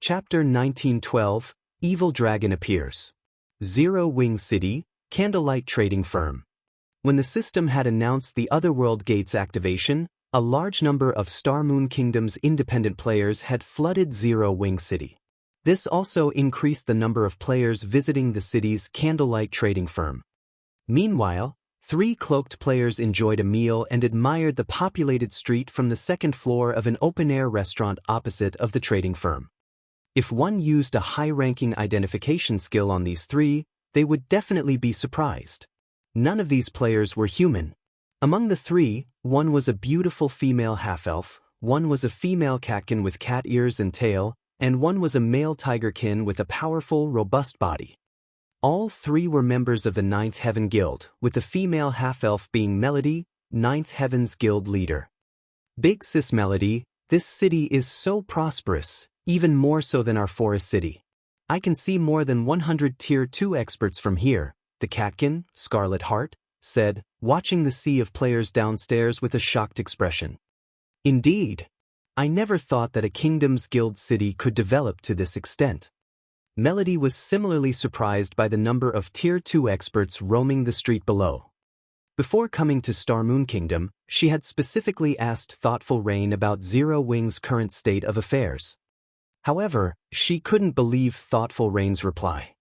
Chapter 1912, Evil Dragon Appears. Zero Wing City, Candlelight Trading Firm. When the system had announced the Otherworld Gates activation, a large number of Star Moon Kingdom's independent players had flooded Zero Wing City. This also increased the number of players visiting the city's Candlelight Trading Firm. Meanwhile, 3 cloaked players enjoyed a meal and admired the populated street from the second floor of an open-air restaurant opposite of the trading firm. If one used a high-ranking identification skill on these 3, they would definitely be surprised. None of these players were human. Among the 3, one was a beautiful female half-elf, one was a female catkin with cat ears and tail, and one was a male tigerkin with a powerful, robust body. All 3 were members of the Ninth Heaven Guild, with the female half-elf being Melody, Ninth Heaven's guild leader. Big Sis Melody, this city is so prosperous, even more so than our forest city. I can see more than 100 Tier 2 experts from here, the catkin, Scarlet Heart, said, watching the sea of players downstairs with a shocked expression. Indeed. I never thought that a kingdom's guild city could develop to this extent. Melody was similarly surprised by the number of Tier 2 experts roaming the street below. Before coming to Star Moon Kingdom, she had specifically asked Thoughtful Rain about Zero Wing's current state of affairs. However, she couldn't believe Thoughtful Rain's reply.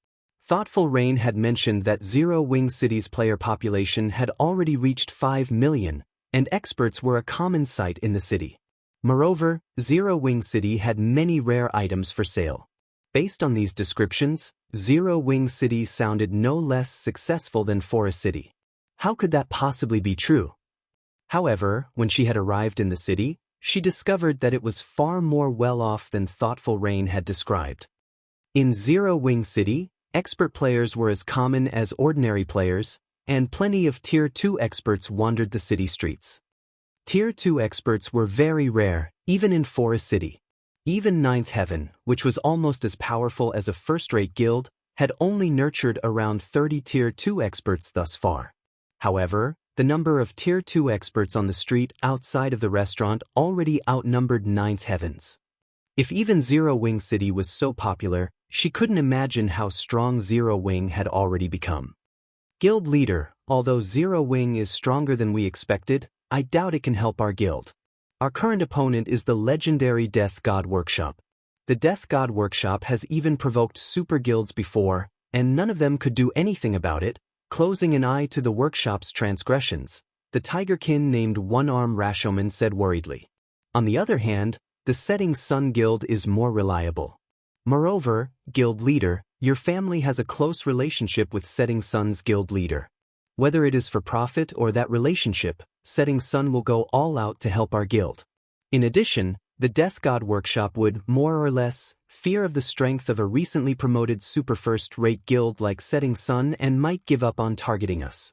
Thoughtful Rain had mentioned that Zero Wing City's player population had already reached 5 million, and experts were a common sight in the city. Moreover, Zero Wing City had many rare items for sale. Based on these descriptions, Zero Wing City sounded no less successful than Forest City. How could that possibly be true? However, when she had arrived in the city, she discovered that it was far more well-off than Thoughtful Rain had described. In Zero Wing City, expert players were as common as ordinary players, and plenty of Tier 2 experts wandered the city streets. Tier 2 experts were very rare, even in Forest City. Even Ninth Heaven, which was almost as powerful as a first-rate guild, had only nurtured around 30 Tier 2 experts thus far. However, the number of Tier 2 experts on the street outside of the restaurant already outnumbered Ninth Heaven's. If even Zero Wing City was so popular, she couldn't imagine how strong Zero Wing had already become. Guild leader, although Zero Wing is stronger than we expected, I doubt it can help our guild. Our current opponent is the legendary Death God Workshop. The Death God Workshop has even provoked super guilds before, and none of them could do anything about it. Closing an eye to the workshop's transgressions, the tigerkin named One-Arm Rashomon said worriedly. On the other hand, the Setting Sun Guild is more reliable. Moreover, guild leader, your family has a close relationship with Setting Sun's guild leader. Whether it is for profit or that relationship, Setting Sun will go all out to help our guild. In addition, the Death God Workshop would, more or less, fear of the strength of a recently promoted super first-rate guild like Setting Sun and might give up on targeting us.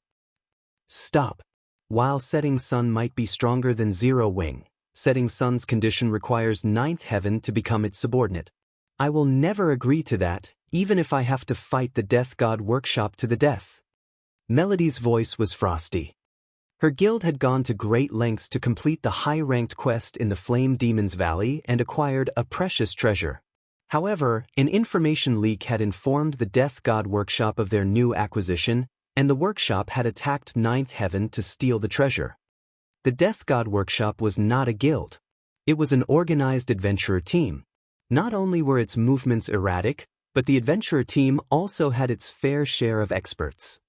Stop. While Setting Sun might be stronger than Zero Wing, Setting Sun's condition requires Ninth Heaven to become its subordinate. I will never agree to that, even if I have to fight the Death God Workshop to the death. Melody's voice was frosty. Her guild had gone to great lengths to complete the high-ranked quest in the Flame Demon's Valley and acquired a precious treasure. However, an information leak had informed the Death God Workshop of their new acquisition, and the workshop had attacked Ninth Heaven to steal the treasure. The Death God Workshop was not a guild. It was an organized adventurer team. Not only were its movements erratic, but the adventurer team also had its fair share of experts.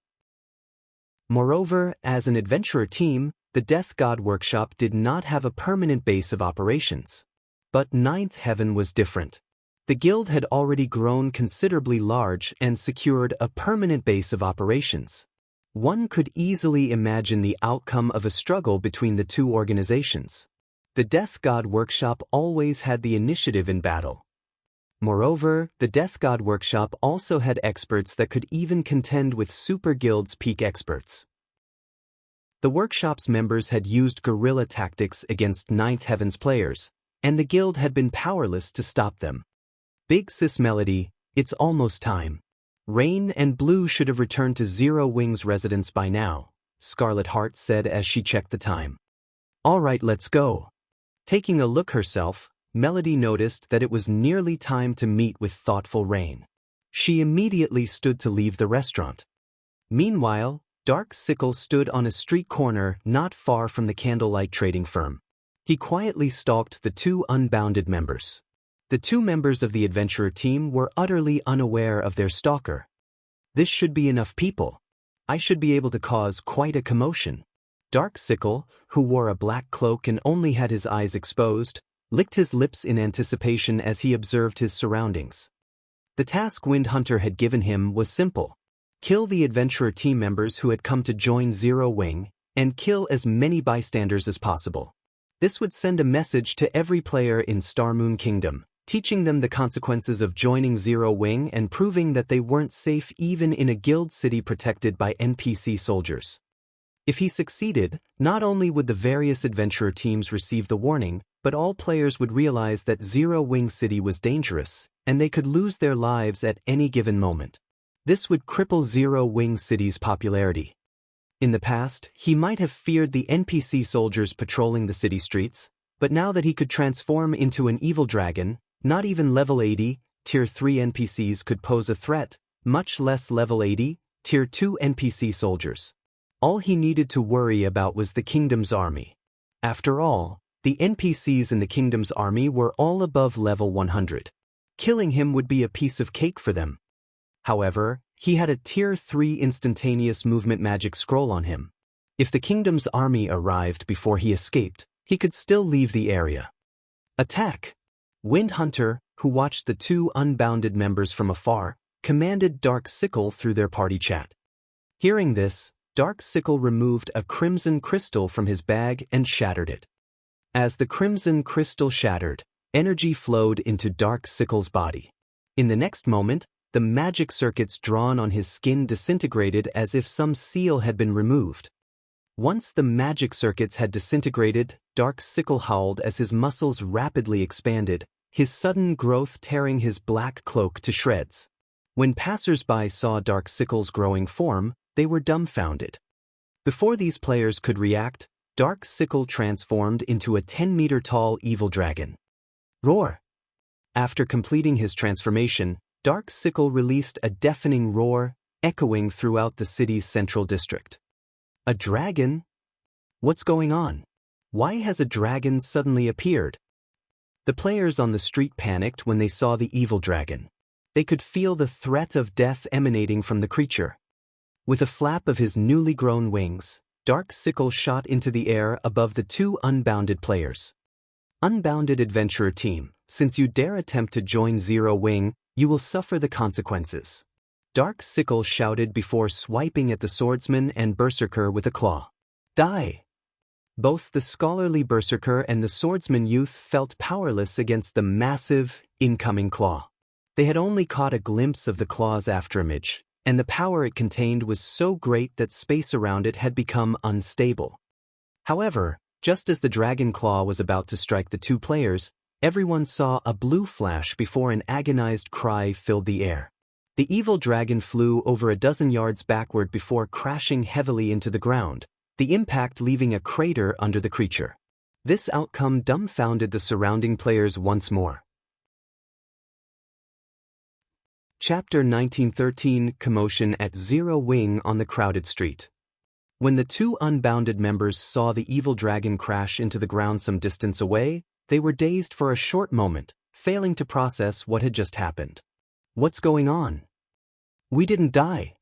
Moreover, as an adventurer team, the Death God Workshop did not have a permanent base of operations. But Ninth Heaven was different. The guild had already grown considerably large and secured a permanent base of operations. One could easily imagine the outcome of a struggle between the two organizations. The Death God Workshop always had the initiative in battle. Moreover, the Death God Workshop also had experts that could even contend with Super Guild's peak experts. The workshop's members had used guerrilla tactics against Ninth Heaven's players, and the guild had been powerless to stop them. Big Sis Melody, it's almost time. Rain and Blue should have returned to Zero Wing's residence by now, Scarlet Heart said as she checked the time. All right, let's go. Taking a look herself, Melody noticed that it was nearly time to meet with thoughtful Rain. She immediately stood to leave the restaurant. Meanwhile, Dark Sickle stood on a street corner not far from the candlelight trading firm. He quietly stalked the two unbounded members. The two members of the adventurer team were utterly unaware of their stalker. This should be enough people. I should be able to cause quite a commotion. Dark Sickle, who wore a black cloak and only had his eyes exposed, licked his lips in anticipation as he observed his surroundings. The task Wind Hunter had given him was simple. Kill the adventurer team members who had come to join Zero Wing, and kill as many bystanders as possible. This would send a message to every player in Star Moon Kingdom, teaching them the consequences of joining Zero Wing and proving that they weren't safe even in a guild city protected by NPC soldiers. If he succeeded, not only would the various adventurer teams receive the warning, but all players would realize that Zero Wing City was dangerous, and they could lose their lives at any given moment. This would cripple Zero Wing City's popularity. In the past, he might have feared the NPC soldiers patrolling the city streets, but now that he could transform into an evil dragon, not even level 80, Tier 3 NPCs could pose a threat, much less level 80, Tier 2 NPC soldiers. All he needed to worry about was the kingdom's army. After all, the NPCs in the kingdom's army were all above level 100. Killing him would be a piece of cake for them. However, he had a Tier 3 instantaneous movement magic scroll on him. If the kingdom's army arrived before he escaped, he could still leave the area. Attack! Wind Hunter, who watched the two unbounded members from afar, commanded Dark Sickle through their party chat. Hearing this, Dark Sickle removed a crimson crystal from his bag and shattered it. As the crimson crystal shattered, energy flowed into Dark Sickle's body. In the next moment, the magic circuits drawn on his skin disintegrated as if some seal had been removed. Once the magic circuits had disintegrated, Dark Sickle howled as his muscles rapidly expanded, his sudden growth tearing his black cloak to shreds. When passers-by saw Dark Sickle's growing form, they were dumbfounded. Before these players could react, Dark Sickle transformed into a 10-meter-tall evil dragon. Roar! After completing his transformation, Dark Sickle released a deafening roar, echoing throughout the city's central district. A dragon? What's going on? Why has a dragon suddenly appeared? The players on the street panicked when they saw the evil dragon. They could feel the threat of death emanating from the creature. With a flap of his newly grown wings, Dark Sickle shot into the air above the two unbounded players. Unbounded adventurer team, since you dare attempt to join Zero Wing, you will suffer the consequences. Dark Sickle shouted before swiping at the swordsman and berserker with a claw. Die! Both the scholarly berserker and the swordsman youth felt powerless against the massive, incoming claw. They had only caught a glimpse of the claw's afterimage, and the power it contained was so great that space around it had become unstable. However, just as the dragon claw was about to strike the two players, everyone saw a blue flash before an agonized cry filled the air. The evil dragon flew over a dozen yards backward before crashing heavily into the ground, the impact leaving a crater under the creature. This outcome dumbfounded the surrounding players once more. Chapter 1913 Commotion at Zero Wing on the crowded street. When the two unbounded members saw the evil dragon crash into the ground some distance away, they were dazed for a short moment, failing to process what had just happened. What's going on? We didn't die.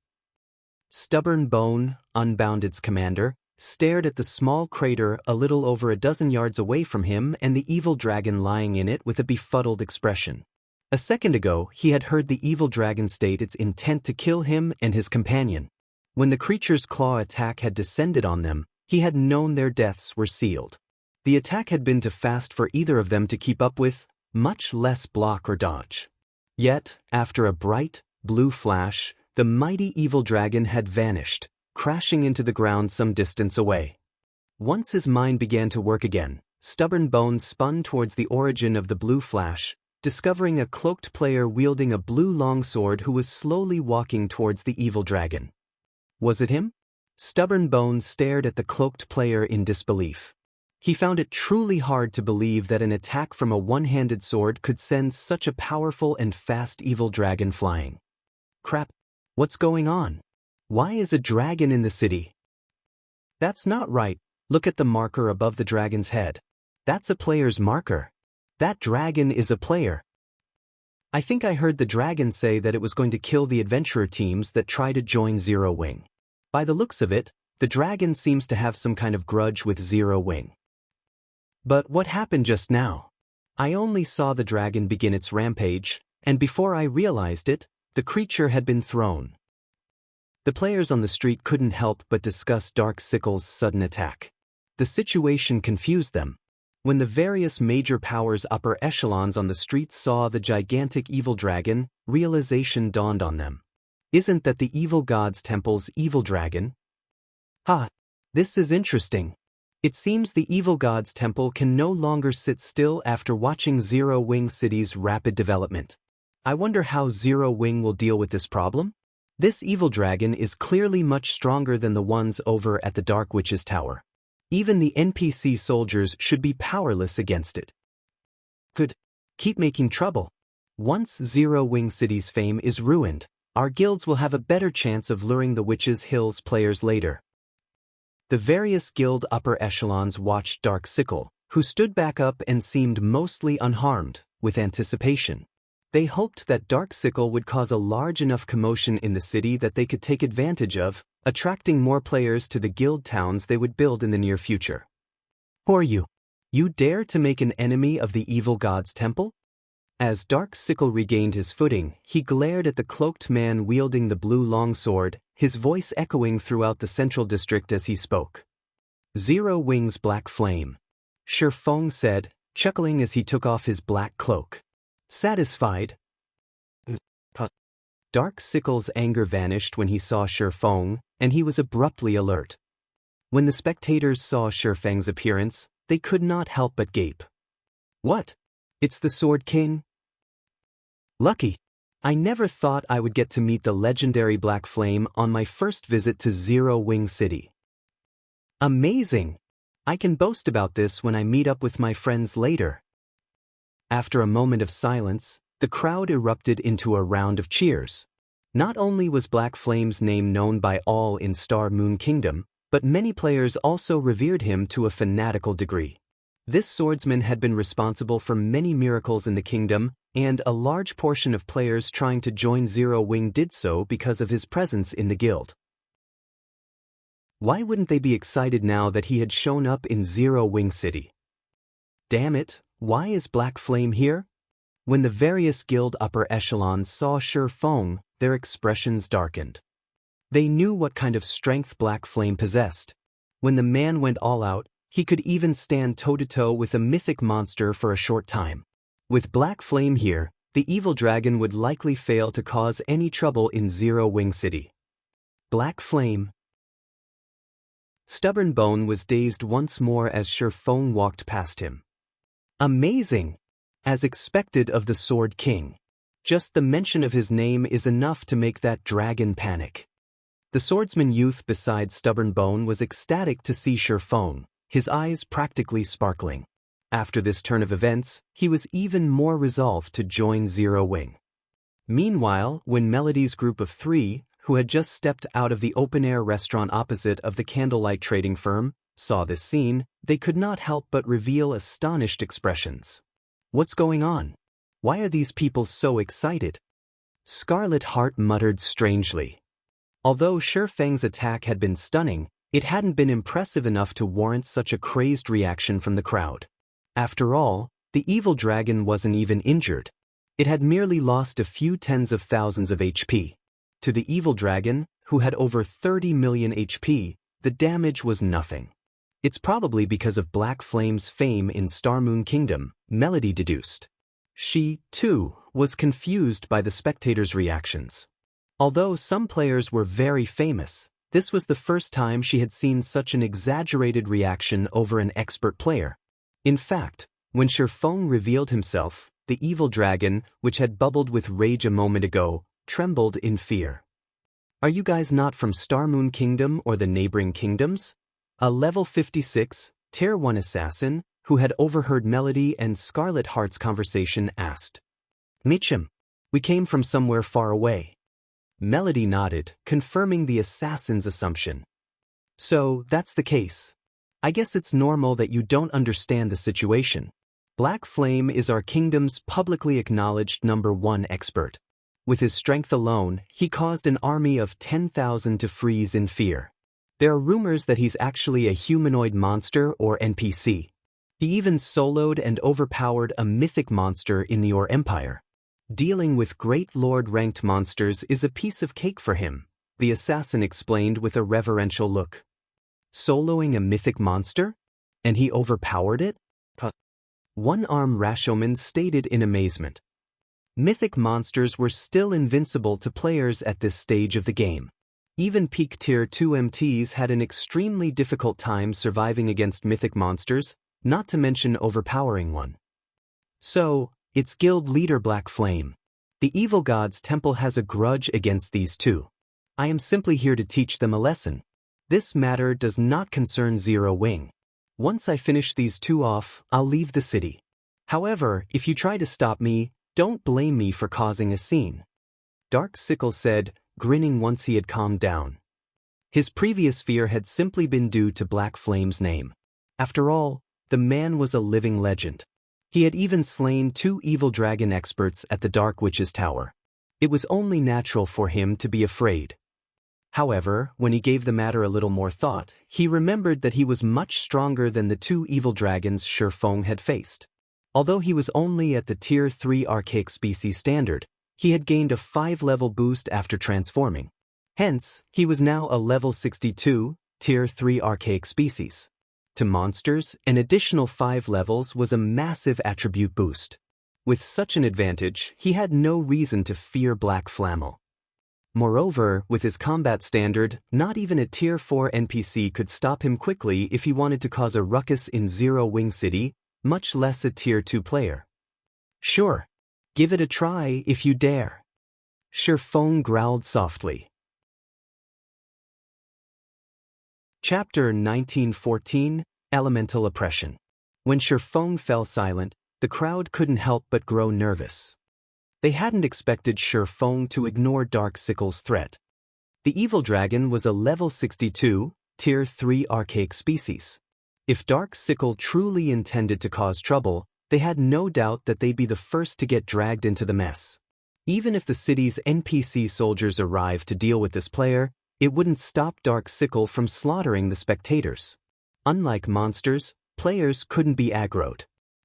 Stubborn Bone, Unbounded's commander, stared at the small crater a little over a dozen yards away from him and the evil dragon lying in it with a befuddled expression. A second ago, he had heard the evil dragon state its intent to kill him and his companion. When the creature's claw attack had descended on them, he had known their deaths were sealed. The attack had been too fast for either of them to keep up with, much less block or dodge. Yet, after a bright, blue flash, the mighty evil dragon had vanished, crashing into the ground some distance away. Once his mind began to work again, Stubborn Bone spun towards the origin of the blue flash, discovering a cloaked player wielding a blue longsword who was slowly walking towards the evil dragon. Was it him? Stubborn Bone stared at the cloaked player in disbelief. He found it truly hard to believe that an attack from a one-handed sword could send such a powerful and fast evil dragon flying. Crap, what's going on? Why is a dragon in the city? That's not right. Look at the marker above the dragon's head. That's a player's marker. That dragon is a player. I think I heard the dragon say that it was going to kill the adventurer teams that try to join Zero Wing. By the looks of it, the dragon seems to have some kind of grudge with Zero Wing. But what happened just now? I only saw the dragon begin its rampage, and before I realized it, the creature had been thrown. The players on the street couldn't help but discuss Dark Sickle's sudden attack. The situation confused them. When the various major powers' upper echelons on the street saw the gigantic evil dragon, realization dawned on them. Isn't that the evil god's temple's evil dragon? This is interesting. It seems the evil god's temple can no longer sit still after watching Zero Wing City's rapid development. I wonder how Zero Wing will deal with this problem? This evil dragon is clearly much stronger than the ones over at the Dark Witch's Tower. Even the NPC soldiers should be powerless against it. Could keep making trouble. Once Zero Wing City's fame is ruined, our guilds will have a better chance of luring the Witch's Hills players later. The various guild upper echelons watched Dark Sickle, who stood back up and seemed mostly unharmed, with anticipation. They hoped that Dark Sickle would cause a large enough commotion in the city that they could take advantage of, attracting more players to the guild towns they would build in the near future. Who are you? You dare to make an enemy of the evil god's temple? As Dark Sickle regained his footing, he glared at the cloaked man wielding the blue longsword, his voice echoing throughout the central district as he spoke. Zero Wing's black flame. Feng said, chuckling as he took off his black cloak. Satisfied? Dark Sickle's anger vanished when he saw Feng, and he was abruptly alert. When the spectators saw Feng's appearance, they could not help but gape. What? It's the Sword King? Lucky. I never thought I would get to meet the legendary Black Flame on my first visit to Zero Wing City. Amazing! I can boast about this when I meet up with my friends later. After a moment of silence, the crowd erupted into a round of cheers. Not only was Black Flame's name known by all in Star Moon Kingdom, but many players also revered him to a fanatical degree. This swordsman had been responsible for many miracles in the kingdom, and a large portion of players trying to join Zero Wing did so because of his presence in the guild. Why wouldn't they be excited now that he had shown up in Zero Wing City? Damn it, why is Black Flame here? When the various guild upper echelons saw Feng, their expressions darkened. They knew what kind of strength Black Flame possessed. When the man went all out, he could even stand toe-to-toe with a mythic monster for a short time. With Black Flame here, the evil dragon would likely fail to cause any trouble in Zero Wing City. Black Flame. Stubborn Bone was dazed once more as Feng walked past him. Amazing! As expected of the Sword King. Just the mention of his name is enough to make that dragon panic. The swordsman youth beside Stubborn Bone was ecstatic to see Feng, his eyes practically sparkling. After this turn of events, he was even more resolved to join Zero Wing. Meanwhile, when Melody's group of three, who had just stepped out of the open-air restaurant opposite of the candlelight trading firm, saw this scene, they could not help but reveal astonished expressions. What's going on? Why are these people so excited? Scarlet Heart muttered strangely. Although Feng's attack had been stunning, it hadn't been impressive enough to warrant such a crazed reaction from the crowd. After all, the evil dragon wasn't even injured. It had merely lost a few tens of thousands of HP. To the evil dragon, who had over 30 million HP, the damage was nothing. It's probably because of Black Flame's fame in Star Moon Kingdom, Melody deduced. She, too, was confused by the spectators' reactions. Although some players were very famous, this was the first time she had seen such an exaggerated reaction over an expert player. In fact, when Feng revealed himself, the evil dragon, which had bubbled with rage a moment ago, trembled in fear. Are you guys not from Star Moon Kingdom or the neighboring kingdoms? A level 56, Tier 1 assassin, who had overheard Melody and Scarlet Heart's conversation, asked. Mitchum, we came from somewhere far away. Melody nodded, confirming the assassin's assumption. So, that's the case. I guess it's normal that you don't understand the situation. Black Flame is our kingdom's publicly acknowledged #1 expert. With his strength alone, he caused an army of 10,000 to freeze in fear. There are rumors that he's actually a humanoid monster or NPC. He even soloed and overpowered a mythic monster in the Or Empire. Dealing with Great Lord-ranked monsters is a piece of cake for him, the assassin explained with a reverential look. Soloing a mythic monster? And he overpowered it? One-arm Rashomon stated in amazement. Mythic monsters were still invincible to players at this stage of the game. Even peak Tier 2 MTs had an extremely difficult time surviving against mythic monsters, not to mention overpowering one. So, it's Guild Leader Black Flame. The Evil God's Temple has a grudge against these two. I am simply here to teach them a lesson. This matter does not concern Zero Wing. Once I finish these two off, I'll leave the city. However, if you try to stop me, don't blame me for causing a scene. Dark Sickle said, grinning once he had calmed down. His previous fear had simply been due to Black Flame's name. After all, the man was a living legend. He had even slain 2 evil dragon experts at the Dark Witch's Tower. It was only natural for him to be afraid. However, when he gave the matter a little more thought, he remembered that he was much stronger than the 2 evil dragons Feng had faced. Although he was only at the Tier 3 archaic species standard, he had gained a 5-level boost after transforming. Hence, he was now a level 62, Tier 3 archaic species. To monsters, an additional 5 levels was a massive attribute boost. With such an advantage, he had no reason to fear Black Flammel. Moreover, with his combat standard, not even a Tier 4 NPC could stop him quickly if he wanted to cause a ruckus in Zero Wing City, much less a Tier 2 player. Sure. Give it a try if you dare. Feng growled softly. Chapter 1914, Elemental Oppression. When Feng fell silent, the crowd couldn't help but grow nervous. They hadn't expected Feng to ignore Dark Sickle's threat. The evil dragon was a level 62, Tier 3 archaic species. If Dark Sickle truly intended to cause trouble, they had no doubt that they'd be the first to get dragged into the mess. Even if the city's NPC soldiers arrived to deal with this player, it wouldn't stop Dark Sickle from slaughtering the spectators. Unlike monsters, players couldn't be aggroed.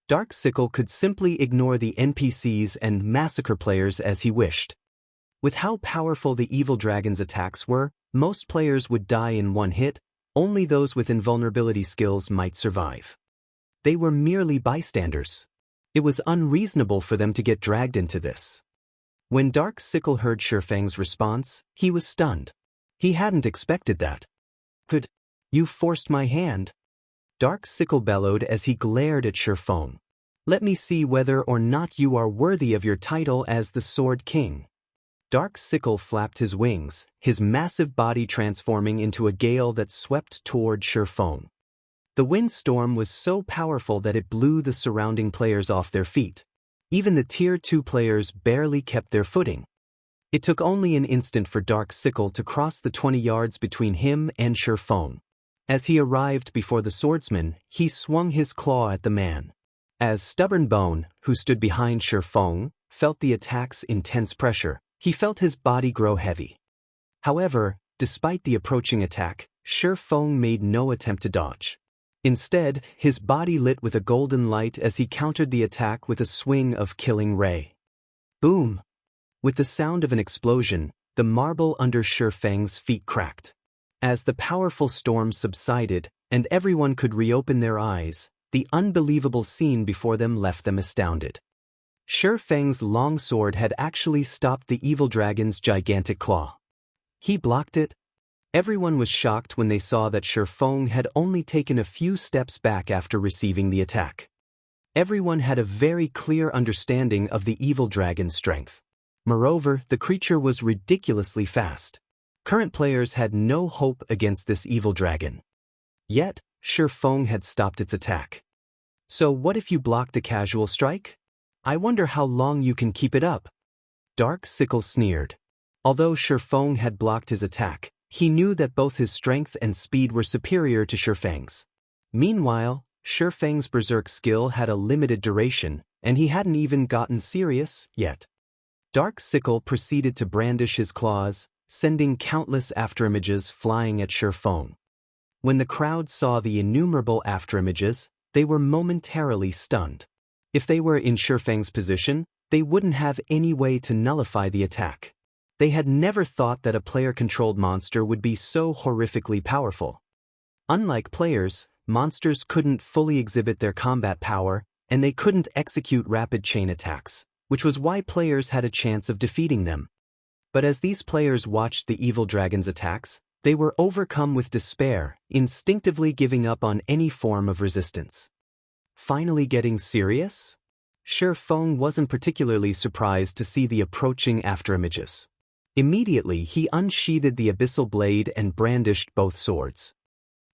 Dark Sickle could simply ignore the NPCs and massacre players as he wished. With how powerful the evil dragon's attacks were, most players would die in one hit, only those with invulnerability skills might survive. They were merely bystanders. It was unreasonable for them to get dragged into this. When Dark Sickle heard Feng's response, he was stunned. He hadn't expected that. You forced my hand? Dark Sickle bellowed as he glared at Feng. Let me see whether or not you are worthy of your title as the Sword King. Dark Sickle flapped his wings, his massive body transforming into a gale that swept toward Feng. The windstorm was so powerful that it blew the surrounding players off their feet. Even the Tier 2 players barely kept their footing. It took only an instant for Dark Sickle to cross the 20 yards between him and Feng. As he arrived before the swordsman, he swung his claw at the man. As Stubborn Bone, who stood behind Feng, felt the attack's intense pressure, he felt his body grow heavy. However, despite the approaching attack, Feng made no attempt to dodge. Instead, his body lit with a golden light as he countered the attack with a swing of Killing Ray. Boom! With the sound of an explosion, the marble under Feng's feet cracked. As the powerful storm subsided and everyone could reopen their eyes, the unbelievable scene before them left them astounded. Feng's long sword had actually stopped the evil dragon's gigantic claw. He blocked it. Everyone was shocked when they saw that Feng had only taken a few steps back after receiving the attack. Everyone had a very clear understanding of the evil dragon's strength. Moreover, the creature was ridiculously fast. Current players had no hope against this evil dragon. Yet, Feng had stopped its attack. So what if you blocked a casual strike? I wonder how long you can keep it up. Dark Sickle sneered. Although Feng had blocked his attack, he knew that both his strength and speed were superior to Feng's. Meanwhile, Feng's berserk skill had a limited duration, and he hadn't even gotten serious yet. Dark Sickle proceeded to brandish his claws, sending countless afterimages flying at Feng. When the crowd saw the innumerable afterimages, they were momentarily stunned. If they were in Feng's position, they wouldn't have any way to nullify the attack. They had never thought that a player-controlled monster would be so horrifically powerful. Unlike players, monsters couldn't fully exhibit their combat power, and they couldn't execute rapid chain attacks, which was why players had a chance of defeating them. But as these players watched the evil dragon's attacks, they were overcome with despair, instinctively giving up on any form of resistance. Finally getting serious? Feng wasn't particularly surprised to see the approaching afterimages. Immediately he unsheathed the abyssal blade and brandished both swords.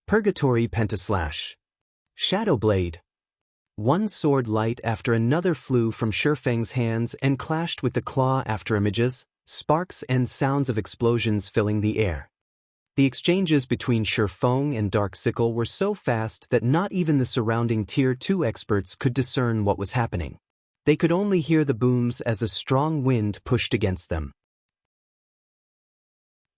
Purgatory Pentaslash. Shadow Blade. One sword light after another flew from Feng's hands and clashed with the claw afterimages, sparks and sounds of explosions filling the air. The exchanges between Feng and Dark Sickle were so fast that not even the surrounding Tier 2 experts could discern what was happening. They could only hear the booms as a strong wind pushed against them.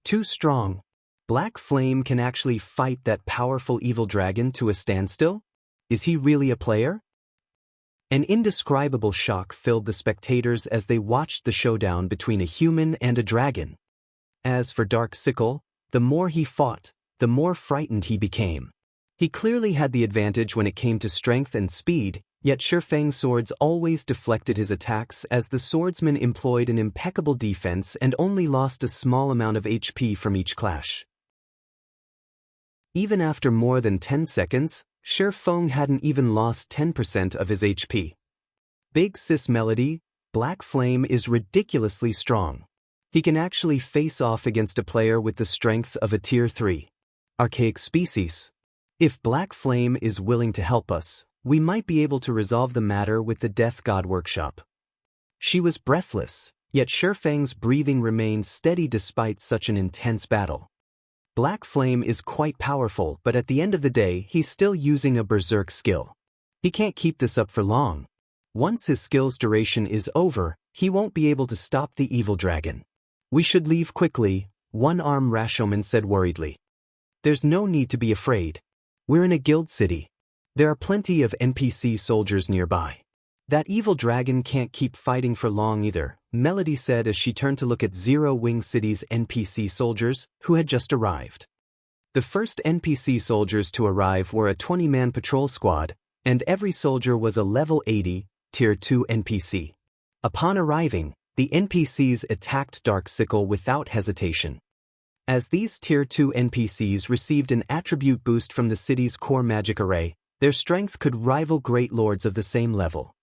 Too strong. Black Flame can actually fight that powerful evil dragon to a standstill? Is he really a player? An indescribable shock filled the spectators as they watched the showdown between a human and a dragon. As for Dark Sickle, the more he fought, the more frightened he became. He clearly had the advantage when it came to strength and speed, yet Feng's swords always deflected his attacks as the swordsman employed an impeccable defense and only lost a small amount of HP from each clash. Even after more than 10 seconds, Feng hadn't even lost 10% of his HP. Big Sis Melody, Black Flame is ridiculously strong. He can actually face off against a player with the strength of a Tier 3 archaic species. If Black Flame is willing to help us, we might be able to resolve the matter with the Death God Workshop. She was breathless, yet Feng's breathing remained steady despite such an intense battle. Black Flame is quite powerful, but at the end of the day he's still using a berserk skill. He can't keep this up for long. Once his skill's duration is over, he won't be able to stop the evil dragon. We should leave quickly, One-Arm Rashomon said worriedly. There's no need to be afraid. We're in a guild city. There are plenty of NPC soldiers nearby. That evil dragon can't keep fighting for long either, Melody said as she turned to look at Zero Wing City's NPC soldiers, who had just arrived. The first NPC soldiers to arrive were a 20-man patrol squad, and every soldier was a level 80, Tier 2 NPC. Upon arriving, the NPCs attacked Dark Sickle without hesitation. As these Tier 2 NPCs received an attribute boost from the city's core magic array, their strength could rival great lords of the same level.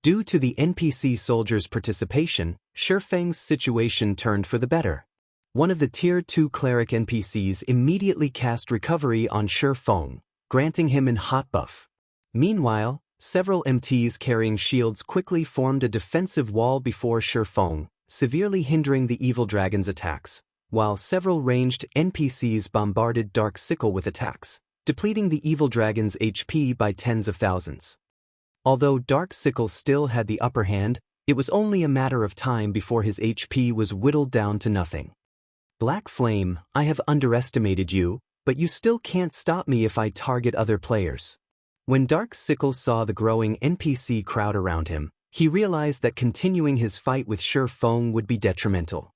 Due to the NPC soldiers' participation, Feng's situation turned for the better. One of the Tier 2 cleric NPCs immediately cast Recovery on Feng, granting him an hot buff. Meanwhile, several MTs carrying shields quickly formed a defensive wall before Feng, severely hindering the evil dragon's attacks, while several ranged NPCs bombarded Dark Sickle with attacks, depleting the evil dragon's HP by tens of thousands. Although Dark Sickle still had the upper hand, it was only a matter of time before his HP was whittled down to nothing. Black Flame, I have underestimated you, but you still can't stop me if I target other players. When Dark Sickle saw the growing NPC crowd around him, he realized that continuing his fight with Feng would be detrimental.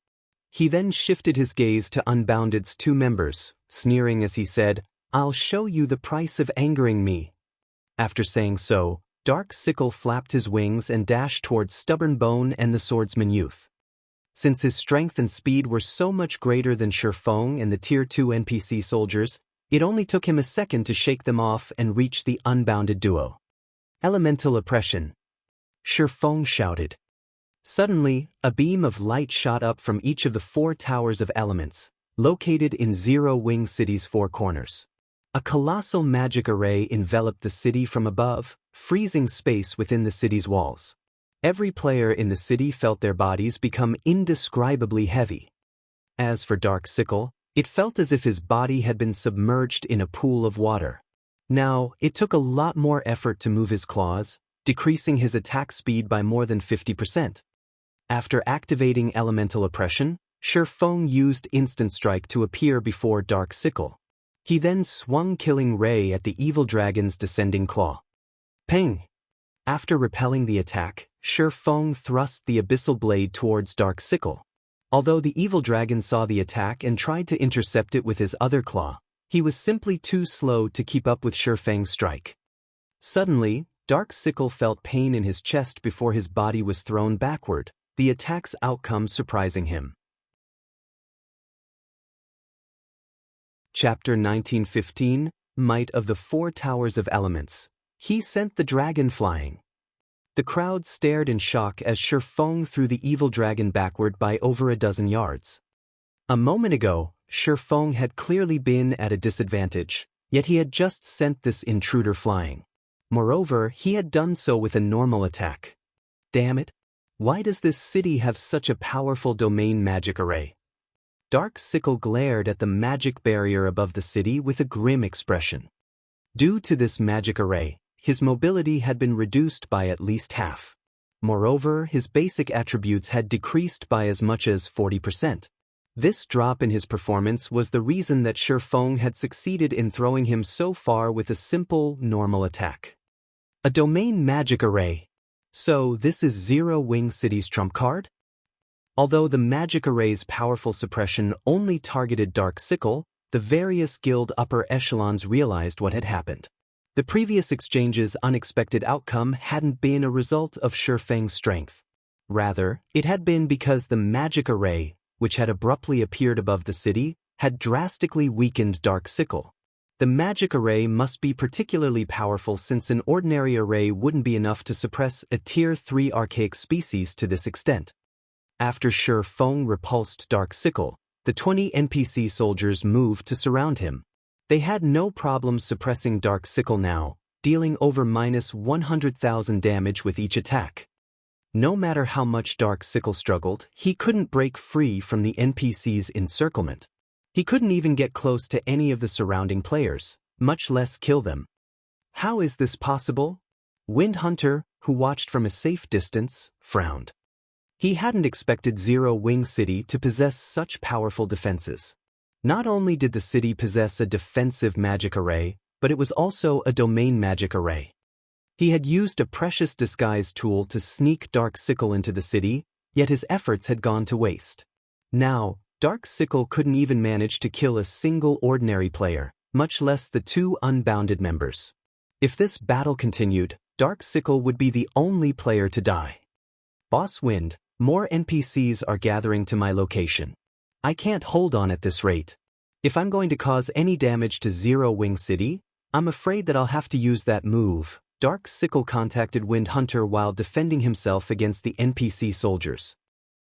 He then shifted his gaze to Unbounded's two members, sneering as he said, "I'll show you the price of angering me." After saying so, Dark Sickle flapped his wings and dashed towards Stubborn Bone and the swordsman youth. Since his strength and speed were so much greater than Feng and the Tier 2 NPC soldiers, it only took him a second to shake them off and reach the Unbounded duo. Elemental Oppression. Feng shouted. Suddenly, a beam of light shot up from each of the 4 towers of elements, located in Zero Wing City's 4 corners. A colossal magic array enveloped the city from above, freezing space within the city's walls. Every player in the city felt their bodies become indescribably heavy. As for Dark Sickle, it felt as if his body had been submerged in a pool of water. Now, it took a lot more effort to move his claws, decreasing his attack speed by more than 50%. After activating elemental oppression, Feng used Instant Strike to appear before Dark Sickle. He then swung Killing Ray at the evil dragon's descending claw. Ping! After repelling the attack, Feng thrust the abyssal blade towards Dark Sickle. Although the evil dragon saw the attack and tried to intercept it with his other claw, he was simply too slow to keep up with Feng's strike. Suddenly, Dark Sickle felt pain in his chest before his body was thrown backward, the attack's outcome surprising him. Chapter 1915, Might of the Four Towers of Elements. He sent the dragon flying. The crowd stared in shock as Feng threw the evil dragon backward by over a dozen yards. A moment ago, Feng had clearly been at a disadvantage, yet he had just sent this intruder flying. Moreover, he had done so with a normal attack. Damn it! Why does this city have such a powerful domain magic array? Dark Sickle glared at the magic barrier above the city with a grim expression. Due to this magic array, his mobility had been reduced by at least half. Moreover, his basic attributes had decreased by as much as 40%. This drop in his performance was the reason that Feng had succeeded in throwing him so far with a simple, normal attack. A domain magic array. So this is Zero Wing City's trump card? Although the magic array's powerful suppression only targeted Dark Sickle, the various guild upper echelons realized what had happened. The previous exchange's unexpected outcome hadn't been a result of Feng's strength. Rather, it had been because the magic array, which had abruptly appeared above the city, had drastically weakened Dark Sickle. The magic array must be particularly powerful since an ordinary array wouldn't be enough to suppress a Tier 3 archaic species to this extent. After Feng repulsed Dark Sickle, the 20 NPC soldiers moved to surround him. They had no problem suppressing Dark Sickle now, dealing over -100,000 damage with each attack. No matter how much Dark Sickle struggled, he couldn't break free from the NPC's encirclement. He couldn't even get close to any of the surrounding players, much less kill them. How is this possible? Wind Hunter, who watched from a safe distance, frowned. He hadn't expected Zero Wing City to possess such powerful defenses. Not only did the city possess a defensive magic array, but it was also a domain magic array. He had used a precious disguise tool to sneak Dark Sickle into the city, yet his efforts had gone to waste. Now, Dark Sickle couldn't even manage to kill a single ordinary player, much less the two unbounded members. If this battle continued, Dark Sickle would be the only player to die. Boss Wind, more NPCs are gathering to my location. I can't hold on at this rate. If I'm going to cause any damage to Zero Wing City, I'm afraid that I'll have to use that move. Dark Sickle contacted Wind Hunter while defending himself against the NPC soldiers.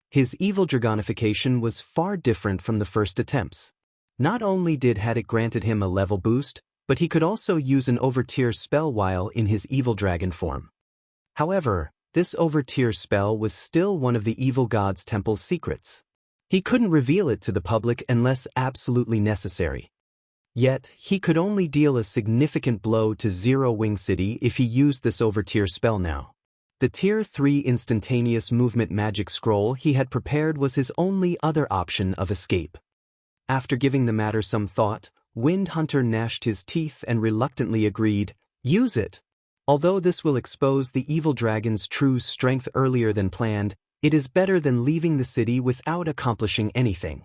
His evil dragonification was far different from the first attempts. Not only had it granted him a level boost, but he could also use an overtier spell while in his evil dragon form. However, this overtier spell was still one of the evil god's temple's secrets. He couldn't reveal it to the public unless absolutely necessary. Yet, he could only deal a significant blow to Zero Wing City if he used this overtier spell now. The Tier 3 instantaneous movement magic scroll he had prepared was his only other option of escape. After giving the matter some thought, Wind Hunter gnashed his teeth and reluctantly agreed, "Use it. Although this will expose the evil dragon's true strength earlier than planned, it is better than leaving the city without accomplishing anything."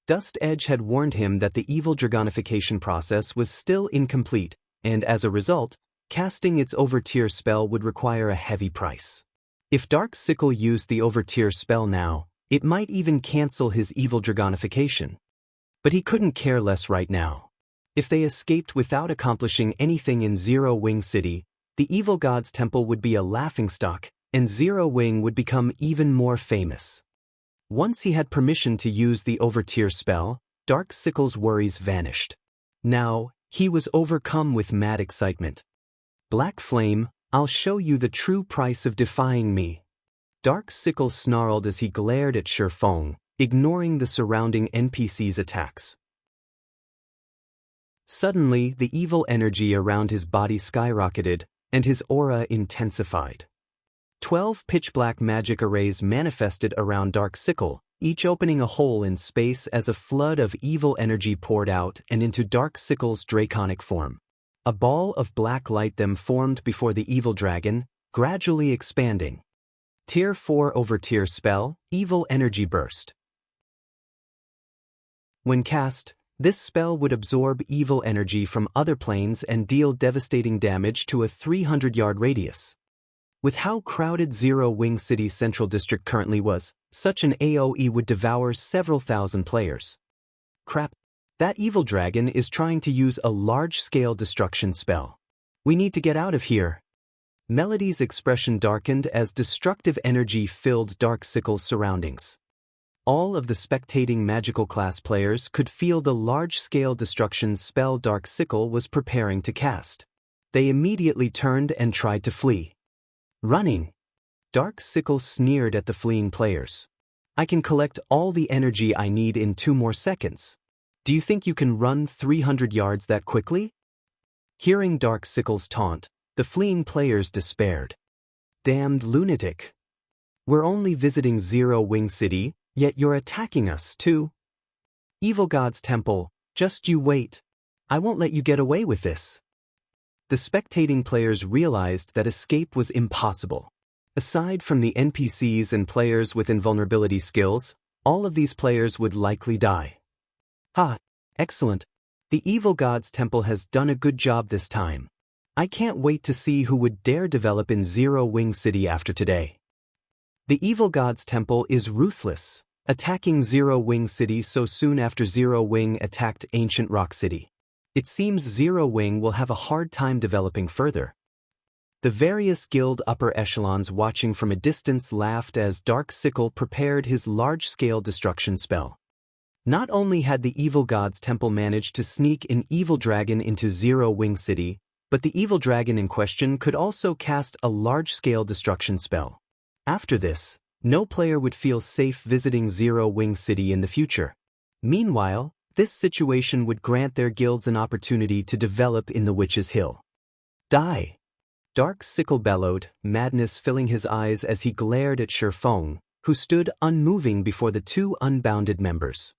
Dust Edge had warned him that the evil dragonification process was still incomplete, and as a result, casting its overtier spell would require a heavy price. If Dark Sickle used the overtier spell now, it might even cancel his evil dragonification. But he couldn't care less right now. If they escaped without accomplishing anything in Zero Wing City, the evil god's temple would be a laughingstock, and Zero Wing would become even more famous. Once he had permission to use the overtier spell, Dark Sickle's worries vanished. Now, He was overcome with mad excitement. Black Flame, I'll show you the true price of defying me. Dark Sickle snarled as he glared at Feng, ignoring the surrounding NPC's attacks. Suddenly, the evil energy around his body skyrocketed, and his aura intensified. 12 pitch-black magic arrays manifested around Dark Sickle, each opening a hole in space as a flood of evil energy poured out and into Dark Sickle's draconic form. A ball of black light then formed before the evil dragon, gradually expanding. Tier 4 over tier spell, Evil Energy Burst. When cast, this spell would absorb evil energy from other planes and deal devastating damage to a 300-yard radius. With how crowded Zero Wing City's central district currently was, such an AoE would devour several thousand players. Crap, that evil dragon is trying to use a large-scale destruction spell. We need to get out of here. Melody's expression darkened as destructive energy filled Dark Sickle's surroundings. All of the spectating magical class players could feel the large-scale destruction spell Dark Sickle was preparing to cast. They immediately turned and tried to flee. Running. Dark Sickle sneered at the fleeing players. I can collect all the energy I need in 2 more seconds. Do you think you can run 300 yards that quickly? Hearing Dark Sickle's taunt, the fleeing players despaired. Damned lunatic. We're only visiting Zero Wing City, yet you're attacking us too. Evil God's Temple, just you wait. I won't let you get away with this. The spectating players realized that escape was impossible. Aside from the NPCs and players with invulnerability skills, all of these players would likely die. Ha, excellent. The Evil God's Temple has done a good job this time. I can't wait to see who would dare develop in Zero Wing City after today. The Evil God's Temple is ruthless, attacking Zero Wing City so soon after Zero Wing attacked Ancient Rock City. It seems Zero Wing will have a hard time developing further. The various guild upper echelons watching from a distance laughed as Dark Sickle prepared his large-scale destruction spell. Not only had the Evil God's Temple managed to sneak an evil dragon into Zero Wing City, but the evil dragon in question could also cast a large-scale destruction spell. After this, no player would feel safe visiting Zero Wing City in the future. Meanwhile, this situation would grant their guilds an opportunity to develop in the Witch's Hill. Die! Dark Sickle bellowed, madness filling his eyes as he glared at Feng, who stood unmoving before the 2 unbounded members.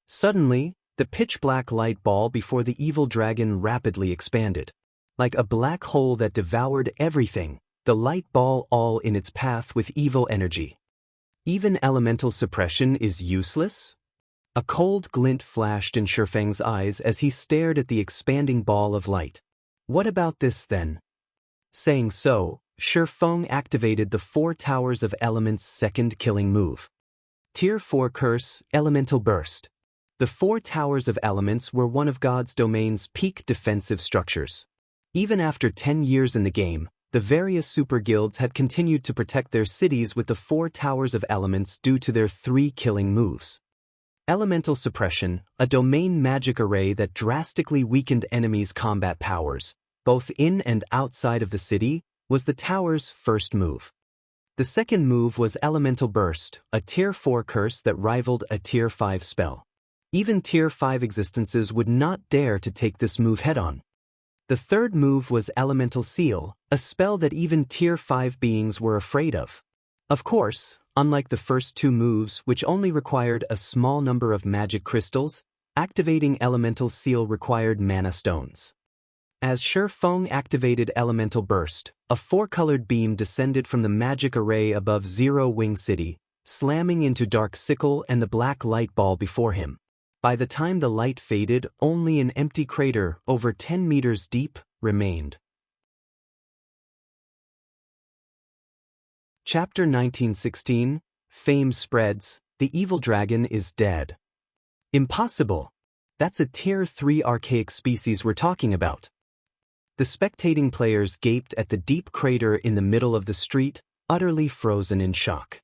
Suddenly, the pitch-black light ball before the evil dragon rapidly expanded. Like a black hole that devoured everything, the light ball all in its path with evil energy. Even elemental suppression is useless? A cold glint flashed in Feng's eyes as he stared at the expanding ball of light. What about this then? Saying so, Feng activated the 4 Towers of Elements' second killing move. Tier 4 Curse, Elemental Burst. The 4 Towers of Elements were one of God's domain's peak defensive structures. Even after 10 years in the game, the various super guilds had continued to protect their cities with the 4 Towers of Elements due to their 3 killing moves. Elemental Suppression, a domain magic array that drastically weakened enemies' combat powers, both in and outside of the city, was the tower's first move. The second move was Elemental Burst, a Tier 4 curse that rivaled a Tier 5 spell. Even Tier 5 existences would not dare to take this move head-on. The third move was Elemental Seal, a spell that even Tier 5 beings were afraid of. Of course, unlike the first 2 moves which only required a small number of magic crystals, activating Elemental Seal required mana stones. As Feng activated Elemental Burst, a 4-colored beam descended from the magic array above Zero Wing City, slamming into Dark Sickle and the black light ball before him. By the time the light faded, only an empty crater, over 10 meters deep, remained. Chapter 1916, Fame Spreads, the Evil Dragon is Dead. Impossible! That's a Tier 3 archaic species we're talking about. The spectating players gaped at the deep crater in the middle of the street, utterly frozen in shock.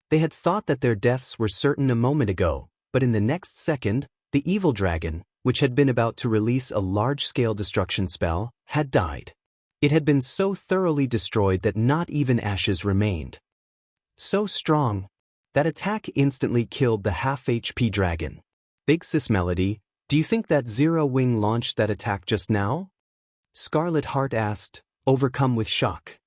They had thought that their deaths were certain a moment ago, but in the next second, the evil dragon, which had been about to release a large-scale destruction spell, had died. It had been so thoroughly destroyed that not even ashes remained. So strong. That attack instantly killed the half-HP dragon. Big Sis Melody, do you think that Zero Wing launched that attack just now? Scarlet Heart asked, overcome with shock.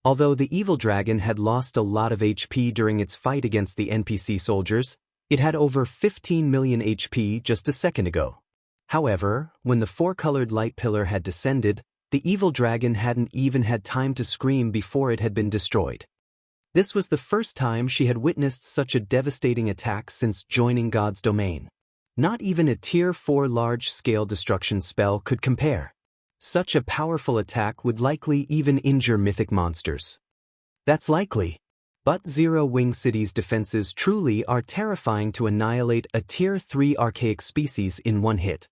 Although the evil dragon had lost a lot of HP during its fight against the NPC soldiers, it had over 15 million HP just a second ago. However, when the four-colored light pillar had descended, the evil dragon hadn't even had time to scream before it had been destroyed. This was the first time she had witnessed such a devastating attack since joining God's domain. Not even a Tier 4 large-scale destruction spell could compare. Such a powerful attack would likely even injure mythic monsters. That's likely. But Zero Wing City's defenses truly are terrifying to annihilate a Tier 3 archaic species in one hit.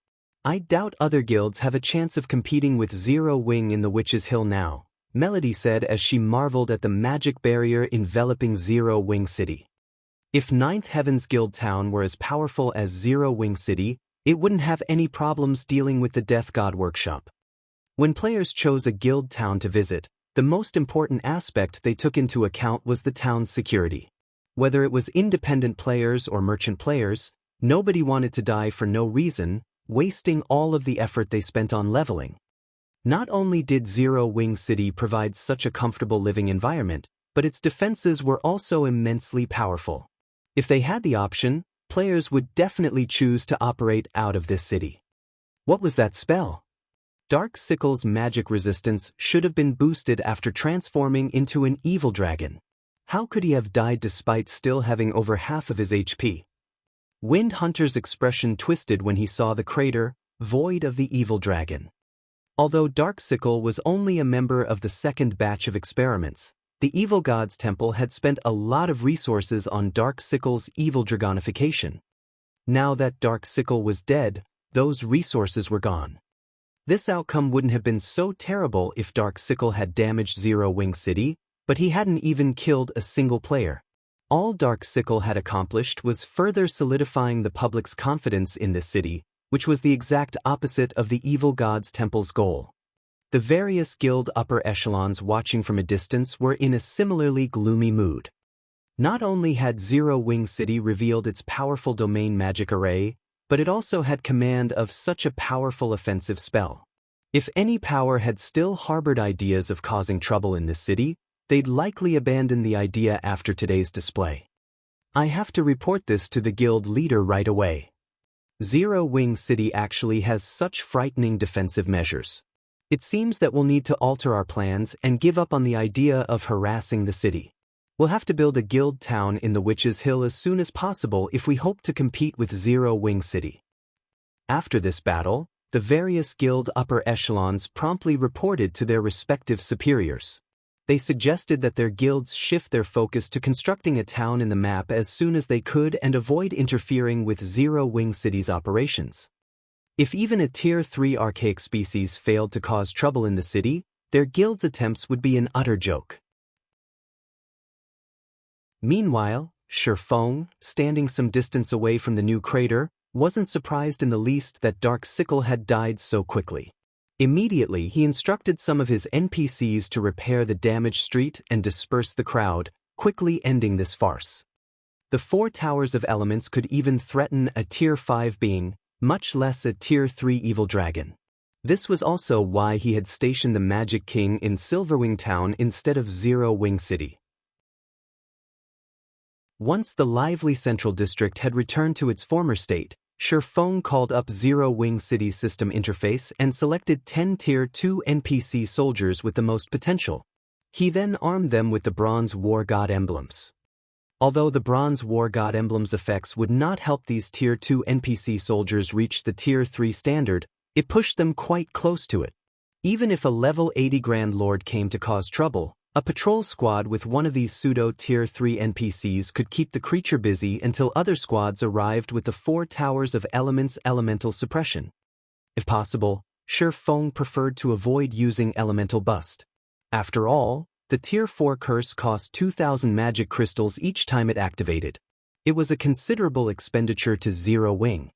I doubt other guilds have a chance of competing with Zero Wing in the Witch's Hill now, Melody said as she marveled at the magic barrier enveloping Zero Wing City. If Ninth Heaven's Guild Town were as powerful as Zero Wing City, it wouldn't have any problems dealing with the Death God Workshop. When players chose a guild town to visit, the most important aspect they took into account was the town's security. Whether it was independent players or merchant players, nobody wanted to die for no reason, wasting all of the effort they spent on leveling. Not only did Zero Wing City provide such a comfortable living environment, but its defenses were also immensely powerful. If they had the option, players would definitely choose to operate out of this city. What was that spell? Dark Sickle's magic resistance should have been boosted after transforming into an evil dragon. How could he have died despite still having over half of his HP? Wind Hunter's expression twisted when he saw the crater, void of the evil dragon. Although Dark Sickle was only a member of the second batch of experiments, the Evil God's Temple had spent a lot of resources on Dark Sickle's evil dragonification. Now that Dark Sickle was dead, those resources were gone. This outcome wouldn't have been so terrible if Dark Sickle had damaged Zero Wing City, but he hadn't even killed a single player. All Dark Sickle had accomplished was further solidifying the public's confidence in this city, which was the exact opposite of the Evil God's Temple's goal. The various guild upper echelons watching from a distance were in a similarly gloomy mood. Not only had Zero Wing City revealed its powerful domain magic array, but it also had command of such a powerful offensive spell. If any power had still harbored ideas of causing trouble in this city, they'd likely abandon the idea after today's display. I have to report this to the guild leader right away. Zero Wing City actually has such frightening defensive measures. It seems that we'll need to alter our plans and give up on the idea of harassing the city. We'll have to build a guild town in the Witch's Hill as soon as possible if we hope to compete with Zero Wing City. After this battle, the various guild upper echelons promptly reported to their respective superiors. They suggested that their guilds shift their focus to constructing a town in the map as soon as they could and avoid interfering with Zero Wing City's operations. If even a Tier 3 archaic species failed to cause trouble in the city, their guild's attempts would be an utter joke. Meanwhile, Feng, standing some distance away from the new crater, wasn't surprised in the least that Dark Sickle had died so quickly. Immediately, he instructed some of his NPCs to repair the damaged street and disperse the crowd, quickly ending this farce. The four towers of elements could even threaten a Tier 5 being, much less a Tier 3 evil dragon. This was also why he had stationed the Magic King in Silverwing Town instead of Zero Wing City. Once the lively Central District had returned to its former state, Feng called up Zero Wing City's system interface and selected 10 Tier 2 NPC soldiers with the most potential. He then armed them with the Bronze War God emblems. Although the Bronze War God emblems effects would not help these Tier 2 NPC soldiers reach the Tier 3 standard, it pushed them quite close to it. Even if a level 80 Grand Lord came to cause trouble, a patrol squad with one of these pseudo-Tier 3 NPCs could keep the creature busy until other squads arrived with the 4 Towers of Elements elemental suppression. If possible, Feng preferred to avoid using Elemental Bust. After all, the Tier 4 curse cost 2,000 magic crystals each time it activated. It was a considerable expenditure to Zero Wing.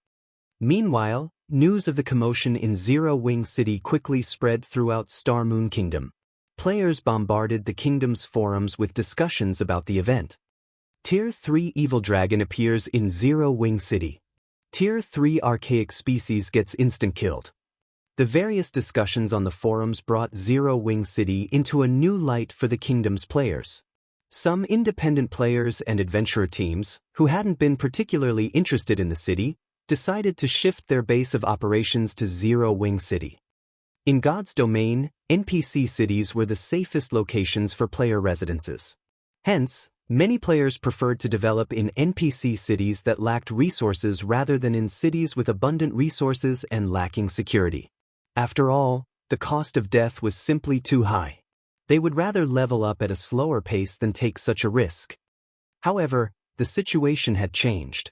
Meanwhile, News of the commotion in Zero Wing City quickly spread throughout Star Moon Kingdom. Players bombarded the kingdom's forums with discussions about the event. Tier 3 Evil Dragon appears in Zero Wing City. Tier 3 Archaic Species gets instant killed. The various discussions on the forums brought Zero Wing City into a new light for the kingdom's players. Some independent players and adventurer teams, who hadn't been particularly interested in the city, decided to shift their base of operations to Zero Wing City. In God's domain, NPC cities were the safest locations for player residences. Hence, many players preferred to develop in NPC cities that lacked resources rather than in cities with abundant resources and lacking security. After all, the cost of death was simply too high. They would rather level up at a slower pace than take such a risk. However, the situation had changed.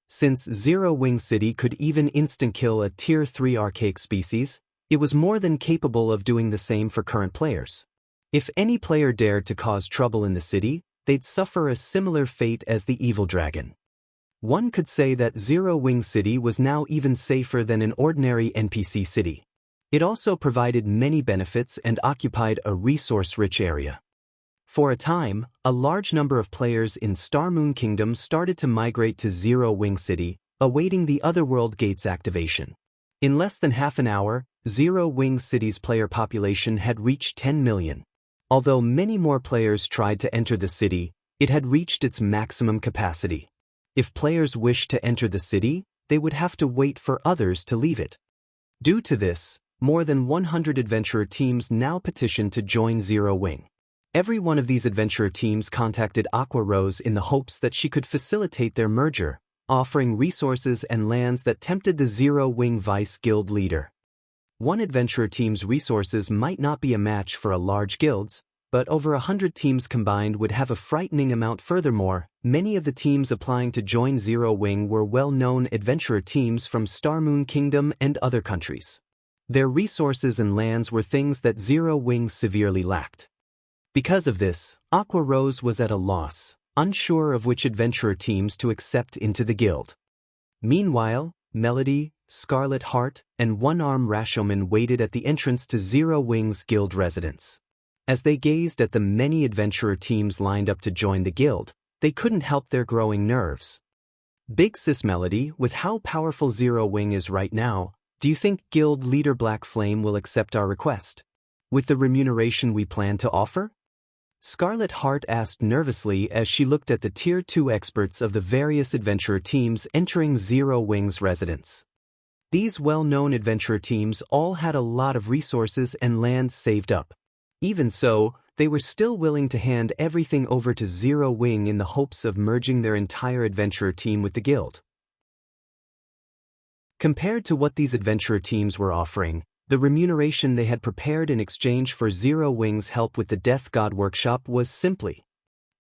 Since Zero Wing City could even instant kill a Tier 3 archaic species, it was more than capable of doing the same for current players. If any player dared to cause trouble in the city, they'd suffer a similar fate as the Evil Dragon. One could say that Zero Wing City was now even safer than an ordinary NPC city. It also provided many benefits and occupied a resource-rich area. For a time, a large number of players in Star Moon Kingdom started to migrate to Zero Wing City, awaiting the Otherworld Gate's activation. In less than half an hour, Zero Wing City's player population had reached 10 million. Although many more players tried to enter the city, it had reached its maximum capacity. If players wished to enter the city, they would have to wait for others to leave it. Due to this, more than 100 adventurer teams now petitioned to join Zero Wing. Every one of these adventurer teams contacted Aqua Rose in the hopes that she could facilitate their merger, offering resources and lands that tempted the Zero Wing Vice Guild leader. One adventurer team's resources might not be a match for a large guild's, but over 100 teams combined would have a frightening amount. Furthermore, many of the teams applying to join Zero Wing were well-known adventurer teams from Star Moon Kingdom and other countries. Their resources and lands were things that Zero Wing severely lacked. Because of this, Aqua Rose was at a loss, unsure of which adventurer teams to accept into the guild. Meanwhile, Melody, Scarlet Heart, and One-Arm Rashomon waited at the entrance to Zero Wing's guild residence. As they gazed at the many adventurer teams lined up to join the guild, they couldn't help their growing nerves. Big Sis Melody, with how powerful Zero Wing is right now, do you think guild leader Black Flame will accept our request? With the remuneration we plan to offer? Scarlet Heart asked nervously as she looked at the Tier 2 experts of the various adventurer teams entering Zero Wing's residence. These well-known adventurer teams all had a lot of resources and lands saved up. Even so, they were still willing to hand everything over to Zero Wing in the hopes of merging their entire adventurer team with the guild. Compared to what these adventurer teams were offering, the remuneration they had prepared in exchange for Zero Wing's help with the Death God workshop was simply,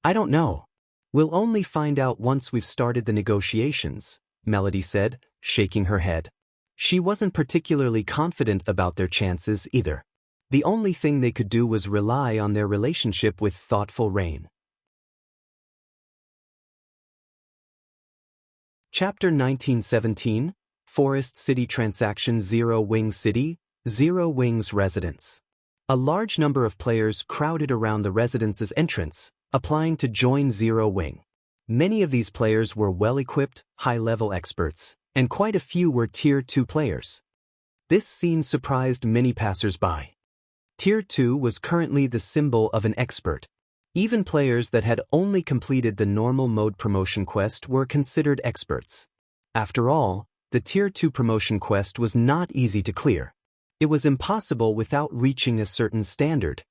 "I don't know. We'll only find out once we've started the negotiations," Melody said, shaking her head. She wasn't particularly confident about their chances either. The only thing they could do was rely on their relationship with Thoughtful Rain. Chapter 1917, Forest City Transaction. Zero Wing City, Zero Wing's residence. A large number of players crowded around the residence's entrance, applying to join Zero Wing. Many of these players were well-equipped, high-level experts, and quite a few were Tier 2 players. This scene surprised many passers-by. Tier 2 was currently the symbol of an expert. Even players that had only completed the normal mode promotion quest were considered experts. After all, the Tier 2 promotion quest was not easy to clear. It was impossible without reaching a certain standard.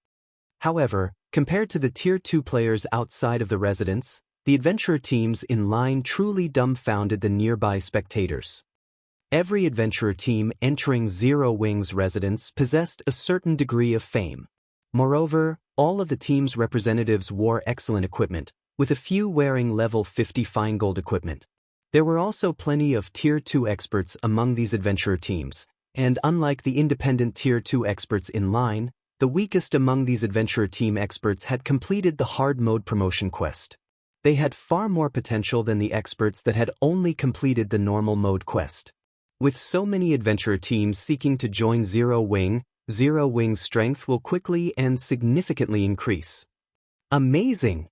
However, compared to the Tier 2 players outside of the residence, the adventurer teams in line truly dumbfounded the nearby spectators. Every adventurer team entering Zero Wing's residence possessed a certain degree of fame. Moreover, all of the team's representatives wore excellent equipment, with a few wearing level 50 fine gold equipment. There were also plenty of Tier 2 experts among these adventurer teams, and unlike the independent Tier 2 experts in line, the weakest among these adventurer team experts had completed the hard mode promotion quest. They had far more potential than the experts that had only completed the normal mode quest. With so many adventurer teams seeking to join Zero Wing's strength will quickly and significantly increase. Amazing!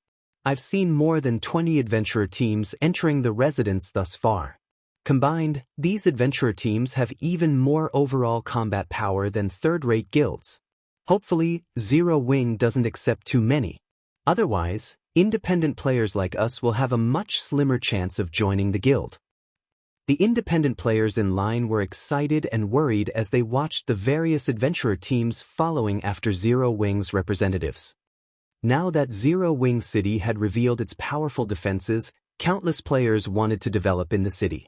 I've seen more than 20 adventurer teams entering the residence thus far. Combined, these adventurer teams have even more overall combat power than third-rate guilds. Hopefully, Zero Wing doesn't accept too many. Otherwise, independent players like us will have a much slimmer chance of joining the guild. The independent players in line were excited and worried as they watched the various adventurer teams following after Zero Wing's representatives. Now that Zero Wing City had revealed its powerful defenses, countless players wanted to develop in the city.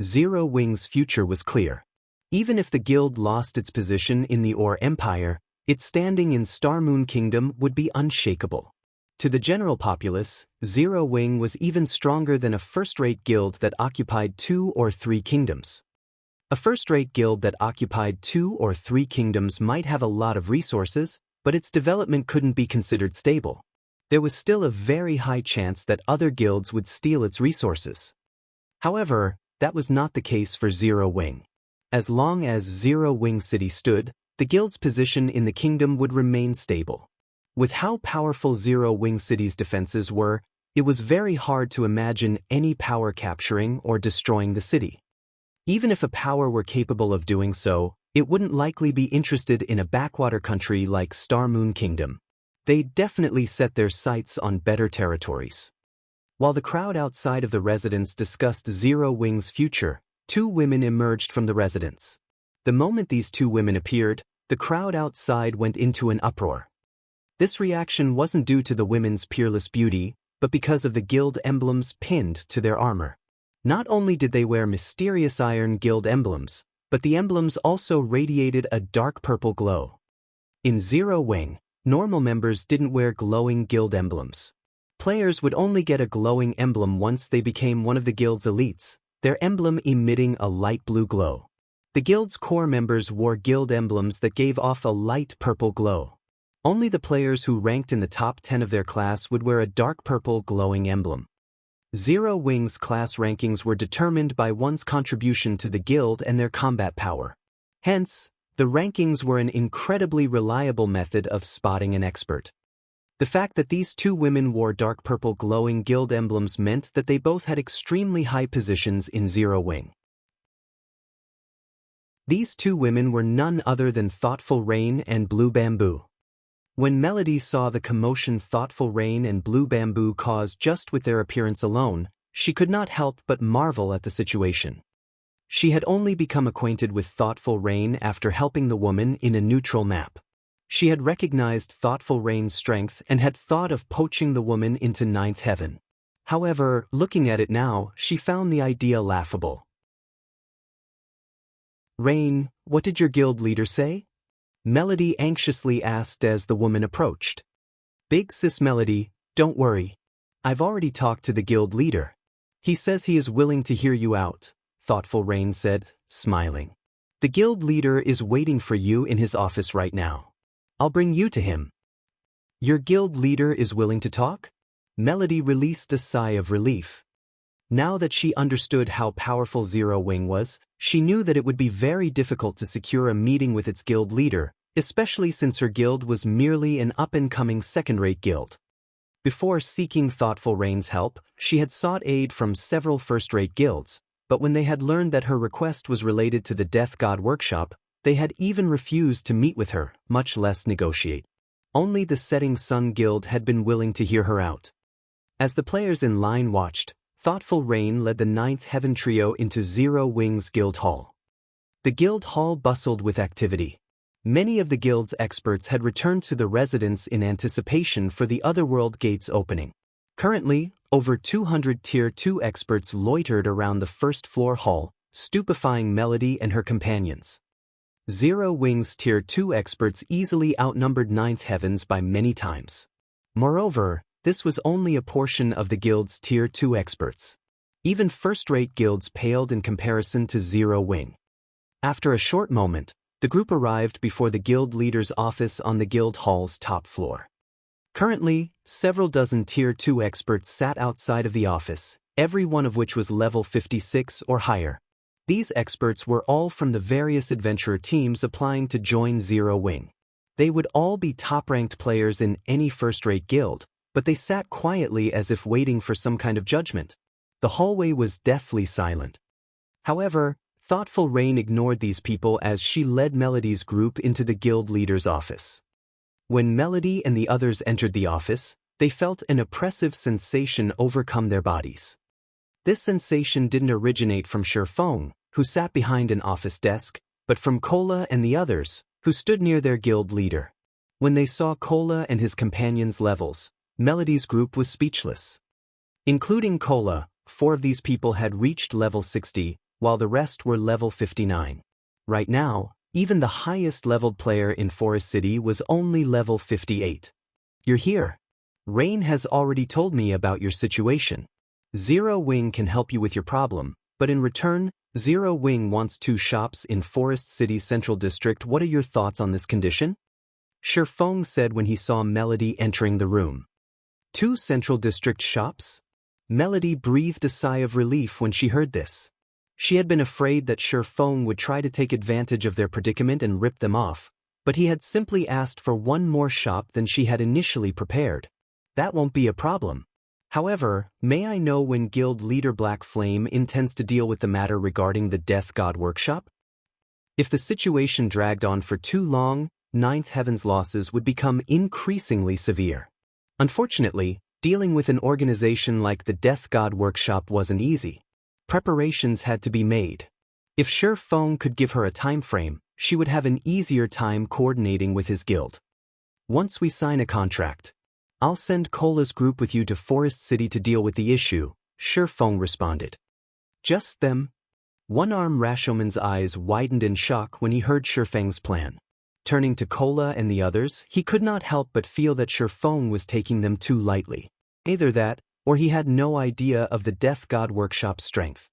Zero Wing's future was clear. Even if the guild lost its position in the Ore Empire, its standing in Star Moon Kingdom would be unshakable. To the general populace, Zero Wing was even stronger than a first-rate guild that occupied 2 or 3 kingdoms. A first-rate guild that occupied 2 or 3 kingdoms might have a lot of resources, but its development couldn't be considered stable. There was still a very high chance that other guilds would steal its resources. However, that was not the case for Zero Wing. As long as Zero Wing City stood, the guild's position in the kingdom would remain stable. With how powerful Zero Wing City's defenses were, it was very hard to imagine any power capturing or destroying the city. Even if a power were capable of doing so, it wouldn't likely be interested in a backwater country like Star Moon Kingdom. They'd definitely set their sights on better territories. While the crowd outside of the residence discussed Zero Wing's future, 2 women emerged from the residence. The moment these 2 women appeared, the crowd outside went into an uproar. This reaction wasn't due to the women's peerless beauty, but because of the guild emblems pinned to their armor. Not only did they wear mysterious iron guild emblems, but the emblems also radiated a dark purple glow. In Zero Wing, normal members didn't wear glowing guild emblems. Players would only get a glowing emblem once they became one of the guild's elites, their emblem emitting a light blue glow. The guild's core members wore guild emblems that gave off a light purple glow. Only the players who ranked in the top 10 of their class would wear a dark purple glowing emblem. Zero Wing's class rankings were determined by one's contribution to the guild and their combat power. Hence, the rankings were an incredibly reliable method of spotting an expert. The fact that these 2 women wore dark purple glowing guild emblems meant that they both had extremely high positions in Zero Wing. These 2 women were none other than Thoughtful Rain and Blue Bamboo. When Melody saw the commotion Thoughtful Rain and Blue Bamboo caused just with their appearance alone, she could not help but marvel at the situation. She had only become acquainted with Thoughtful Rain after helping the woman in a neutral map. She had recognized Thoughtful Rain's strength and had thought of poaching the woman into 9th Heaven. However, looking at it now, she found the idea laughable. "Rain, what did your guild leader say?" Melody anxiously asked as the woman approached. "Big sis Melody, don't worry. I've already talked to the guild leader. He says he is willing to hear you out," Thoughtful Rain said, smiling. "The guild leader is waiting for you in his office right now. I'll bring you to him." "Your guild leader is willing to talk?" Melody released a sigh of relief. Now that she understood how powerful Zero Wing was, she knew that it would be very difficult to secure a meeting with its guild leader, especially since her guild was merely an up-and-coming second-rate guild. Before seeking Thoughtful Rain's help, she had sought aid from several first-rate guilds, but when they had learned that her request was related to the Death God Workshop, they had even refused to meet with her, much less negotiate. Only the Setting Sun Guild had been willing to hear her out. As the players in line watched, Thoughtful Rain led the 9th Heaven trio into Zero Wing's guild hall. The guild hall bustled with activity. Many of the guild's experts had returned to the residence in anticipation for the Otherworld Gates opening. Currently, over 200 Tier 2 experts loitered around the first-floor hall, stupefying Melody and her companions. Zero Wing's Tier 2 experts easily outnumbered 9th Heavens by many times. Moreover, this was only a portion of the guild's Tier 2 experts. Even first-rate guilds paled in comparison to Zero Wing. After a short moment, the group arrived before the guild leader's office on the guild hall's top floor. Currently, several dozen Tier 2 experts sat outside of the office, every one of which was level 56 or higher. These experts were all from the various adventurer teams applying to join Zero Wing. They would all be top-ranked players in any first-rate guild, but they sat quietly as if waiting for some kind of judgment. The hallway was deathly silent. However, thoughtful Rain ignored these people as she led Melody's group into the guild leader's office. When Melody and the others entered the office, they felt an oppressive sensation overcome their bodies. This sensation didn't originate from Feng, who sat behind an office desk, but from Cola and the others, who stood near their guild leader. When they saw Cola and his companions' levels, Melody's group was speechless. Including Cola, 4 of these people had reached level 60, while the rest were level 59. Right now, even the highest leveled player in Forest City was only level 58. You're here. Rain has already told me about your situation. Zero Wing can help you with your problem, but in return, Zero Wing wants 2 shops in Forest City's Central District. What are your thoughts on this condition? Feng said when he saw Melody entering the room. 2 Central District shops? Melody breathed a sigh of relief when she heard this. She had been afraid that Feng would try to take advantage of their predicament and rip them off, but he had simply asked for 1 more shop than she had initially prepared. That won't be a problem. However, may I know when Guild Leader Black Flame intends to deal with the matter regarding the Death God Workshop? If the situation dragged on for too long, Ninth Heaven's losses would become increasingly severe. Unfortunately, dealing with an organization like the Death God Workshop wasn't easy. Preparations had to be made. If Feng could give her a time frame, she would have an easier time coordinating with his guild. Once we sign a contract, I'll send Cola's group with you to Forest City to deal with the issue, Feng responded. Just them? One-arm Rashoman's eyes widened in shock when he heard Feng's plan. Turning to Cola and the others, he could not help but feel that Feng was taking them too lightly. Either that, or he had no idea of the Death God Workshop's strength.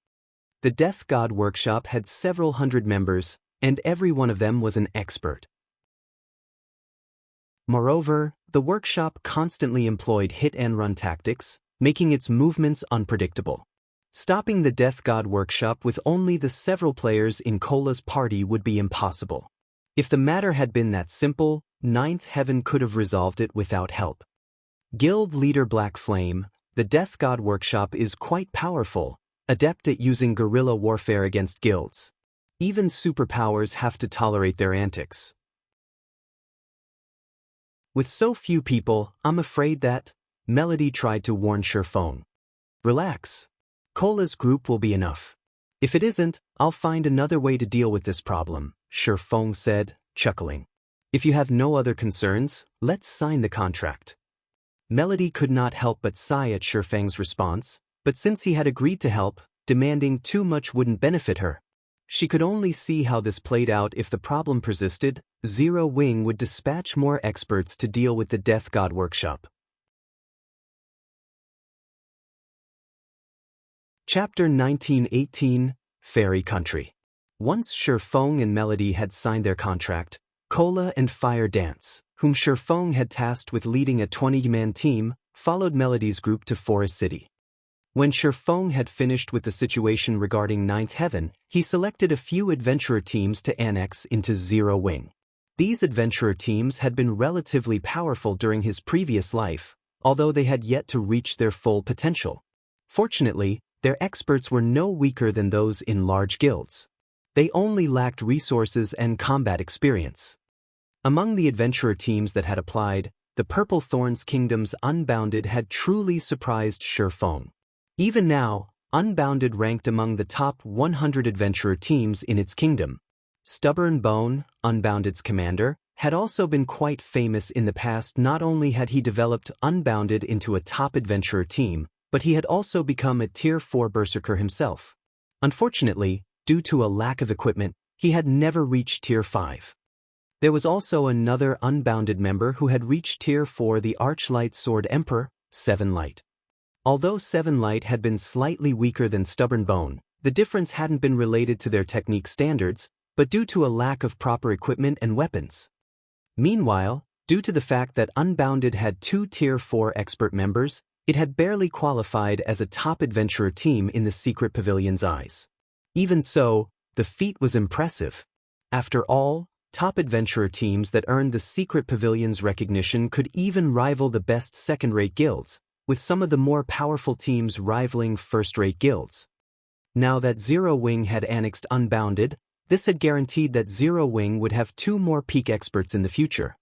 The Death God Workshop had several hundred members, and every one of them was an expert. Moreover, the workshop constantly employed hit-and-run tactics, making its movements unpredictable. Stopping the Death God Workshop with only the several players in Cola's party would be impossible. If the matter had been that simple, Ninth Heaven could have resolved it without help. Guild Leader Black Flame, the Death God Workshop is quite powerful, adept at using guerrilla warfare against guilds. Even superpowers have to tolerate their antics. With so few people, I'm afraid that, Melody tried to warn Feng. Relax. Cola's group will be enough. If it isn't, I'll find another way to deal with this problem, Feng said, chuckling. If you have no other concerns, let's sign the contract. Melody could not help but sigh at Feng's response, but since he had agreed to help, demanding too much wouldn't benefit her. She could only see how this played out. If the problem persisted, Zero Wing would dispatch more experts to deal with the Death God Workshop. Chapter 1918, Fairy Country. Once Feng and Melody had signed their contract, Cola and Fire Dance, whom Feng had tasked with leading a 20-man team, followed Melody's group to Forest City. When Feng had finished with the situation regarding Ninth Heaven, he selected a few adventurer teams to annex into Zero Wing. These adventurer teams had been relatively powerful during his previous life, although they had yet to reach their full potential. Fortunately, their experts were no weaker than those in large guilds. They only lacked resources and combat experience. Among the adventurer teams that had applied, the Purple Thorns Kingdom's Unbounded had truly surprised Feng. Even now, Unbounded ranked among the top 100 adventurer teams in its kingdom. Stubborn Bone, Unbounded's commander, had also been quite famous in the past. Not only had he developed Unbounded into a top adventurer team, but he had also become a Tier 4 berserker himself. Unfortunately, due to a lack of equipment, he had never reached Tier 5. There was also another Unbounded member who had reached Tier 4, the Archlight Sword Emperor, 7 Light. Although 7 Light had been slightly weaker than Stubborn Bone, the difference hadn't been related to their technique standards, but due to a lack of proper equipment and weapons. Meanwhile, due to the fact that Unbounded had 2 Tier 4 expert members, it had barely qualified as a top adventurer team in the Secret Pavilion's eyes. Even so, the feat was impressive. After all, top adventurer teams that earned the secret pavilion's recognition could even rival the best second-rate guilds, with some of the more powerful teams rivaling first-rate guilds. Now that Zero Wing had annexed Unbounded, this had guaranteed that Zero Wing would have 2 more peak experts in the future.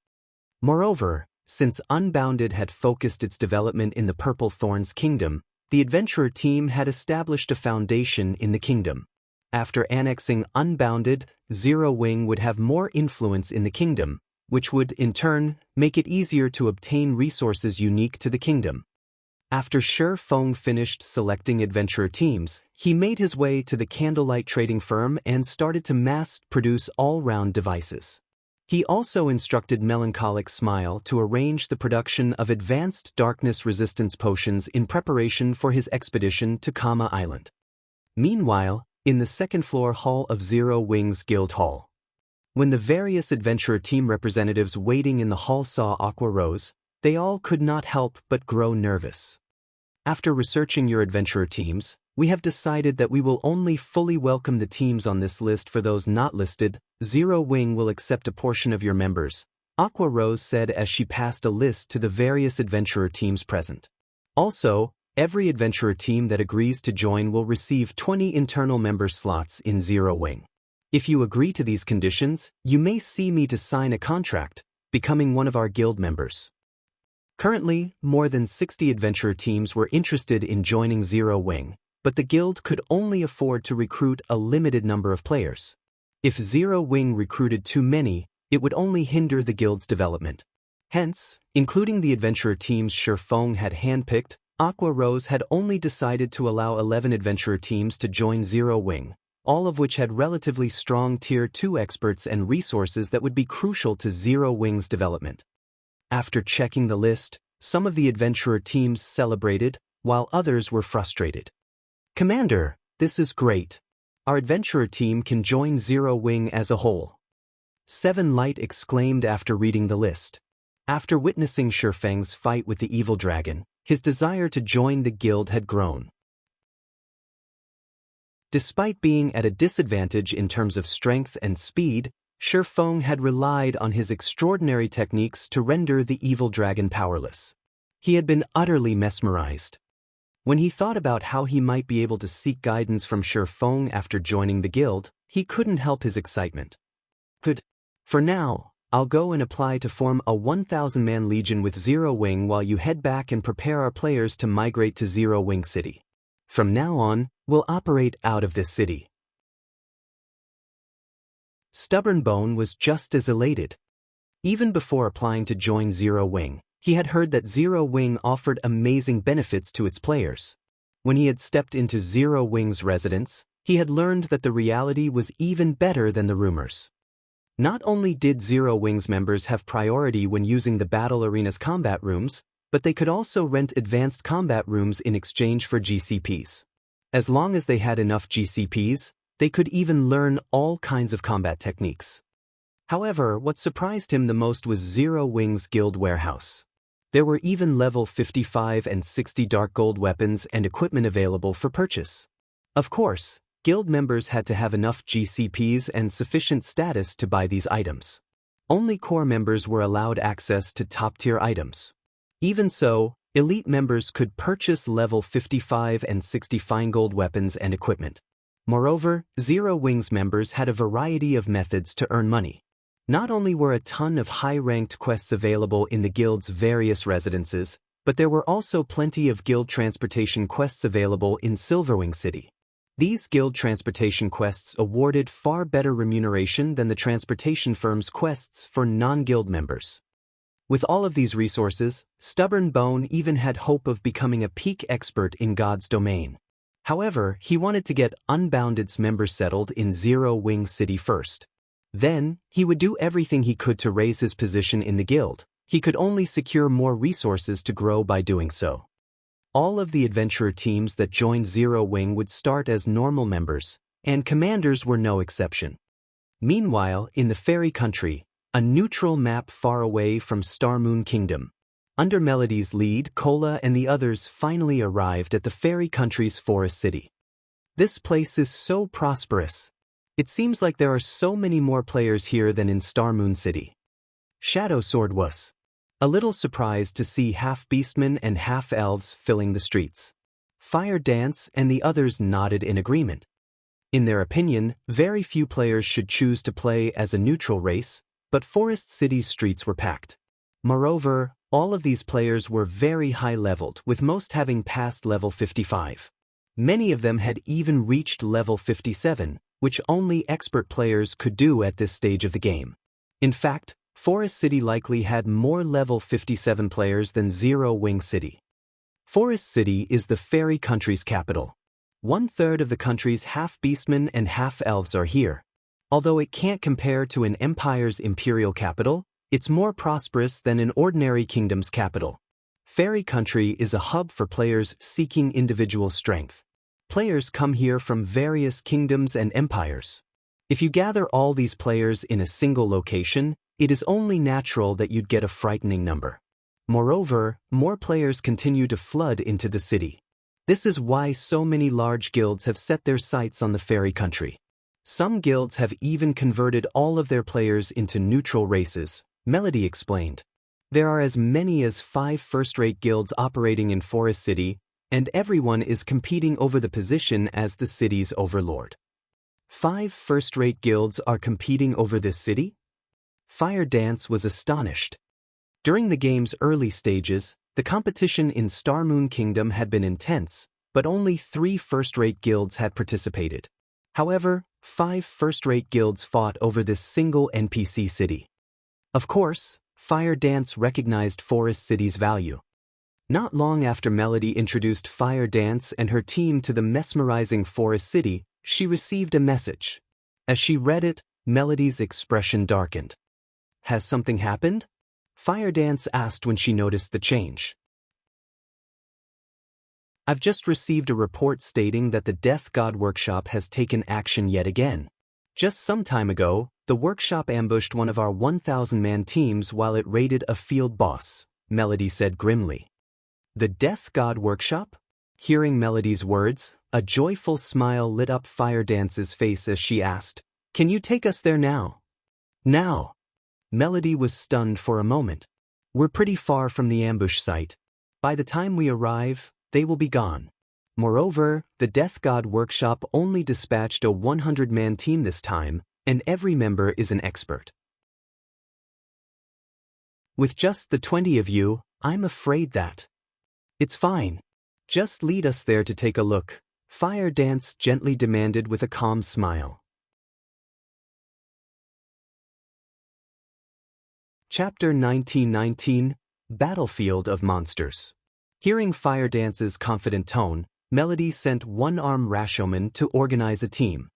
Moreover, since Unbounded had focused its development in the Purple Thorns Kingdom, the adventurer team had established a foundation in the kingdom. After annexing Unbounded, Zero Wing would have more influence in the kingdom, which would, in turn, make it easier to obtain resources unique to the kingdom. After Feng finished selecting adventurer teams, he made his way to the candlelight trading firm and started to mass-produce all-round devices. He also instructed Melancholic Smile to arrange the production of advanced darkness resistance potions in preparation for his expedition to Kama Island. Meanwhile, in the second-floor hall of Zero Wing's Guild Hall, when the various adventurer team representatives waiting in the hall saw Aqua Rose, they all could not help but grow nervous. After researching your adventurer teams, we have decided that we will only fully welcome the teams on this list. For those not listed, Zero Wing will accept a portion of your members, Aqua Rose said as she passed a list to the various adventurer teams present. Also, every adventurer team that agrees to join will receive 20 internal member slots in Zero Wing. If you agree to these conditions, you may see me to sign a contract, becoming one of our guild members. Currently, more than 60 adventurer teams were interested in joining Zero Wing, but the guild could only afford to recruit a limited number of players. If Zero Wing recruited too many, it would only hinder the guild's development. Hence, including the adventurer teams Feng had handpicked, Aqua Rose had only decided to allow 11 adventurer teams to join Zero Wing, all of which had relatively strong Tier 2 experts and resources that would be crucial to Zero Wing's development. After checking the list, some of the adventurer teams celebrated, while others were frustrated. "Commander, this is great. Our adventurer team can join Zero Wing as a whole." Seven Light exclaimed after reading the list. After witnessing Feng's fight with the evil dragon, his desire to join the guild had grown. Despite being at a disadvantage in terms of strength and speed, Feng had relied on his extraordinary techniques to render the evil dragon powerless. He had been utterly mesmerized. When he thought about how he might be able to seek guidance from Feng after joining the guild, he couldn't help his excitement. For now, I'll go and apply to form a 1,000-man legion with Zero Wing while you head back and prepare our players to migrate to Zero Wing City. From now on, we'll operate out of this city. Stubborn Bone was just as elated. Even before applying to join Zero Wing, he had heard that Zero Wing offered amazing benefits to its players. When he had stepped into Zero Wing's residence, he had learned that the reality was even better than the rumors. Not only did Zero Wing's members have priority when using the Battle Arena's combat rooms, but they could also rent advanced combat rooms in exchange for GCPs. As long as they had enough GCPs, they could even learn all kinds of combat techniques. However, what surprised him the most was Zero Wing's guild warehouse. There were even level 55 and 60 dark gold weapons and equipment available for purchase. Of course, guild members had to have enough GCPs and sufficient status to buy these items. Only core members were allowed access to top-tier items. Even so, elite members could purchase level 55 and 60 fine gold weapons and equipment. Moreover, Zero Wing's members had a variety of methods to earn money. Not only were a ton of high-ranked quests available in the guild's various residences, but there were also plenty of guild transportation quests available in Silverwing City. These guild transportation quests awarded far better remuneration than the transportation firm's quests for non-guild members. With all of these resources, Stubborn Bone even had hope of becoming a peak expert in God's domain. However, he wanted to get Unbounded's members settled in Zero Wing City first. Then, he would do everything he could to raise his position in the guild. He could only secure more resources to grow by doing so. All of the adventurer teams that joined Zero Wing would start as normal members, and commanders were no exception. Meanwhile, in the Fairy Country, a neutral map far away from Star Moon Kingdom, under Melody's lead, Cola and the others finally arrived at the Fairy Country's Forest City. This place is so prosperous. It seems like there are so many more players here than in Star Moon City. Shadow Sword was a little surprised to see half-beastmen and half-elves filling the streets. Fire Dance and the others nodded in agreement. In their opinion, very few players should choose to play as a neutral race, but Forest City's streets were packed. Moreover, all of these players were very high-leveled, with most having passed level 55. Many of them had even reached level 57, which only expert players could do at this stage of the game. In fact, Forest City likely had more level 57 players than Zero Wing City. Forest City is the fairy country's capital. 1/3 of the country's half-beastmen and half-elves are here. Although it can't compare to an empire's imperial capital, it's more prosperous than an ordinary kingdom's capital. Fairy Country is a hub for players seeking individual strength. Players come here from various kingdoms and empires. If you gather all these players in a single location, it is only natural that you'd get a frightening number. Moreover, more players continue to flood into the city. This is why so many large guilds have set their sights on the Fairy Country. Some guilds have even converted all of their players into neutral races, Melody explained. There are as many as 5 first-rate guilds operating in Forest City, and everyone is competing over the position as the city's overlord. 5 first-rate guilds are competing over this city? Fire Dance was astonished. During the game's early stages, the competition in Star Moon Kingdom had been intense, but only 3 first-rate guilds had participated. However, 5 first-rate guilds fought over this single NPC city. Of course, Fire Dance recognized Forest City's value. Not long after Melody introduced Fire Dance and her team to the mesmerizing Forest City, she received a message. As she read it, Melody's expression darkened. Has something happened? Fire Dance asked when she noticed the change. I've just received a report stating that the Death God Workshop has taken action yet again. Just some time ago, the workshop ambushed one of our 1,000-man teams while it raided a field boss, Melody said grimly. The Death God Workshop? Hearing Melody's words, a joyful smile lit up Fire Dance's face as she asked, "Can you take us there now?" Now. Melody was stunned for a moment. We're pretty far from the ambush site. By the time we arrive, they will be gone. Moreover, the Death God Workshop only dispatched a 100-man team this time, and every member is an expert. With just the 20 of you, I'm afraid that. It's fine. Just lead us there to take a look, Fire Dance gently demanded with a calm smile. Chapter 1919, Battlefield of Monsters. Hearing Fire Dance's confident tone, Melody sent one-arm Rashomon to organize a team.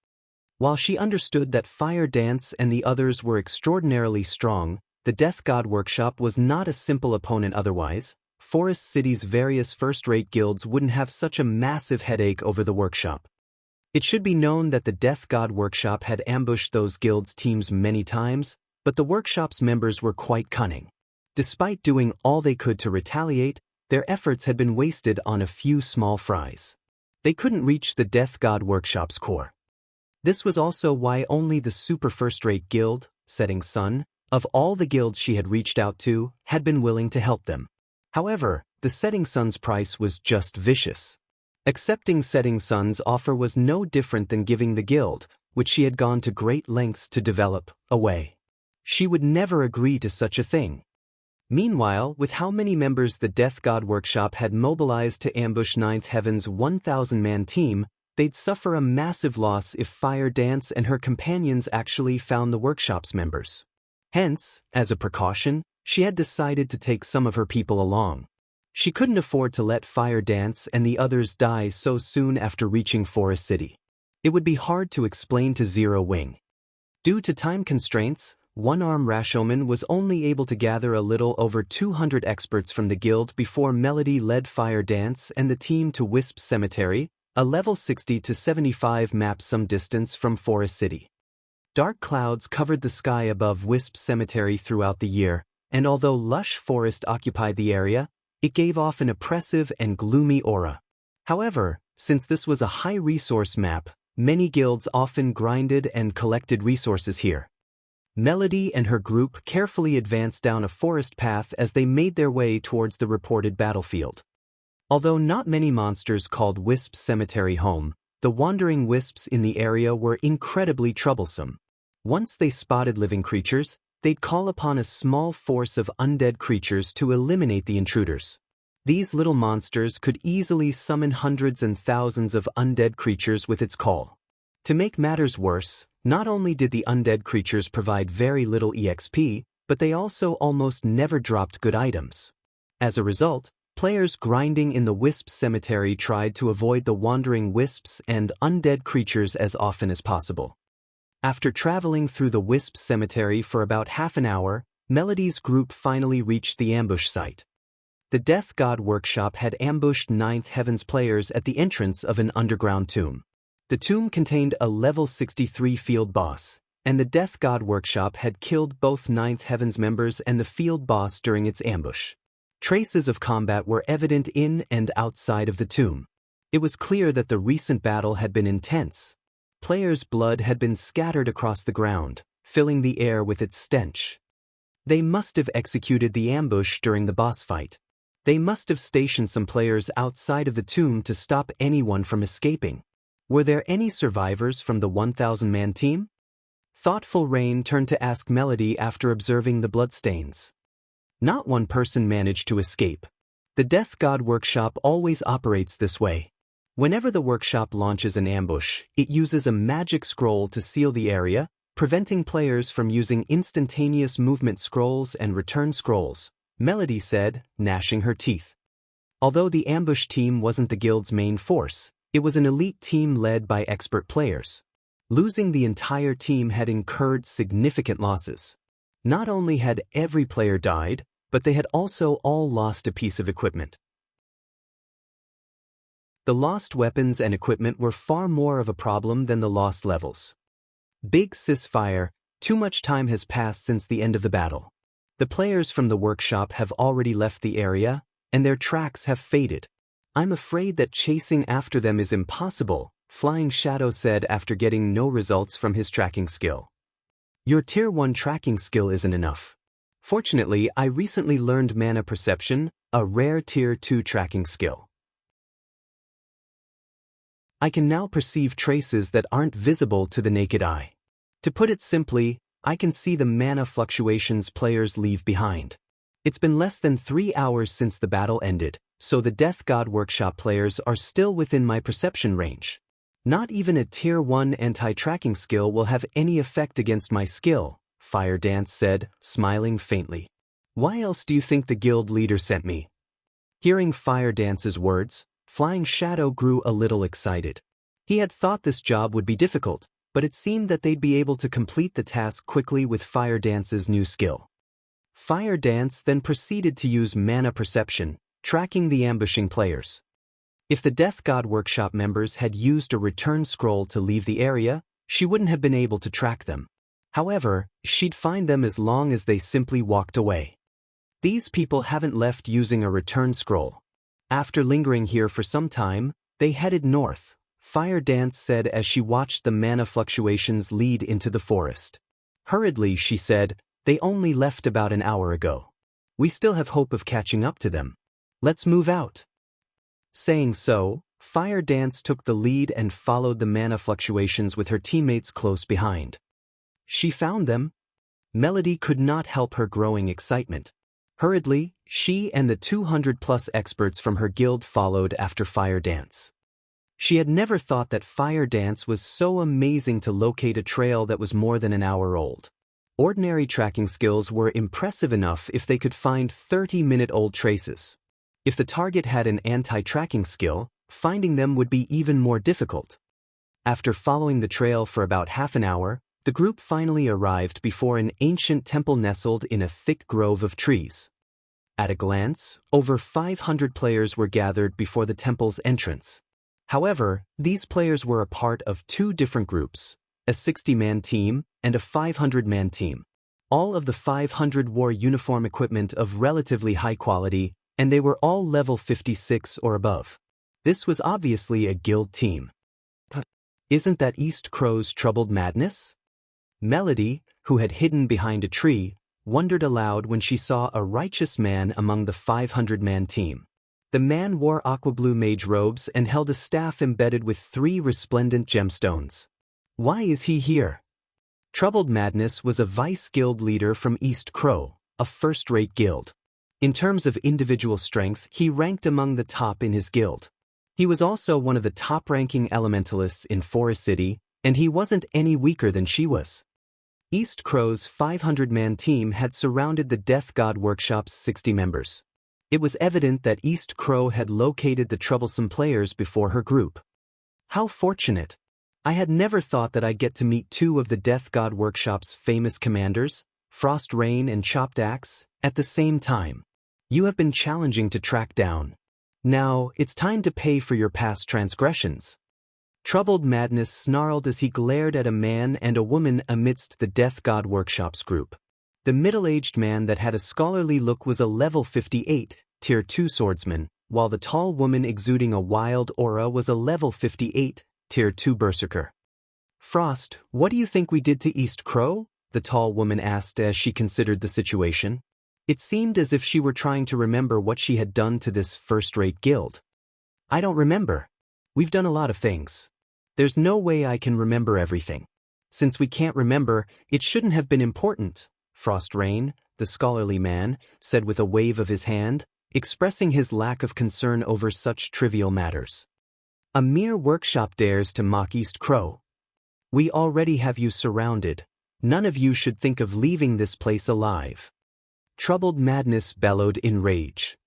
While she understood that Fire Dance and the others were extraordinarily strong, the Death God Workshop was not a simple opponent otherwise. Forest City's various first-rate guilds wouldn't have such a massive headache over the workshop. It should be known that the Death God Workshop had ambushed those guilds' teams many times, but the workshop's members were quite cunning. Despite doing all they could to retaliate, their efforts had been wasted on a few small fries. They couldn't reach the Death God Workshop's core. This was also why only the super first-rate guild, Setting Sun, of all the guilds she had reached out to, had been willing to help them. However, the Setting Sun's price was just vicious. Accepting Setting Sun's offer was no different than giving the guild, which she had gone to great lengths to develop, away. She would never agree to such a thing. Meanwhile, with how many members the Death God Workshop had mobilized to ambush Ninth Heaven's 1,000-man team, they'd suffer a massive loss if Fire Dance and her companions actually found the workshop's members. Hence, as a precaution, she had decided to take some of her people along. She couldn't afford to let Fire Dance and the others die so soon after reaching Forest City. It would be hard to explain to Zero Wing. Due to time constraints, one-arm Rashomon was only able to gather a little over 200 experts from the guild before Melody led Fire Dance and the team to Wisp Cemetery, a level 60 to 75 map some distance from Forest City. Dark clouds covered the sky above Wisp Cemetery throughout the year, and although lush forest occupied the area, it gave off an oppressive and gloomy aura. However, Since this was a high-resource map, many guilds often grinded and collected resources here. Melody and her group carefully advanced down a forest path as they made their way towards the reported battlefield. Although not many monsters called Wisp Cemetery home, the wandering wisps in the area were incredibly troublesome. Once they spotted living creatures, they'd call upon a small force of undead creatures to eliminate the intruders. These little monsters could easily summon hundreds and thousands of undead creatures with its call. To make matters worse, not only did the undead creatures provide very little EXP, but they also almost never dropped good items. As a result, players grinding in the Wisp Cemetery tried to avoid the wandering wisps and undead creatures as often as possible. After traveling through the Wisp Cemetery for about half an hour, Melody's group finally reached the ambush site. The Death God Workshop had ambushed Ninth Heaven's players at the entrance of an underground tomb. The tomb contained a level 63 field boss, and the Death God Workshop had killed both Ninth Heaven's members and the field boss during its ambush. Traces of combat were evident in and outside of the tomb. It was clear that the recent battle had been intense. Players' blood had been scattered across the ground, filling the air with its stench. They must have executed the ambush during the boss fight. They must have stationed some players outside of the tomb to stop anyone from escaping. Were there any survivors from the 1,000-man team? Thoughtful Rain turned to ask Melody after observing the bloodstains. Not one person managed to escape. The Death God Workshop always operates this way. Whenever the workshop launches an ambush, it uses a magic scroll to seal the area, preventing players from using instantaneous movement scrolls and return scrolls, Melody said, gnashing her teeth. Although the ambush team wasn't the guild's main force, it was an elite team led by expert players. Losing the entire team had incurred significant losses. Not only had every player died, but they had also all lost a piece of equipment. The lost weapons and equipment were far more of a problem than the lost levels. Big Cisfire, too much time has passed since the end of the battle. The players from the workshop have already left the area, and their tracks have faded. I'm afraid that chasing after them is impossible, Flying Shadow said after getting no results from his tracking skill. Your Tier 1 tracking skill isn't enough. Fortunately, I recently learned Mana Perception, a rare Tier 2 tracking skill. I can now perceive traces that aren't visible to the naked eye. To put it simply, I can see the mana fluctuations players leave behind. It's been less than 3 hours since the battle ended, so the Death God Workshop players are still within my perception range. Not even a Tier 1 anti-tracking skill will have any effect against my skill, Fire Dance said, smiling faintly. Why else do you think the guild leader sent me? Hearing Fire Dance's words, Flying Shadow grew a little excited. He had thought this job would be difficult, but it seemed that they'd be able to complete the task quickly with Fire Dance's new skill. Fire Dance then proceeded to use Mana Perception, tracking the ambushing players. If the Death God Workshop members had used a return scroll to leave the area, she wouldn't have been able to track them. However, she'd find them as long as they simply walked away. These people haven't left using a return scroll. After lingering here for some time, they headed north, Fire Dance said as she watched the mana fluctuations lead into the forest. Hurriedly, she said, they only left about an hour ago. We still have hope of catching up to them. Let's move out. Saying so, Fire Dance took the lead and followed the mana fluctuations with her teammates close behind. She found them. Melody could not help her growing excitement. Hurriedly, she and the 200+ experts from her guild followed after Fire Dance. She had never thought that Fire Dance was so amazing to locate a trail that was more than an hour old. Ordinary tracking skills were impressive enough if they could find 30-minute-old traces. If the target had an anti-tracking skill, finding them would be even more difficult. After following the trail for about half an hour, the group finally arrived before an ancient temple nestled in a thick grove of trees. At a glance, over 500 players were gathered before the temple's entrance. However, these players were a part of two different groups, a 60-man team and a 500-man team. All of the 500 wore uniform equipment of relatively high quality, and they were all level 56 or above. This was obviously a guild team. Isn't that East Crow's Troubled Madness? Melody, who had hidden behind a tree, wondered aloud when she saw a righteous man among the 500-man team. The man wore aqua-blue mage robes and held a staff embedded with 3 resplendent gemstones. Why is he here? Troubled Madness was a vice guild leader from East Crow, a first-rate guild. In terms of individual strength, he ranked among the top in his guild. He was also one of the top-ranking elementalists in Forest City, and he wasn't any weaker than she was. East Crow's 500-man team had surrounded the Death God Workshop's 60 members. It was evident that East Crow had located the troublesome players before her group. How fortunate! I had never thought that I'd get to meet 2 of the Death God Workshop's famous commanders, Frost Rain and Chopped Axe, at the same time. You have been challenging to track down. Now, it's time to pay for your past transgressions. Troubled Madness snarled as he glared at a man and a woman amidst the Death God Workshop's group. The middle-aged man that had a scholarly look was a level 58, Tier 2 swordsman, while the tall woman exuding a wild aura was a level 58, Tier 2 berserker. Frost, what do you think we did to East Crow? The tall woman asked as she considered the situation. It seemed as if she were trying to remember what she had done to this first-rate guild. I don't remember. We've done a lot of things. There's no way I can remember everything. Since we can't remember, it shouldn't have been important, Frost Rain, the scholarly man, said with a wave of his hand, expressing his lack of concern over such trivial matters. A mere workshop dares to mock East Crow. We already have you surrounded. None of you should think of leaving this place alive. Troubled Madness bellowed in rage.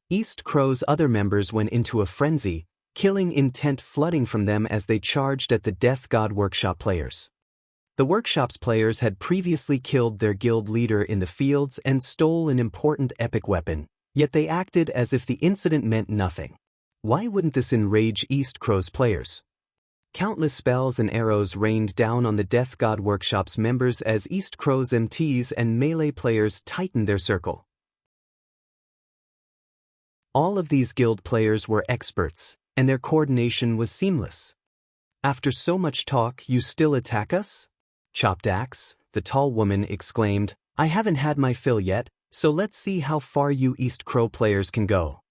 East Crow's other members went into a frenzy, killing intent flooding from them as they charged at the Death God Workshop players. The workshop's players had previously killed their guild leader in the fields and stole an important epic weapon, yet they acted as if the incident meant nothing. Why wouldn't this enrage East Crow's players? Countless spells and arrows rained down on the Death God Workshop's members as East Crow's MTs and melee players tightened their circle. All of these guild players were experts, and their coordination was seamless. After so much talk, you still attack us? Chopped Axe, the tall woman exclaimed, I haven't had my fill yet, so let's see how far you East Crow players can go.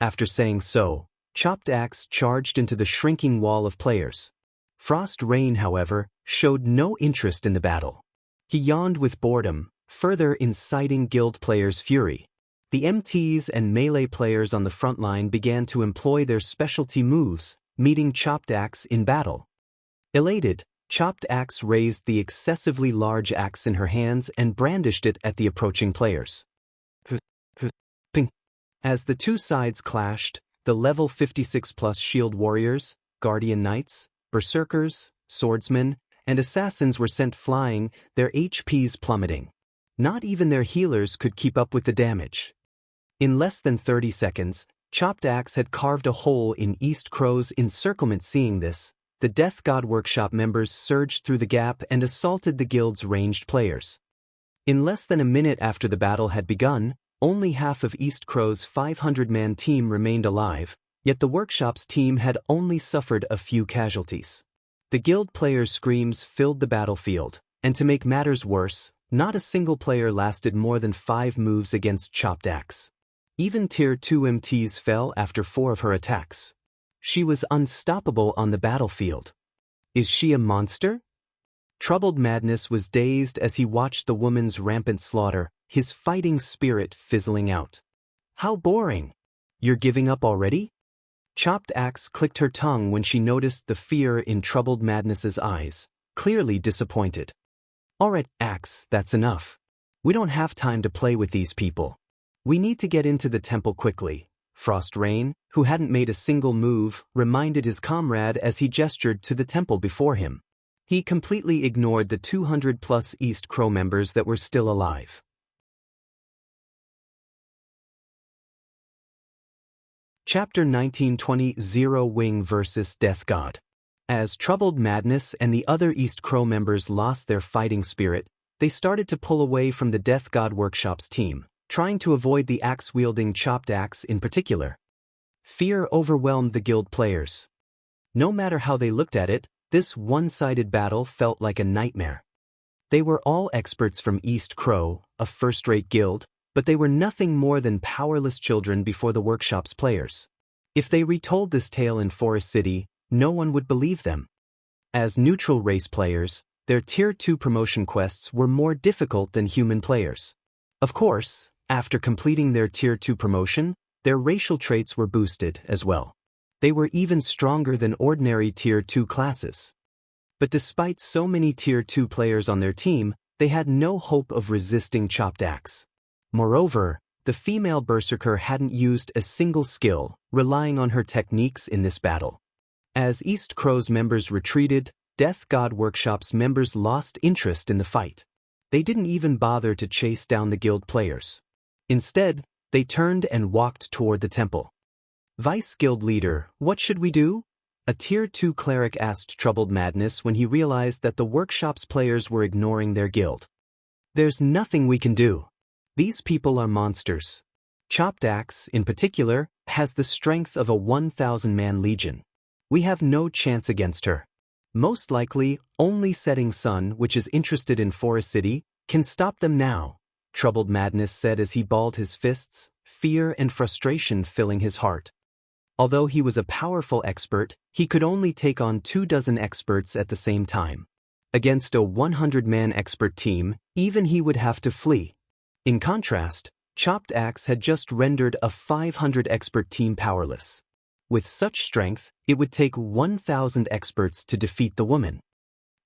After saying so, Chopped Axe charged into the shrinking wall of players. Frost Rain, however, showed no interest in the battle. He yawned with boredom, further inciting guild players' fury. The MTs and melee players on the front line began to employ their specialty moves, meeting Chopped Axe in battle. Elated, Chopped Axe raised the excessively large axe in her hands and brandished it at the approaching players. Ping. As the two sides clashed, the level 56+ shield warriors, guardian knights, berserkers, swordsmen, and assassins were sent flying, their HPs plummeting. Not even their healers could keep up with the damage. In less than 30 seconds, Chopped Axe had carved a hole in East Crow's encirclement. Seeing this, the Death God Workshop members surged through the gap and assaulted the guild's ranged players. In less than a minute after the battle had begun, only half of East Crow's 500-man team remained alive, yet the workshop's team had only suffered a few casualties. The guild players' screams filled the battlefield, and to make matters worse, not a single player lasted more than 5 moves against Chopped Axe. Even Tier 2 MTs fell after 4 of her attacks. She was unstoppable on the battlefield. Is she a monster? Troubled Madness was dazed as he watched the woman's rampant slaughter, his fighting spirit fizzling out. How boring! You're giving up already? Chopped Axe clicked her tongue when she noticed the fear in Troubled Madness's eyes, clearly disappointed. Alright, Axe, that's enough. We don't have time to play with these people. We need to get into the temple quickly. Frost Rain, who hadn't made a single move, reminded his comrade as he gestured to the temple before him. He completely ignored the 200+ East Crow members that were still alive. Chapter 1920 Zero Wing vs. Death God. As Troubled Madness and the other East Crow members lost their fighting spirit, they started to pull away from the Death God Workshop's team, trying to avoid the axe-wielding Chopped Axe in particular. Fear overwhelmed the guild players. No matter how they looked at it, this one-sided battle felt like a nightmare. They were all experts from East Crow, a first-rate guild, but they were nothing more than powerless children before the workshop's players. If they retold this tale in Forest City, no one would believe them. As neutral race players, their Tier 2 promotion quests were more difficult than human players. Of course, after completing their Tier 2 promotion, their racial traits were boosted as well. They were even stronger than ordinary Tier 2 classes. But despite so many Tier 2 players on their team, they had no hope of resisting Chopped Axe. Moreover, the female berserker hadn't used a single skill, relying on her techniques in this battle. As East Crow's members retreated, Death God Workshop's members lost interest in the fight. They didn't even bother to chase down the guild players. Instead, they turned and walked toward the temple. Vice Guild Leader, what should we do? A Tier 2 cleric asked Troubled Madness when he realized that the workshop's players were ignoring their guild. There's nothing we can do. These people are monsters. Chopped Axe, in particular, has the strength of a 1,000-man legion. We have no chance against her. Most likely, only Setting Sun, which is interested in Forest City, can stop them now, Troubled Madness said as he balled his fists, fear and frustration filling his heart. Although he was a powerful expert, he could only take on 24 experts at the same time. Against a 100-man expert team, even he would have to flee. In contrast, Chopped Axe had just rendered a 500 expert team powerless. With such strength, it would take 1,000 experts to defeat the woman.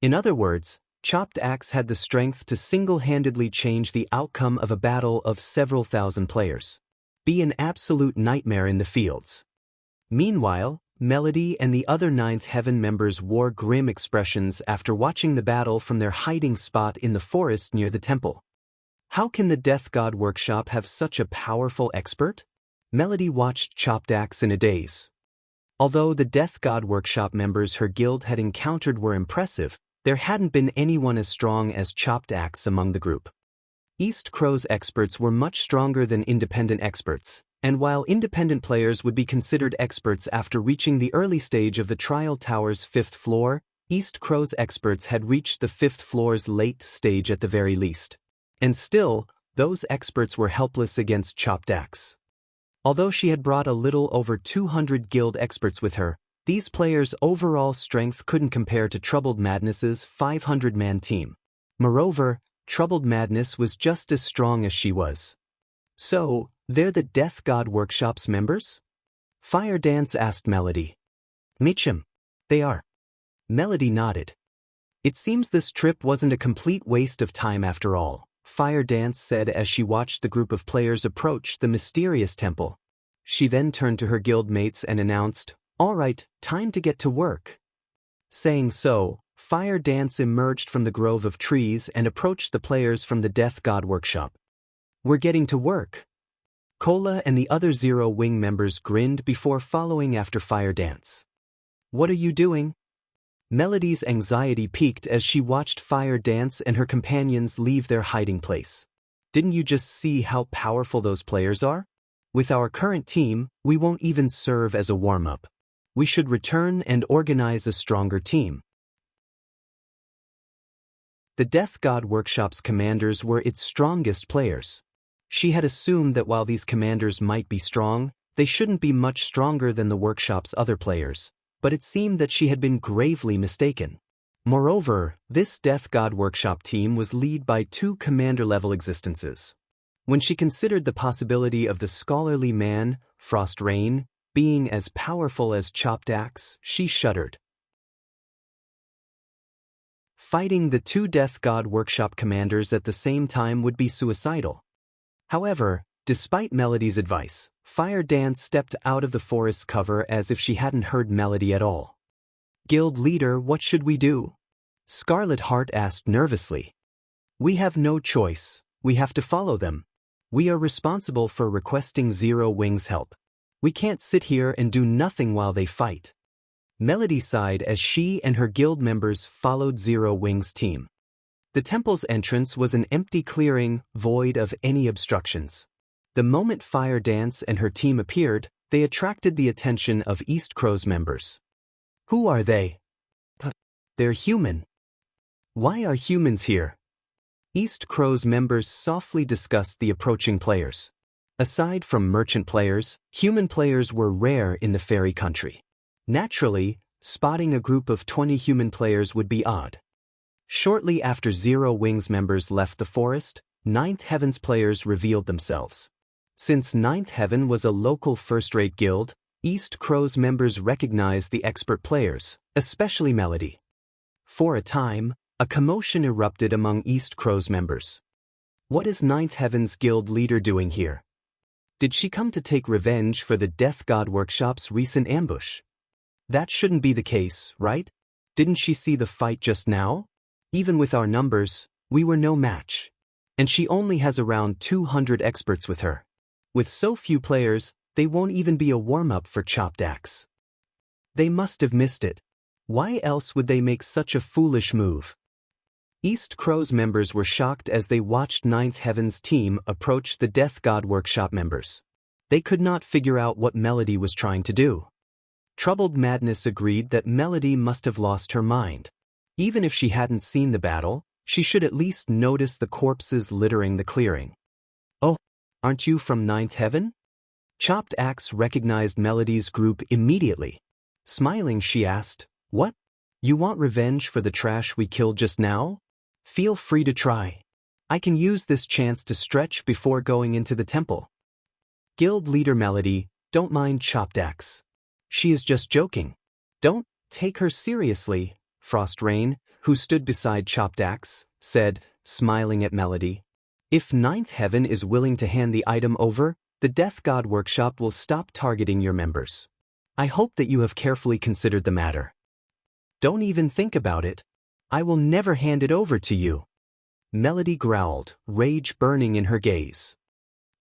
In other words, Chopped Axe had the strength to single-handedly change the outcome of a battle of several thousand players. Be an absolute nightmare in the fields. Meanwhile, Melody and the other Ninth Heaven members wore grim expressions after watching the battle from their hiding spot in the forest near the temple. How can the Death God Workshop have such a powerful expert? Melody watched Chopped Axe in a daze. Although the Death God Workshop members her guild had encountered were impressive, there hadn't been anyone as strong as Chopped Axe among the group. East Crow's experts were much stronger than independent experts, and while independent players would be considered experts after reaching the early stage of the Trial Tower's 5th floor, East Crow's experts had reached the 5th floor's late stage at the very least. And still, those experts were helpless against Chopped Axe. Although she had brought a little over 200 guild experts with her, these players' overall strength couldn't compare to Troubled Madness's 500-man team. Moreover, Troubled Madness was just as strong as she was. So, they're the Death God Workshop's members? Fire Dance asked Melody. Mitchum. They are. Melody nodded. It seems this trip wasn't a complete waste of time after all, Fire Dance said as she watched the group of players approach the mysterious temple. She then turned to her guild mates and announced, "All right, time to get to work." Saying so, Fire Dance emerged from the grove of trees and approached the players from the Death God Workshop. "We're getting to work." Cola and the other Zero Wing members grinned before following after Fire Dance. "What are you doing?" Melody's anxiety peaked as she watched Fire Dance and her companions leave their hiding place. "Didn't you just see how powerful those players are? With our current team, we won't even serve as a warm-up. We should return and organize a stronger team." The Death God Workshop's commanders were its strongest players. She had assumed that while these commanders might be strong, they shouldn't be much stronger than the workshop's other players, but it seemed that she had been gravely mistaken. Moreover, this Death God Workshop team was led by 2 commander-level existences. When she considered the possibility of the scholarly man, Frost Rain, being as powerful as Chopped Axe, she shuddered. Fighting the 2 Death God Workshop commanders at the same time would be suicidal. However, despite Melody's advice, Fire Dance stepped out of the forest's cover as if she hadn't heard Melody at all. "Guild leader, what should we do?" Scarlet Heart asked nervously. "We have no choice. We have to follow them. We are responsible for requesting Zero Wing's help. We can't sit here and do nothing while they fight." Melody sighed as she and her guild members followed Zero Wing's team. The temple's entrance was an empty clearing, void of any obstructions. The moment Fire Dance and her team appeared, they attracted the attention of East Crow's members. Who are they? They're human. Why are humans here? East Crow's members softly discussed the approaching players. Aside from merchant players, human players were rare in the fairy country. Naturally, spotting a group of 20 human players would be odd. Shortly after Zero Wings members left the forest, Ninth Heaven's players revealed themselves. Since Ninth Heaven was a local first-rate guild, East Crow's members recognized the expert players, especially Melody. For a time, a commotion erupted among East Crow's members. What is Ninth Heaven's guild leader doing here? Did she come to take revenge for the Death God Workshop's recent ambush? That shouldn't be the case, right? Didn't she see the fight just now? Even with our numbers, we were no match. And she only has around 200 experts with her. With so few players, they won't even be a warm-up for Chopped Axe. They must have missed it. Why else would they make such a foolish move? East Crow's members were shocked as they watched Ninth Heaven's team approach the Death God Workshop members. They could not figure out what Melody was trying to do. Troubled Madness agreed that Melody must have lost her mind. Even if she hadn't seen the battle, she should at least notice the corpses littering the clearing. Oh, aren't you from Ninth Heaven? Chopped Axe recognized Melody's group immediately. Smiling, she asked, "What? You want revenge for the trash we killed just now? Feel free to try. I can use this chance to stretch before going into the temple." Guild leader Melody, don't mind Chopped Axe. She is just joking. Don't take her seriously, Frost Rain, who stood beside Chopped Axe, said, smiling at Melody. If Ninth Heaven is willing to hand the item over, the Death God Workshop will stop targeting your members. I hope that you have carefully considered the matter. Don't even think about it. I will never hand it over to you. Melody growled, rage burning in her gaze.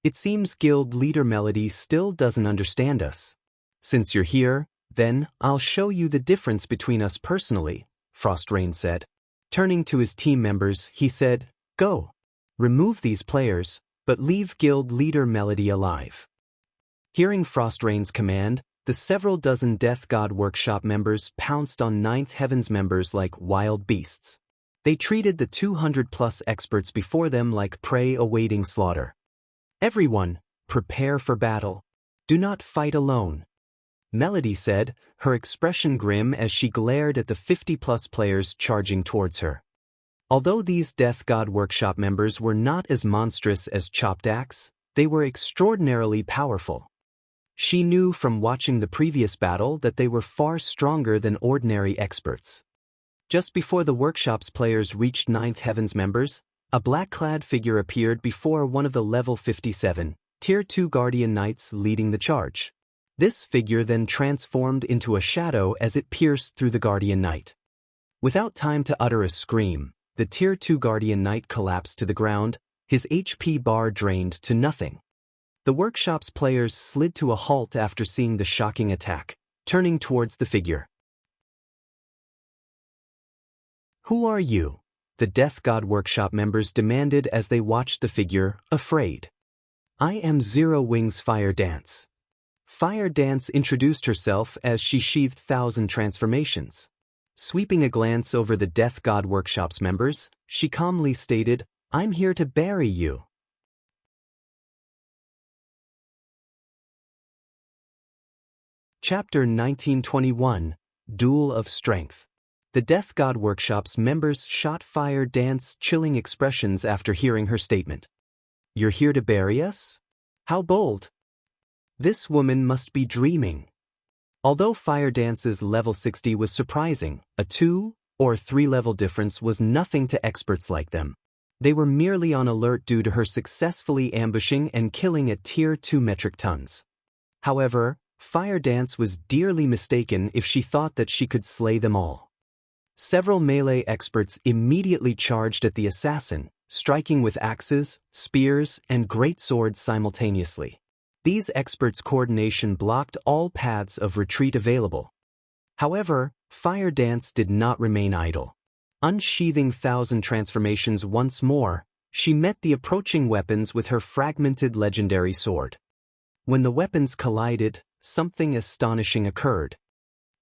It seems guild leader Melody still doesn't understand us. Since you're here, then I'll show you the difference between us personally, Frost Rain said. Turning to his team members, he said, "Go. Remove these players, but leave guild leader Melody alive." Hearing Frost Rain's command, the several dozen Death God Workshop members pounced on Ninth Heaven's members like wild beasts. They treated the 200-plus experts before them like prey awaiting slaughter. "Everyone, prepare for battle. Do not fight alone," Melody said, her expression grim as she glared at the 50-plus players charging towards her. Although these Death God Workshop members were not as monstrous as Chopped Axe, they were extraordinarily powerful. She knew from watching the previous battle that they were far stronger than ordinary experts. Just before the workshop's players reached Ninth Heaven's members, a black-clad figure appeared before one of the level 57, Tier 2 Guardian Knights leading the charge. This figure then transformed into a shadow as it pierced through the Guardian Knight. Without time to utter a scream, the Tier 2 Guardian Knight collapsed to the ground, his HP bar drained to nothing. The workshop's players slid to a halt after seeing the shocking attack, turning towards the figure. "Who are you?" the Death God Workshop members demanded as they watched the figure, afraid. "I am Zero Wings Fire Dance." Fire Dance introduced herself as she sheathed 1,000 transformations. Sweeping a glance over the Death God Workshop's members, she calmly stated, "I'm here to bury you." Chapter 1921, Duel of Strength. The Death God Workshop's members shot Fire Dance's chilling expressions after hearing her statement. "You're here to bury us? How bold. This woman must be dreaming." Although Fire Dance's level 60 was surprising, a 2 or 3 level difference was nothing to experts like them. They were merely on alert due to her successfully ambushing and killing at Tier 2 metric tons. However, Fire Dance was dearly mistaken if she thought that she could slay them all. Several melee experts immediately charged at the assassin, striking with axes, spears, and greatswords simultaneously. These experts' coordination blocked all paths of retreat available. However, Fire Dance did not remain idle. Unsheathing 1,000 transformations once more, she met the approaching weapons with her fragmented legendary sword. When the weapons collided, something astonishing occurred.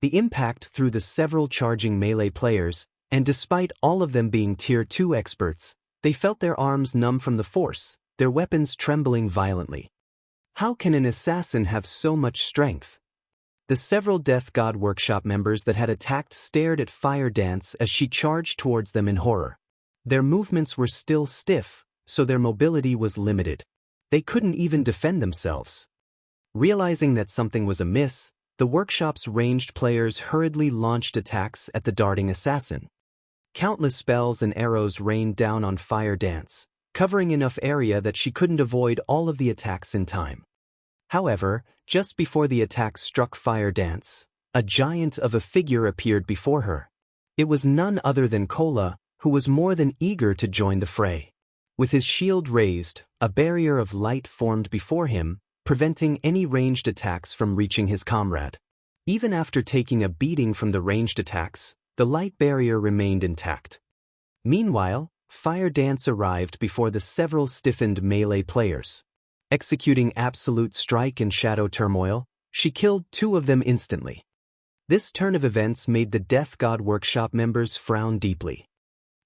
The impact threw the several charging melee players, and despite all of them being Tier 2 experts, they felt their arms numb from the force, their weapons trembling violently. How can an assassin have so much strength? The several Death God Workshop members that had attacked stared at Fire Dance as she charged towards them in horror. Their movements were still stiff, so their mobility was limited. They couldn't even defend themselves. Realizing that something was amiss, the workshop's ranged players hurriedly launched attacks at the darting assassin. Countless spells and arrows rained down on Fire Dance, covering enough area that she couldn't avoid all of the attacks in time. However, just before the attack struck Fire Dance, a giant of a figure appeared before her. It was none other than Kola, who was more than eager to join the fray. With his shield raised, a barrier of light formed before him, preventing any ranged attacks from reaching his comrade. Even after taking a beating from the ranged attacks, the light barrier remained intact. Meanwhile, Fire Dance arrived before the several stiffened melee players. Executing Absolute Strike and Shadow Turmoil, she killed 2 of them instantly. This turn of events made the Death God Workshop members frown deeply.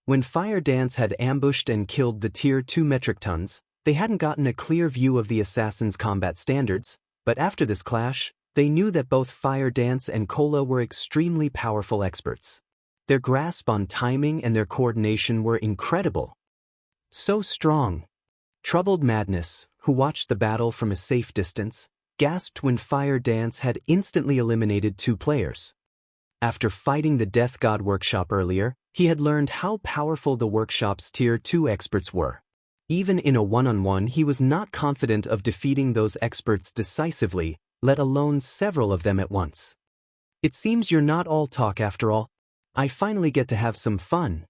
When Fire Dance had ambushed and killed the Tier 2 metric tons, they hadn't gotten a clear view of the assassin's combat standards, but after this clash, they knew that both Fire Dance and Kola were extremely powerful experts. Their grasp on timing and their coordination were incredible. So strong. Troubled Madness, who watched the battle from a safe distance, gasped when Fire Dance had instantly eliminated 2 players. After fighting the Death God Workshop earlier, he had learned how powerful the workshop's Tier 2 experts were. Even in a one-on-one, he was not confident of defeating those experts decisively, let alone several of them at once. It seems you're not all talk after all. I finally get to have some fun.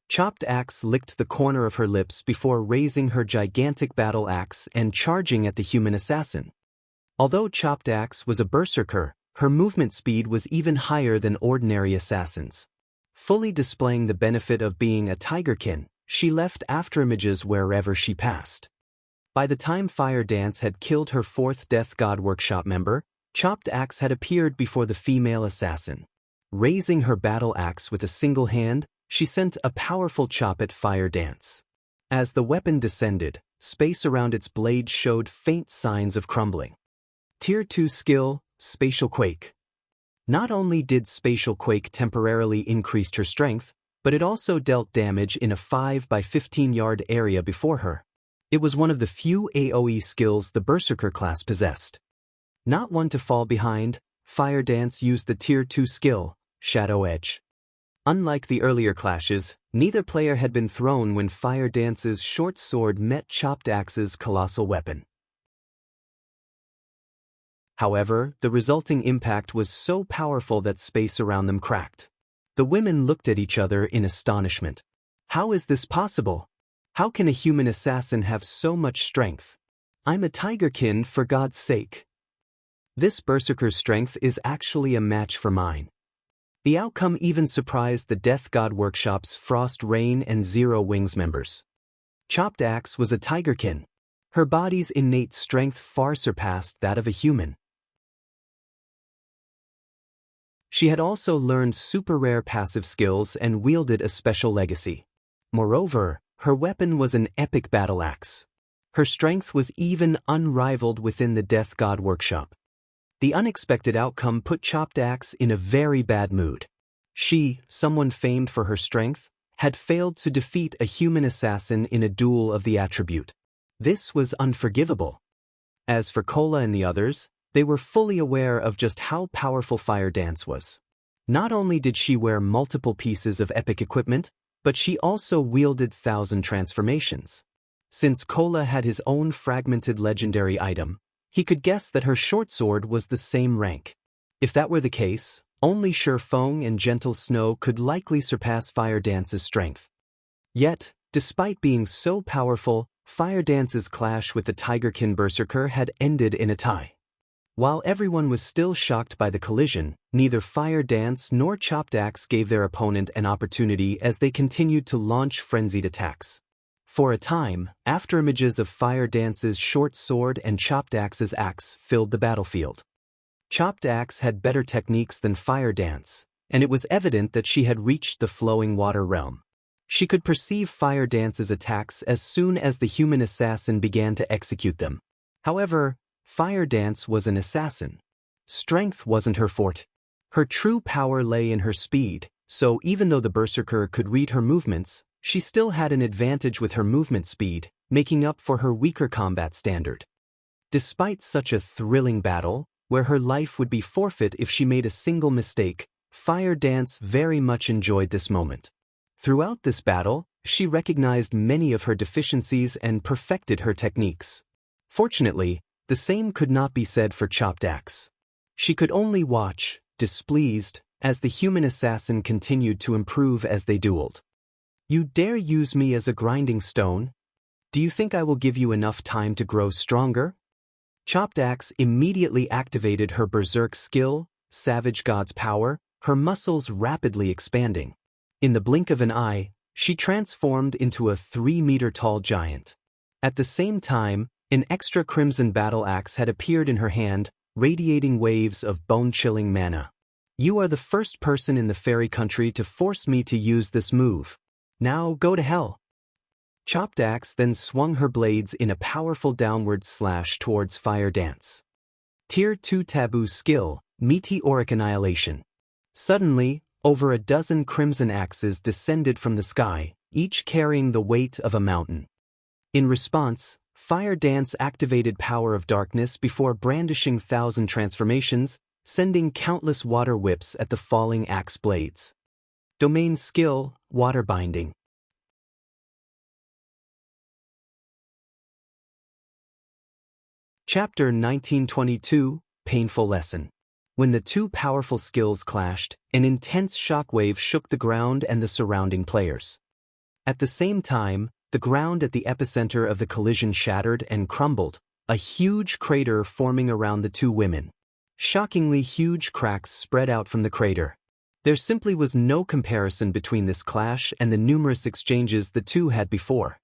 Chopped Axe licked the corner of her lips before raising her gigantic battle axe and charging at the human assassin. Although Chopped Axe was a berserker, her movement speed was even higher than ordinary assassins. Fully displaying the benefit of being a tigerkin, she left afterimages wherever she passed. By the time Fire Dance had killed her 4th Death God Workshop member, Chopped Axe had appeared before the female assassin. Raising her battle axe with a single hand, she sent a powerful chop at Fire Dance. As the weapon descended, space around its blade showed faint signs of crumbling. Tier 2 skill, Spatial Quake. Not only did Spatial Quake temporarily increase her strength, but it also dealt damage in a 5 by 15 yard area before her. It was one of the few AoE skills the Berserker class possessed. Not one to fall behind, Fire Dance used the Tier 2 skill, Shadow Edge. Unlike the earlier clashes, neither player had been thrown when Fire Dance's short sword met Chopped Axe's colossal weapon. However, the resulting impact was so powerful that space around them cracked. The women looked at each other in astonishment. How is this possible? How can a human assassin have so much strength? I'm a tigerkin, for God's sake. This berserker's strength is actually a match for mine. The outcome even surprised the Death God Workshop's Frost Rain and Zero Wings members. Chopped Axe was a tigerkin. Her body's innate strength far surpassed that of a human. She had also learned super rare passive skills and wielded a special legacy. Moreover, her weapon was an epic battle axe. Her strength was even unrivaled within the Death God Workshop. The unexpected outcome put Chopped Axe in a very bad mood. She, someone famed for her strength, had failed to defeat a human assassin in a duel of the attribute. This was unforgivable. As for Kola and the others, they were fully aware of just how powerful Fire Dance was. Not only did she wear multiple pieces of epic equipment, but she also wielded 1,000 transformations. Since Kola had his own fragmented legendary item, he could guess that her short sword was the same rank. If that were the case, only Feng and Gentle Snow could likely surpass Fire Dance's strength. Yet, despite being so powerful, Fire Dance's clash with the Tigerkin Berserker had ended in a tie. While everyone was still shocked by the collision, neither Fire Dance nor Chopped Axe gave their opponent an opportunity as they continued to launch frenzied attacks. For a time, afterimages of Fire Dance's short sword and Chopped Axe's axe filled the battlefield. Chopped Axe had better techniques than Fire Dance, and it was evident that she had reached the flowing water realm. She could perceive Fire Dance's attacks as soon as the human assassin began to execute them. However, Fire Dance was an assassin. Strength wasn't her forte. Her true power lay in her speed, so even though the Berserker could read her movements, she still had an advantage with her movement speed, making up for her weaker combat standard. Despite such a thrilling battle, where her life would be forfeit if she made a single mistake, Fire Dance very much enjoyed this moment. Throughout this battle, she recognized many of her deficiencies and perfected her techniques. Fortunately, the same could not be said for Chopped Axe. She could only watch, displeased, as the human assassin continued to improve as they dueled. "You dare use me as a grinding stone? Do you think I will give you enough time to grow stronger?" Chopped Axe immediately activated her berserk skill, Savage God's power, her muscles rapidly expanding. In the blink of an eye, she transformed into a 3-meter-tall giant. At the same time, an extra crimson battle axe had appeared in her hand, radiating waves of bone-chilling mana. "You are the first person in the fairy country to force me to use this move. Now go to hell." Chopped Axe then swung her blades in a powerful downward slash towards Fire Dance. Tier 2 Taboo Skill, Meteoric Annihilation. Suddenly, over a dozen crimson axes descended from the sky, each carrying the weight of a mountain. In response, Fire Dance activated Power of Darkness before brandishing 1,000 transformations, sending countless water whips at the falling axe blades. Domain Skill, Water Binding. Chapter 1922, Painful Lesson. When the two powerful skills clashed, an intense shockwave shook the ground and the surrounding players. At the same time, the ground at the epicenter of the collision shattered and crumbled, a huge crater forming around the two women. Shockingly huge cracks spread out from the crater. There simply was no comparison between this clash and the numerous exchanges the two had before.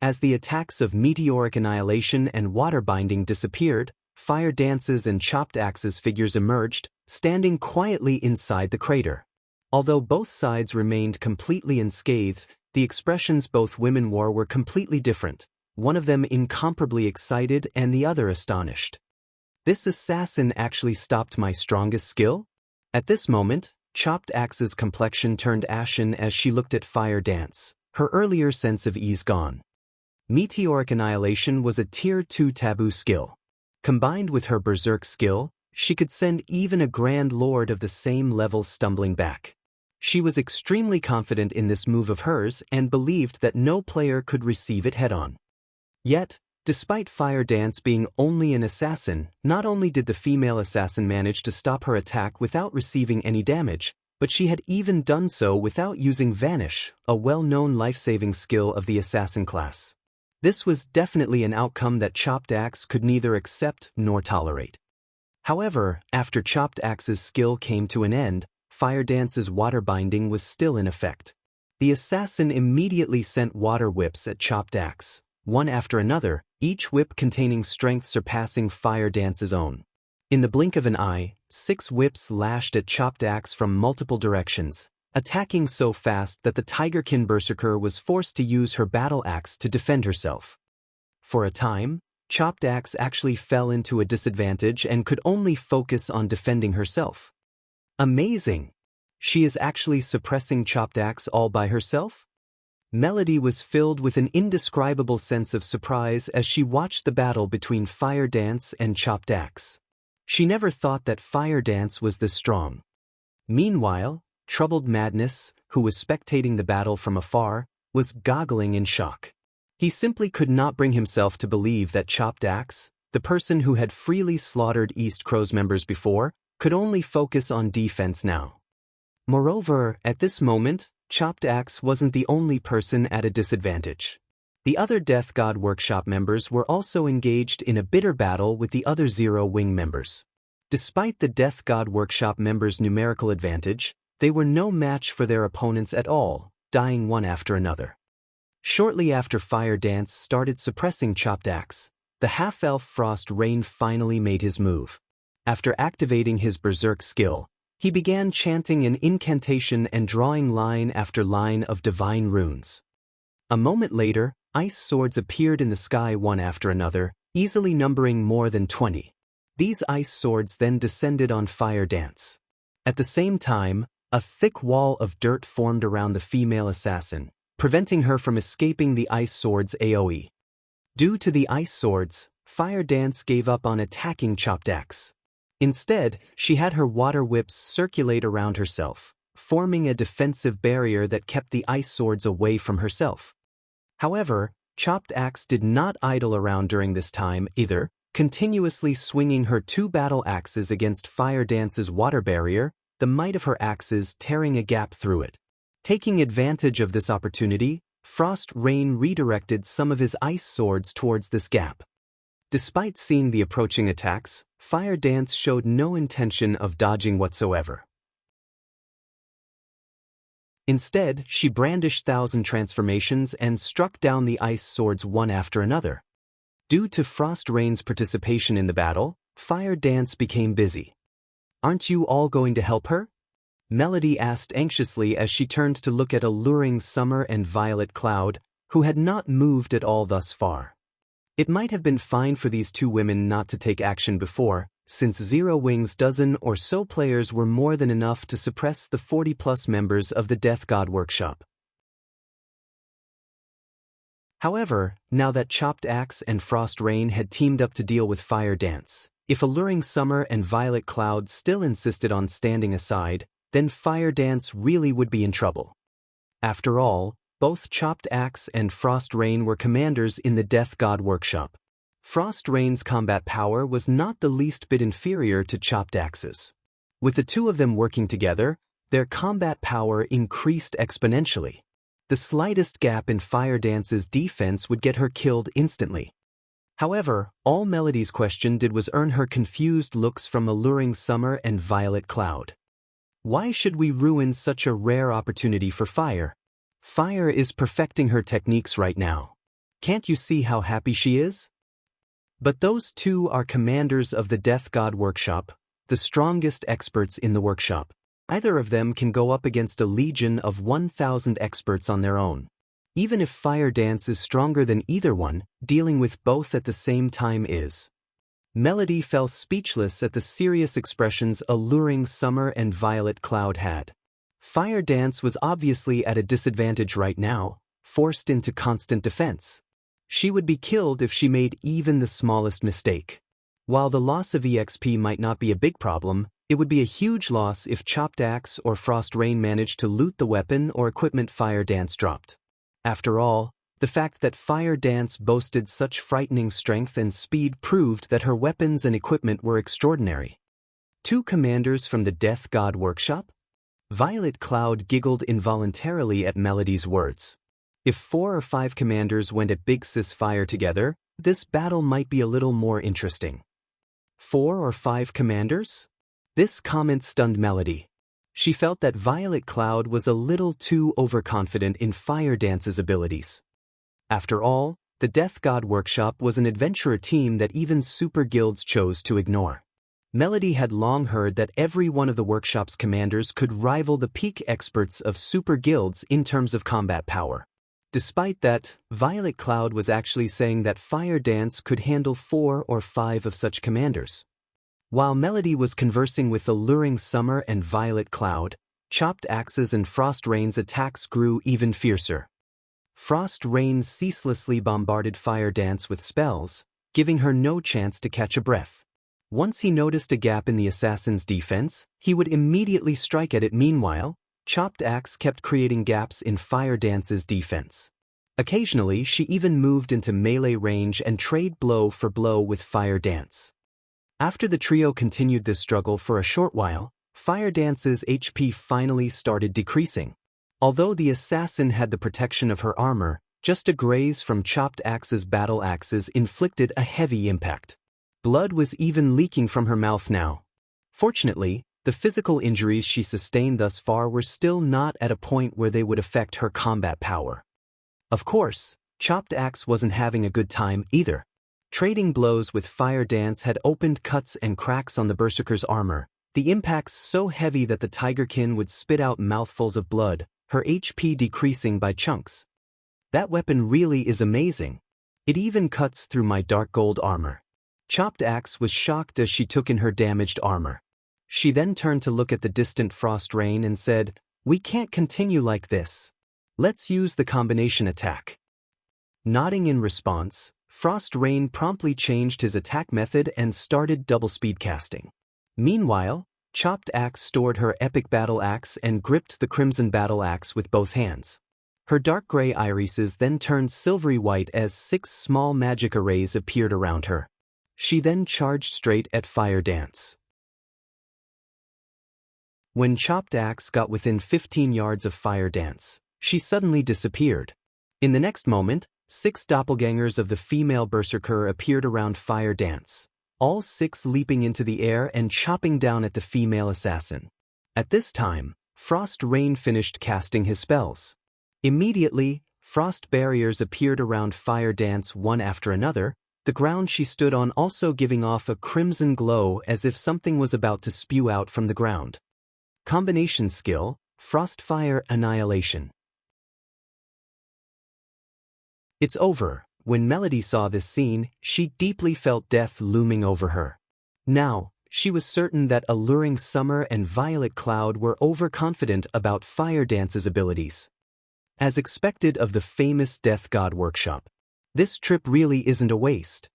As the attacks of Meteoric Annihilation and Water Binding disappeared, Fire Dance's and Chopped Axe's figures emerged, standing quietly inside the crater. Although both sides remained completely unscathed, the expressions both women wore were completely different, one of them incomparably excited and the other astonished. "This assassin actually stopped my strongest skill?" At this moment, Chopped Axe's complexion turned ashen as she looked at Fire Dance, her earlier sense of ease gone. Meteoric Annihilation was a Tier 2 taboo skill. Combined with her berserk skill, she could send even a Grand Lord of the same level stumbling back. She was extremely confident in this move of hers and believed that no player could receive it head-on. Yet, despite Fire Dance being only an assassin, not only did the female assassin manage to stop her attack without receiving any damage, but she had even done so without using Vanish, a well-known life-saving skill of the assassin class. This was definitely an outcome that Chopped Axe could neither accept nor tolerate. However, after Chopped Axe's skill came to an end, Fire Dance's Water Binding was still in effect. The assassin immediately sent water whips at Chopped Axe, one after another, each whip containing strength surpassing Fire Dance's own. In the blink of an eye, 6 whips lashed at Chopped Axe from multiple directions, attacking so fast that the Tigerkin Berserker was forced to use her battle axe to defend herself. For a time, Chopped Axe actually fell into a disadvantage and could only focus on defending herself. Amazing! She is actually suppressing Chopped Axe all by herself? Melody was filled with an indescribable sense of surprise as she watched the battle between Fire Dance and Chopped Axe. She never thought that Fire Dance was this strong. Meanwhile, Troubled Madness, who was spectating the battle from afar, was goggling in shock. He simply could not bring himself to believe that Chopped Axe, the person who had freely slaughtered East Crow's members before, could only focus on defense now. Moreover, at this moment, Chopped Axe wasn't the only person at a disadvantage. The other Death God Workshop members were also engaged in a bitter battle with the other Zero Wing members. Despite the Death God Workshop members' numerical advantage, they were no match for their opponents at all, dying one after another. Shortly after Fire Dance started suppressing Chopped Axe, the half-elf Frost Rain finally made his move. After activating his berserk skill, he began chanting an incantation and drawing line after line of divine runes. A moment later, ice swords appeared in the sky one after another, easily numbering more than 20. These ice swords then descended on Fire Dance. At the same time, a thick wall of dirt formed around the female assassin, preventing her from escaping the ice sword's AoE. Due to the ice swords, Fire Dance gave up on attacking Chopped Axe. Instead, she had her water whips circulate around herself, forming a defensive barrier that kept the ice swords away from herself. However, Chopped Axe did not idle around during this time either, continuously swinging her 2 battle axes against Fire Dance's water barrier, the might of her axes tearing a gap through it. Taking advantage of this opportunity, Frost Rain redirected some of his ice swords towards this gap. Despite seeing the approaching attacks, Fire Dance showed no intention of dodging whatsoever. Instead, she brandished 1,000 transformations and struck down the ice swords one after another. Due to Frost Rain's participation in the battle, Fire Dance became busy. "Aren't you all going to help her?" Melody asked anxiously as she turned to look at alluring Summer and Violet Cloud, who had not moved at all thus far. It might have been fine for these 2 women not to take action before, since Zero Wing's dozen or so players were more than enough to suppress the 40-plus members of the Death God Workshop. However, now that Chopped Axe and Frost Rain had teamed up to deal with Fire Dance, if alluring Summer and Violet Cloud still insisted on standing aside, then Fire Dance really would be in trouble. After all, both Chopped Axe and Frost Rain were commanders in the Death God Workshop. Frost Rain's combat power was not the least bit inferior to Chopped Axe's. With the 2 of them working together, their combat power increased exponentially. The slightest gap in Fire Dance's defense would get her killed instantly. However, all Melody's question did was earn her confused looks from alluring Summer and Violet Cloud. Why should we ruin such a rare opportunity for Fire? Fire is perfecting her techniques right now. Can't you see how happy she is? But those 2 are commanders of the Death God Workshop, the strongest experts in the workshop. Either of them can go up against a legion of 1,000 experts on their own. Even if Fire Dance is stronger than either one, dealing with both at the same time is. Melody fell speechless at the serious expressions alluring Summer and Violet Cloud had. Fire Dance was obviously at a disadvantage right now, forced into constant defense. She would be killed if she made even the smallest mistake. While the loss of EXP might not be a big problem, it would be a huge loss if Chopped Axe or Frost Rain managed to loot the weapon or equipment Fire Dance dropped. After all, the fact that Fire Dance boasted such frightening strength and speed proved that her weapons and equipment were extraordinary. 2 commanders from the Death God Workshop? Violet Cloud giggled involuntarily at Melody's words. If 4 or 5 commanders went at Big Sis Fire together, this battle might be a little more interesting. 4 or 5 commanders? This comment stunned Melody. She felt that Violet Cloud was a little too overconfident in Fire Dance's abilities. After all, the Death God Workshop was an adventurer team that even super guilds chose to ignore. Melody had long heard that every one of the workshop's commanders could rival the peak experts of super guilds in terms of combat power. Despite that, Violet Cloud was actually saying that Fire Dance could handle 4 or 5 of such commanders. While Melody was conversing with alluring Summer and Violet Cloud, Chopped Axe's and Frost Rain's attacks grew even fiercer. Frost Rain ceaselessly bombarded Fire Dance with spells, giving her no chance to catch a breath. Once he noticed a gap in the assassin's defense, he would immediately strike at it. Meanwhile, Chopped Axe kept creating gaps in Fire Dance's defense. Occasionally, she even moved into melee range and traded blow for blow with Fire Dance. After the trio continued this struggle for a short while, Fire Dance's HP finally started decreasing. Although the assassin had the protection of her armor, just a graze from Chopped Axe's battle axes inflicted a heavy impact. Blood was even leaking from her mouth now. Fortunately, the physical injuries she sustained thus far were still not at a point where they would affect her combat power. Of course, Chopped Axe wasn't having a good time either. Trading blows with fire dance had opened cuts and cracks on the berserker's armor, the impacts so heavy that the tigerkin would spit out mouthfuls of blood, her HP decreasing by chunks. That weapon really is amazing. It even cuts through my dark gold armor. Chopped Axe was shocked as she took in her damaged armor. She then turned to look at the distant frost rain and said, "We can't continue like this. Let's use the combination attack." Nodding in response, Frost Rain promptly changed his attack method and started double speed casting. Meanwhile, Chopped Axe stored her epic battle axe and gripped the crimson battle axe with both hands. Her dark gray irises then turned silvery white as 6 small magic arrays appeared around her. She then charged straight at Fire Dance. When Chopped Axe got within 15 yards of Fire Dance, she suddenly disappeared. In the next moment, 6 doppelgangers of the female berserker appeared around Fire Dance, all 6 leaping into the air and chopping down at the female assassin. At this time, Frost Rain finished casting his spells. Immediately, frost barriers appeared around Fire Dance one after another, the ground she stood on also giving off a crimson glow as if something was about to spew out from the ground. Combination skill, Frostfire Annihilation. It's over. When Melody saw this scene, she deeply felt death looming over her. Now, she was certain that Alluring Summer and Violet Cloud were overconfident about Fire Dance's abilities. As expected of the famous Death God workshop, this trip really isn't a waste.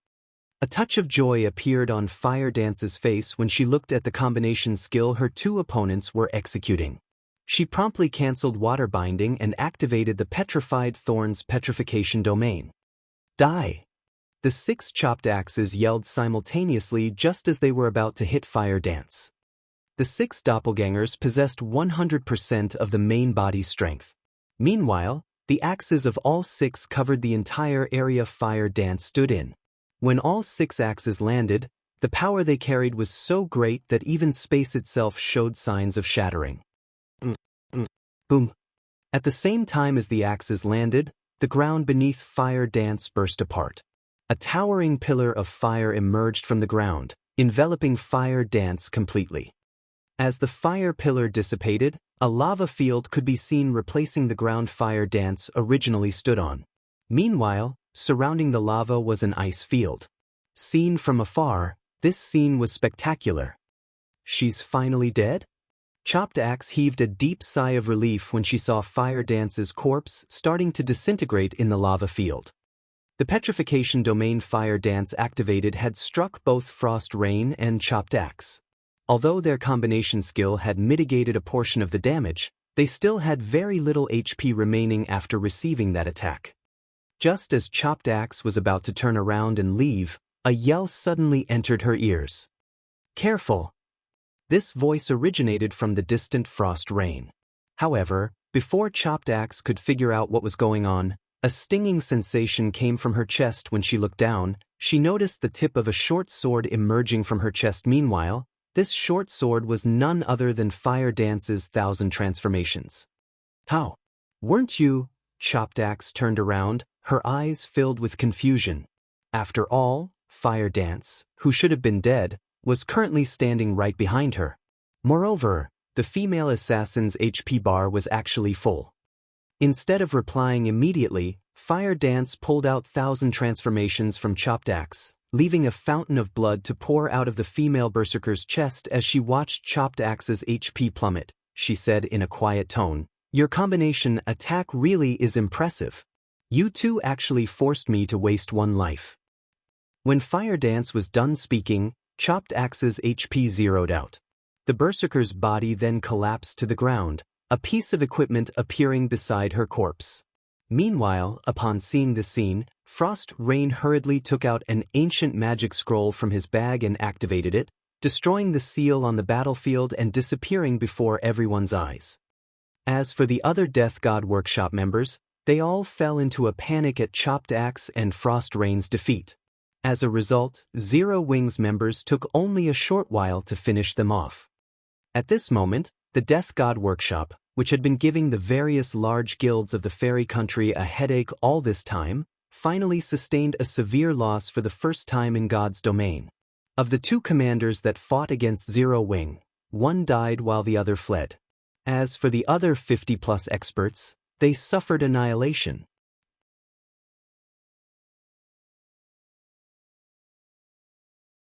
A touch of joy appeared on Fire Dance's face when she looked at the combination skill her 2 opponents were executing. She promptly cancelled Water Binding and activated the Petrified Thorns Petrification Domain. Die! The 6 chopped axes yelled simultaneously just as they were about to hit Fire Dance. The 6 doppelgangers possessed 100% of the main body's strength. Meanwhile, the axes of all 6 covered the entire area Fire Dance stood in. When all 6 axes landed, the power they carried was so great that even space itself showed signs of shattering. Boom. At the same time as the axes landed, the ground beneath Fire Dance burst apart. A towering pillar of fire emerged from the ground, enveloping Fire Dance completely. As the fire pillar dissipated, a lava field could be seen replacing the ground Fire Dance originally stood on. Meanwhile, surrounding the lava was an ice field. Seen from afar, this scene was spectacular. She's finally dead? Chopped Axe heaved a deep sigh of relief when she saw Fire Dance's corpse starting to disintegrate in the lava field. The petrification domain Fire Dance activated had struck both Frost Rain and Chopped Axe. Although their combination skill had mitigated a portion of the damage, they still had very little HP remaining after receiving that attack. Just as Chopped Axe was about to turn around and leave, a yell suddenly entered her ears. "Careful!" This voice originated from the distant Frost Rain. However, before Chopped Axe could figure out what was going on, a stinging sensation came from her chest. When she looked down, she noticed the tip of a short sword emerging from her chest. Meanwhile, this short sword was none other than Fire Dance's 1,000 transformations. "How? Weren't you?" Chopped Axe turned around, her eyes filled with confusion. After all, Fire Dance, who should have been dead, was currently standing right behind her. Moreover, the female assassin's HP bar was actually full. Instead of replying immediately, Fire Dance pulled out 1,000 transformations from Chopped Axe, leaving a fountain of blood to pour out of the female berserker's chest. As she watched Chopped Axe's HP plummet, she said in a quiet tone, "Your combination attack really is impressive. You 2 actually forced me to waste 1 life." When Fire Dance was done speaking, Chopped Axe's HP zeroed out. The berserker's body then collapsed to the ground, a piece of equipment appearing beside her corpse. Meanwhile, upon seeing the scene, Frost Rain hurriedly took out an ancient magic scroll from his bag and activated it, destroying the seal on the battlefield and disappearing before everyone's eyes. As for the other Death God Workshop members, they all fell into a panic at Chopped Axe and Frost Rain's defeat. As a result, Zero Wings members took only a short while to finish them off. At this moment, the Death God Workshop, which had been giving the various large guilds of the fairy country a headache all this time, finally sustained a severe loss for the first time in God's domain. Of the two commanders that fought against Zero Wing, one died while the other fled. As for the other 50-plus experts, they suffered annihilation.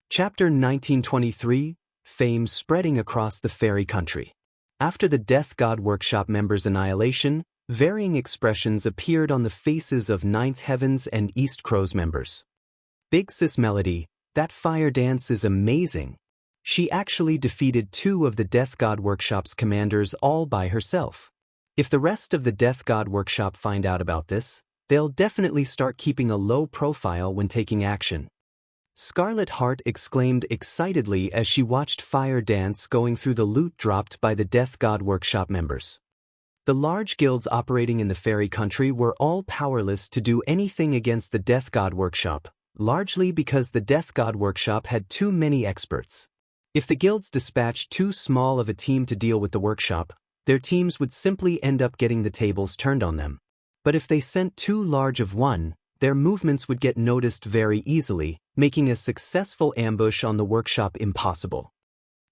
Chapter 1923, Fame Spreading Across the Fairy Country. After the Death God Workshop members' annihilation, varying expressions appeared on the faces of Ninth Heaven's and East Crow's members. Big Sis Melody, that fire dance is amazing. She actually defeated 2 of the Death God Workshop's commanders all by herself. If the rest of the Death God Workshop find out about this, they'll definitely start keeping a low profile when taking action. Scarlet Heart exclaimed excitedly as she watched fire dance going through the loot dropped by the Death God Workshop members. The large guilds operating in the fairy country were all powerless to do anything against the Death God Workshop, largely because the Death God Workshop had too many experts. If the guilds dispatched too small of a team to deal with the workshop, their teams would simply end up getting the tables turned on them. But if they sent too large of one, their movements would get noticed very easily, making a successful ambush on the workshop impossible.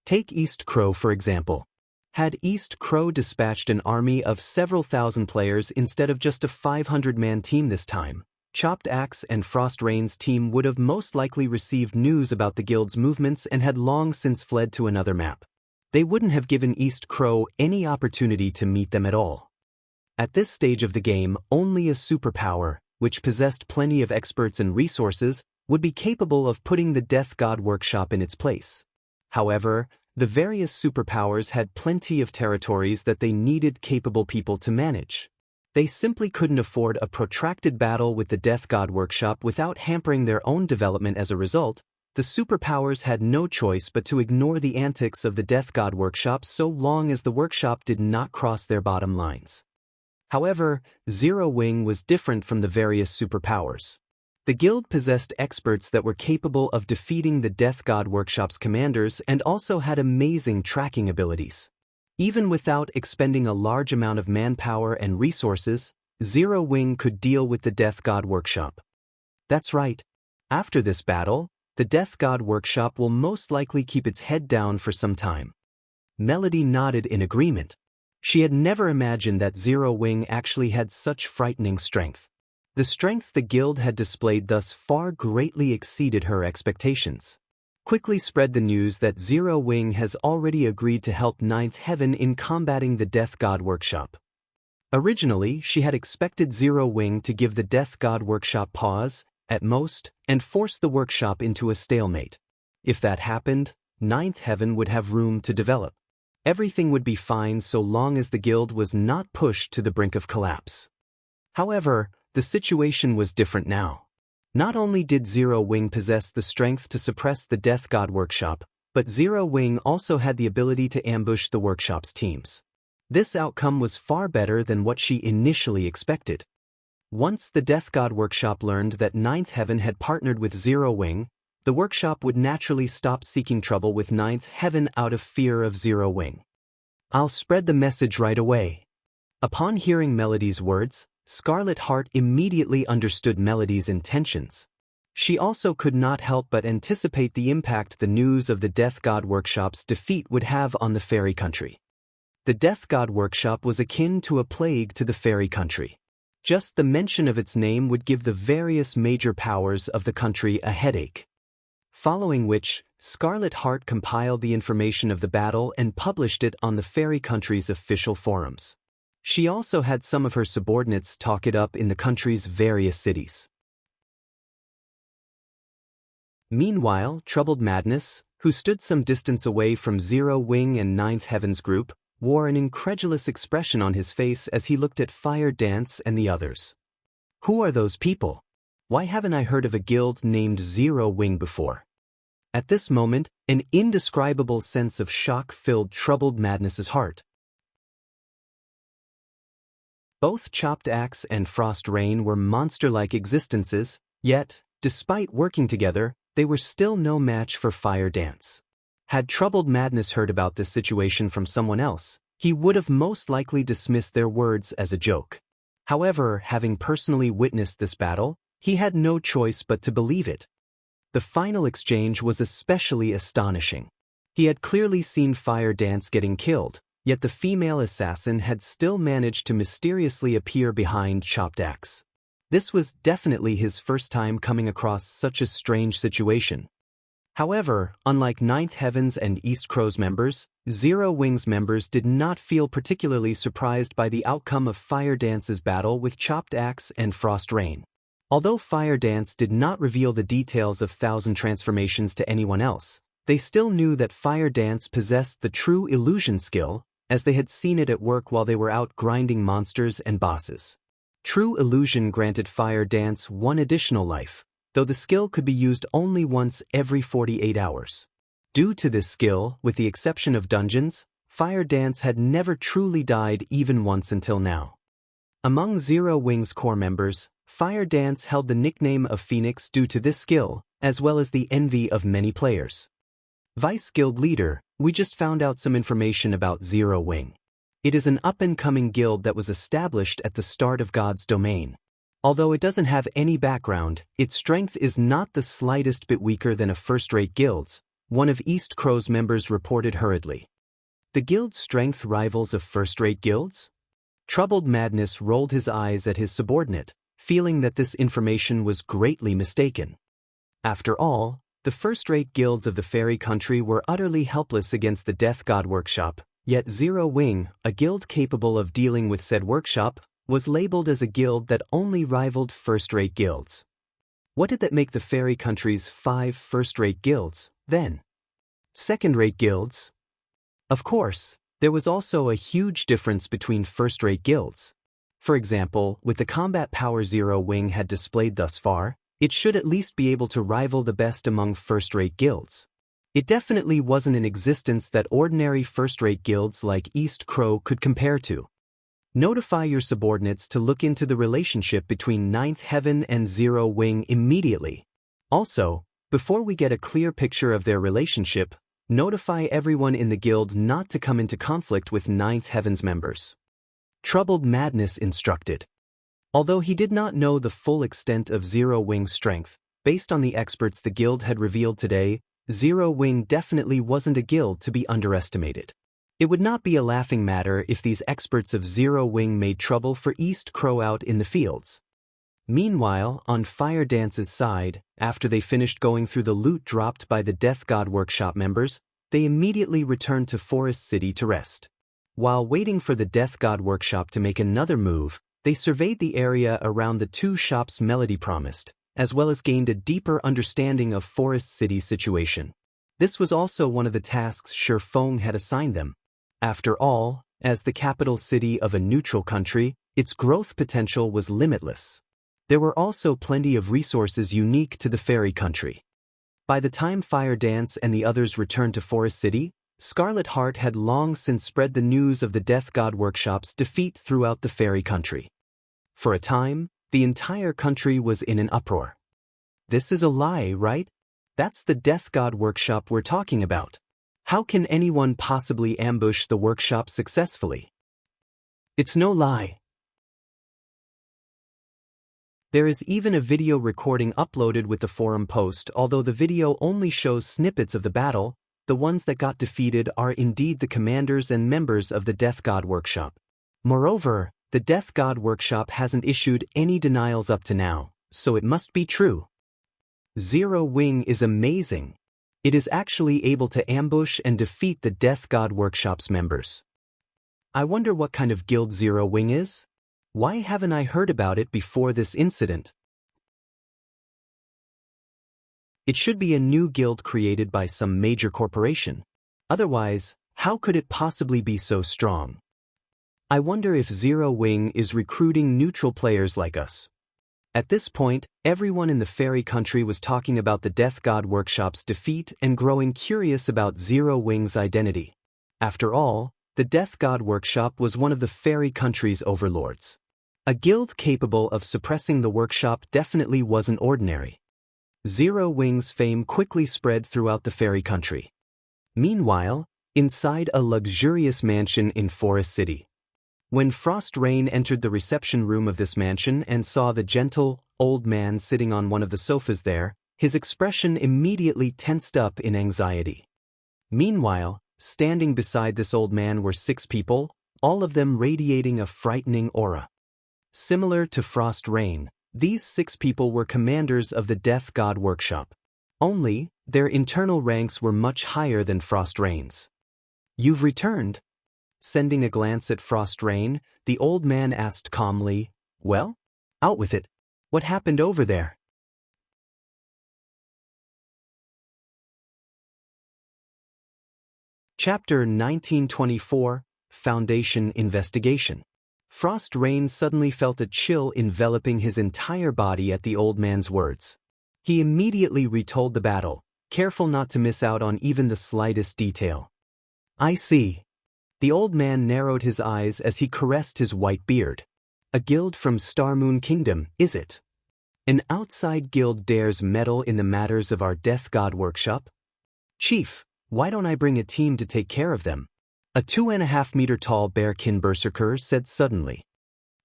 Take East Crow for example. Had East Crow dispatched an army of several thousand players instead of just a 500-man team this time, Chopped Axe and Frost Rain's team would have most likely received news about the guild's movements and had long since fled to another map. They wouldn't have given East Crow any opportunity to meet them at all. At this stage of the game, only a superpower, which possessed plenty of experts and resources, would be capable of putting the Death God Workshop in its place. However, the various superpowers had plenty of territories that they needed capable people to manage. They simply couldn't afford a protracted battle with the Death God Workshop without hampering their own development. As a result, the superpowers had no choice but to ignore the antics of the Death God Workshop so long as the workshop did not cross their bottom lines. However, Zero Wing was different from the various superpowers. The guild possessed experts that were capable of defeating the Death God Workshop's commanders and also had amazing tracking abilities. Even without expending a large amount of manpower and resources, Zero Wing could deal with the Death God Workshop. That's right. After this battle, the Death God Workshop will most likely keep its head down for some time. Melody nodded in agreement. She had never imagined that Zero Wing actually had such frightening strength. The strength the guild had displayed thus far greatly exceeded her expectations. Quickly spread the news that Zero Wing has already agreed to help Ninth Heaven in combating the Death God Workshop. Originally, she had expected Zero Wing to give the Death God Workshop pause, at most, and force the workshop into a stalemate. If that happened, Ninth Heaven would have room to develop. Everything would be fine so long as the guild was not pushed to the brink of collapse. However, the situation was different now. Not only did Zero Wing possess the strength to suppress the Death God Workshop, but Zero Wing also had the ability to ambush the workshop's teams. This outcome was far better than what she initially expected. Once the Death God Workshop learned that Ninth Heaven had partnered with Zero Wing, the workshop would naturally stop seeking trouble with Ninth Heaven out of fear of Zero Wing. I'll spread the message right away. Upon hearing Melody's words, Scarlet Heart immediately understood Melody's intentions. She also could not help but anticipate the impact the news of the Death God Workshop's defeat would have on the fairy country. The Death God Workshop was akin to a plague to the fairy country. Just the mention of its name would give the various major powers of the country a headache. Following which, Scarlet Heart compiled the information of the battle and published it on the fairy country's official forums. She also had some of her subordinates talk it up in the country's various cities. Meanwhile, Troubled Madness, who stood some distance away from Zero Wing and Ninth Heaven's group, wore an incredulous expression on his face as he looked at Fire Dance and the others. Who are those people? Why haven't I heard of a guild named Zero Wing before? At this moment, an indescribable sense of shock filled Troubled Madness's heart. Both Chopped Axe and Frost Rain were monster-like existences, yet, despite working together, they were still no match for Fire Dance. Had Troubled Madness heard about this situation from someone else, he would have most likely dismissed their words as a joke. However, having personally witnessed this battle, He had no choice but to believe it. The final exchange was especially astonishing. He had clearly seen Fire Dance getting killed, yet the female assassin had still managed to mysteriously appear behind Chopped Axe. This was definitely his first time coming across such a strange situation. However, unlike Ninth Heaven's and East Crow's members, Zero Wing's members did not feel particularly surprised by the outcome of Fire Dance's battle with Chopped Axe and Frost Rain. Although Fire Dance did not reveal the details of Thousand Transformations to anyone else, they still knew that Fire Dance possessed the true illusion skill, as they had seen it at work while they were out grinding monsters and bosses. True illusion granted Fire Dance one additional life, though the skill could be used only once every 48 hours. Due to this skill, with the exception of dungeons, Fire Dance had never truly died even once until now. Among Zero Wing's core members, Fire Dance held the nickname of Phoenix due to this skill, as well as the envy of many players. Vice Guild Leader, we just found out some information about Zero Wing. It is an up-and-coming guild that was established at the start of God's domain. Although it doesn't have any background, its strength is not the slightest bit weaker than a first-rate guild's, one of East Crow's members reported hurriedly. The guild's strength rivals of first-rate guilds? Troubled Madness rolled his eyes at his subordinate, feeling that this information was greatly mistaken. After all, the first-rate guilds of the fairy country were utterly helpless against the Death God Workshop, yet Zero Wing, a guild capable of dealing with said workshop, was labeled as a guild that only rivaled first-rate guilds. What did that make the fairy country's 5 first-rate guilds, then? Second-rate guilds? Of course, there was also a huge difference between first-rate guilds. For example, with the combat power Zero Wing had displayed thus far, it should at least be able to rival the best among first-rate guilds. It definitely wasn't an existence that ordinary first-rate guilds like East Crow could compare to. Notify your subordinates to look into the relationship between Ninth Heaven and Zero Wing immediately. Also, before we get a clear picture of their relationship, notify everyone in the guild not to come into conflict with Ninth Heaven's members. Troubled Madness instructed. Although he did not know the full extent of Zero Wing's strength, based on the experts the guild had revealed today, Zero Wing definitely wasn't a guild to be underestimated. It would not be a laughing matter if these experts of Zero Wing made trouble for East Crow out in the fields. Meanwhile, on Fire Dance's side, after they finished going through the loot dropped by the Death God Workshop members, they immediately returned to Forest City to rest. While waiting for the Death God Workshop to make another move, they surveyed the area around the 2 shops Melody promised, as well as gained a deeper understanding of Forest City's situation. This was also one of the tasks Feng had assigned them. After all, as the capital city of a neutral country, its growth potential was limitless. There were also plenty of resources unique to the fairy country. By the time Fire Dance and the others returned to Forest City, Scarlet Heart had long since spread the news of the Death God Workshop's defeat throughout the fairy country. For a time, the entire country was in an uproar. This is a lie, right? That's the Death God Workshop we're talking about. How can anyone possibly ambush the workshop successfully? It's no lie. There is even a video recording uploaded with the forum post. Although the video only shows snippets of the battle, the ones that got defeated are indeed the commanders and members of the Death God Workshop. Moreover, the Death God Workshop hasn't issued any denials up to now, so it must be true. Zero Wing is amazing. It is actually able to ambush and defeat the Death God Workshop's members. I wonder what kind of guild Zero Wing is? Why haven't I heard about it before this incident? It should be a new guild created by some major corporation. Otherwise, how could it possibly be so strong? I wonder if Zero Wing is recruiting neutral players like us. At this point, everyone in the fairy country was talking about the Death God Workshop's defeat and growing curious about Zero Wing's identity. After all, the Death God Workshop was one of the fairy country's overlords. A guild capable of suppressing the workshop definitely wasn't ordinary. Zero Wing's fame quickly spread throughout the fairy country. Meanwhile, inside a luxurious mansion in Forest City. When Frost Rain entered the reception room of this mansion and saw the gentle, old man sitting on one of the sofas there, his expression immediately tensed up in anxiety. Meanwhile, standing beside this old man were 6 people, all of them radiating a frightening aura. Similar to Frost Rain, these 6 people were commanders of the Death God Workshop. Only, their internal ranks were much higher than Frost Rain's. "You've returned?" Sending a glance at Frost Rain, the old man asked calmly, "Well? Out with it. What happened over there?" Chapter 1924, Foundation Investigation. Frost Rain suddenly felt a chill enveloping his entire body at the old man's words. He immediately retold the battle, careful not to miss out on even the slightest detail. "I see." The old man narrowed his eyes as he caressed his white beard. "A guild from Starmoon Kingdom, is it? An outside guild dares meddle in the matters of our Death God Workshop? Chief, why don't I bring a team to take care of them?" A 2.5-meter-tall bearkin berserker said suddenly.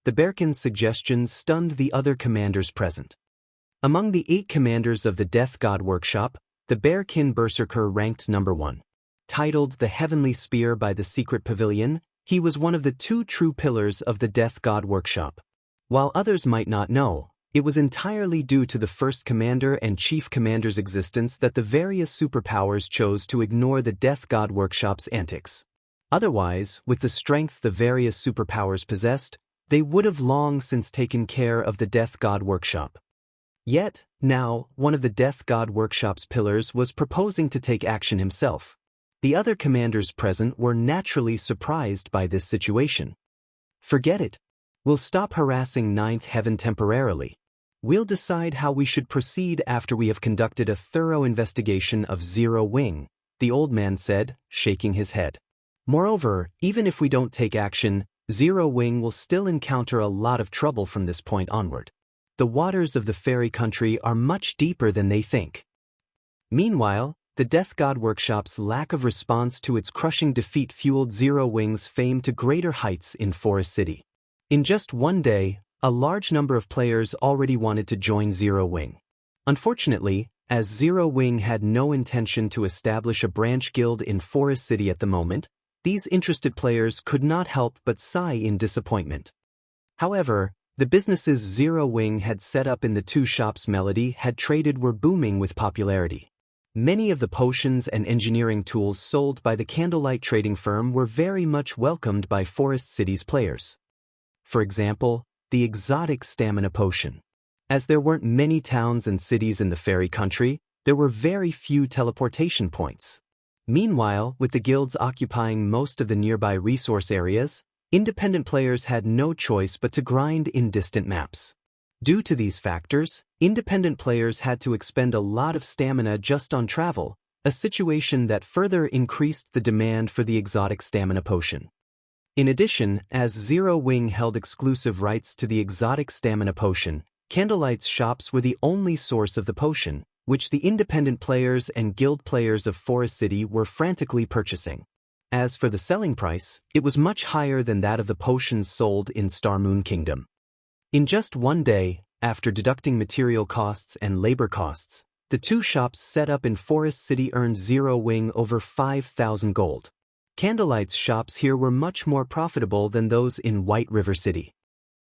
The bearkin's suggestion stunned the other commanders present. Among the 8 commanders of the Death God Workshop, the bearkin berserker ranked number 1. Titled the Heavenly Spear by the Secret Pavilion, he was one of the 2 true pillars of the Death God Workshop. While others might not know, it was entirely due to the first commander and chief commander's existence that the various superpowers chose to ignore the Death God Workshop's antics. Otherwise, with the strength the various superpowers possessed, they would have long since taken care of the Death God Workshop. Yet, now, one of the Death God Workshop's pillars was proposing to take action himself. The other commanders present were naturally surprised by this situation. "Forget it. We'll stop harassing Ninth Heaven temporarily. We'll decide how we should proceed after we have conducted a thorough investigation of Zero Wing," the old man said, shaking his head. "Moreover, even if we don't take action, Zero Wing will still encounter a lot of trouble from this point onward. The waters of the fairy country are much deeper than they think." Meanwhile, the Death God Workshop's lack of response to its crushing defeat fueled Zero Wing's fame to greater heights in Forest City. In just one day, a large number of players already wanted to join Zero Wing. Unfortunately, as Zero Wing had no intention to establish a branch guild in Forest City at the moment, these interested players could not help but sigh in disappointment. However, the businesses Zero Wing had set up in the 2 shops Melody had traded were booming with popularity. Many of the potions and engineering tools sold by the Candlelight trading firm were very much welcomed by Forest City's players. For example, the exotic stamina potion. As there weren't many towns and cities in the fairy country, there were very few teleportation points. Meanwhile, with the guilds occupying most of the nearby resource areas, independent players had no choice but to grind in distant maps. Due to these factors, independent players had to expend a lot of stamina just on travel, a situation that further increased the demand for the exotic stamina potion. In addition, as Zero Wing held exclusive rights to the exotic stamina potion, Candlelight's shops were the only source of the potion, which the independent players and guild players of Forest City were frantically purchasing. As for the selling price, it was much higher than that of the potions sold in Starmoon Kingdom. In just one day, after deducting material costs and labor costs, the 2 shops set up in Forest City earned Zero Wing over 5,000 gold. Candlelight's shops here were much more profitable than those in White River City.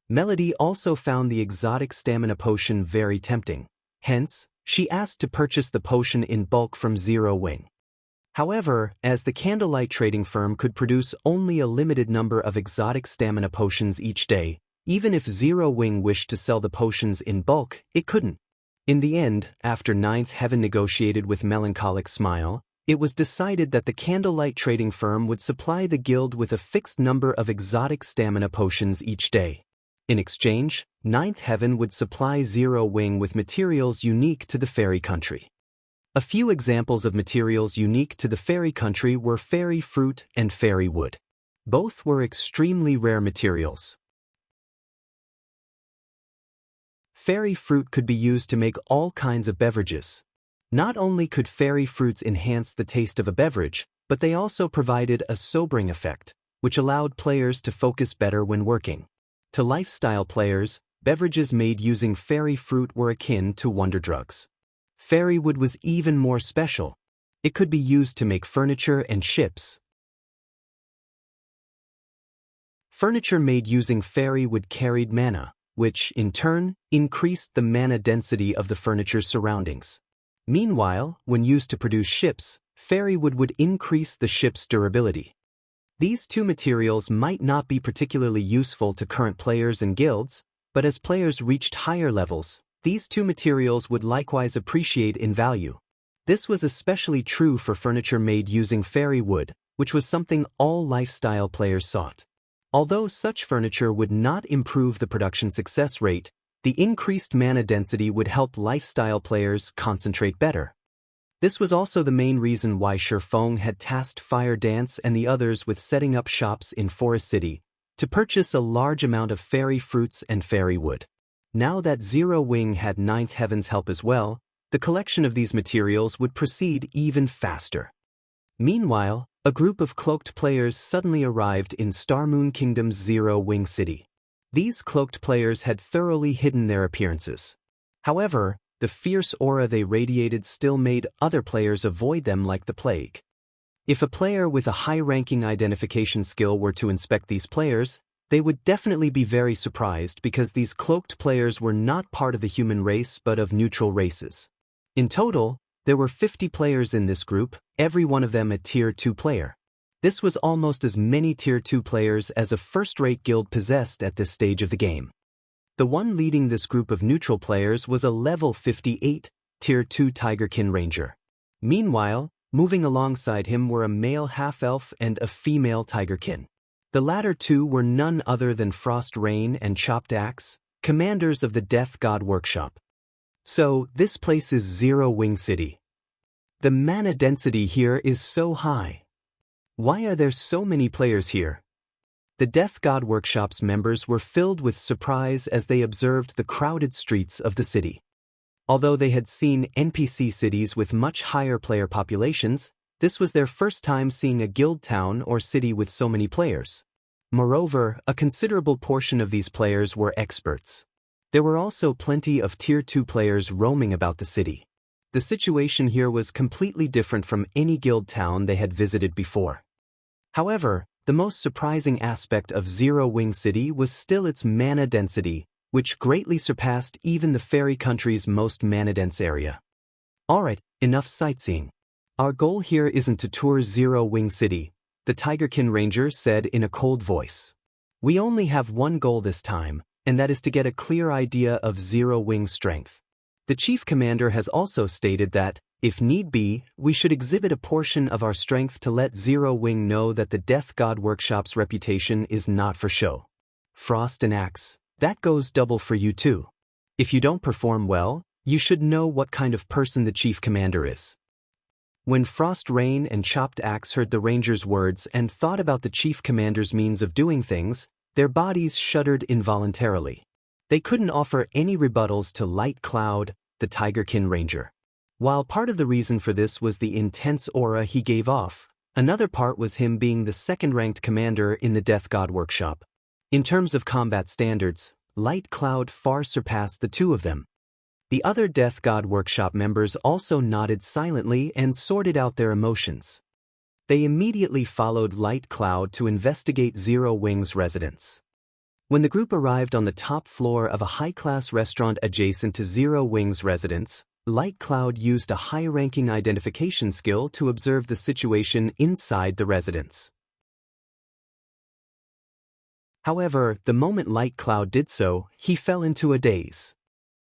Melody also found the exotic stamina potion very tempting. Hence, she asked to purchase the potion in bulk from Zero Wing. However, as the Candlelight trading firm could produce only a limited number of exotic stamina potions each day, even if Zero Wing wished to sell the potions in bulk, it couldn't. In the end, after Ninth Heaven negotiated with Melancholic Smile, it was decided that the Candlelight trading firm would supply the guild with a fixed number of exotic stamina potions each day. In exchange, Ninth Heaven would supply Zero Wing with materials unique to the fairy country. A few examples of materials unique to the fairy country were fairy fruit and fairy wood. Both were extremely rare materials. Fairy fruit could be used to make all kinds of beverages. Not only could fairy fruits enhance the taste of a beverage, but they also provided a sobering effect, which allowed players to focus better when working. To lifestyle players, beverages made using fairy fruit were akin to wonder drugs. Fairy wood was even more special. It could be used to make furniture and ships. Furniture made using fairy wood carried mana, which, in turn, increased the mana density of the furniture's surroundings. Meanwhile, when used to produce ships, fairy wood would increase the ship's durability. These two materials might not be particularly useful to current players and guilds, but as players reached higher levels, these two materials would likewise appreciate in value. This was especially true for furniture made using fairy wood, which was something all lifestyle players sought. Although such furniture would not improve the production success rate, the increased mana density would help lifestyle players concentrate better. This was also the main reason why Feng had tasked Fire Dance and the others with setting up shops in Forest City to purchase a large amount of fairy fruits and fairy wood. Now that Zero Wing had Ninth Heaven's help as well, the collection of these materials would proceed even faster. Meanwhile, a group of cloaked players suddenly arrived in Starmoon Kingdom's Zero Wing City. These cloaked players had thoroughly hidden their appearances. However, the fierce aura they radiated still made other players avoid them like the plague. If a player with a high-ranking identification skill were to inspect these players, they would definitely be very surprised because these cloaked players were not part of the human race but of neutral races. In total, there were 50 players in this group, every one of them a Tier 2 player. This was almost as many Tier 2 players as a first-rate guild possessed at this stage of the game. The one leading this group of neutral players was a level 58, Tier 2 Tigerkin Ranger. Meanwhile, moving alongside him were a male half-elf and a female Tigerkin. The latter two were none other than Frost Rain and Chopped Axe, commanders of the Death God Workshop. So, this place is Zero Wing City. The mana density here is so high. Why are there so many players here? The Death God Workshop's members were filled with surprise as they observed the crowded streets of the city. Although they had seen NPC cities with much higher player populations, this was their first time seeing a guild town or city with so many players. Moreover, a considerable portion of these players were experts. There were also plenty of Tier 2 players roaming about the city. The situation here was completely different from any guild town they had visited before. However, the most surprising aspect of Zero Wing City was still its mana density, which greatly surpassed even the fairy country's most mana-dense area. Alright, enough sightseeing. Our goal here isn't to tour Zero Wing City, the Tigerkin Ranger said in a cold voice. We only have one goal this time, and that is to get a clear idea of Zero Wing's strength. The Chief Commander has also stated that, if need be, we should exhibit a portion of our strength to let Zero Wing know that the Death God Workshop's reputation is not for show. Frost and Axe, that goes double for you too. If you don't perform well, you should know what kind of person the Chief Commander is. When Frost Rain and Chopped Axe heard the Ranger's words and thought about the Chief Commander's means of doing things, their bodies shuddered involuntarily. They couldn't offer any rebuttals to Light Cloud, the Tigerkin Ranger. While part of the reason for this was the intense aura he gave off, another part was him being the second-ranked commander in the Death God Workshop. In terms of combat standards, Light Cloud far surpassed the two of them. The other Death God Workshop members also nodded silently and sorted out their emotions. They immediately followed Light Cloud to investigate Zero Wing's residence. When the group arrived on the top floor of a high-class restaurant adjacent to Zero Wing's residence, Light Cloud used a high-ranking identification skill to observe the situation inside the residence. However, the moment Light Cloud did so, he fell into a daze.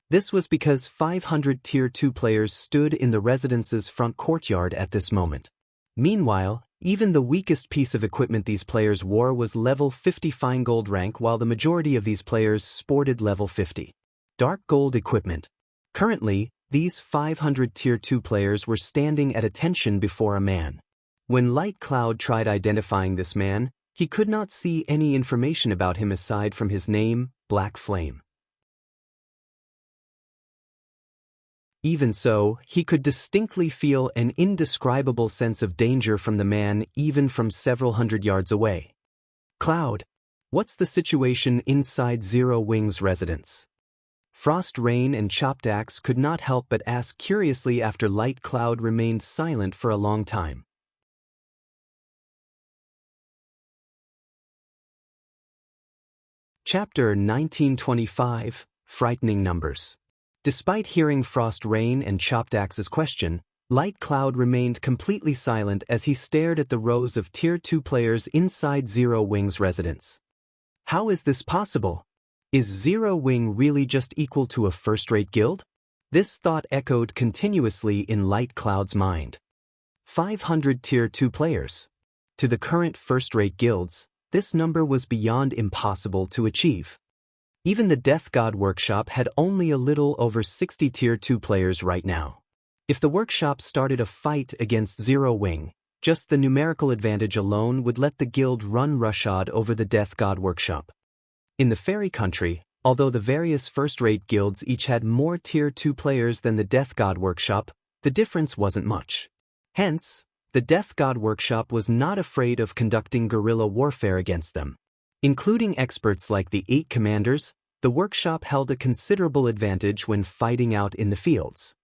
This was because 500 Tier 2 players stood in the residence's front courtyard at this moment. Meanwhile, even the weakest piece of equipment these players wore was level 50 fine gold rank, while the majority of these players sported level 50 dark gold equipment. Currently, these 500 Tier 2 players were standing at attention before a man. When Light Cloud tried identifying this man, he could not see any information about him aside from his name, Black Flame. Even so, he could distinctly feel an indescribable sense of danger from the man even from several hundred yards away. Cloud, What's the situation inside Zero Wing's residence? Frost Rain and Chopped Axe could not help but ask curiously after Light Cloud remained silent for a long time. Chapter 1925, Frightening Numbers. Despite hearing Frost Rain and Chopped Axe's question, Light Cloud remained completely silent as he stared at the rows of Tier 2 players inside Zero Wing's residence. How is this possible? Is Zero Wing really just equal to a first-rate guild? This thought echoed continuously in Light Cloud's mind. 500 Tier 2 players. To the current first-rate guilds, this number was beyond impossible to achieve. Even the Death God Workshop had only a little over 60 Tier 2 players right now. If the workshop started a fight against Zero Wing, just the numerical advantage alone would let the guild run roughshod over the Death God Workshop. In the Fairy Country, although the various first-rate guilds each had more Tier 2 players than the Death God Workshop, the difference wasn't much. Hence, the Death God Workshop was not afraid of conducting guerrilla warfare against them. Including experts like the 8 commanders, the workshop held a considerable advantage when fighting out in the fields.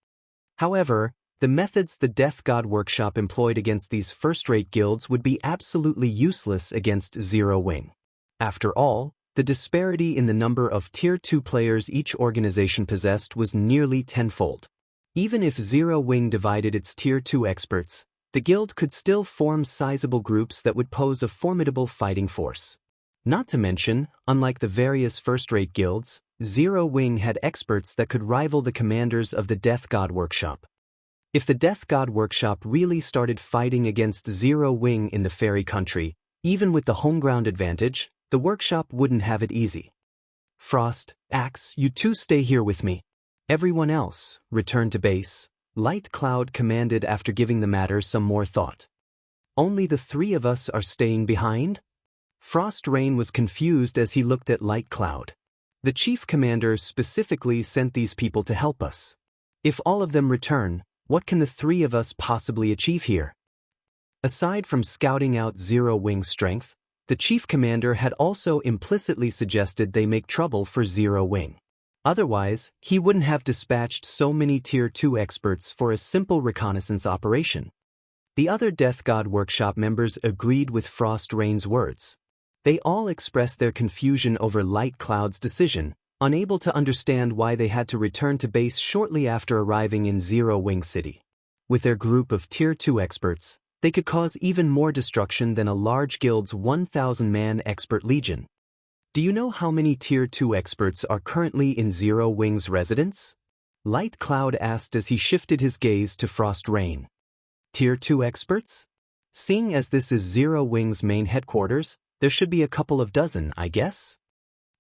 However, the methods the Death God Workshop employed against these first-rate guilds would be absolutely useless against Zero Wing. After all, the disparity in the number of Tier 2 players each organization possessed was nearly tenfold. Even if Zero Wing divided its Tier 2 experts, the guild could still form sizable groups that would pose a formidable fighting force. Not to mention, unlike the various first-rate guilds, Zero Wing had experts that could rival the commanders of the Death God Workshop. If the Death God Workshop really started fighting against Zero Wing in the Fairy Country, even with the home ground advantage, the workshop wouldn't have it easy. Frost, Axe, you two stay here with me. Everyone else, return to base, Light Cloud commanded after giving the matter some more thought. Only the 3 of us are staying behind? Frost Rain was confused as he looked at Light Cloud. The chief commander specifically sent these people to help us. If all of them return, what can the 3 of us possibly achieve here? Aside from scouting out Zero Wing's strength, the chief commander had also implicitly suggested they make trouble for Zero Wing. Otherwise, he wouldn't have dispatched so many Tier 2 experts for a simple reconnaissance operation. The other Death God Workshop members agreed with Frost Rain's words. They all expressed their confusion over Light Cloud's decision, unable to understand why they had to return to base shortly after arriving in Zero Wing City. With their group of Tier 2 experts, they could cause even more destruction than a large guild's 1,000-man expert legion. Do you know how many Tier 2 experts are currently in Zero Wing's residence? Light Cloud asked as he shifted his gaze to Frost Rain. Tier 2 experts? Seeing as this is Zero Wing's main headquarters, there should be a couple of dozen, I guess?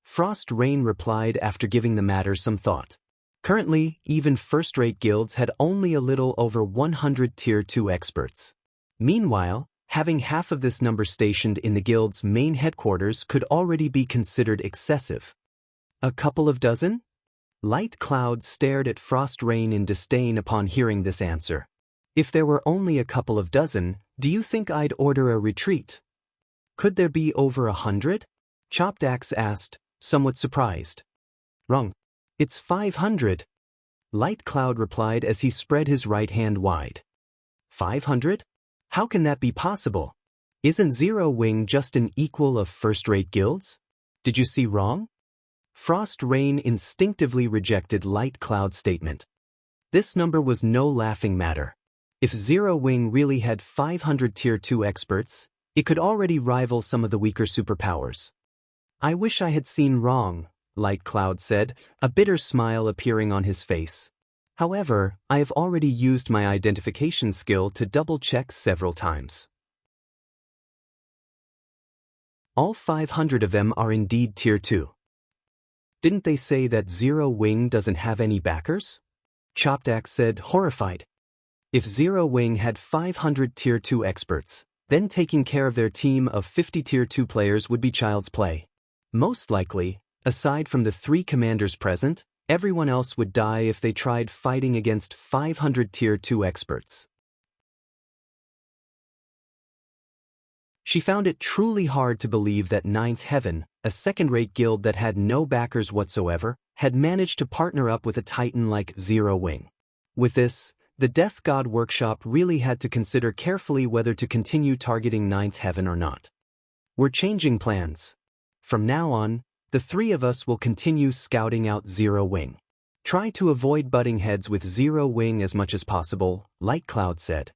Frost Rain replied after giving the matter some thought. Currently, even first-rate guilds had only a little over 100 Tier 2 experts. Meanwhile, having half of this number stationed in the guild's main headquarters could already be considered excessive. A couple of dozen? Light Cloud stared at Frost Rain in disdain upon hearing this answer. If there were only a couple of dozen, do you think I'd order a retreat? Could there be over 100? Chopped Axe asked, somewhat surprised. Wrong. It's 500. Light Cloud replied as he spread his right hand wide. 500? How can that be possible? Isn't Zero Wing just an equal of first-rate guilds? Did you see wrong? Frost Rain instinctively rejected Light Cloud's statement. This number was no laughing matter. If Zero Wing really had 500 Tier 2 experts, it could already rival some of the weaker superpowers. I wish I had seen wrong, Light Cloud said, a bitter smile appearing on his face. However, I have already used my identification skill to double-check several times. All 500 of them are indeed Tier 2. Didn't they say that Zero Wing doesn't have any backers? Chopped Axe said, horrified. If Zero Wing had 500 Tier 2 experts, then taking care of their team of 50 Tier 2 players would be child's play. Most likely, aside from the 3 commanders present, everyone else would die if they tried fighting against 500 Tier 2 experts. She found it truly hard to believe that Ninth Heaven, a second-rate guild that had no backers whatsoever, had managed to partner up with a titan like Zero Wing. With this, the Death God Workshop really had to consider carefully whether to continue targeting Ninth Heaven or not. We're changing plans. From now on, the three of us will continue scouting out Zero Wing. Try to avoid butting heads with Zero Wing as much as possible, Light Cloud said.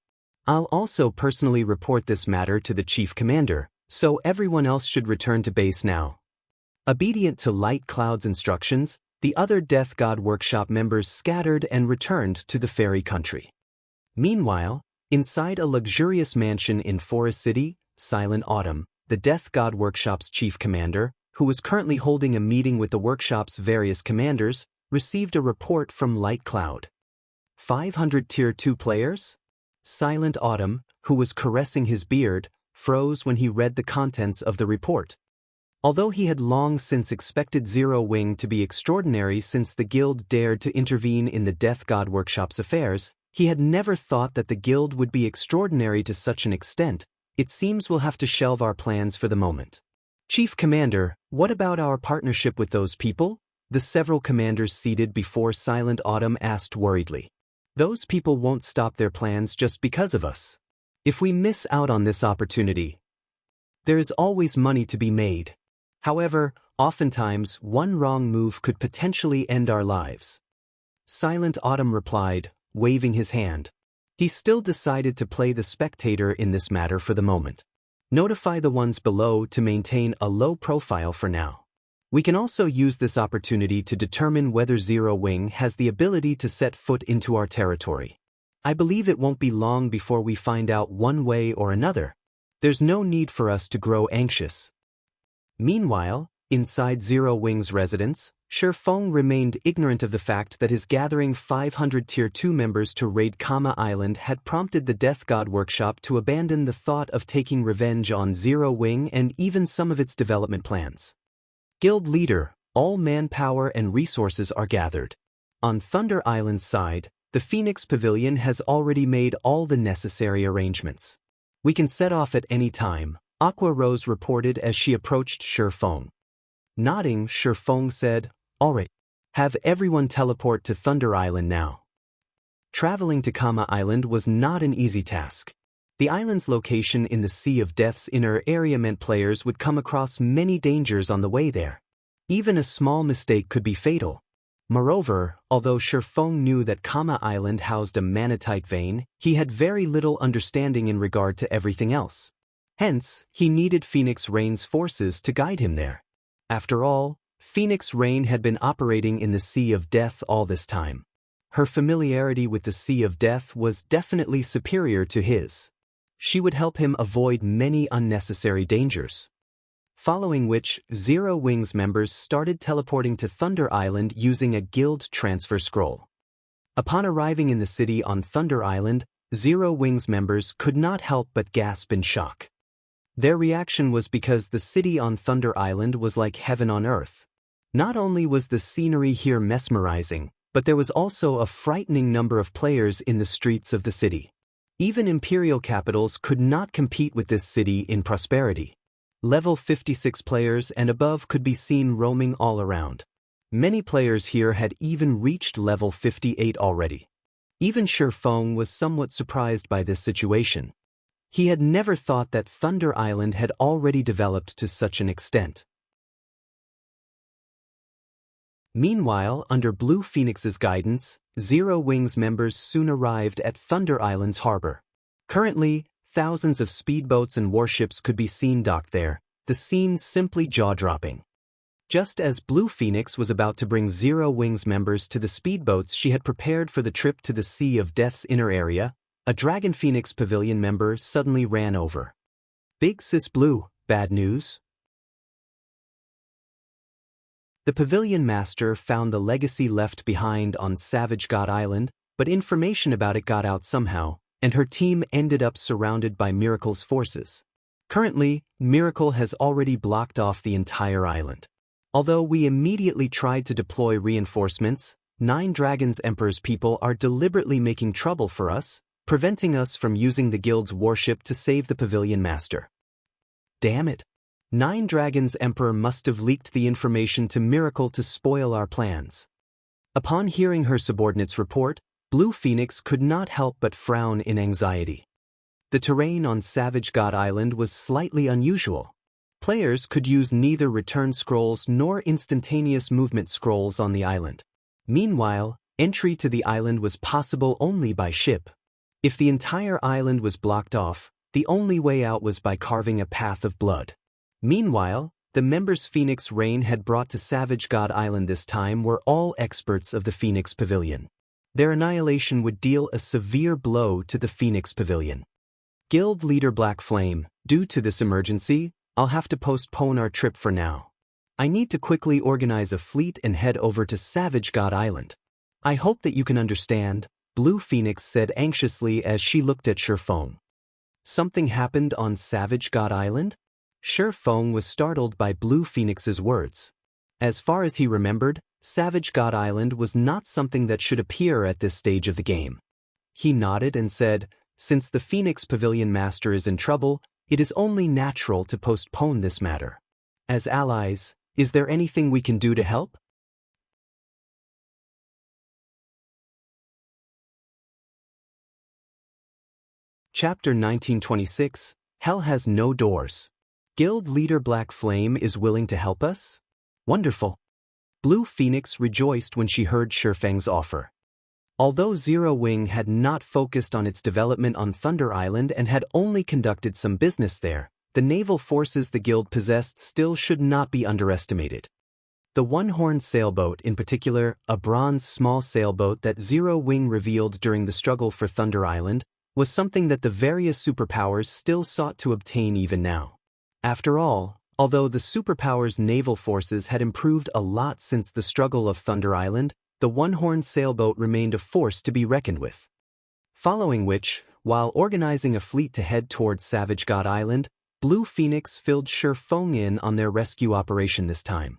I'll also personally report this matter to the Chief Commander, so everyone else should return to base now. Obedient to Light Cloud's instructions, the other Death God Workshop members scattered and returned to the fairy country. Meanwhile, inside a luxurious mansion in Forest City, Silent Autumn, the Death God Workshop's chief commander, who was currently holding a meeting with the workshop's various commanders, received a report from Light Cloud. 500 Tier 2 players? Silent Autumn, who was caressing his beard, froze when he read the contents of the report. Although he had long since expected Zero Wing to be extraordinary since the guild dared to intervene in the Death God Workshop's affairs, he had never thought that the guild would be extraordinary to such an extent. It seems we'll have to shelve our plans for the moment. Chief Commander, what about our partnership with those people? The several commanders seated before Silent Autumn asked worriedly. Those people won't stop their plans just because of us. If we miss out on this opportunity, there is always money to be made. However, oftentimes one wrong move could potentially end our lives. Silent Autumn replied, waving his hand. He still decided to play the spectator in this matter for the moment. Notify the ones below to maintain a low profile for now. We can also use this opportunity to determine whether Zero Wing has the ability to set foot into our territory. I believe it won't be long before we find out one way or another. There's no need for us to grow anxious. Meanwhile, inside Zero Wing's residence, Feng remained ignorant of the fact that his gathering 500 Tier 2 members to raid Kama Island had prompted the Death God Workshop to abandon the thought of taking revenge on Zero Wing and even some of its development plans. Guild Leader, all manpower and resources are gathered. On Thunder Island's side, the Phoenix Pavilion has already made all the necessary arrangements. We can set off at any time, Aqua Rose reported as she approached Feng. Nodding, Feng said, "Alright. Have everyone teleport to Thunder Island now." Traveling to Kama Island was not an easy task. The island's location in the Sea of Death's inner area meant players would come across many dangers on the way there. Even a small mistake could be fatal. Moreover, although Feng knew that Kama Island housed a manatite vein, he had very little understanding in regard to everything else. Hence, he needed Phoenix Rain's forces to guide him there. After all, Phoenix Rain had been operating in the Sea of Death all this time. Her familiarity with the Sea of Death was definitely superior to his. She would help him avoid many unnecessary dangers. Following which, Zero Wing's members started teleporting to Thunder Island using a guild transfer scroll. Upon arriving in the city on Thunder Island, Zero Wing's members could not help but gasp in shock. Their reaction was because the city on Thunder Island was like heaven on earth. Not only was the scenery here mesmerizing, but there was also a frightening number of players in the streets of the city. Even imperial capitals could not compete with this city in prosperity. Level 56 players and above could be seen roaming all around. Many players here had even reached level 58 already. Even Feng was somewhat surprised by this situation. He had never thought that Thunder Island had already developed to such an extent. Meanwhile, under Blue Phoenix's guidance, Zero Wing's members soon arrived at Thunder Island's harbor. Currently, thousands of speedboats and warships could be seen docked there, the scene simply jaw-dropping. Just as Blue Phoenix was about to bring Zero Wing's members to the speedboats she had prepared for the trip to the Sea of Death's inner area, a Dragon Phoenix Pavilion member suddenly ran over. "Big Sis Blue, bad news?" The Pavilion Master found the legacy left behind on Savage God Island, but information about it got out somehow, and her team ended up surrounded by Miracle's forces. Currently, Miracle has already blocked off the entire island. Although we immediately tried to deploy reinforcements, 9 Dragons Emperor's people are deliberately making trouble for us, preventing us from using the guild's warship to save the Pavilion Master. damn it. Nine Dragons Emperor must have leaked the information to Miracle to spoil our plans. Upon hearing her subordinate's report, Blue Phoenix could not help but frown in anxiety. The terrain on Savage God Island was slightly unusual. Players could use neither return scrolls nor instantaneous movement scrolls on the island. Meanwhile, entry to the island was possible only by ship. If the entire island was blocked off, the only way out was by carving a path of blood. Meanwhile, the members Phoenix Rain had brought to Savage God Island this time were all experts of the Phoenix Pavilion. Their annihilation would deal a severe blow to the Phoenix Pavilion. Guild leader Black Flame, due to this emergency, I'll have to postpone our trip for now. I need to quickly organize a fleet and head over to Savage God Island. I hope that you can understand, Blue Phoenix said anxiously as she looked at Feng. Something happened on Savage God Island? Feng was startled by Blue Phoenix's words. As far as he remembered, Savage God Island was not something that should appear at this stage of the game. He nodded and said, since the Phoenix Pavilion Master is in trouble, it is only natural to postpone this matter. As allies, is there anything we can do to help? Chapter 1926, Hell Has No Doors. Guild leader Black Flame is willing to help us? Wonderful. Blue Phoenix rejoiced when she heard Feng's offer. Although Zero Wing had not focused on its development on Thunder Island and had only conducted some business there, the naval forces the guild possessed still should not be underestimated. The one-horned sailboat, in particular, a bronze small sailboat that Zero Wing revealed during the struggle for Thunder Island, was something that the various superpowers still sought to obtain even now. After all, although the superpowers' naval forces had improved a lot since the struggle of Thunder Island, the one-horned sailboat remained a force to be reckoned with. Following which, while organizing a fleet to head towards Savage God Island, Blue Phoenix filled Feng in on their rescue operation this time.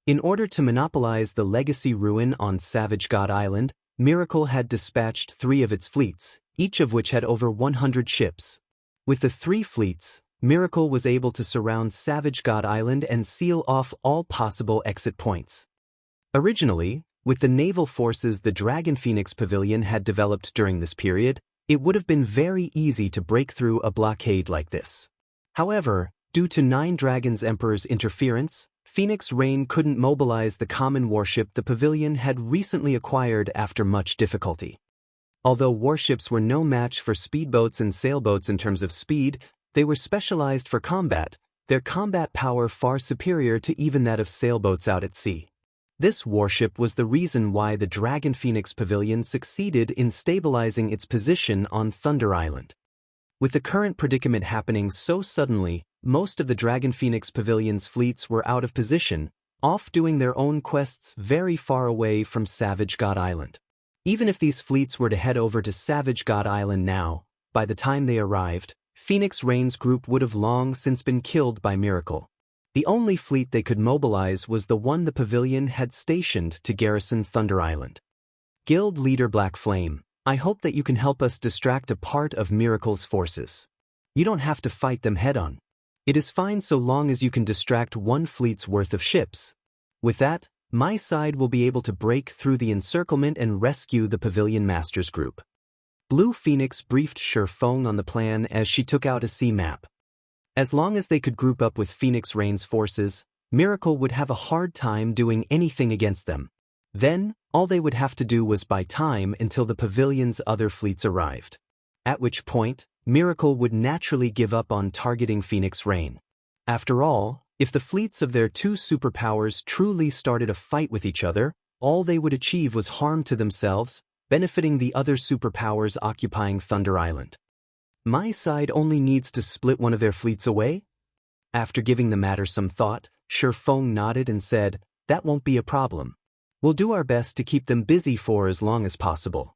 In order to monopolize the legacy ruin on Savage God Island, Miracle had dispatched 3 of its fleets, each of which had over 100 ships. With the 3 fleets, Miracle was able to surround Savage God Island and seal off all possible exit points. Originally, with the naval forces the Dragon Phoenix Pavilion had developed during this period, it would have been very easy to break through a blockade like this. However, due to Nine Dragons Emperor's interference, Phoenix Rain couldn't mobilize the common warship the pavilion had recently acquired after much difficulty. Although warships were no match for speedboats and sailboats in terms of speed, they were specialized for combat, their combat power far superior to even that of sailboats out at sea. This warship was the reason why the Dragon Phoenix Pavilion succeeded in stabilizing its position on Thunder Island. With the current predicament happening so suddenly, most of the Dragon Phoenix Pavilion's fleets were out of position, off doing their own quests very far away from Savage God Island. Even if these fleets were to head over to Savage God Island now, by the time they arrived, Phoenix Rain's group would have long since been killed by Miracle. The only fleet they could mobilize was the one the pavilion had stationed to garrison Thunder Island. Guild leader Black Flame, I hope that you can help us distract a part of Miracle's forces. You don't have to fight them head-on. It is fine so long as you can distract one fleet's worth of ships. With that, my side will be able to break through the encirclement and rescue the Pavilion Masters group. Blue Phoenix briefed Feng on the plan as she took out a sea map. As long as they could group up with Phoenix Rain's forces, Miracle would have a hard time doing anything against them. Then, all they would have to do was buy time until the pavilion's other fleets arrived. At which point, Miracle would naturally give up on targeting Phoenix Rain. After all, if the fleets of their 2 superpowers truly started a fight with each other, all they would achieve was harm to themselves, benefiting the other superpowers occupying Thunder Island. My side only needs to split one of their fleets away? After giving the matter some thought, Feng nodded and said, that won't be a problem. We'll do our best to keep them busy for as long as possible.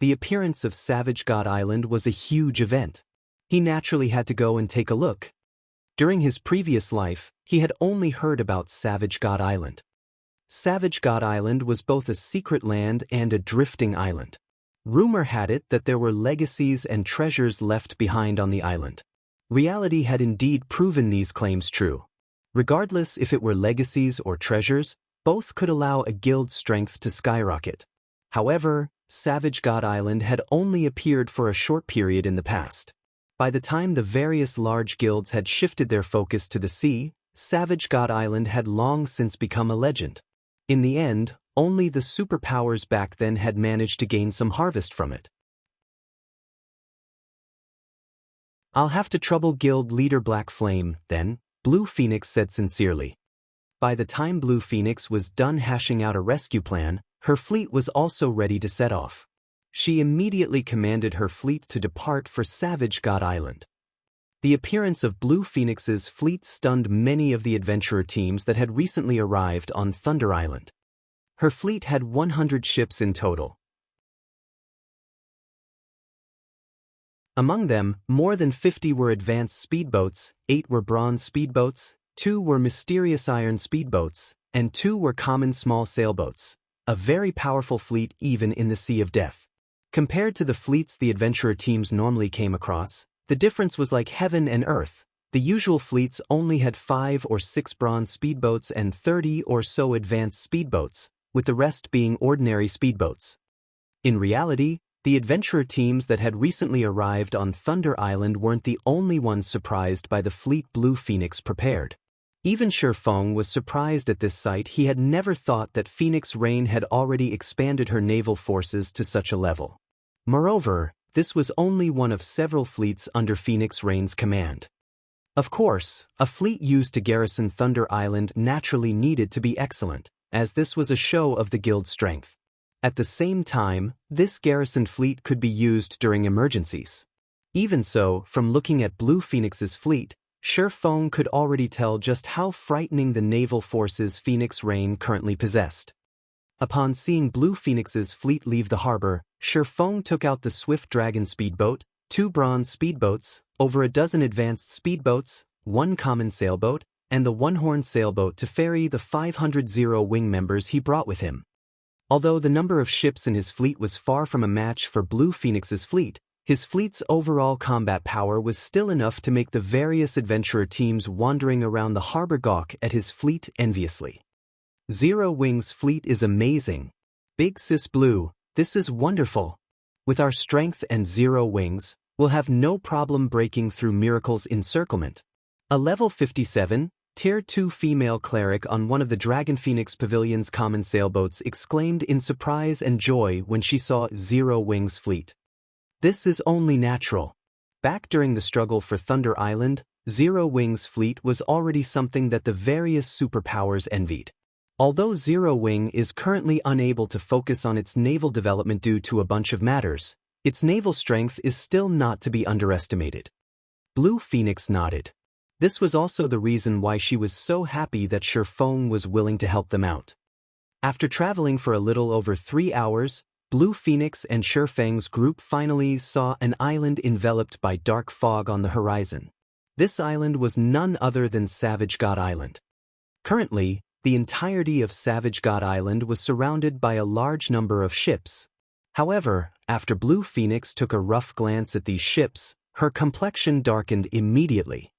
The appearance of Savage God Island was a huge event. He naturally had to go and take a look. During his previous life, he had only heard about Savage God Island. Savage God Island was both a secret land and a drifting island. Rumor had it that there were legacies and treasures left behind on the island. Reality had indeed proven these claims true. Regardless if it were legacies or treasures, both could allow a guild's strength to skyrocket. However, Savage God Island had only appeared for a short period in the past. By the time the various large guilds had shifted their focus to the sea, Savage God Island had long since become a legend. In the end, only the superpowers back then had managed to gain some harvest from it. "I'll have to trouble guild leader Black Flame, then," Blue Phoenix said sincerely. By the time Blue Phoenix was done hashing out a rescue plan, her fleet was also ready to set off. She immediately commanded her fleet to depart for Savage God Island. The appearance of Blue Phoenix's fleet stunned many of the adventurer teams that had recently arrived on Thunder Island. Her fleet had 100 ships in total. Among them, more than 50 were advanced speedboats, 8 were bronze speedboats, 2 were mysterious iron speedboats, and 2 were common small sailboats. A very powerful fleet even in the Sea of Death. Compared to the fleets the adventurer teams normally came across, the difference was like heaven and earth. The usual fleets only had 5 or 6 bronze speedboats and 30 or so advanced speedboats, with the rest being ordinary speedboats. In reality, the adventurer teams that had recently arrived on Thunder Island weren't the only ones surprised by the fleet Blue Phoenix prepared. Even Feng was surprised at this sight. He had never thought that Phoenix Rain had already expanded her naval forces to such a level. Moreover, this was only one of several fleets under Phoenix Rain's command. Of course, a fleet used to garrison Thunder Island naturally needed to be excellent, as this was a show of the guild's strength. At the same time, this garrisoned fleet could be used during emergencies. Even so, from looking at Blue Phoenix's fleet, Feng could already tell just how frightening the naval forces Phoenix Rain currently possessed. Upon seeing Blue Phoenix's fleet leave the harbor, Feng took out the Swift Dragon speedboat, 2 bronze speedboats, over a dozen advanced speedboats, 1 common sailboat, and the one-horned sailboat to ferry the 500 Zero-Wing members he brought with him. Although the number of ships in his fleet was far from a match for Blue Phoenix's fleet, his fleet's overall combat power was still enough to make the various adventurer teams wandering around the harbor gawk at his fleet enviously. "Zero-Wing's fleet is amazing. Big Sis Blue, this is wonderful. With our strength and Zero-Wings, we'll have no problem breaking through Miracle's encirclement." A level 57, Tier 2 female cleric on one of the Dragon Phoenix Pavilion's common sailboats exclaimed in surprise and joy when she saw Zero-Wing's fleet. This is only natural. Back during the struggle for Thunder Island, Zero-Wing's fleet was already something that the various superpowers envied. Although Zero-Wing is currently unable to focus on its naval development due to a bunch of matters, its naval strength is still not to be underestimated. Blue Phoenix nodded. This was also the reason why she was so happy that Feng was willing to help them out. After traveling for a little over 3 hours, Blue Phoenix and Feng's group finally saw an island enveloped by dark fog on the horizon. This island was none other than Savage God Island. Currently, the entirety of Savage God Island was surrounded by a large number of ships. However, after Blue Phoenix took a rough glance at these ships, her complexion darkened immediately.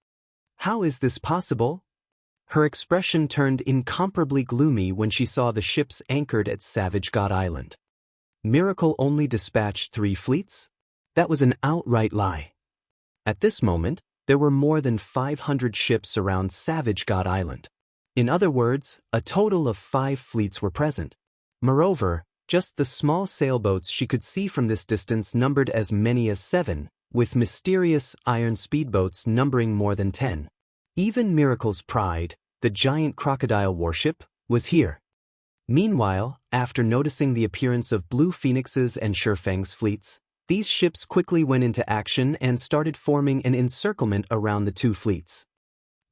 How is this possible? Her expression turned incomparably gloomy when she saw the ships anchored at Savage God Island. Miracle only dispatched 3 fleets? That was an outright lie. At this moment, there were more than 500 ships around Savage God Island. In other words, a total of 5 fleets were present. Moreover, just the small sailboats she could see from this distance numbered as many as 7, with mysterious iron speedboats numbering more than 10. Even Miracle's Pride, the giant crocodile warship, was here. Meanwhile, after noticing the appearance of Blue Phoenix's and Feng's fleets, these ships quickly went into action and started forming an encirclement around the 2 fleets.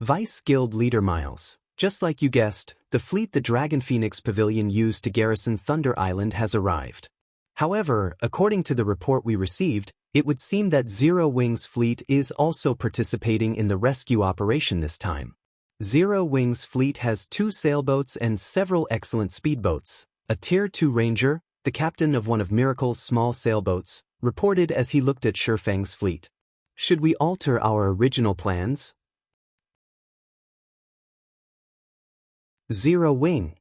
Vice Guild Leader Miles, just like you guessed, the fleet the Dragon Phoenix Pavilion used to garrison Thunder Island has arrived. However, according to the report we received, it would seem that Zero-Wing's fleet is also participating in the rescue operation this time. Zero-Wing's fleet has 2 sailboats and several excellent speedboats. A Tier 2 Ranger, the captain of one of Miracle's small sailboats, reported as he looked at Feng's fleet. Should we alter our original plans? Zero Wing.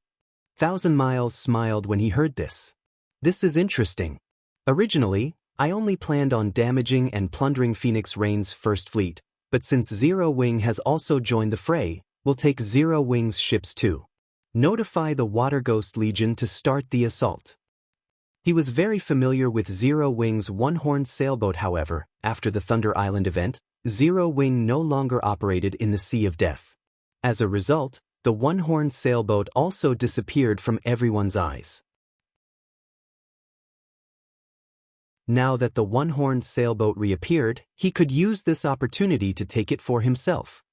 Thousand Miles smiled when he heard this. This is interesting. Originally, I only planned on damaging and plundering Phoenix Rain's first fleet, but since Zero Wing has also joined the fray, we'll take Zero Wing's ships too. Notify the Water Ghost Legion to start the assault. He was very familiar with Zero Wing's one-horned sailboat. However, after the Thunder Island event, Zero Wing no longer operated in the Sea of Death. As a result, the one-horned sailboat also disappeared from everyone's eyes. Now that the one-horned sailboat reappeared, he could use this opportunity to take it for himself.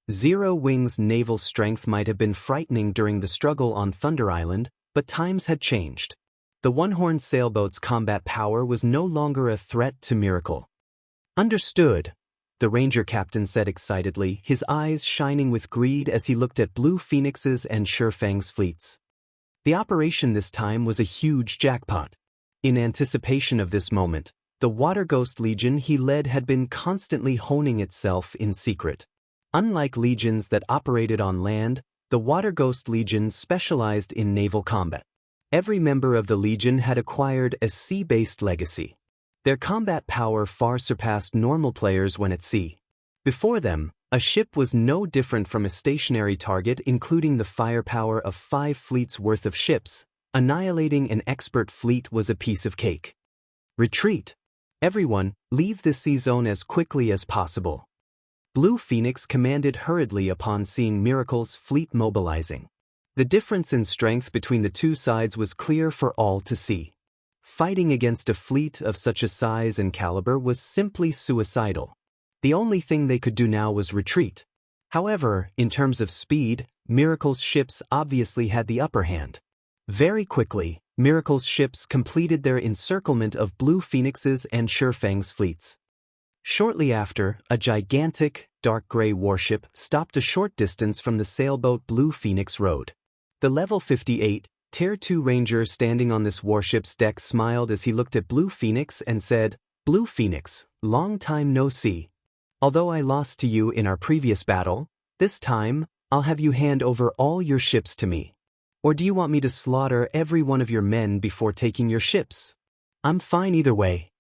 Zero Wing's naval strength might have been frightening during the struggle on Thunder Island, but times had changed. The one-horned sailboat's combat power was no longer a threat to Miracle. Understood, the Ranger captain said excitedly, his eyes shining with greed as he looked at Blue Phoenix's and Feng's fleets. The operation this time was a huge jackpot. In anticipation of this moment, the Water Ghost Legion he led had been constantly honing itself in secret. Unlike legions that operated on land, the Water Ghost Legion specialized in naval combat. Every member of the Legion had acquired a sea-based legacy. Their combat power far surpassed normal players when at sea. Before them, a ship was no different from a stationary target, including the firepower of 5 fleets worth of ships. Annihilating an expert fleet was a piece of cake. Retreat! Everyone, leave the sea zone as quickly as possible. Blue Phoenix commanded hurriedly upon seeing Miracle's fleet mobilizing. The difference in strength between the two sides was clear for all to see. Fighting against a fleet of such a size and caliber was simply suicidal. The only thing they could do now was retreat. However, in terms of speed, Miracle's ships obviously had the upper hand. Very quickly, Miracle's ships completed their encirclement of Blue Phoenix's and Feng's fleets. Shortly after, a gigantic, dark gray warship stopped a short distance from the sailboat Blue Phoenix rode. The level 58, Tier 2 Ranger standing on this warship's deck smiled as he looked at Blue Phoenix and said, "Blue Phoenix, long time no see. Although I lost to you in our previous battle, this time, I'll have you hand over all your ships to me. Or do you want me to slaughter every one of your men before taking your ships? I'm fine either way."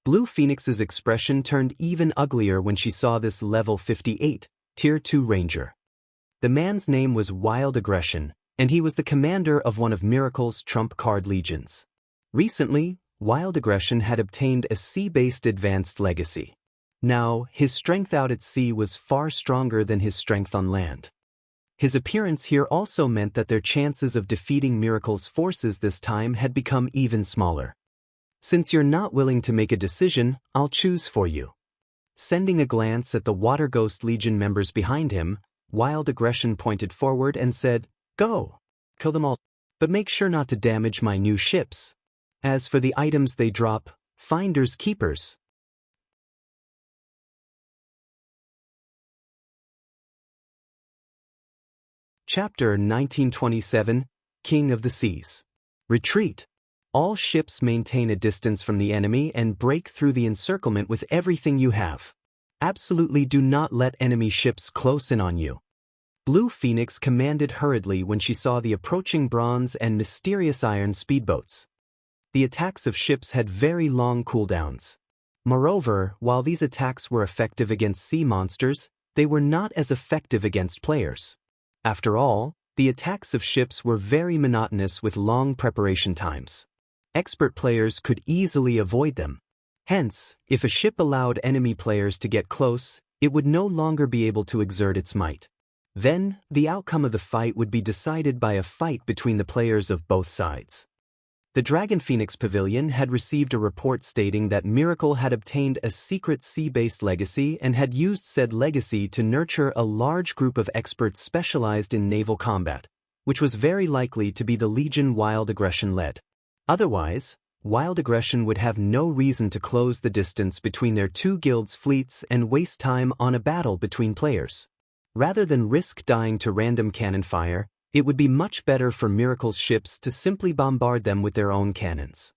Blue Phoenix's expression turned even uglier when she saw this level 58, Tier 2 Ranger. The man's name was Wild Aggression, and he was the commander of one of Miracle's trump card legions. Recently, Wild Aggression had obtained a sea-based advanced legacy. Now, his strength out at sea was far stronger than his strength on land. His appearance here also meant that their chances of defeating Miracle's forces this time had become even smaller. "Since you're not willing to make a decision, I'll choose for you." Sending a glance at the Water Ghost Legion members behind him, Wild Aggression pointed forward and said, "Go. Kill them all. But make sure not to damage my new ships. As for the items they drop, finders keepers." Chapter 1927, King of the Seas. Retreat. All ships maintain a distance from the enemy and break through the encirclement with everything you have. Absolutely do not let enemy ships close in on you. Blue Phoenix commanded hurriedly when she saw the approaching bronze and mysterious iron speedboats. The attacks of ships had very long cooldowns. Moreover, while these attacks were effective against sea monsters, they were not as effective against players. After all, the attacks of ships were very monotonous with long preparation times. Expert players could easily avoid them. Hence, if a ship allowed enemy players to get close, it would no longer be able to exert its might. Then, the outcome of the fight would be decided by a fight between the players of both sides. The Dragon Phoenix Pavilion had received a report stating that Miracle had obtained a secret sea-based legacy and had used said legacy to nurture a large group of experts specialized in naval combat, which was very likely to be the Legion Wild Aggression led. Otherwise, Wild Aggression would have no reason to close the distance between their two guilds' fleets and waste time on a battle between players. Rather than risk dying to random cannon fire, it would be much better for Miracle's ships to simply bombard them with their own cannons.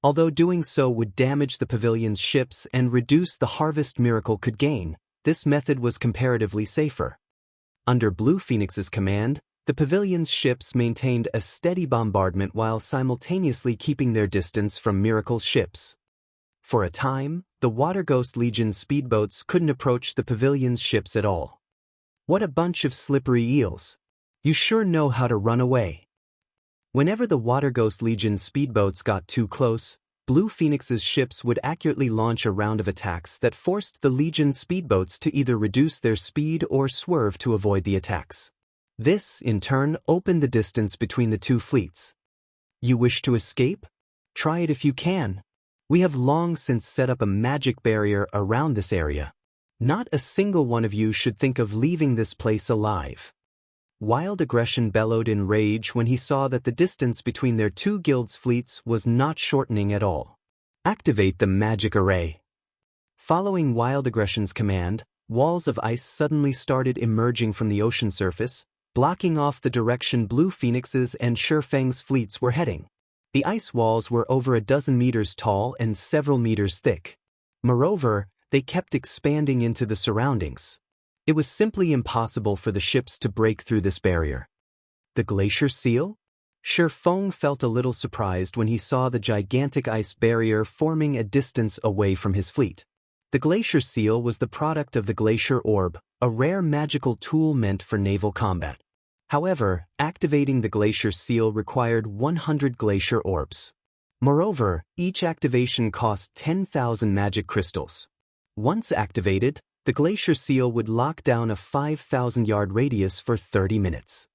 Although doing so would damage the pavilion's ships and reduce the harvest Miracle could gain, this method was comparatively safer. Under Blue Phoenix's command, the pavilion's ships maintained a steady bombardment while simultaneously keeping their distance from Miracle's ships. For a time, the Water Ghost Legion's speedboats couldn't approach the pavilion's ships at all. What a bunch of slippery eels. You sure know how to run away. Whenever the Water Ghost Legion's speedboats got too close, Blue Phoenix's ships would accurately launch a round of attacks that forced the Legion's speedboats to either reduce their speed or swerve to avoid the attacks. This, in turn, opened the distance between the two fleets. You wish to escape? Try it if you can. We have long since set up a magic barrier around this area. Not a single one of you should think of leaving this place alive. Wild Aggression bellowed in rage when he saw that the distance between their two guilds' fleets was not shortening at all. Activate the magic array. Following Wild Aggression's command, walls of ice suddenly started emerging from the ocean surface, blocking off the direction Blue Phoenix's and Feng's fleets were heading. The ice walls were over a dozen meters tall and several meters thick. Moreover, they kept expanding into the surroundings. It was simply impossible for the ships to break through this barrier. The glacier seal? Feng felt a little surprised when he saw the gigantic ice barrier forming a distance away from his fleet. The glacier seal was the product of the glacier orb, a rare magical tool meant for naval combat. However, activating the glacier seal required 100 glacier orbs. Moreover, each activation cost 10,000 magic crystals. Once activated, the glacier seal would lock down a 5,000-yard radius for 30 minutes.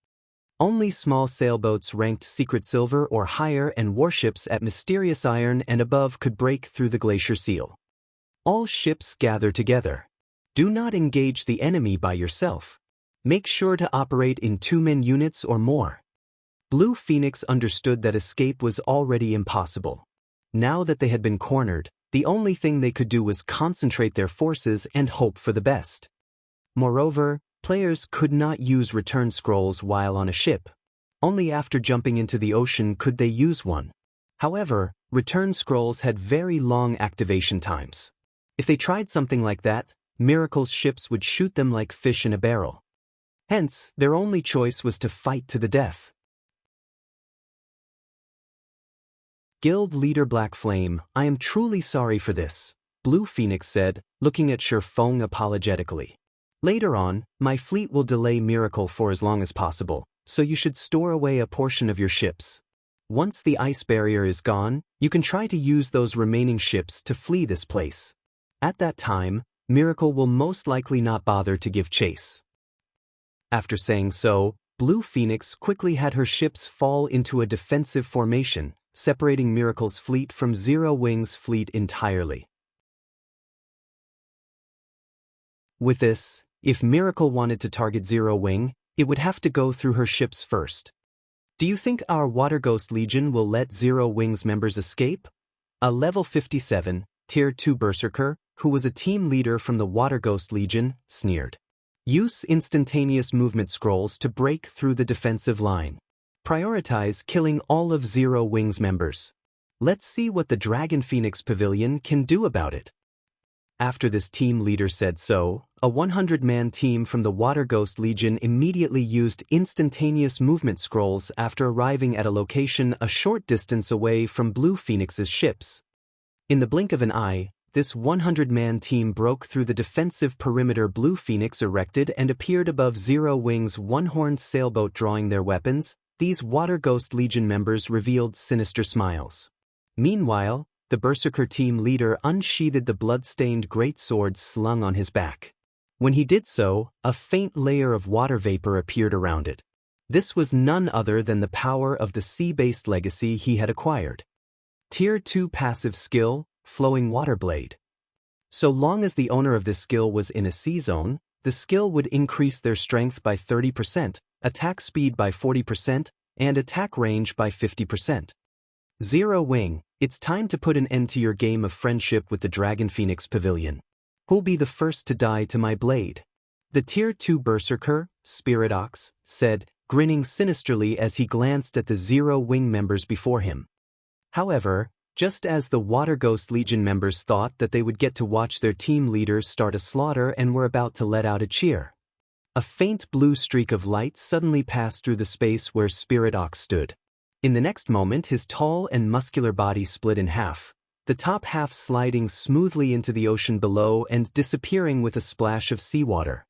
Only small sailboats ranked Secret Silver or higher and warships at Mysterious Iron and above could break through the glacier seal. All ships gather together. Do not engage the enemy by yourself. Make sure to operate in 2-man units or more. Blue Phoenix understood that escape was already impossible. Now that they had been cornered, the only thing they could do was concentrate their forces and hope for the best. Moreover, players could not use return scrolls while on a ship. Only after jumping into the ocean could they use one. However, return scrolls had very long activation times. If they tried something like that, Miracle's ships would shoot them like fish in a barrel. Hence, their only choice was to fight to the death. Guild Leader Black Flame, I am truly sorry for this, Blue Phoenix said, looking at Feng apologetically. Later on, my fleet will delay Miracle for as long as possible, so you should store away a portion of your ships. Once the ice barrier is gone, you can try to use those remaining ships to flee this place. At that time, Miracle will most likely not bother to give chase. After saying so, Blue Phoenix quickly had her ships fall into a defensive formation, separating Miracle's fleet from Zero Wing's fleet entirely. With this, if Miracle wanted to target Zero Wing, it would have to go through her ships first. Do you think our Water Ghost Legion will let Zero Wing's members escape? A level 57, Tier 2 Berserker, who was a team leader from the Water Ghost Legion, sneered. Use instantaneous movement scrolls to break through the defensive line. Prioritize killing all of Zero Wing's members. Let's see what the Dragon Phoenix Pavilion can do about it. After this team leader said so, a 100-man team from the Water Ghost Legion immediately used instantaneous movement scrolls after arriving at a location a short distance away from Blue Phoenix's ships. In the blink of an eye, this 100-man team broke through the defensive perimeter Blue Phoenix erected and appeared above Zero Wing's one-horned sailboat. Drawing their weapons, these Water Ghost Legion members revealed sinister smiles. Meanwhile, the Berserker team leader unsheathed the blood-stained greatsword slung on his back. When he did so, a faint layer of water vapor appeared around it. This was none other than the power of the sea-based legacy he had acquired. Tier 2 passive skill, Flowing Water Blade. So long as the owner of this skill was in a sea zone, the skill would increase their strength by 30%, attack speed by 40%, and attack range by 50%. Zero Wing, it's time to put an end to your game of friendship with the Dragon Phoenix Pavilion. Who'll be the first to die to my blade? The Tier 2 Berserker, Spirit Ox, said, grinning sinisterly as he glanced at the Zero Wing members before him. However, Just as the Water Ghost Legion members thought that they would get to watch their team leader start a slaughter and were about to let out a cheer, a faint blue streak of light suddenly passed through the space where Spirit Ox stood. In the next moment, his tall and muscular body split in half, the top half sliding smoothly into the ocean below and disappearing with a splash of seawater.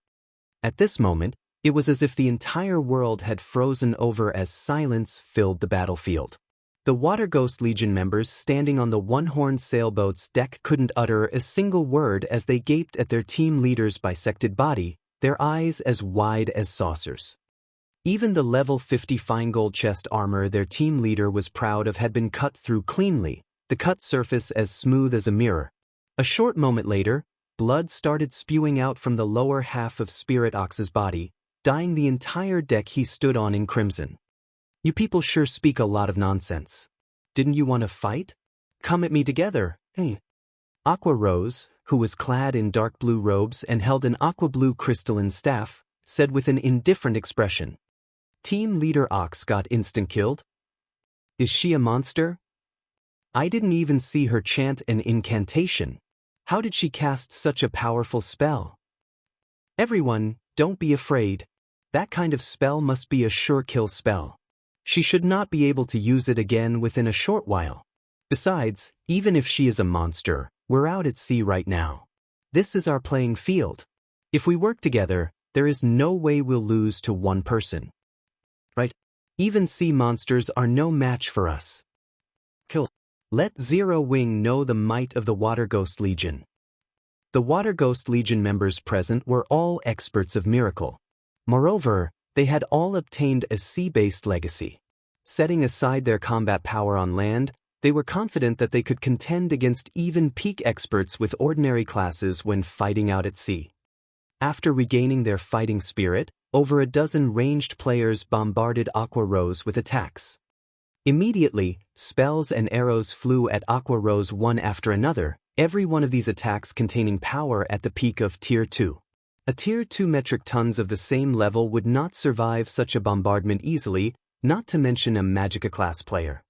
At this moment, it was as if the entire world had frozen over as silence filled the battlefield. The Water Ghost Legion members standing on the one-horned sailboat's deck couldn't utter a single word as they gaped at their team leader's bisected body, their eyes as wide as saucers. Even the level 50 fine gold chest armor their team leader was proud of had been cut through cleanly, the cut surface as smooth as a mirror. A short moment later, blood started spewing out from the lower half of Spirit Ox's body, dyeing the entire deck he stood on in crimson. You people sure speak a lot of nonsense. Didn't you want to fight? Come at me together, eh? Aqua Rose, who was clad in dark blue robes and held an aqua blue crystalline staff, said with an indifferent expression. Team leader Ox got instant killed? Is she a monster? I didn't even see her chant an incantation. How did she cast such a powerful spell? Everyone, don't be afraid. That kind of spell must be a sure kill spell. She should not be able to use it again within a short while. Besides, even if she is a monster, we're out at sea right now. This is our playing field. If we work together, there is no way we'll lose to one person. Right? Even sea monsters are no match for us. Kill. Let Zero Wing know the might of the Water Ghost Legion. The Water Ghost Legion members present were all experts of miracle. Moreover, they had all obtained a sea-based legacy. Setting aside their combat power on land, they were confident that they could contend against even peak experts with ordinary classes when fighting out at sea. After regaining their fighting spirit, over a dozen ranged players bombarded Aqua Rose with attacks. Immediately, spells and arrows flew at Aqua Rose one after another, every one of these attacks containing power at the peak of Tier 2. A Tier 2 metric tons of the same level would not survive such a bombardment easily, not to mention a Magicka class player.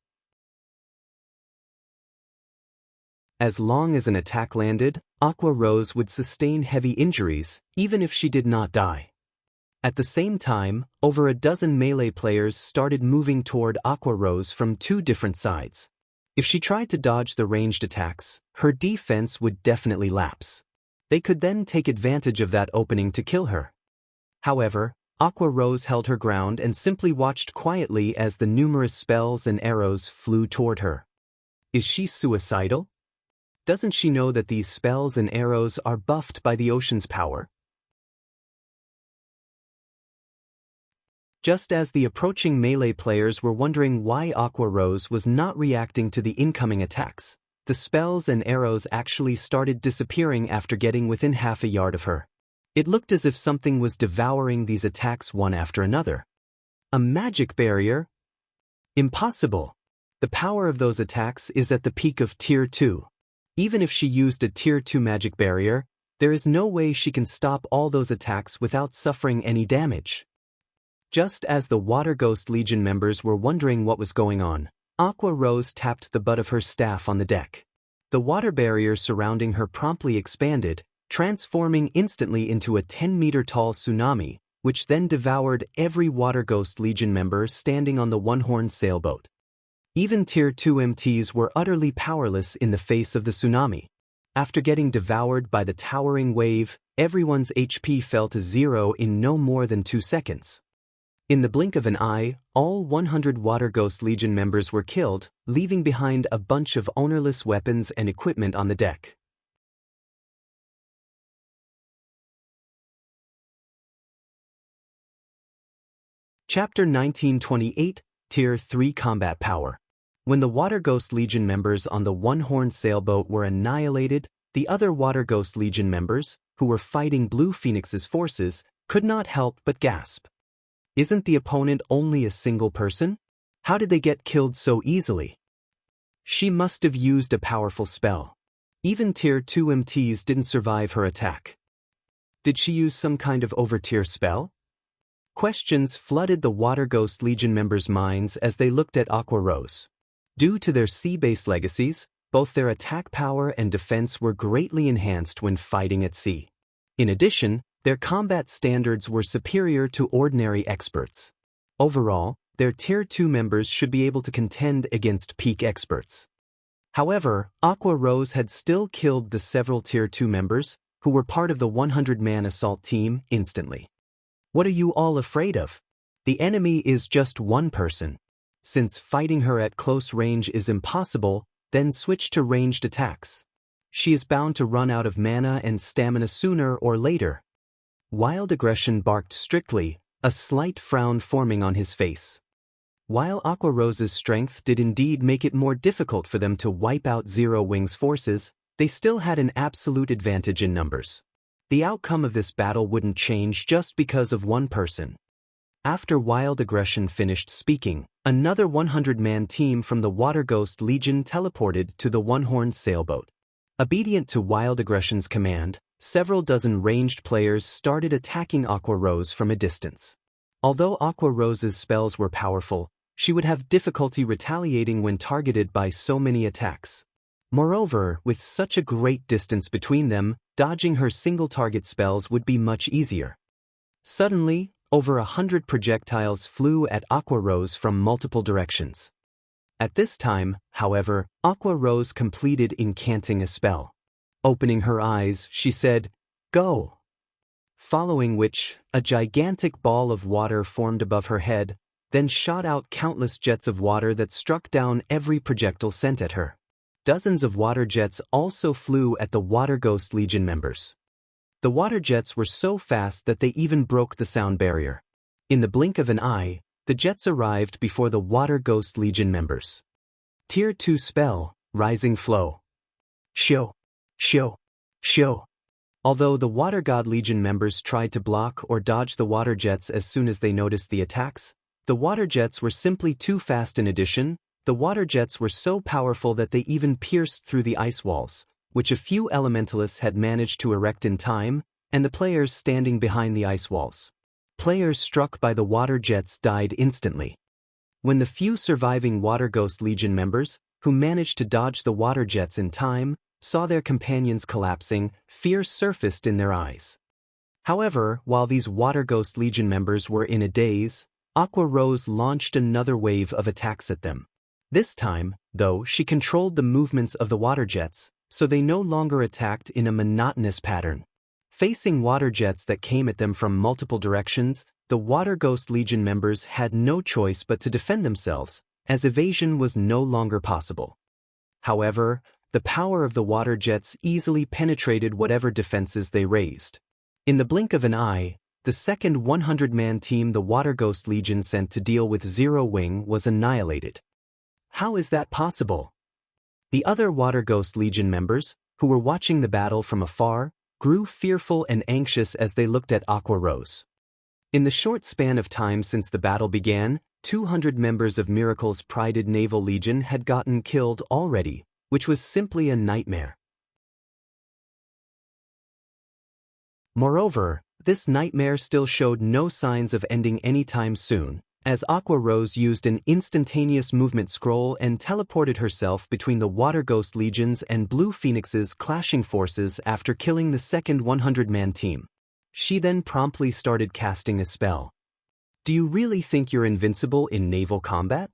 As long as an attack landed, Aqua Rose would sustain heavy injuries, even if she did not die. At the same time, over a dozen melee players started moving toward Aqua Rose from two different sides. If she tried to dodge the ranged attacks, her defense would definitely lapse. They could then take advantage of that opening to kill her. However, Aqua Rose held her ground and simply watched quietly as the numerous spells and arrows flew toward her. Is she suicidal? Doesn't she know that these spells and arrows are buffed by the ocean's power? Just as the approaching melee players were wondering why Aqua Rose was not reacting to the incoming attacks, the spells and arrows actually started disappearing after getting within half a yard of her. It looked as if something was devouring these attacks one after another. A magic barrier? Impossible. The power of those attacks is at the peak of Tier 2. Even if she used a Tier 2 magic barrier, there is no way she can stop all those attacks without suffering any damage. Just as the Water Ghost Legion members were wondering what was going on, Aqua Rose tapped the butt of her staff on the deck. The water barrier surrounding her promptly expanded, transforming instantly into a 10-meter-tall tsunami, which then devoured every Water Ghost Legion member standing on the one-horned sailboat. Even Tier 2 MTs were utterly powerless in the face of the tsunami. After getting devoured by the towering wave, everyone's HP fell to zero in no more than 2 seconds. In the blink of an eye, all 100 Water Ghost Legion members were killed, leaving behind a bunch of ownerless weapons and equipment on the deck. Chapter 1928, Tier 3 Combat Power. When the Water Ghost Legion members on the one-horned sailboat were annihilated, the other Water Ghost Legion members, who were fighting Blue Phoenix's forces, could not help but gasp. Isn't the opponent only a single person? How did they get killed so easily? She must have used a powerful spell. Even Tier 2 MTs didn't survive her attack. Did she use some kind of over-tier spell? Questions flooded the Water Ghost Legion members' minds as they looked at Aqua Rose. Due to their sea-based legacies, both their attack power and defense were greatly enhanced when fighting at sea. In addition, their combat standards were superior to ordinary experts. Overall, their Tier 2 members should be able to contend against peak experts. However, Aqua Rose had still killed the several Tier 2 members, who were part of the 100-man assault team, instantly. What are you all afraid of? The enemy is just one person. Since fighting her at close range is impossible, then switch to ranged attacks. She is bound to run out of mana and stamina sooner or later. Wild Aggression barked strictly, a slight frown forming on his face. While Aqua Rose's strength did indeed make it more difficult for them to wipe out Zero Wing's forces, they still had an absolute advantage in numbers. The outcome of this battle wouldn't change just because of one person. After Wild Aggression finished speaking, another 100-man team from the Water Ghost Legion teleported to the one-horned sailboat. Obedient to Wild Aggression's command, several dozen ranged players started attacking Aqua Rose from a distance. Although Aqua Rose's spells were powerful, she would have difficulty retaliating when targeted by so many attacks. Moreover, with such a great distance between them, dodging her single-target spells would be much easier. Suddenly, over 100 projectiles flew at Aqua Rose from multiple directions. At this time, however, Aqua Rose completed incanting a spell. Opening her eyes, she said, "Go!" Following which, a gigantic ball of water formed above her head, then shot out countless jets of water that struck down every projectile sent at her. Dozens of water jets also flew at the Water Ghost Legion members. The water jets were so fast that they even broke the sound barrier. In the blink of an eye, the jets arrived before the Water Ghost Legion members. Tier 2 spell, Rising Flow. Show. Show. Show. Although the Water God Legion members tried to block or dodge the water jets as soon as they noticed the attacks, the water jets were simply too fast. In addition, the water jets were so powerful that they even pierced through the ice walls, which a few elementalists had managed to erect in time, and the players standing behind the ice walls. Players struck by the water jets died instantly. When the few surviving Water Ghost Legion members, who managed to dodge the water jets in time, saw their companions collapsing, fear surfaced in their eyes. However, while these Water Ghost Legion members were in a daze, Aqua Rose launched another wave of attacks at them. This time, though, she controlled the movements of the water jets, so they no longer attacked in a monotonous pattern. Facing water jets that came at them from multiple directions, the Water Ghost Legion members had no choice but to defend themselves, as evasion was no longer possible. However, the power of the water jets easily penetrated whatever defenses they raised. In the blink of an eye, the second 100-man team the Water Ghost Legion sent to deal with Zero Wing was annihilated. How is that possible? The other Water Ghost Legion members, who were watching the battle from afar, grew fearful and anxious as they looked at Aqua Rose. In the short span of time since the battle began, 200 members of Miracle's prided Naval Legion had gotten killed already, which was simply a nightmare. Moreover, this nightmare still showed no signs of ending anytime soon, as Aqua Rose used an instantaneous movement scroll and teleported herself between the Water Ghost Legions and Blue Phoenix's clashing forces after killing the second 100-man team. She then promptly started casting a spell. Do you really think you're invincible in naval combat?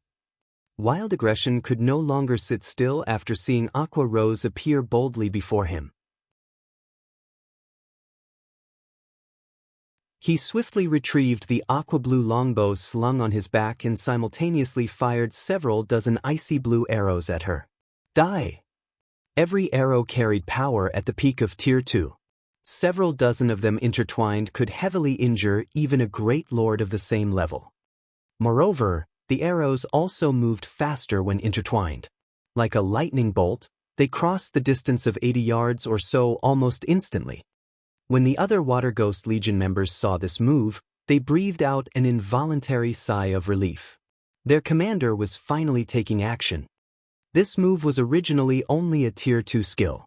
Wild Aggression could no longer sit still after seeing Aqua Rose appear boldly before him. He swiftly retrieved the aqua-blue longbow slung on his back and simultaneously fired several dozen icy blue arrows at her. Die! Every arrow carried power at the peak of Tier 2. Several dozen of them intertwined could heavily injure even a great lord of the same level. Moreover, the arrows also moved faster when intertwined. Like a lightning bolt, they crossed the distance of 80 yards or so almost instantly. When the other Water Ghost Legion members saw this move, they breathed out an involuntary sigh of relief. Their commander was finally taking action. This move was originally only a Tier 2 skill.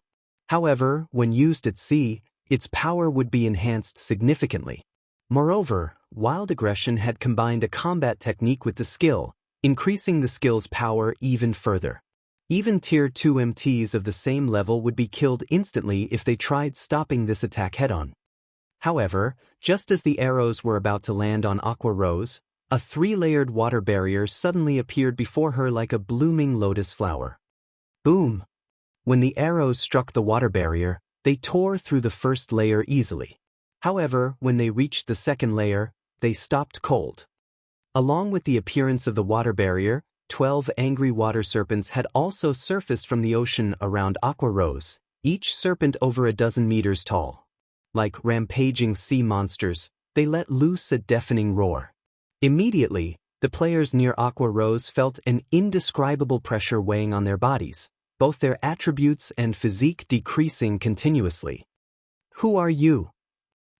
However, when used at sea, its power would be enhanced significantly. Moreover, Wild Aggression had combined a combat technique with the skill, increasing the skill's power even further. Even Tier 2 MTs of the same level would be killed instantly if they tried stopping this attack head-on. However, just as the arrows were about to land on Aqua Rose, a 3-layered water barrier suddenly appeared before her like a blooming lotus flower. Boom! When the arrows struck the water barrier, they tore through the first layer easily. However, when they reached the second layer, they stopped cold. Along with the appearance of the water barrier, 12 angry water serpents had also surfaced from the ocean around Aqua Rose, each serpent over a dozen meters tall. Like rampaging sea monsters, they let loose a deafening roar. Immediately, the players near Aqua Rose felt an indescribable pressure weighing on their bodies, both their attributes and physique decreasing continuously. Who are you?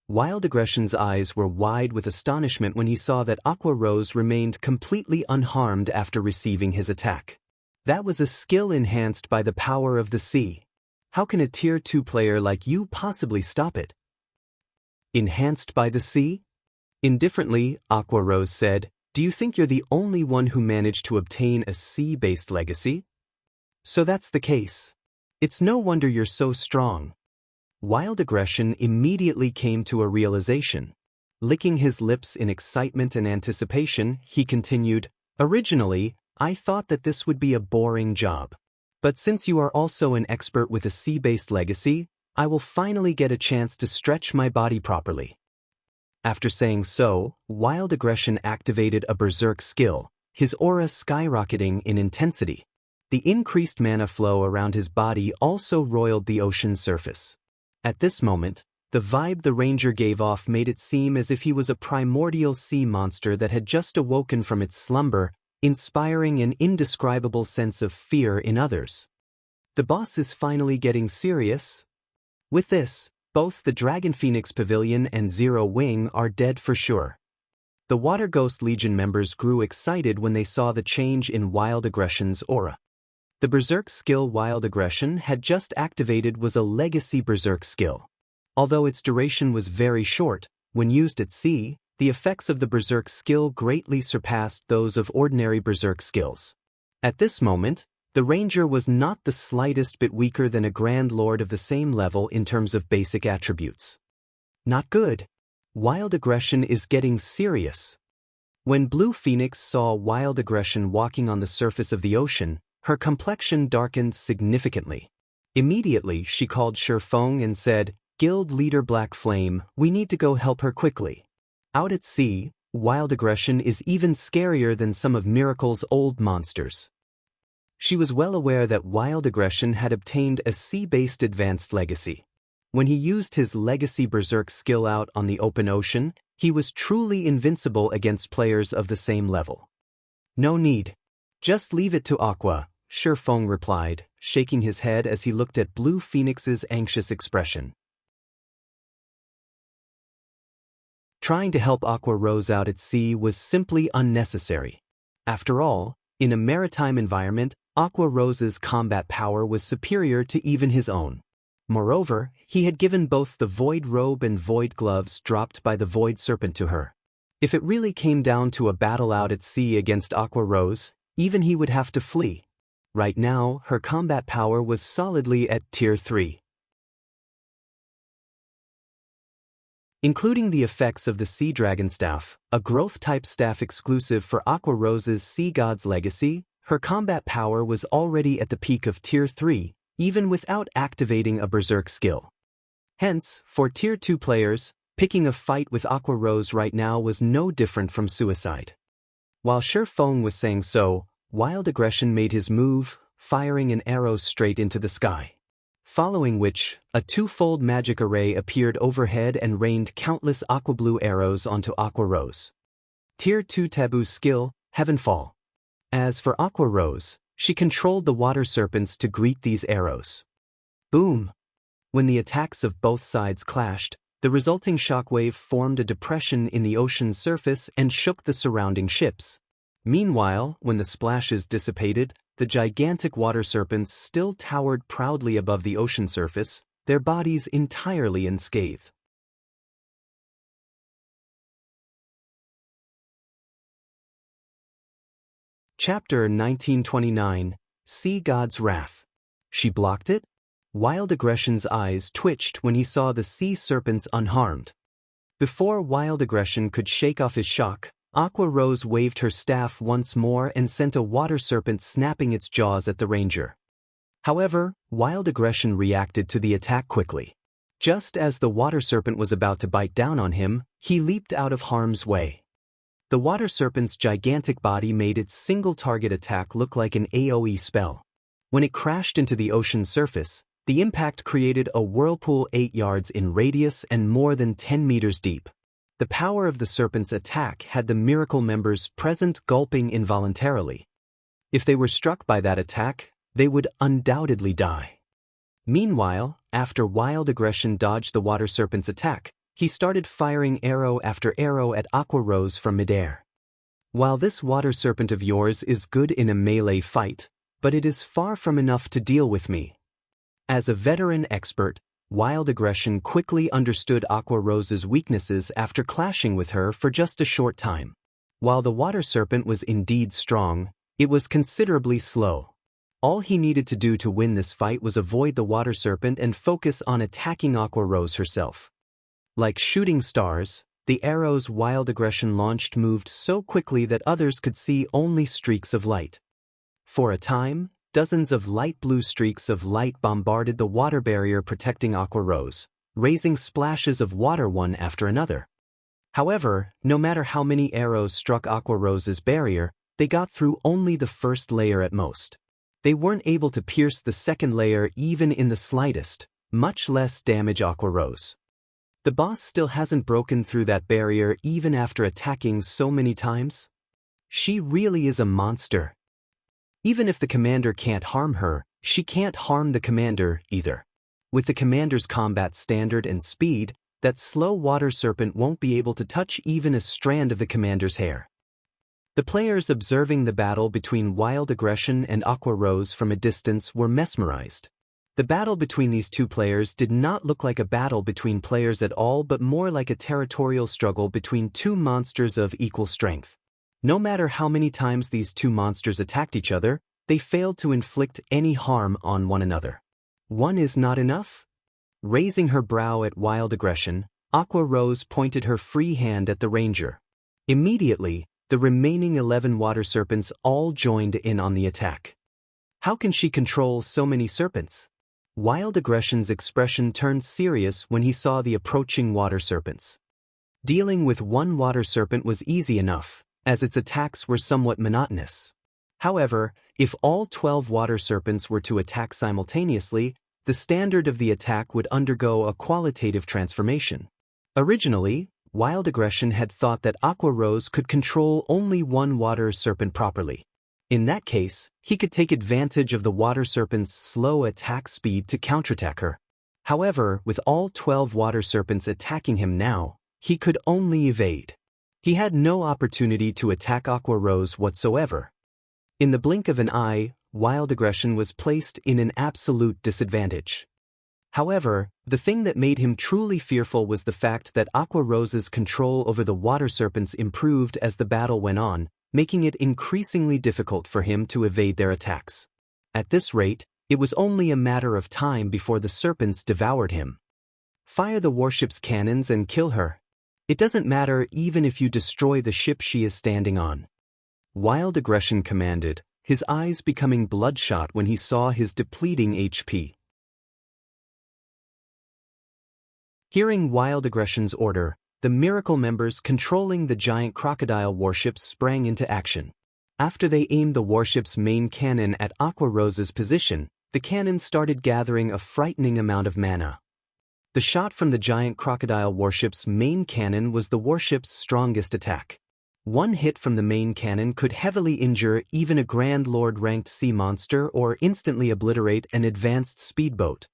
Wild Aggression's eyes were wide with astonishment when he saw that Aqua Rose remained completely unharmed after receiving his attack. That was a skill enhanced by the power of the sea. How can a Tier 2 player like you possibly stop it? Enhanced by the sea? Indifferently, Aqua Rose said, "Do you think you're the only one who managed to obtain a sea-based legacy? So that's the case. It's no wonder you're so strong." Wild Aggression immediately came to a realization. Licking his lips in excitement and anticipation, he continued, "Originally, I thought that this would be a boring job. But since you are also an expert with a sea-based legacy, I will finally get a chance to stretch my body properly." After saying so, Wild Aggression activated a Berserk skill, his aura skyrocketing in intensity. The increased mana flow around his body also roiled the ocean's surface. At this moment, the vibe the ranger gave off made it seem as if he was a primordial sea monster that had just awoken from its slumber, inspiring an indescribable sense of fear in others. The boss is finally getting serious. With this, both the Dragon Phoenix Pavilion and Zero Wing are dead for sure. The Water Ghost Legion members grew excited when they saw the change in Wild Aggression's aura. The Berserk skill Wild Aggression had just activated was a legacy Berserk skill. Although its duration was very short, when used at sea, the effects of the Berserk skill greatly surpassed those of ordinary Berserk skills. At this moment, the Ranger was not the slightest bit weaker than a Grand Lord of the same level in terms of basic attributes. Not good. Wild Aggression is getting serious. When Blue Phoenix saw Wild Aggression walking on the surface of the ocean, her complexion darkened significantly. Immediately, she called Feng and said, "Guild Leader Black Flame, we need to go help her quickly." Out at sea, Wild Aggression is even scarier than some of Miracle's old monsters. She was well aware that Wild Aggression had obtained a sea-based advanced legacy. When he used his legacy Berserk skill out on the open ocean, he was truly invincible against players of the same level. "No need. Just leave it to Aqua," Feng replied, shaking his head as he looked at Blue Phoenix's anxious expression. Trying to help Aqua Rose out at sea was simply unnecessary. After all, in a maritime environment, Aqua Rose's combat power was superior to even his own. Moreover, he had given both the Void Robe and Void Gloves dropped by the Void Serpent to her. If it really came down to a battle out at sea against Aqua Rose, even he would have to flee. Right now, her combat power was solidly at Tier 3. Including the effects of the Sea Dragon Staff, a growth-type staff exclusive for Aqua Rose's Sea God's Legacy, her combat power was already at the peak of Tier 3, even without activating a Berserk skill. Hence, for Tier 2 players, picking a fight with Aqua Rose right now was no different from suicide. While Feng was saying so, Wild Aggression made his move, firing an arrow straight into the sky. Following which, a twofold magic array appeared overhead and rained countless aqua blue arrows onto Aqua Rose. Tier 2 taboo skill, Heavenfall. As for Aqua Rose, she controlled the water serpents to greet these arrows. Boom! When the attacks of both sides clashed, the resulting shockwave formed a depression in the ocean's surface and shook the surrounding ships. Meanwhile, when the splashes dissipated, the gigantic water serpents still towered proudly above the ocean surface, their bodies entirely unscathed. Chapter 1929, Sea God's Wrath. She blocked it? Wild Aggression's eyes twitched when he saw the sea serpents unharmed. Before Wild Aggression could shake off his shock, Aqua Rose waved her staff once more and sent a water serpent snapping its jaws at the ranger. However, Wild Aggression reacted to the attack quickly. Just as the water serpent was about to bite down on him, he leaped out of harm's way. The water serpent's gigantic body made its single-target attack look like an AoE spell. When it crashed into the ocean's surface, the impact created a whirlpool 8 yards in radius and more than 10 meters deep. The power of the serpent's attack had the miracle members present gulping involuntarily. If they were struck by that attack, they would undoubtedly die. Meanwhile, after Wild Aggression dodged the water serpent's attack, he started firing arrow after arrow at Aqua Rose from midair. While this water serpent of yours is good in a melee fight, but it is far from enough to deal with me. As a veteran expert, Wild Aggression quickly understood Aqua Rose's weaknesses after clashing with her for just a short time. While the water serpent was indeed strong, it was considerably slow. All he needed to do to win this fight was avoid the water serpent and focus on attacking Aqua Rose herself. Like shooting stars, the arrows Wild Aggression launched moved so quickly that others could see only streaks of light. For a time, dozens of light blue streaks of light bombarded the water barrier protecting Aqua Rose, raising splashes of water one after another. However, no matter how many arrows struck Aqua Rose's barrier, they got through only the first layer at most. They weren't able to pierce the second layer even in the slightest, much less damage Aqua Rose. The boss still hasn't broken through that barrier even after attacking so many times? She really is a monster. Even if the commander can't harm her, she can't harm the commander either. With the commander's combat standard and speed, that slow water serpent won't be able to touch even a strand of the commander's hair. The players observing the battle between Wild Aggression and Aqua Rose from a distance were mesmerized. The battle between these two players did not look like a battle between players at all, but more like a territorial struggle between two monsters of equal strength. No matter how many times these two monsters attacked each other, they failed to inflict any harm on one another. One is not enough? Raising her brow at Wild Aggression, Aqua Rose pointed her free hand at the ranger. Immediately, the remaining 11 water serpents all joined in on the attack. How can she control so many serpents? Wild Aggression's expression turned serious when he saw the approaching water serpents. Dealing with one water serpent was easy enough, as its attacks were somewhat monotonous. However, if all 12 water serpents were to attack simultaneously, the standard of the attack would undergo a qualitative transformation. Originally, Wild Aggression had thought that Aqua Rose could control only one water serpent properly. In that case, he could take advantage of the water serpent's slow attack speed to counterattack her. However, with all 12 water serpents attacking him now, he could only evade. He had no opportunity to attack Aqua Rose whatsoever. In the blink of an eye, Wild Aggression was placed in an absolute disadvantage. However, the thing that made him truly fearful was the fact that Aqua Rose's control over the water serpents improved as the battle went on, making it increasingly difficult for him to evade their attacks. At this rate, it was only a matter of time before the serpents devoured him. Fire the warship's cannons and kill her. It doesn't matter even if you destroy the ship she is standing on. Wild Aggression commanded, his eyes becoming bloodshot when he saw his depleting HP. Hearing Wild Aggression's order, the Miracle members controlling the giant crocodile warships sprang into action. After they aimed the warship's main cannon at Aqua Rose's position, the cannon started gathering a frightening amount of mana. The shot from the giant crocodile warship's main cannon was the warship's strongest attack. One hit from the main cannon could heavily injure even a Grand Lord-ranked sea monster or instantly obliterate an advanced speedboat.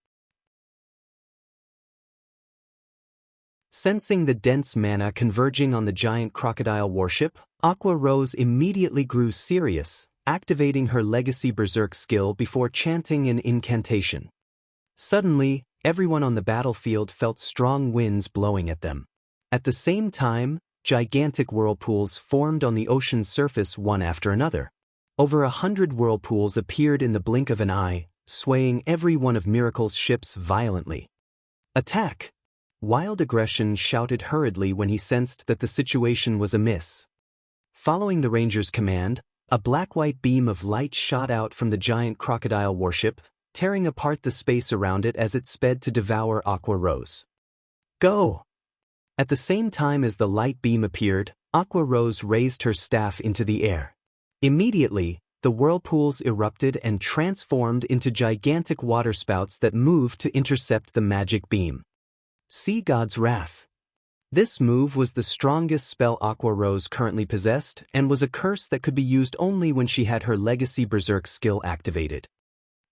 Sensing the dense mana converging on the giant crocodile warship, Aqua Rose immediately grew serious, activating her Legacy Berserk skill before chanting an incantation. Suddenly, everyone on the battlefield felt strong winds blowing at them. At the same time, gigantic whirlpools formed on the ocean's surface one after another. Over 100 whirlpools appeared in the blink of an eye, swaying every one of Miracle's ships violently. "Attack!" Wild Aggression shouted hurriedly when he sensed that the situation was amiss. Following the Ranger's command, a black-white beam of light shot out from the giant crocodile warship, tearing apart the space around it as it sped to devour Aqua Rose. "Go!" At the same time as the light beam appeared, Aqua Rose raised her staff into the air. Immediately, the whirlpools erupted and transformed into gigantic waterspouts that moved to intercept the magic beam. Sea God's Wrath. This move was the strongest spell Aqua Rose currently possessed and was a curse that could be used only when she had her Legacy Berserk skill activated.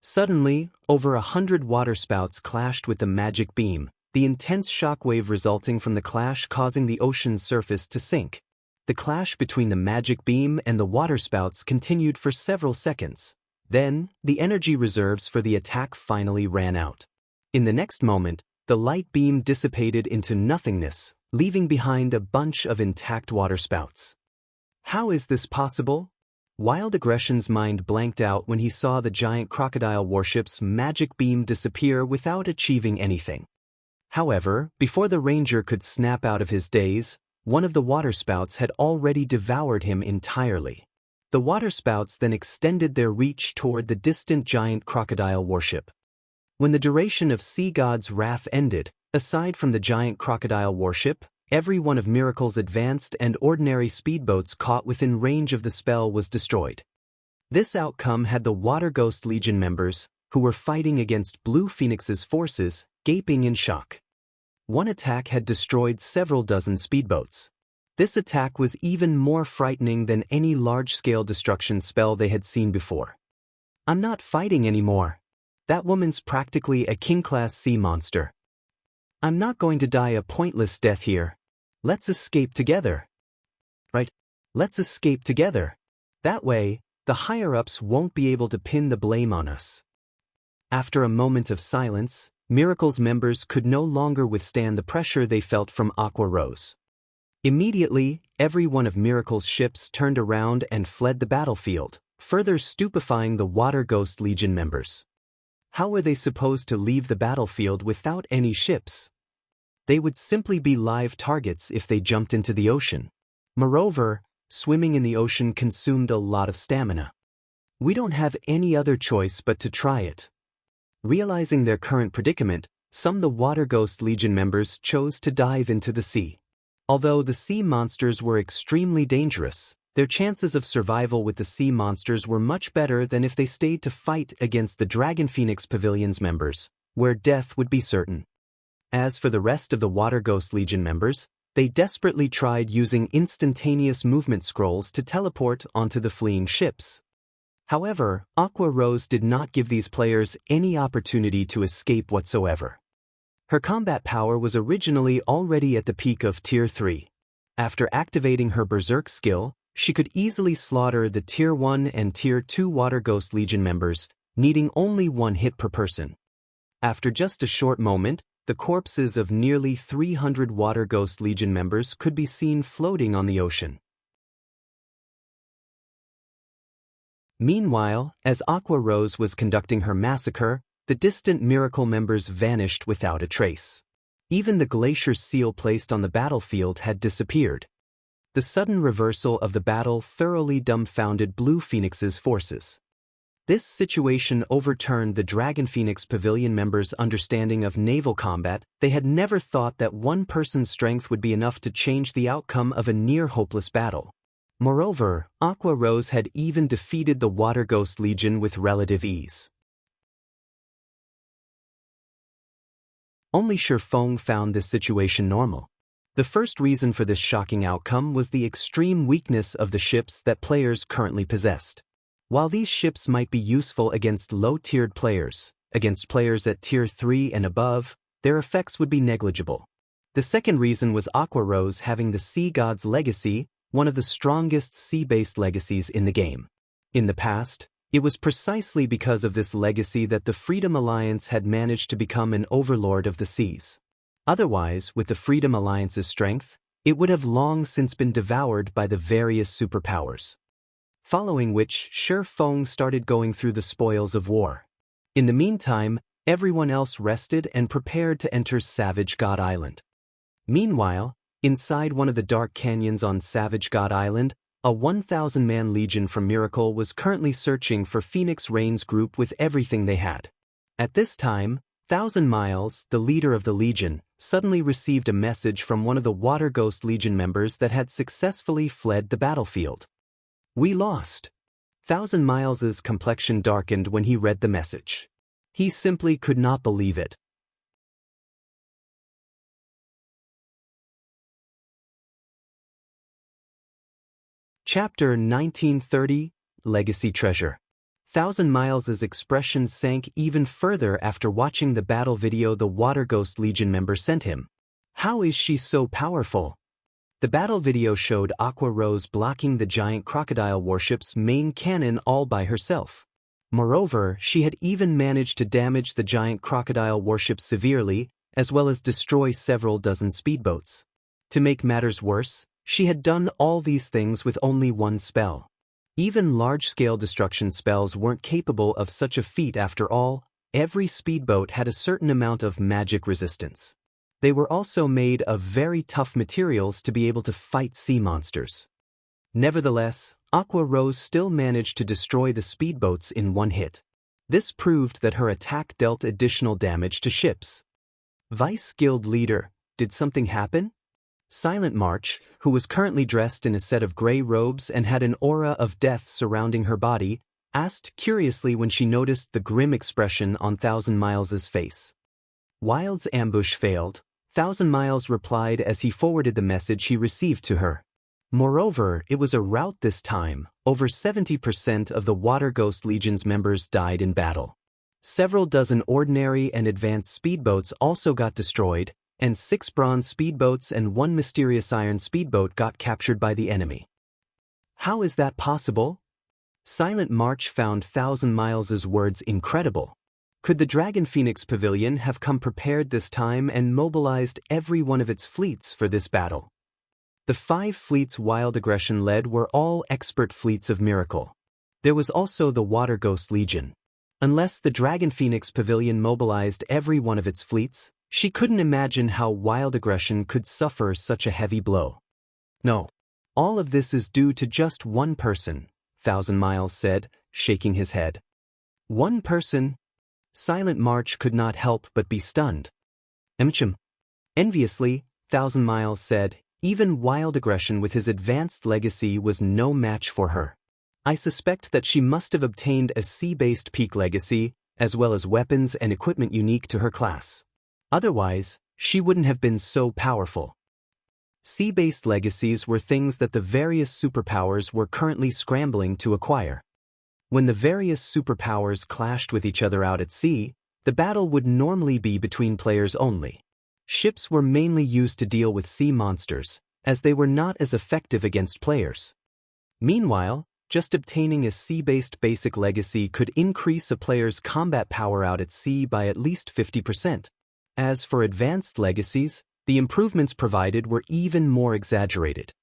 Suddenly, over 100 waterspouts clashed with the magic beam, the intense shockwave resulting from the clash causing the ocean's surface to sink. The clash between the magic beam and the waterspouts continued for several seconds. Then, the energy reserves for the attack finally ran out. In the next moment, the light beam dissipated into nothingness, leaving behind a bunch of intact waterspouts. How is this possible? Wild Aggression's mind blanked out when he saw the giant crocodile warship's magic beam disappear without achieving anything. However, before the Ranger could snap out of his daze, one of the waterspouts had already devoured him entirely. The waterspouts then extended their reach toward the distant giant crocodile warship. When the duration of Sea God's Wrath ended, aside from the giant crocodile warship, every one of Miracle's advanced and ordinary speedboats caught within range of the spell was destroyed. This outcome had the Water Ghost Legion members, who were fighting against Blue Phoenix's forces, gaping in shock. One attack had destroyed several dozen speedboats. This attack was even more frightening than any large-scale destruction spell they had seen before. "I'm not fighting anymore. That woman's practically a king-class sea monster. I'm not going to die a pointless death here. Let's escape together." Right? Let's escape together. That way, the higher-ups won't be able to pin the blame on us. After a moment of silence, Miracle's members could no longer withstand the pressure they felt from Aqua Rose. Immediately, every one of Miracle's ships turned around and fled the battlefield, further stupefying the Water Ghost Legion members. How were they supposed to leave the battlefield without any ships? They would simply be live targets if they jumped into the ocean. Moreover, swimming in the ocean consumed a lot of stamina. "We don't have any other choice but to try it." Realizing their current predicament, some of the Water Ghost Legion members chose to dive into the sea. Although the sea monsters were extremely dangerous, their chances of survival with the sea monsters were much better than if they stayed to fight against the Dragon Phoenix Pavilion's members, where death would be certain. As for the rest of the Water Ghost Legion members, they desperately tried using instantaneous movement scrolls to teleport onto the fleeing ships. However, Aqua Rose did not give these players any opportunity to escape whatsoever. Her combat power was originally already at the peak of Tier 3. After activating her Berserk skill, she could easily slaughter the Tier 1 and Tier 2 Water Ghost Legion members, needing only one hit per person. After just a short moment, the corpses of nearly 300 Water Ghost Legion members could be seen floating on the ocean. Meanwhile, as Aqua Rose was conducting her massacre, the distant Miracle members vanished without a trace. Even the glacier seal placed on the battlefield had disappeared. The sudden reversal of the battle thoroughly dumbfounded Blue Phoenix's forces. This situation overturned the Dragon Phoenix Pavilion members' understanding of naval combat. They had never thought that one person's strength would be enough to change the outcome of a near-hopeless battle. Moreover, Aqua Rose had even defeated the Water Ghost Legion with relative ease. Only Feng found this situation normal. The first reason for this shocking outcome was the extreme weakness of the ships that players currently possessed. While these ships might be useful against low-tiered players, against players at Tier 3 and above, their effects would be negligible. The second reason was Aqua Rose having the Sea God's Legacy, one of the strongest sea-based legacies in the game. In the past, it was precisely because of this legacy that the Freedom Alliance had managed to become an overlord of the seas. Otherwise, with the Freedom Alliance's strength, it would have long since been devoured by the various superpowers. following which Feng started going through the spoils of war. In the meantime, everyone else rested and prepared to enter Savage God Island. Meanwhile, inside one of the dark canyons on Savage God Island, a 1,000-man legion from Miracle was currently searching for Phoenix Rain's group with everything they had. At this time, 1,000 Miles, the leader of the legion, suddenly received a message from one of the Water Ghost Legion members that had successfully fled the battlefield. "We lost." 1,000 Miles's complexion darkened when he read the message. He simply could not believe it. Chapter 1930, Legacy Treasure. 1,000 Miles's expression sank even further after watching the battle video the Water Ghost Legion member sent him. How is she so powerful? The battle video showed Aqua Rose blocking the giant crocodile warship's main cannon all by herself. Moreover, she had even managed to damage the giant crocodile warship severely, as well as destroy several dozen speedboats. To make matters worse, she had done all these things with only one spell. Even large-scale destruction spells weren't capable of such a feat after all. Every speedboat had a certain amount of magic resistance. They were also made of very tough materials to be able to fight sea monsters. Nevertheless, Aqua Rose still managed to destroy the speedboats in one hit. This proved that her attack dealt additional damage to ships. Vice Guild Leader, did something happen? Silent March, who was currently dressed in a set of gray robes and had an aura of death surrounding her body, asked curiously when she noticed the grim expression on 1,000 Miles's face. Wild's ambush failed, 1,000 Miles replied as he forwarded the message he received to her. Moreover, it was a rout this time. Over 70% of the Water Ghost Legion's members died in battle. Several dozen ordinary and advanced speedboats also got destroyed, and 6 bronze speedboats and 1 mysterious iron speedboat got captured by the enemy. How is that possible? Silent March found 1,000 Miles's words incredible. Could the Dragon Phoenix Pavilion have come prepared this time and mobilized every one of its fleets for this battle? The 5 fleets Wild Aggression led were all expert fleets of Miracle. There was also the Water Ghost Legion. Unless the Dragon Phoenix Pavilion mobilized every one of its fleets, she couldn't imagine how Wild Aggression could suffer such a heavy blow. No. All of this is due to just one person, 1,000 Miles said, shaking his head. One person? Silent March could not help but be stunned. Enviously, 1,000 Miles said, even Wild Aggression with his advanced legacy was no match for her. I suspect that she must have obtained a sea-based peak legacy, as well as weapons and equipment unique to her class. Otherwise, she wouldn't have been so powerful. Sea-based legacies were things that the various superpowers were currently scrambling to acquire. When the various superpowers clashed with each other out at sea, the battle would normally be between players only. Ships were mainly used to deal with sea monsters, as they were not as effective against players. Meanwhile, just obtaining a sea-based basic legacy could increase a player's combat power out at sea by at least 50%. As for advanced legacies, the improvements provided were even more exaggerated.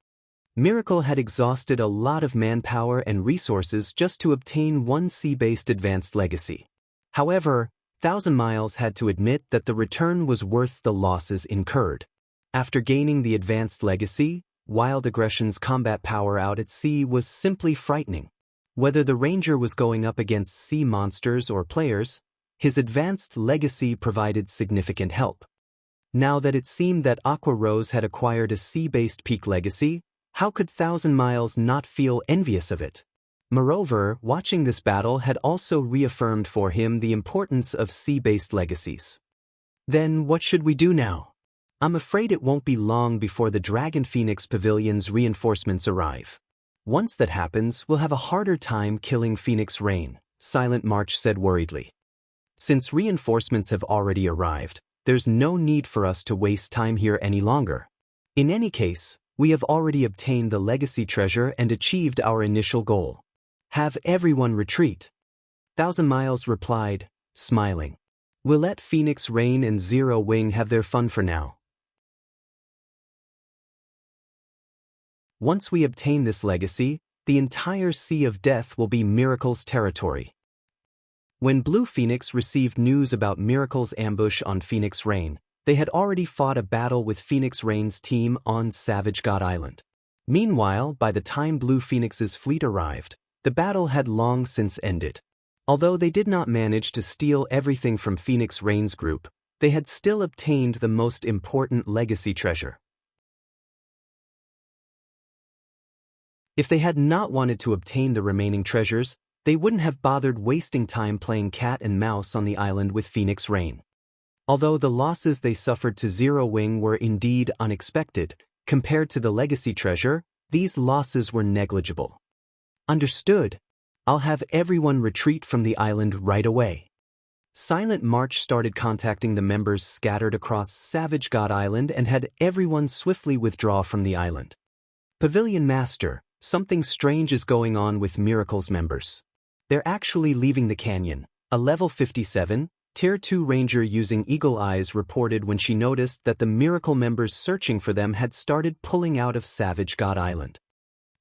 Miracle had exhausted a lot of manpower and resources just to obtain one sea-based advanced legacy. However, 1,000 Miles had to admit that the return was worth the losses incurred. After gaining the advanced legacy, Wild Aggression's combat power out at sea was simply frightening. Whether the Ranger was going up against sea monsters or players, his advanced legacy provided significant help. Now that it seemed that Aqua Rose had acquired a sea-based peak legacy, how could 1,000 Miles not feel envious of it? Moreover, watching this battle had also reaffirmed for him the importance of sea-based legacies. Then what should we do now? I'm afraid it won't be long before the Dragon Phoenix Pavilion's reinforcements arrive. Once that happens, we'll have a harder time killing Phoenix Rain, Silent March said worriedly. Since reinforcements have already arrived, there's no need for us to waste time here any longer. In any case, we have already obtained the legacy treasure and achieved our initial goal. Have everyone retreat. 1,000 Miles replied, smiling. We'll let Phoenix Rain and Zero Wing have their fun for now. Once we obtain this legacy, the entire Sea of Death will be Miracle's territory. When Blue Phoenix received news about Miracle's ambush on Phoenix Rain, they had already fought a battle with Phoenix Rain's team on Savage God Island. Meanwhile, by the time Blue Phoenix's fleet arrived, the battle had long since ended. Although they did not manage to steal everything from Phoenix Rain's group, they had still obtained the most important legacy treasure. If they had not wanted to obtain the remaining treasures, they wouldn't have bothered wasting time playing cat and mouse on the island with Phoenix Rain. Although the losses they suffered to Zero Wing were indeed unexpected, compared to the legacy treasure, these losses were negligible. Understood. I'll have everyone retreat from the island right away. Silent March started contacting the members scattered across Savage God Island and had everyone swiftly withdraw from the island. Pavilion Master, something strange is going on with Miracle's members. They're actually leaving the canyon. A level 57, Tier 2 Ranger using Eagle Eyes reported when she noticed that the Miracle members searching for them had started pulling out of Savage God Island.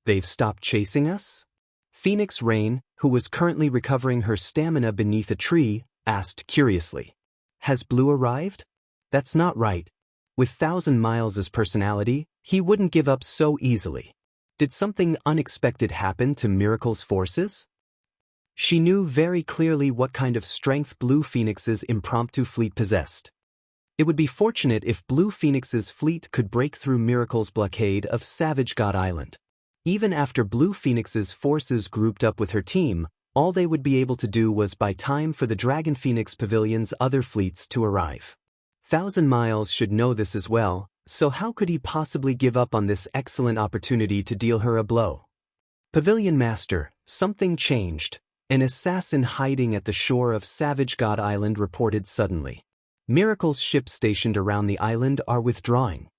They've stopped chasing us? Phoenix Rain, who was currently recovering her stamina beneath a tree, asked curiously. Has Blue arrived? That's not right. With 1,000 Miles' personality, he wouldn't give up so easily. Did something unexpected happen to Miracle's forces? She knew very clearly what kind of strength Blue Phoenix's impromptu fleet possessed. It would be fortunate if Blue Phoenix's fleet could break through Miracle's blockade of Savage God Island. Even after Blue Phoenix's forces grouped up with her team, all they would be able to do was buy time for the Dragon Phoenix Pavilion's other fleets to arrive. 1,000 Miles should know this as well, so how could he possibly give up on this excellent opportunity to deal her a blow? Pavilion Master, something changed. An assassin hiding at the shore of Savage God Island reported suddenly. Miracle's ships stationed around the island are withdrawing.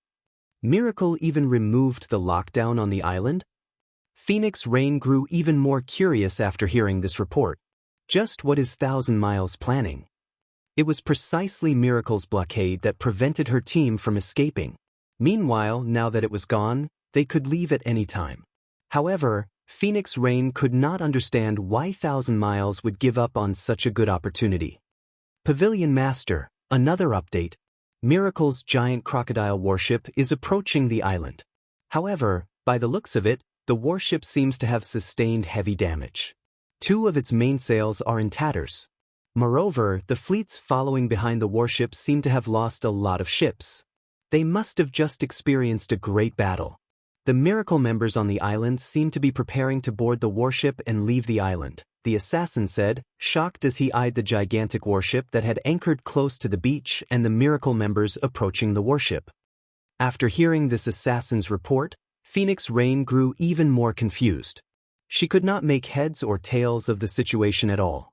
Miracle even removed the lockdown on the island? Phoenix Rain grew even more curious after hearing this report. Just what is 1,000 Miles planning? It was precisely Miracle's blockade that prevented her team from escaping. Meanwhile, now that it was gone, they could leave at any time. However, Phoenix Rain could not understand why 1,000 Miles would give up on such a good opportunity. Pavilion Master, another update. Miracle's giant crocodile warship is approaching the island. However, by the looks of it, the warship seems to have sustained heavy damage. 2 of its mainsails are in tatters. Moreover, the fleets following behind the warship seem to have lost a lot of ships. They must have just experienced a great battle. The Miracle members on the island seem to be preparing to board the warship and leave the island, the assassin said, shocked as he eyed the gigantic warship that had anchored close to the beach and the Miracle members approaching the warship. After hearing this assassin's report, Phoenix Rain grew even more confused. She could not make heads or tails of the situation at all.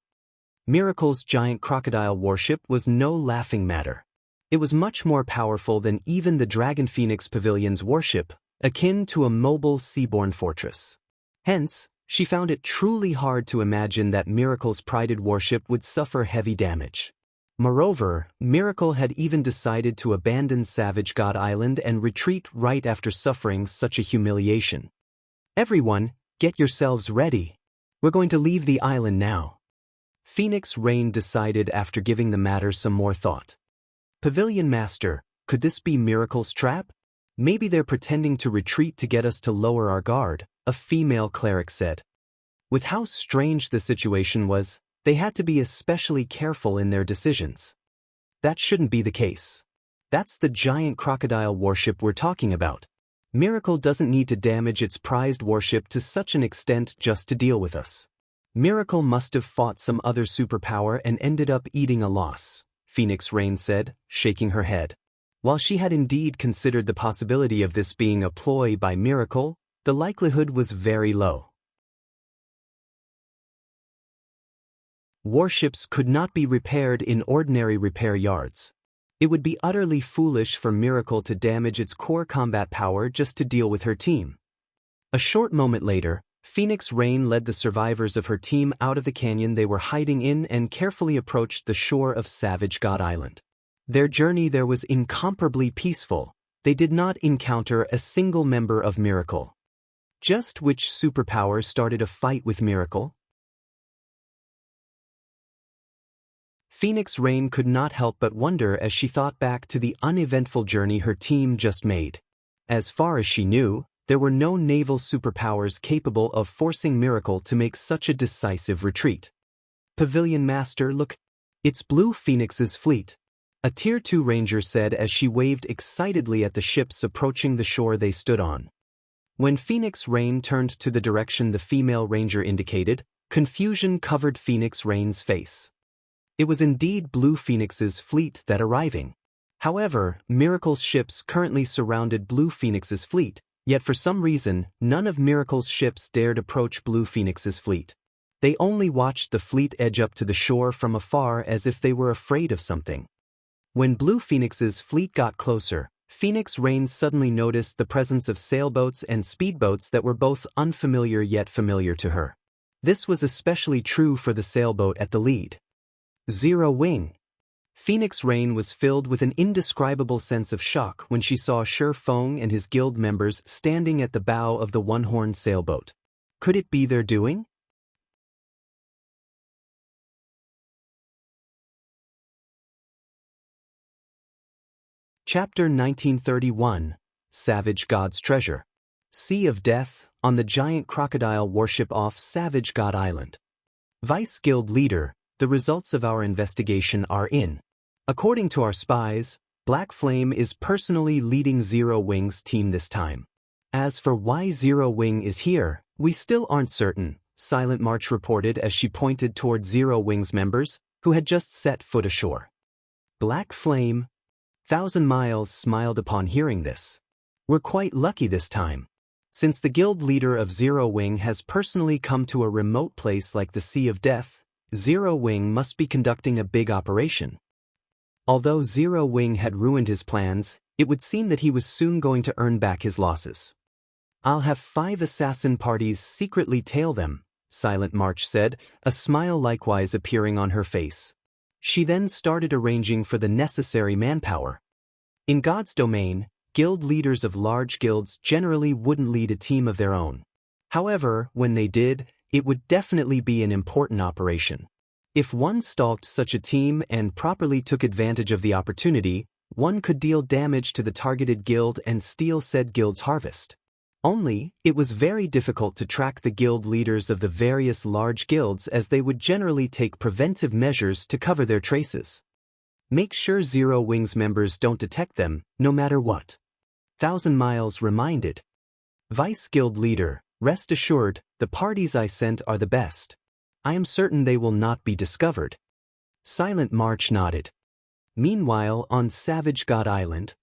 Miracle's giant crocodile warship was no laughing matter. It was much more powerful than even the Dragon Phoenix Pavilion's warship, akin to a mobile seaborne fortress. Hence, she found it truly hard to imagine that Miracle's prided warship would suffer heavy damage. Moreover, Miracle had even decided to abandon Savage God Island and retreat right after suffering such a humiliation. Everyone, get yourselves ready. We're going to leave the island now. Phoenix Rain decided after giving the matter some more thought. Pavilion Master, could this be Miracle's trap? Maybe they're pretending to retreat to get us to lower our guard, a female cleric said. With how strange the situation was, they had to be especially careful in their decisions. That shouldn't be the case. That's the giant crocodile warship we're talking about. Miracle doesn't need to damage its prized warship to such an extent just to deal with us. Miracle must have fought some other superpower and ended up eating a loss, Phoenix Rain said, shaking her head. While she had indeed considered the possibility of this being a ploy by Miracle, the likelihood was very low. Warships could not be repaired in ordinary repair yards. It would be utterly foolish for Miracle to damage its core combat power just to deal with her team. A short moment later, Phoenix Rain led the survivors of her team out of the canyon they were hiding in and carefully approached the shore of Savage God Island. Their journey there was incomparably peaceful. They did not encounter a single member of Miracle. Just which superpower started a fight with Miracle? Phoenix Rain could not help but wonder as she thought back to the uneventful journey her team just made. As far as she knew, there were no naval superpowers capable of forcing Miracle to make such a decisive retreat. Pavilion Master, look, it's Blue Phoenix's fleet, a Tier 2 ranger said as she waved excitedly at the ships approaching the shore they stood on. When Phoenix Rain turned to the direction the female ranger indicated, confusion covered Phoenix Rain's face. It was indeed Blue Phoenix's fleet that arriving. However, Miracle's ships currently surrounded Blue Phoenix's fleet, yet for some reason, none of Miracle's ships dared approach Blue Phoenix's fleet. They only watched the fleet edge up to the shore from afar as if they were afraid of something. When Blue Phoenix's fleet got closer, Phoenix Rain suddenly noticed the presence of sailboats and speedboats that were both unfamiliar yet familiar to her. This was especially true for the sailboat at the lead. Zero Wing. Phoenix Rain was filled with an indescribable sense of shock when she saw Feng and his guild members standing at the bow of the one-horned sailboat. Could it be their doing? Chapter 1931, Savage God's Treasure. Sea of Death, on the giant crocodile warship off Savage God Island. Vice Guild Leader, the results of our investigation are in. According to our spies, Black Flame is personally leading Zero Wing's team this time. As for why Zero Wing is here, we still aren't certain, Silent March reported as she pointed toward Zero Wing's members, who had just set foot ashore. Black Flame. 1,000 Miles smiled upon hearing this. We're quite lucky this time. Since the guild leader of Zero Wing has personally come to a remote place like the Sea of Death, Zero Wing must be conducting a big operation. Although Zero Wing had ruined his plans, it would seem that he was soon going to earn back his losses. I'll have 5 assassin parties secretly tail them, Silent March said, a smile likewise appearing on her face. She then started arranging for the necessary manpower. In God's domain, guild leaders of large guilds generally wouldn't lead a team of their own. However, when they did, it would definitely be an important operation. If one stalked such a team and properly took advantage of the opportunity, one could deal damage to the targeted guild and steal said guild's harvest. Only, it was very difficult to track the guild leaders of the various large guilds as they would generally take preventive measures to cover their traces. Make sure Zero Wing's members don't detect them, no matter what. 1,000 Miles reminded. Vice Guild Leader, rest assured, the parties I sent are the best. I am certain they will not be discovered. Silent March nodded. Meanwhile, on Savage God Island,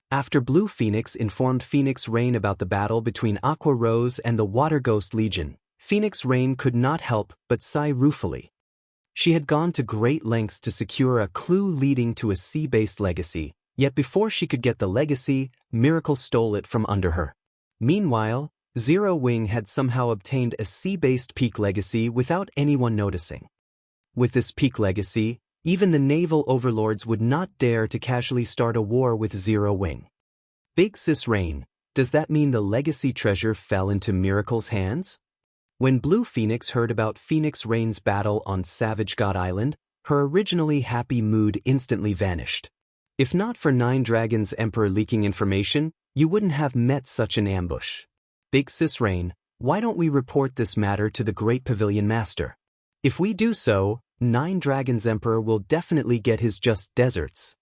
after Blue Phoenix informed Phoenix Rain about the battle between Aqua Rose and the Water Ghost Legion, Phoenix Rain could not help but sigh ruefully. She had gone to great lengths to secure a clue leading to a sea-based legacy, yet before she could get the legacy, Miracle stole it from under her. Meanwhile, Zero Wing had somehow obtained a sea-based peak legacy without anyone noticing. With this peak legacy, even the naval overlords would not dare to casually start a war with Zero Wing. Big Sis Rain, does that mean the legacy treasure fell into Miracle's hands? When Blue Phoenix heard about Phoenix Rain's battle on Savage God Island, her originally happy mood instantly vanished. If not for Nine Dragons Emperor leaking information, you wouldn't have met such an ambush. Big Sis Rain, why don't we report this matter to the Great Pavilion Master? If we do so, Nine Dragons Emperor will definitely get his just deserts.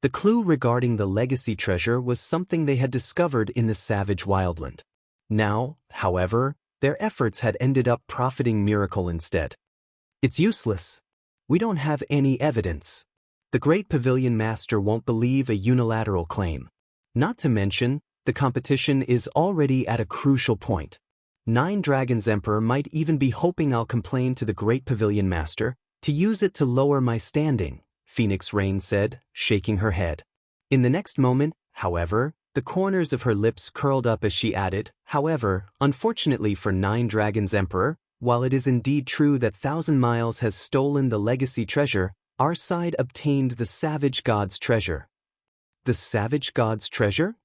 The clue regarding the legacy treasure was something they had discovered in the Savage Wildland. Now, however, their efforts had ended up profiting Miracle instead. It's useless. We don't have any evidence. The Great Pavilion Master won't believe a unilateral claim. Not to mention, the competition is already at a crucial point. Nine Dragons Emperor might even be hoping I'll complain to the Great Pavilion Master to use it to lower my standing, Phoenix Rain said, shaking her head. In the next moment, however, the corners of her lips curled up as she added, however, unfortunately for Nine Dragons Emperor, while it is indeed true that 1,000 Miles has stolen the legacy treasure, our side obtained the Savage God's treasure. The Savage God's treasure?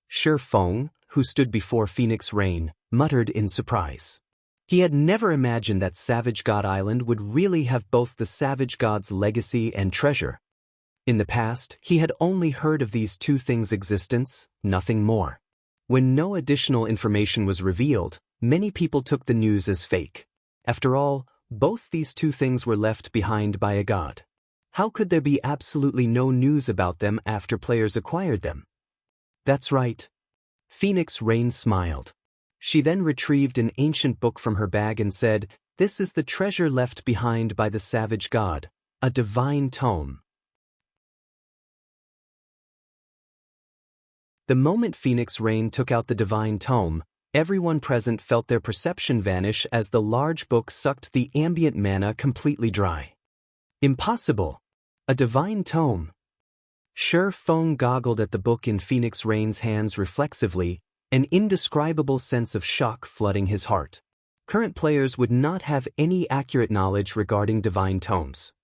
Feng, who stood before Phoenix Rain, muttered in surprise. He had never imagined that Savage God Island would really have both the Savage God's legacy and treasure. In the past, he had only heard of these two things' existence, nothing more. When no additional information was revealed, many people took the news as fake. After all, both these two things were left behind by a god. How could there be absolutely no news about them after players acquired them? That's right. Phoenix Rain smiled. She then retrieved an ancient book from her bag and said, "This is the treasure left behind by the Savage God, a divine tome." The moment Phoenix Rain took out the divine tome, everyone present felt their perception vanish as the large book sucked the ambient mana completely dry. Impossible! A divine tome! Feng goggled at the book in Phoenix Rain's hands reflexively, an indescribable sense of shock flooding his heart. Current players would not have any accurate knowledge regarding divine tomes.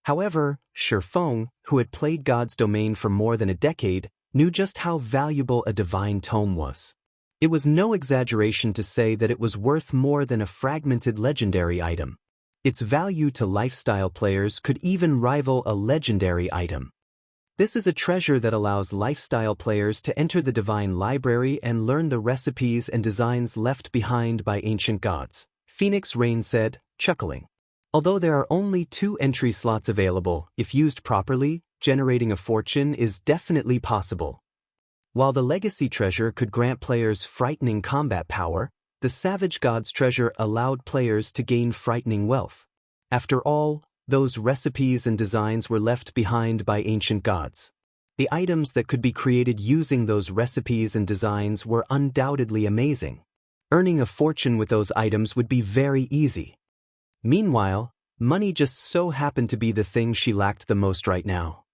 However, Feng, who had played God's Domain for more than a decade, knew just how valuable a divine tome was. It was no exaggeration to say that it was worth more than a fragmented legendary item. Its value to lifestyle players could even rival a legendary item. This is a treasure that allows lifestyle players to enter the divine library and learn the recipes and designs left behind by ancient gods, Phoenix Rain said, chuckling. Although there are only 2 entry slots available, if used properly, generating a fortune is definitely possible. While the legacy treasure could grant players frightening combat power, the Savage God's treasure allowed players to gain frightening wealth. After all, those recipes and designs were left behind by ancient gods. The items that could be created using those recipes and designs were undoubtedly amazing. Earning a fortune with those items would be very easy. Meanwhile, money just so happened to be the thing she lacked the most right now.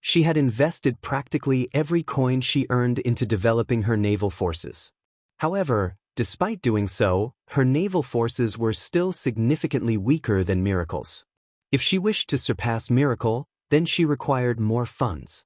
She had invested practically every coin she earned into developing her naval forces. However, despite doing so, her naval forces were still significantly weaker than Miracle's. If she wished to surpass Miracle, then she required more funds.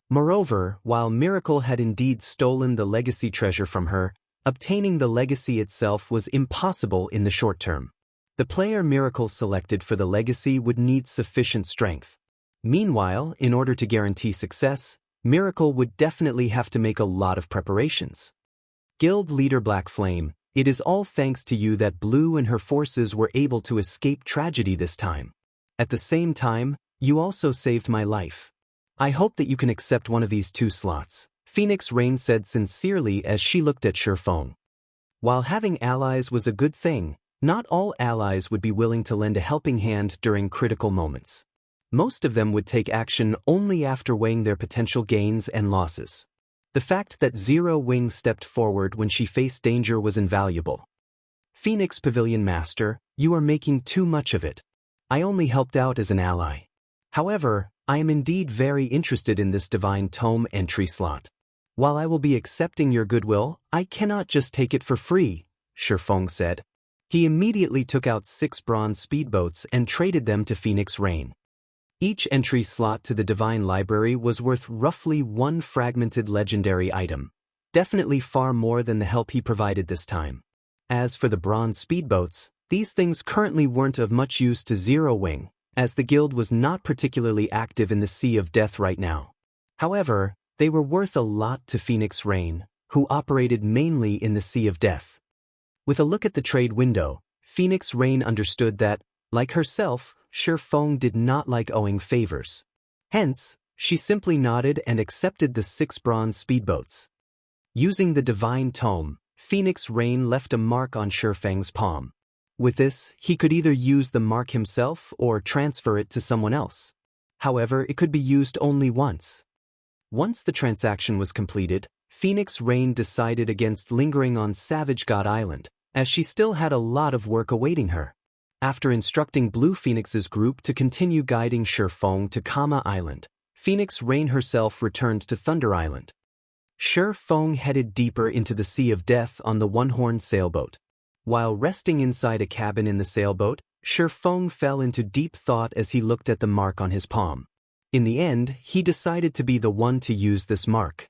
Moreover, while Miracle had indeed stolen the legacy treasure from her, obtaining the legacy itself was impossible in the short term. The player Miracle selected for the legacy would need sufficient strength. Meanwhile, in order to guarantee success, Miracle would definitely have to make a lot of preparations. Guild Leader Black Flame, it is all thanks to you that Blue and her forces were able to escape tragedy this time. At the same time, you also saved my life. I hope that you can accept one of these 2 slots, Phoenix Rain said sincerely as she looked at Feng. While having allies was a good thing, not all allies would be willing to lend a helping hand during critical moments. Most of them would take action only after weighing their potential gains and losses. The fact that Zero Wing stepped forward when she faced danger was invaluable. Phoenix Pavilion Master, you are making too much of it. I only helped out as an ally. However, I am indeed very interested in this Divine Tome entry slot. While I will be accepting your goodwill, I cannot just take it for free, Feng said. He immediately took out 6 bronze speedboats and traded them to Phoenix Rain. Each entry slot to the Divine Library was worth roughly 1 fragmented legendary item, definitely far more than the help he provided this time. As for the bronze speedboats, these things currently weren't of much use to Zero Wing, as the guild was not particularly active in the Sea of Death right now. However, they were worth a lot to Phoenix Rain, who operated mainly in the Sea of Death. With a look at the trade window, Phoenix Rain understood that, like herself, Feng did not like owing favors. Hence, she simply nodded and accepted the 6 bronze speedboats. Using the Divine Tome, Phoenix Rain left a mark on Feng's palm. With this, he could either use the mark himself or transfer it to someone else. However, it could be used only once. Once the transaction was completed, Phoenix Rain decided against lingering on Savage God Island, as she still had a lot of work awaiting her. After instructing Blue Phoenix's group to continue guiding Feng to Kama Island, Phoenix Rain herself returned to Thunder Island. Feng headed deeper into the Sea of Death on the one-horned sailboat. While resting inside a cabin in the sailboat, Feng fell into deep thought as he looked at the mark on his palm. In the end, he decided to be the one to use this mark.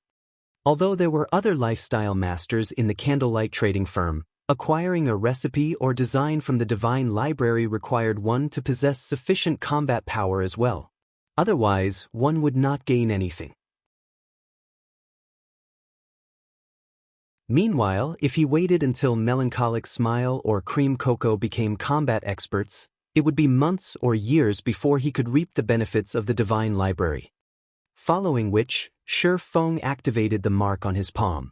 Although there were other lifestyle masters in the candlelight trading firm, acquiring a recipe or design from the divine library required one to possess sufficient combat power as well. Otherwise, one would not gain anything. Meanwhile, if he waited until Melancholic Smile or Cream Cocoa became combat experts, it would be months or years before he could reap the benefits of the divine library. Following which, Feng activated the mark on his palm.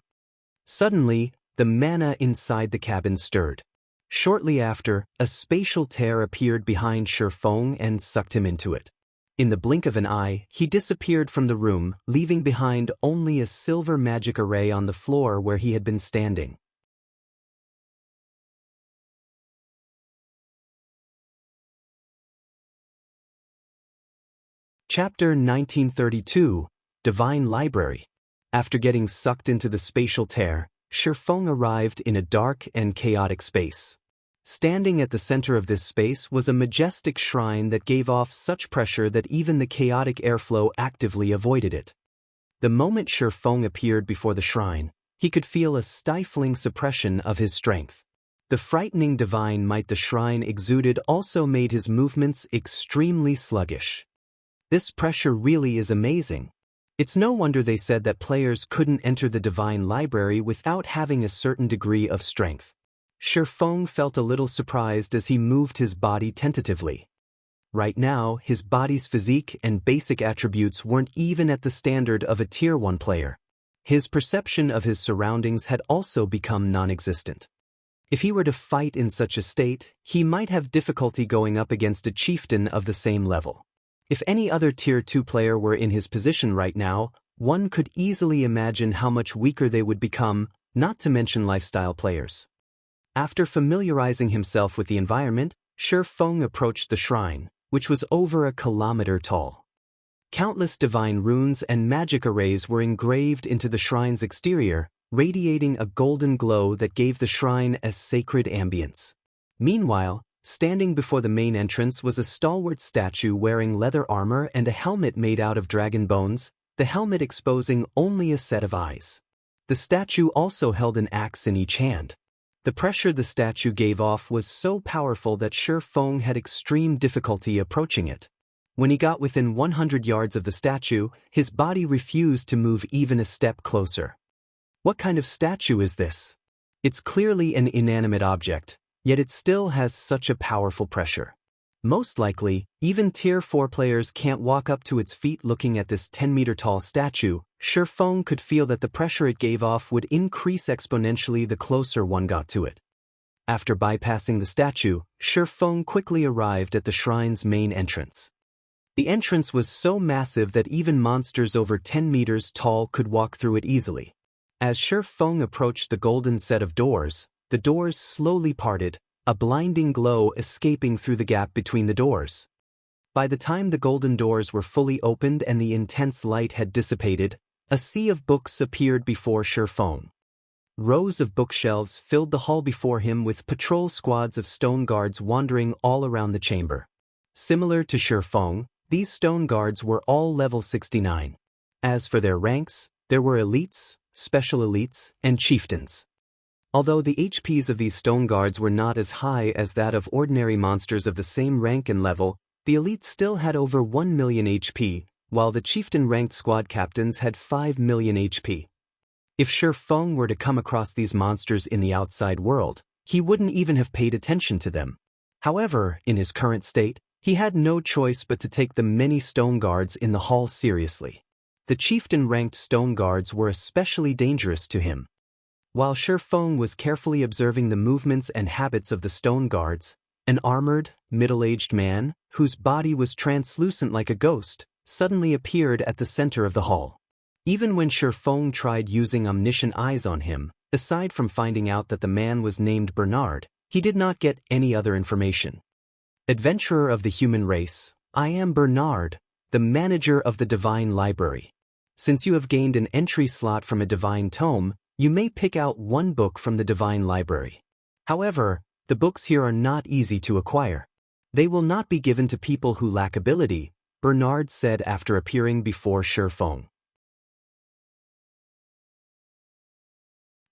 Suddenly, the mana inside the cabin stirred. Shortly after, a spatial tear appeared behind Feng and sucked him into it. In the blink of an eye, he disappeared from the room, leaving behind only a silver magic array on the floor where he had been standing. Chapter 1932, Divine Library. After getting sucked into the spatial tear, Feng arrived in a dark and chaotic space. Standing at the center of this space was a majestic shrine that gave off such pressure that even the chaotic airflow actively avoided it. The moment Feng appeared before the shrine, he could feel a stifling suppression of his strength. The frightening divine might the shrine exuded also made his movements extremely sluggish. This pressure really is amazing. It's no wonder they said that players couldn't enter the divine library without having a certain degree of strength. Feng felt a little surprised as he moved his body tentatively. Right now, his body's physique and basic attributes weren't even at the standard of a Tier 1 player. His perception of his surroundings had also become non-existent. If he were to fight in such a state, he might have difficulty going up against a chieftain of the same level. If any other Tier 2 player were in his position right now, one could easily imagine how much weaker they would become, not to mention lifestyle players. After familiarizing himself with the environment, Feng approached the shrine, which was over a kilometer tall. Countless divine runes and magic arrays were engraved into the shrine's exterior, radiating a golden glow that gave the shrine a sacred ambience. Meanwhile, standing before the main entrance was a stalwart statue wearing leather armor and a helmet made out of dragon bones, the helmet exposing only a set of eyes. The statue also held an axe in each hand. The pressure the statue gave off was so powerful that Feng had extreme difficulty approaching it. When he got within 100 yards of the statue, his body refused to move even a step closer. What kind of statue is this? It's clearly an inanimate object, yet it still has such a powerful pressure. Most likely, even Tier 4 players can't walk up to its feet looking at this 10-meter-tall statue. Feng could feel that the pressure it gave off would increase exponentially the closer one got to it. After bypassing the statue, Feng quickly arrived at the shrine's main entrance. The entrance was so massive that even monsters over 10 meters tall could walk through it easily. As Feng approached the golden set of doors, the doors slowly parted, a blinding glow escaping through the gap between the doors. By the time the golden doors were fully opened and the intense light had dissipated, a sea of books appeared before Feng. Rows of bookshelves filled the hall before him with patrol squads of stone guards wandering all around the chamber. Similar to Feng, these stone guards were all level 69. As for their ranks, there were elites, special elites, and chieftains. Although the HPs of these stone guards were not as high as that of ordinary monsters of the same rank and level, the elites still had over 1 million HP, while the chieftain-ranked squad captains had 5 million HP. If Feng were to come across these monsters in the outside world, he wouldn't even have paid attention to them. However, in his current state, he had no choice but to take the many stone guards in the hall seriously. The chieftain-ranked stone guards were especially dangerous to him. While Feng was carefully observing the movements and habits of the stone guards, an armored, middle-aged man, whose body was translucent like a ghost, suddenly appeared at the center of the hall. Even when Feng tried using omniscient eyes on him, aside from finding out that the man was named Bernard, he did not get any other information. Adventurer of the human race, I am Bernard, the manager of the Divine Library. Since you have gained an entry slot from a divine tome, you may pick out one book from the Divine Library. However, the books here are not easy to acquire. They will not be given to people who lack ability, Bernard said after appearing before Feng.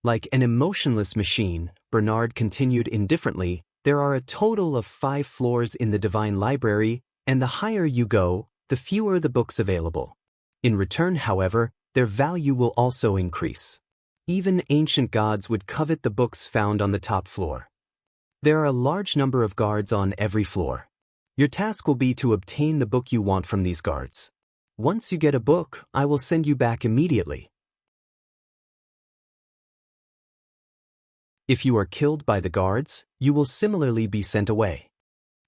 Like an emotionless machine, Bernard continued indifferently, there are a total of 5 floors in the Divine Library, and the higher you go, the fewer the books available. In return, however, their value will also increase. Even ancient gods would covet the books found on the top floor. There are a large number of guards on every floor. Your task will be to obtain the book you want from these guards. Once you get a book, I will send you back immediately. If you are killed by the guards, you will similarly be sent away.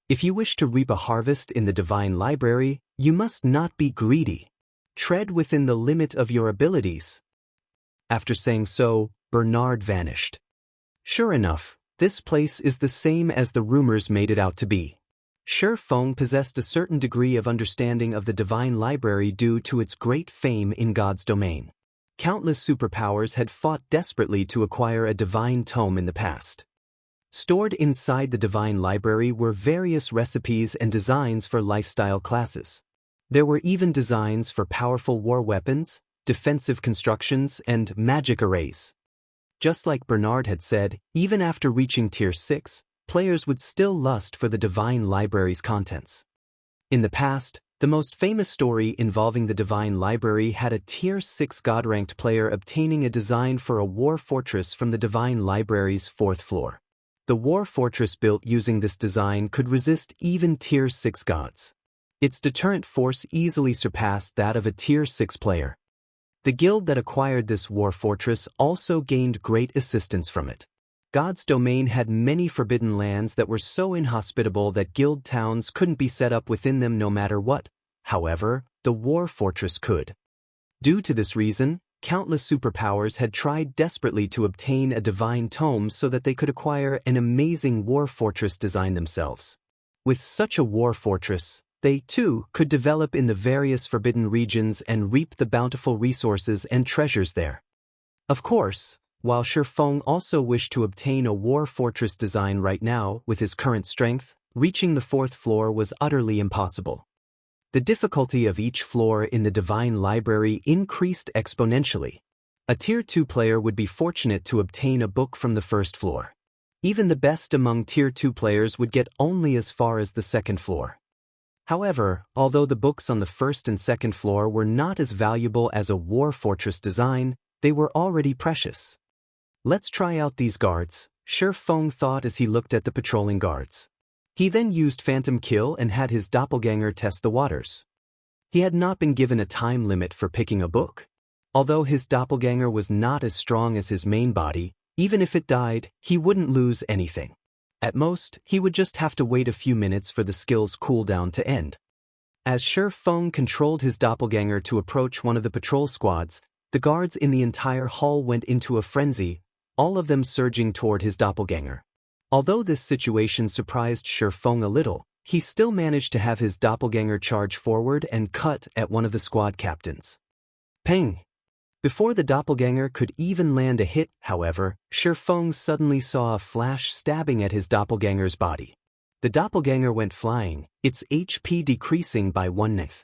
If you wish to reap a harvest in the Divine Library, you must not be greedy. Tread within the limit of your abilities. After saying so, Bernard vanished. Sure enough, this place is the same as the rumors made it out to be. Feng possessed a certain degree of understanding of the Divine Library due to its great fame in God's domain. Countless superpowers had fought desperately to acquire a divine tome in the past. Stored inside the Divine Library were various recipes and designs for lifestyle classes. There were even designs for powerful war weapons, defensive constructions, and magic arrays. Just like Bernard had said, even after reaching Tier 6, players would still lust for the Divine Library's contents. In the past, the most famous story involving the Divine Library had a Tier 6 God-ranked player obtaining a design for a war fortress from the Divine Library's 4th floor. The war fortress built using this design could resist even Tier 6 gods. Its deterrent force easily surpassed that of a Tier 6 player. The guild that acquired this war fortress also gained great assistance from it. God's domain had many forbidden lands that were so inhospitable that guild towns couldn't be set up within them no matter what. However, the war fortress could. Due to this reason, countless superpowers had tried desperately to obtain a divine tome so that they could acquire an amazing war fortress design themselves. With such a war fortress, they, too, could develop in the various forbidden regions and reap the bountiful resources and treasures there. Of course, while Feng also wished to obtain a war fortress design right now, with his current strength, reaching the 4th floor was utterly impossible. The difficulty of each floor in the Divine Library increased exponentially. A Tier 2 player would be fortunate to obtain a book from the 1st floor. Even the best among Tier 2 players would get only as far as the 2nd floor. However, although the books on the 1st and 2nd floor were not as valuable as a war fortress design, they were already precious. Let's try out these guards, Feng thought as he looked at the patrolling guards. He then used Phantom Kill and had his doppelganger test the waters. He had not been given a time limit for picking a book. Although his doppelganger was not as strong as his main body, even if it died, he wouldn't lose anything. At most, he would just have to wait a few minutes for the skill's cooldown to end. As Feng controlled his doppelganger to approach one of the patrol squads, the guards in the entire hall went into a frenzy, all of them surging toward his doppelganger. Although this situation surprised Feng a little, he still managed to have his doppelganger charge forward and cut at one of the squad captains. Peng! Before the doppelganger could even land a hit, however, Feng suddenly saw a flash stabbing at his doppelganger's body. The doppelganger went flying, its HP decreasing by 1/9.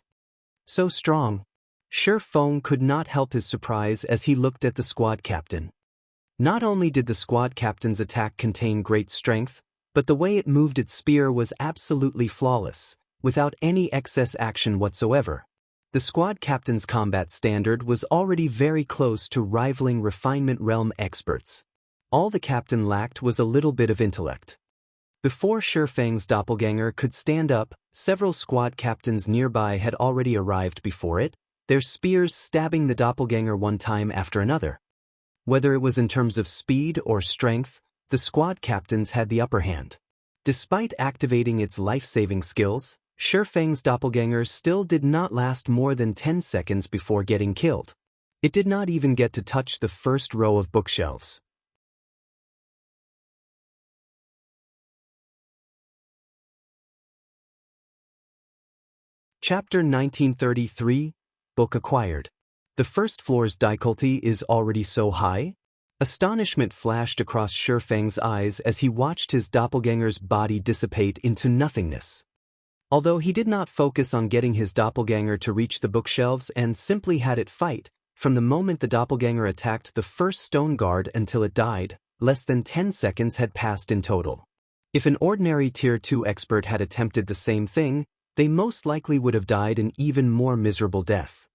So strong. Feng could not help his surprise as he looked at the squad captain. Not only did the squad captain's attack contain great strength, but the way it moved its spear was absolutely flawless, without any excess action whatsoever. The squad captain's combat standard was already very close to rivaling Refinement Realm experts. All the captain lacked was a little bit of intellect. Before Feng's doppelganger could stand up, several squad captains nearby had already arrived before it, their spears stabbing the doppelganger one time after another. Whether it was in terms of speed or strength, the squad captains had the upper hand. Despite activating its life-saving skills, Feng's doppelganger still did not last more than 10 seconds before getting killed. It did not even get to touch the first row of bookshelves. Chapter 1933, Book Acquired. The 1st floor's difficulty is already so high? Astonishment flashed across Feng's eyes as he watched his doppelganger's body dissipate into nothingness. Although he did not focus on getting his doppelganger to reach the bookshelves and simply had it fight, from the moment the doppelganger attacked the first stone guard until it died, less than 10 seconds had passed in total. If an ordinary Tier 2 expert had attempted the same thing, they most likely would have died an even more miserable death.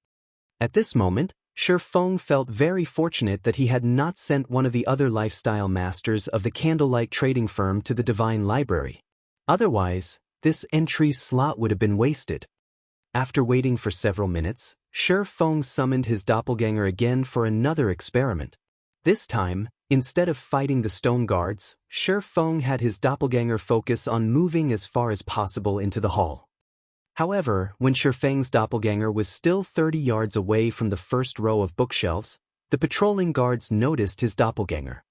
At this moment, Feng felt very fortunate that he had not sent one of the other lifestyle masters of the candlelight trading firm to the Divine Library. Otherwise, this entry slot would have been wasted. After waiting for several minutes, Feng summoned his doppelganger again for another experiment. This time, instead of fighting the stone guards, Feng had his doppelganger focus on moving as far as possible into the hall. However, when Feng's doppelganger was still 30 yards away from the first row of bookshelves, the patrolling guards noticed his doppelganger.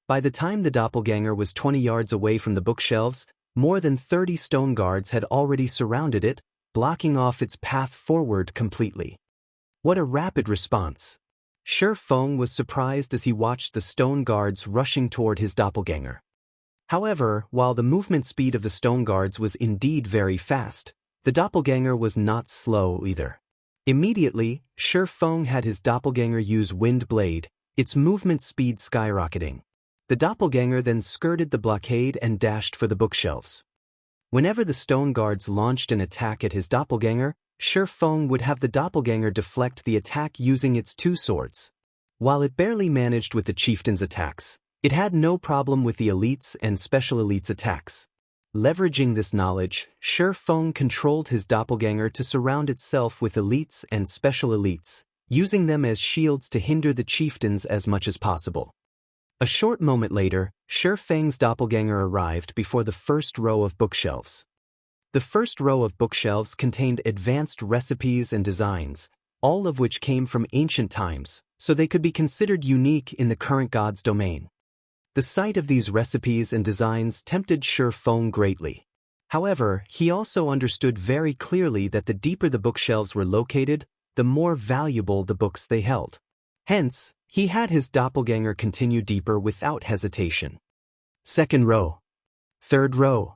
By the time the doppelganger was 20 yards away from the bookshelves, more than 30 stone guards had already surrounded it, blocking off its path forward completely. What a rapid response! Feng was surprised as he watched the stone guards rushing toward his doppelganger. However, while the movement speed of the stone guards was indeed very fast, the doppelganger was not slow either. Immediately, Feng had his doppelganger use Wind Blade, its movement speed skyrocketing. The doppelganger then skirted the blockade and dashed for the bookshelves. Whenever the stone guards launched an attack at his doppelganger, Feng would have the doppelganger deflect the attack using its two swords. While it barely managed with the chieftain's attacks, it had no problem with the elites and special elites attacks. Leveraging this knowledge, Feng controlled his doppelganger to surround itself with elites and special elites, using them as shields to hinder the chieftains as much as possible. A short moment later, Feng's doppelganger arrived before the first row of bookshelves. The first row of bookshelves contained advanced recipes and designs, all of which came from ancient times, so they could be considered unique in the current god's domain. The sight of these recipes and designs tempted Feng greatly. However, he also understood very clearly that the deeper the bookshelves were located, the more valuable the books they held. Hence, he had his doppelganger continue deeper without hesitation. Second row. Third row.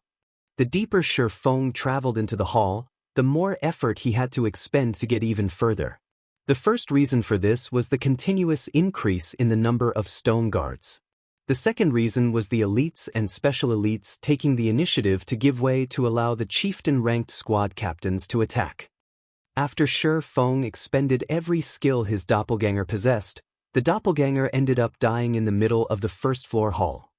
The deeper Feng traveled into the hall, the more effort he had to expend to get even further. The first reason for this was the continuous increase in the number of stone guards. The second reason was the elites and special elites taking the initiative to give way to allow the chieftain-ranked squad captains to attack. After Feng expended every skill his doppelganger possessed, the doppelganger ended up dying in the middle of the first-floor hall.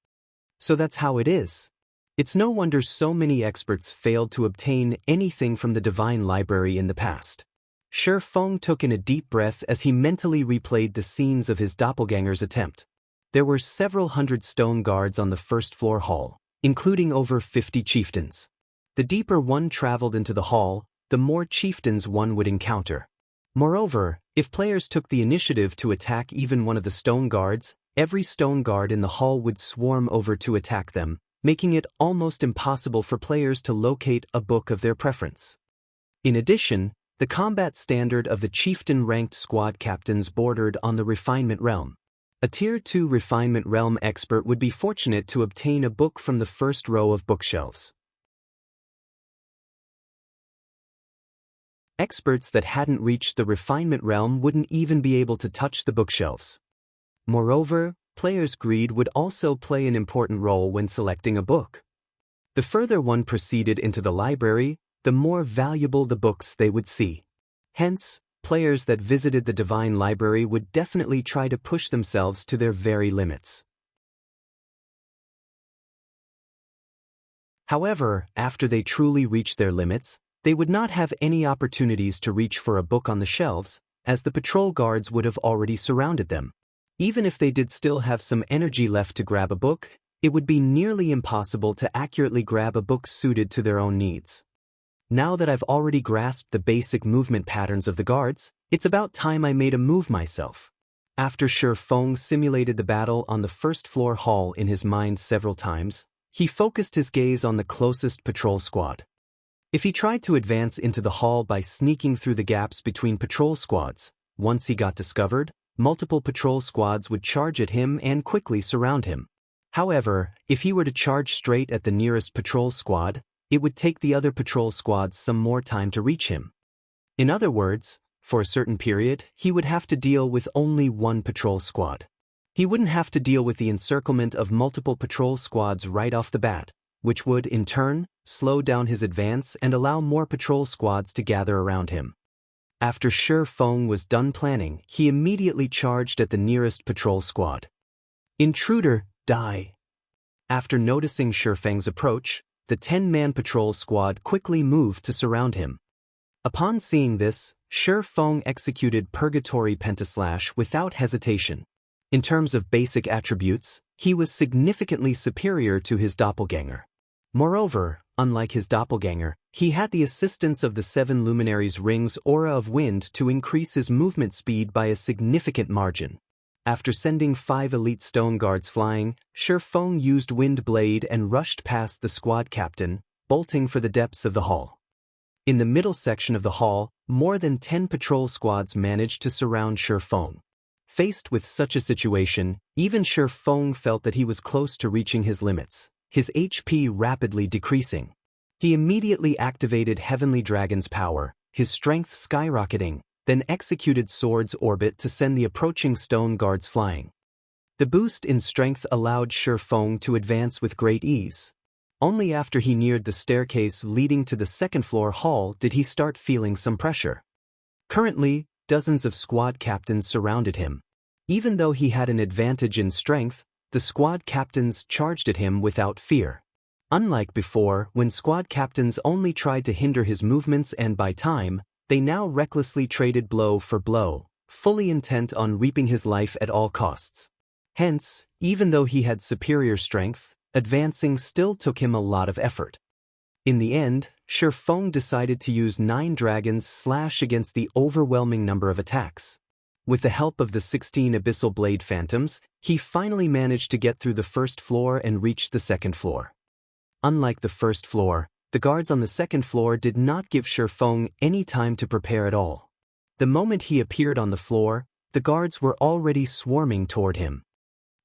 So that's how it is. It's no wonder so many experts failed to obtain anything from the Divine Library in the past. Feng took in a deep breath as he mentally replayed the scenes of his doppelganger's attempt. There were several hundred stone guards on the first-floor hall, including over 50 chieftains. The deeper one traveled into the hall, the more chieftains one would encounter. Moreover, if players took the initiative to attack even one of the stone guards, every stone guard in the hall would swarm over to attack them, making it almost impossible for players to locate a book of their preference. In addition, the combat standard of the chieftain-ranked squad captains bordered on the refinement realm. A Tier 2 refinement realm expert would be fortunate to obtain a book from the first row of bookshelves. Experts that hadn't reached the refinement realm wouldn't even be able to touch the bookshelves. Moreover, players' greed would also play an important role when selecting a book. The further one proceeded into the library, the more valuable the books they would see. Hence, players that visited the Divine Library would definitely try to push themselves to their very limits. However, after they truly reached their limits, they would not have any opportunities to reach for a book on the shelves, as the patrol guards would have already surrounded them. Even if they did still have some energy left to grab a book, it would be nearly impossible to accurately grab a book suited to their own needs. Now that I've already grasped the basic movement patterns of the guards, it's about time I made a move myself. After Feng simulated the battle on the first-floor hall in his mind several times, he focused his gaze on the closest patrol squad. If he tried to advance into the hall by sneaking through the gaps between patrol squads, once he got discovered, multiple patrol squads would charge at him and quickly surround him. However, if he were to charge straight at the nearest patrol squad, it would take the other patrol squads some more time to reach him. In other words, for a certain period, he would have to deal with only one patrol squad. He wouldn't have to deal with the encirclement of multiple patrol squads right off the bat, which would, in turn, slow down his advance and allow more patrol squads to gather around him. After Feng was done planning, he immediately charged at the nearest patrol squad. Intruder, die! After noticing Feng's approach, the 10-man patrol squad quickly moved to surround him. Upon seeing this, Feng executed Purgatory Pentaslash without hesitation. In terms of basic attributes, he was significantly superior to his doppelganger. Moreover, unlike his doppelganger, he had the assistance of the 7 luminaries' rings aura of wind to increase his movement speed by a significant margin. After sending 5 elite stone guards flying, Feng used Wind Blade and rushed past the squad captain, bolting for the depths of the hall. In the middle section of the hall, more than 10 patrol squads managed to surround Feng. Faced with such a situation, even Feng felt that he was close to reaching his limits, his HP rapidly decreasing. He immediately activated Heavenly Dragon's power, his strength skyrocketing, then executed Sword's Orbit to send the approaching stone guards flying. The boost in strength allowed Feng to advance with great ease. Only after he neared the staircase leading to the second-floor hall did he start feeling some pressure. Currently, dozens of squad captains surrounded him. Even though he had an advantage in strength, the squad captains charged at him without fear. Unlike before, when squad captains only tried to hinder his movements and buy time, they now recklessly traded blow for blow, fully intent on reaping his life at all costs. Hence, even though he had superior strength, advancing still took him a lot of effort. In the end, Feng decided to use 9 dragons slash against the overwhelming number of attacks. With the help of the 16 Abyssal Blade Phantoms, he finally managed to get through the first floor and reach the second floor. Unlike the first floor, the guards on the second floor did not give Feng any time to prepare at all. The moment he appeared on the floor, the guards were already swarming toward him.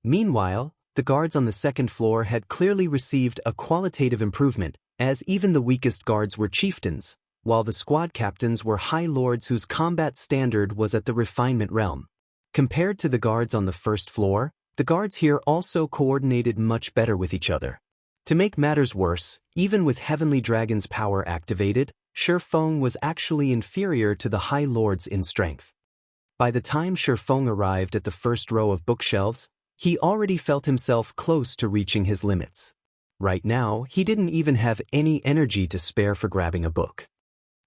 Meanwhile, the guards on the second floor had clearly received a qualitative improvement, as even the weakest guards were chieftains, while the squad captains were high lords whose combat standard was at the refinement realm. Compared to the guards on the first floor, the guards here also coordinated much better with each other. To make matters worse, even with Heavenly Dragon's power activated, Feng was actually inferior to the high lords in strength. By the time Feng arrived at the first row of bookshelves, he already felt himself close to reaching his limits. Right now, he didn't even have any energy to spare for grabbing a book.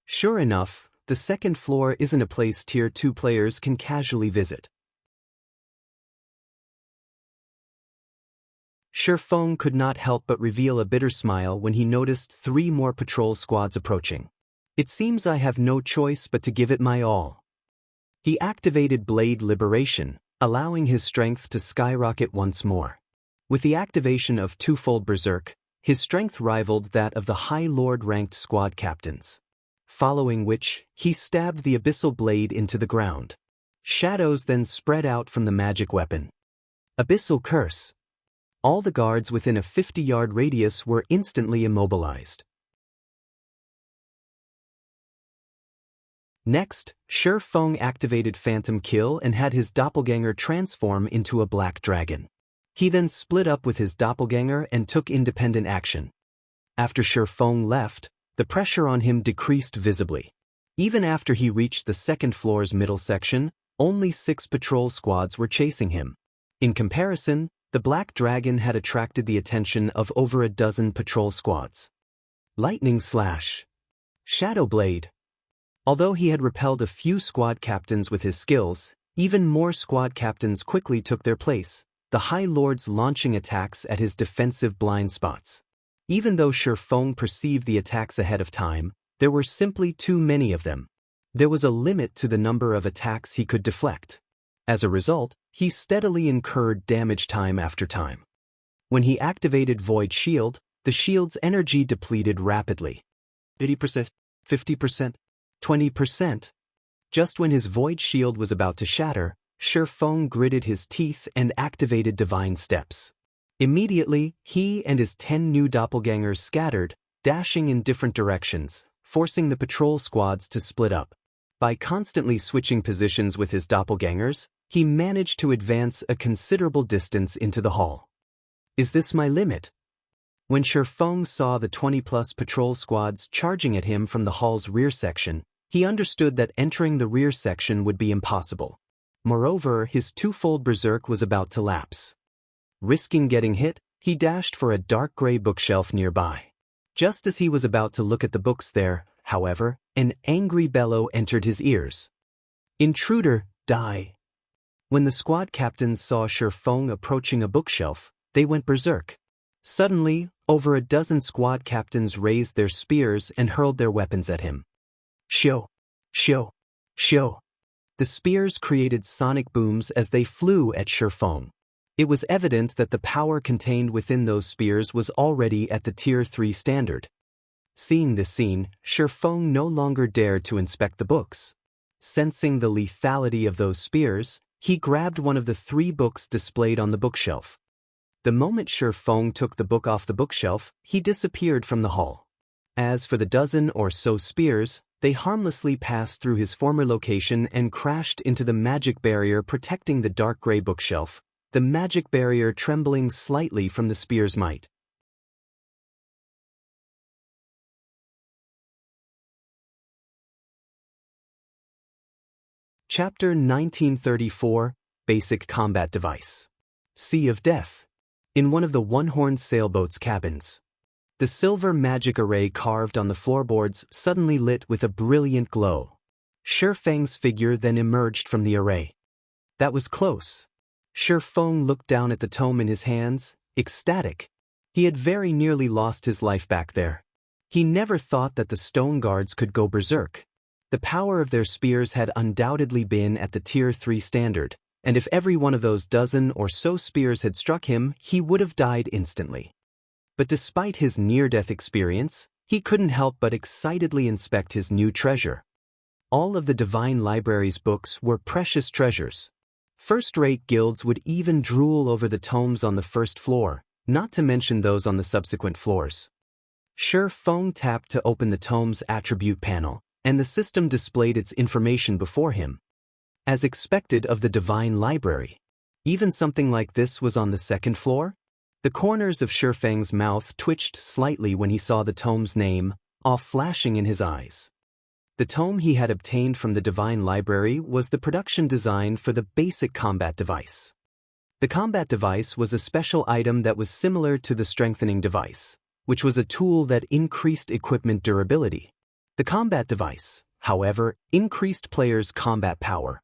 Sure enough, the second floor isn't a place Tier 2 players can casually visit. Feng could not help but reveal a bitter smile when he noticed 3 more patrol squads approaching. It seems I have no choice but to give it my all. He activated Blade Liberation, allowing his strength to skyrocket once more. With the activation of Twofold Berserk, his strength rivaled that of the High Lord-ranked squad captains. Following which, he stabbed the Abyssal Blade into the ground. Shadows then spread out from the magic weapon. Abyssal Curse. All the guards within a 50-yard radius were instantly immobilized. Next, Feng activated Phantom Kill and had his doppelganger transform into a black dragon. He then split up with his doppelganger and took independent action. After Feng left, the pressure on him decreased visibly. Even after he reached the second floor's middle section, only 6 patrol squads were chasing him. In comparison, the black dragon had attracted the attention of over a dozen patrol squads. Lightning Slash. Shadow Blade. Although he had repelled a few squad captains with his skills, even more squad captains quickly took their place, the High Lords launching attacks at his defensive blind spots. Even though Feng perceived the attacks ahead of time, there were simply too many of them. There was a limit to the number of attacks he could deflect. As a result, he steadily incurred damage time after time. When he activated Void Shield, the shield's energy depleted rapidly. 80%, 50%, 20%. Just when his Void Shield was about to shatter, Feng gritted his teeth and activated Divine Steps. Immediately, he and his 10 new doppelgangers scattered, dashing in different directions, forcing the patrol squads to split up. By constantly switching positions with his doppelgangers, he managed to advance a considerable distance into the hall. Is this my limit? When Feng saw the 20-plus patrol squads charging at him from the hall's rear section, he understood that entering the rear section would be impossible. Moreover, his twofold berserk was about to lapse. Risking getting hit, he dashed for a dark gray bookshelf nearby. Just as he was about to look at the books there, however, an angry bellow entered his ears. "Intruder, die!" When the squad captains saw Feng approaching a bookshelf, they went berserk. Suddenly, over a dozen squad captains raised their spears and hurled their weapons at him. Shoo! Shoo! Shoo! The spears created sonic booms as they flew at Feng. It was evident that the power contained within those spears was already at the Tier 3 standard. Seeing this scene, Feng no longer dared to inspect the books. Sensing the lethality of those spears, he grabbed one of the 3 books displayed on the bookshelf. The moment Feng took the book off the bookshelf, he disappeared from the hall. As for the dozen or so spears, they harmlessly passed through his former location and crashed into the magic barrier protecting the dark gray bookshelf, the magic barrier trembling slightly from the spear's might. Chapter 1934, Basic Combat Device. Sea of Death. In one of the one-horned sailboat's cabins. The silver magic array carved on the floorboards suddenly lit with a brilliant glow. Feng's figure then emerged from the array. That was close. Feng looked down at the tome in his hands, ecstatic. He had very nearly lost his life back there. He never thought that the stone guards could go berserk. The power of their spears had undoubtedly been at the Tier 3 standard, and if every one of those dozen or so spears had struck him, he would have died instantly. But despite his near-death experience, he couldn't help but excitedly inspect his new treasure. All of the Divine Library's books were precious treasures. First-rate guilds would even drool over the tomes on the first floor, not to mention those on the subsequent floors. Feng tapped to open the tome's attribute panel, and the system displayed its information before him. As expected of the Divine Library. Even something like this was on the second floor? The corners of Feng's mouth twitched slightly when he saw the tome's name, all flashing in his eyes. The tome he had obtained from the Divine Library was the production design for the basic combat device. The combat device was a special item that was similar to the strengthening device, which was a tool that increased equipment durability. The combat device, however, increased players' combat power.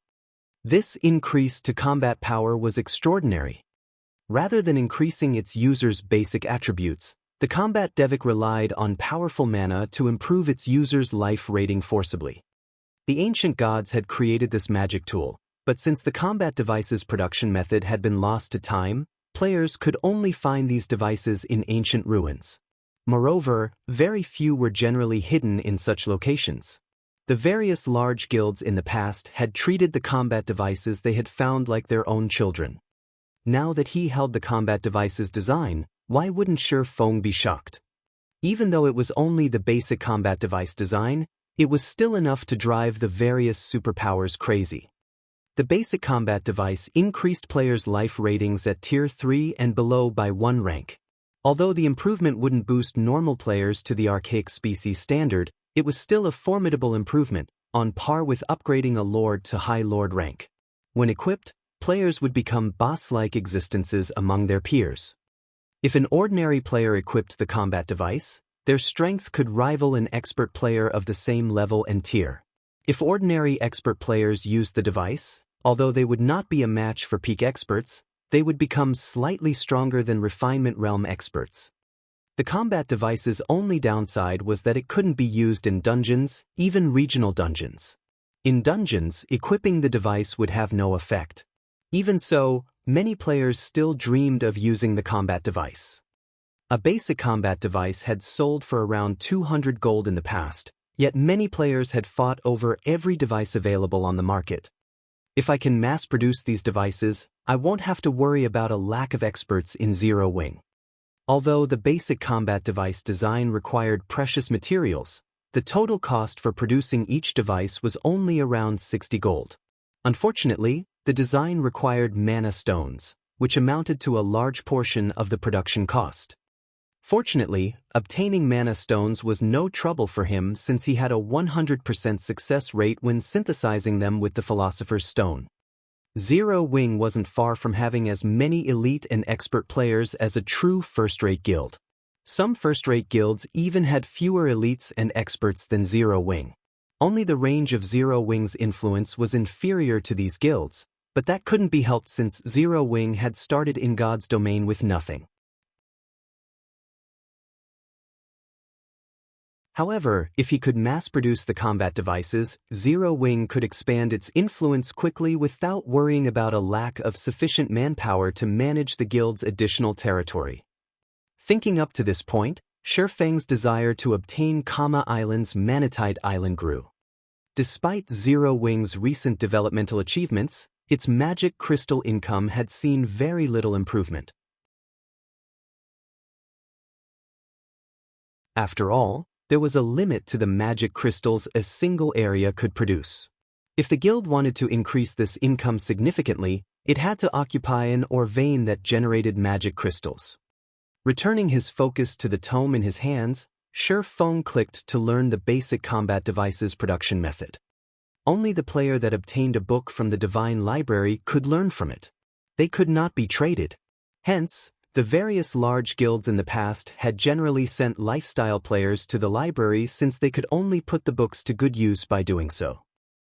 This increase to combat power was extraordinary. Rather than increasing its user's basic attributes, the combat device relied on powerful mana to improve its user's life rating forcibly. The ancient gods had created this magic tool, but since the combat device's production method had been lost to time, players could only find these devices in ancient ruins. Moreover, very few were generally hidden in such locations. The various large guilds in the past had treated the combat devices they had found like their own children. Now that he held the combat device's design, why wouldn't Feng be shocked? Even though it was only the basic combat device design, it was still enough to drive the various superpowers crazy. The basic combat device increased players' life ratings at Tier 3 and below by 1 rank. Although the improvement wouldn't boost normal players to the archaic species standard, it was still a formidable improvement, on par with upgrading a lord to high lord rank. When equipped, players would become boss-like existences among their peers. If an ordinary player equipped the combat device, their strength could rival an expert player of the same level and tier. If ordinary expert players used the device, although they would not be a match for peak experts, they would become slightly stronger than refinement realm experts. The combat device's only downside was that it couldn't be used in dungeons, even regional dungeons. In dungeons, equipping the device would have no effect. Even so, many players still dreamed of using the combat device. A basic combat device had sold for around 200 gold in the past, yet many players had fought over every device available on the market. If I can mass-produce these devices, I won't have to worry about a lack of experts in Zero Wing. Although the basic combat device design required precious materials, the total cost for producing each device was only around 60 gold. Unfortunately, the design required mana stones, which amounted to a large portion of the production cost. Fortunately, obtaining mana stones was no trouble for him since he had a 100% success rate when synthesizing them with the Philosopher's Stone. Zero Wing wasn't far from having as many elite and expert players as a true first-rate guild. Some first-rate guilds even had fewer elites and experts than Zero Wing. Only the range of Zero Wing's influence was inferior to these guilds, but that couldn't be helped since Zero Wing had started in God's domain with nothing. However, if he could mass-produce the combat devices, Zero Wing could expand its influence quickly without worrying about a lack of sufficient manpower to manage the guild's additional territory. Thinking up to this point, Feng's desire to obtain Kama Island's Manatite Island grew. Despite Zero Wing's recent developmental achievements, its magic crystal income had seen very little improvement. After all, there was a limit to the magic crystals a single area could produce. If the guild wanted to increase this income significantly, it had to occupy an ore vein that generated magic crystals. Returning his focus to the tome in his hands, Feng clicked to learn the basic combat devices production method. Only the player that obtained a book from the Divine Library could learn from it. They could not be traded. Hence, the various large guilds in the past had generally sent lifestyle players to the library since they could only put the books to good use by doing so.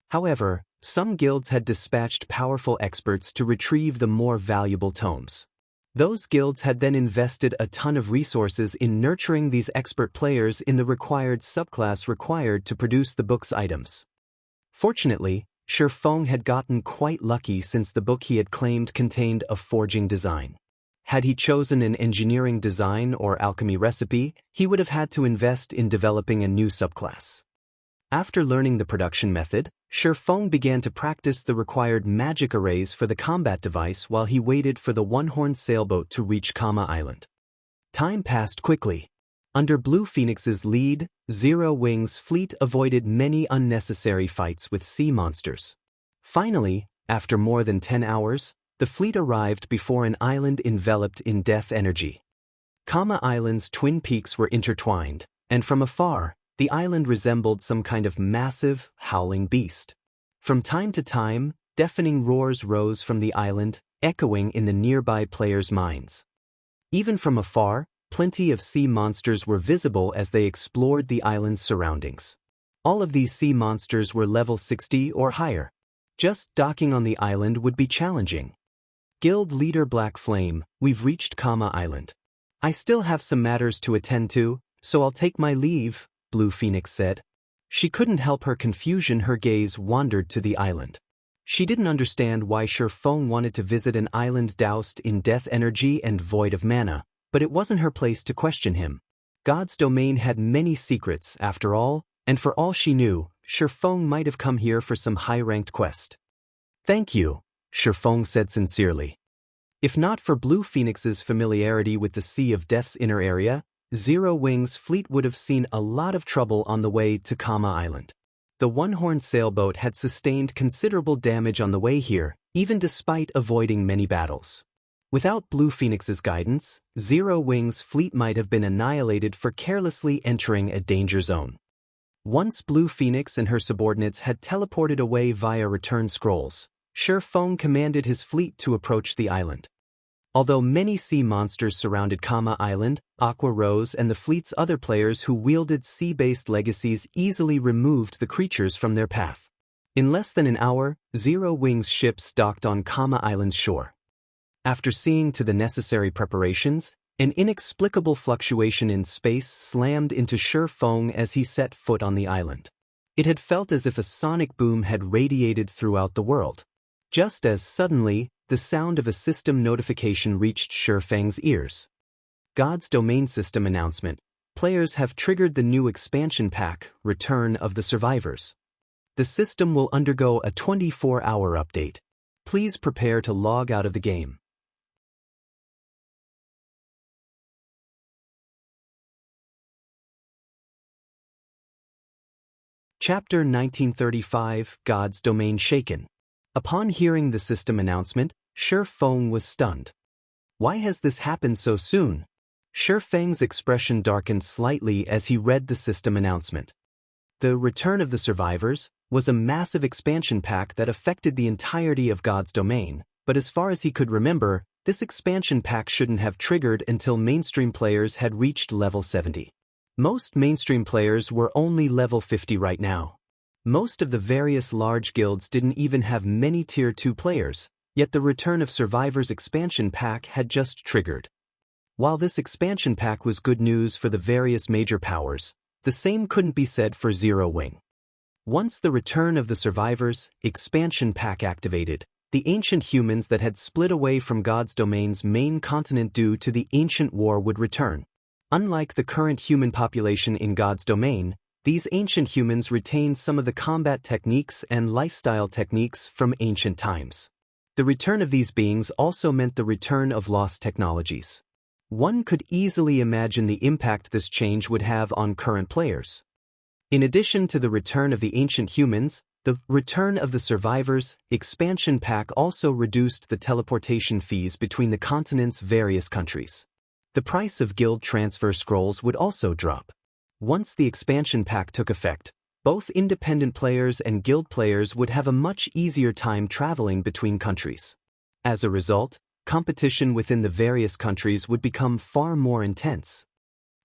However, some guilds had dispatched powerful experts to retrieve the more valuable tomes. Those guilds had then invested a ton of resources in nurturing these expert players in the required subclass required to produce the book's items. Fortunately, Feng had gotten quite lucky since the book he had claimed contained a forging design. Had he chosen an engineering design or alchemy recipe, he would have had to invest in developing a new subclass. After learning the production method, Feng began to practice the required magic arrays for the combat device while he waited for the one-horned sailboat to reach Kama Island. Time passed quickly. Under Blue Phoenix's lead, Zero Wing's fleet avoided many unnecessary fights with sea monsters. Finally, after more than 10 hours, the fleet arrived before an island enveloped in death energy. Kama Island's twin peaks were intertwined, and from afar, the island resembled some kind of massive, howling beast. From time to time, deafening roars rose from the island, echoing in the nearby players' minds. Even from afar, plenty of sea monsters were visible as they explored the island's surroundings. All of these sea monsters were level 60 or higher. Just docking on the island would be challenging. Guild leader Black Flame, we've reached Kama Island. I still have some matters to attend to, so I'll take my leave, Blue Phoenix said. She couldn't help her confusion. Her gaze wandered to the island. She didn't understand why Feng wanted to visit an island doused in death energy and void of mana, but it wasn't her place to question him. God's domain had many secrets, after all, and for all she knew, Feng might have come here for some high-ranked quest. Thank you, Feng said sincerely. If not for Blue Phoenix's familiarity with the Sea of Death's inner area, Zero Wing's fleet would have seen a lot of trouble on the way to Kama Island. The one-horned sailboat had sustained considerable damage on the way here, even despite avoiding many battles. Without Blue Phoenix's guidance, Zero Wing's fleet might have been annihilated for carelessly entering a danger zone. Once Blue Phoenix and her subordinates had teleported away via return scrolls, Feng commanded his fleet to approach the island. Although many sea monsters surrounded Kama Island, Aqua Rose and the fleet's other players who wielded sea-based legacies easily removed the creatures from their path. In less than an hour, Zero Wing's ships docked on Kama Island's shore. After seeing to the necessary preparations, an inexplicable fluctuation in space slammed into Feng as he set foot on the island. It had felt as if a sonic boom had radiated throughout the world. Just as suddenly, the sound of a system notification reached Feng's ears. God's Domain System announcement. Players have triggered the new expansion pack, Return of the Survivors. The system will undergo a 24-hour update. Please prepare to log out of the game. Chapter 1935, God's Domain Shaken. Upon hearing the system announcement, Feng was stunned. Why has this happened so soon? Feng's expression darkened slightly as he read the system announcement. The Return of the Survivors was a massive expansion pack that affected the entirety of God's domain, but as far as he could remember, this expansion pack shouldn't have triggered until mainstream players had reached level 70. Most mainstream players were only level 50 right now. Most of the various large guilds didn't even have many Tier 2 players, yet the Return of Survivors expansion pack had just triggered. While this expansion pack was good news for the various major powers, the same couldn't be said for Zero Wing. Once the Return of the Survivors expansion pack activated, the ancient humans that had split away from God's domain's main continent due to the ancient war would return. Unlike the current human population in God's domain, these ancient humans retained some of the combat techniques and lifestyle techniques from ancient times. The return of these beings also meant the return of lost technologies. One could easily imagine the impact this change would have on current players. In addition to the return of the ancient humans, the Return of the Survivors expansion pack also reduced the teleportation fees between the continent's various countries. The price of guild transfer scrolls would also drop. Once the expansion pack took effect, both independent players and guild players would have a much easier time traveling between countries. As a result, competition within the various countries would become far more intense.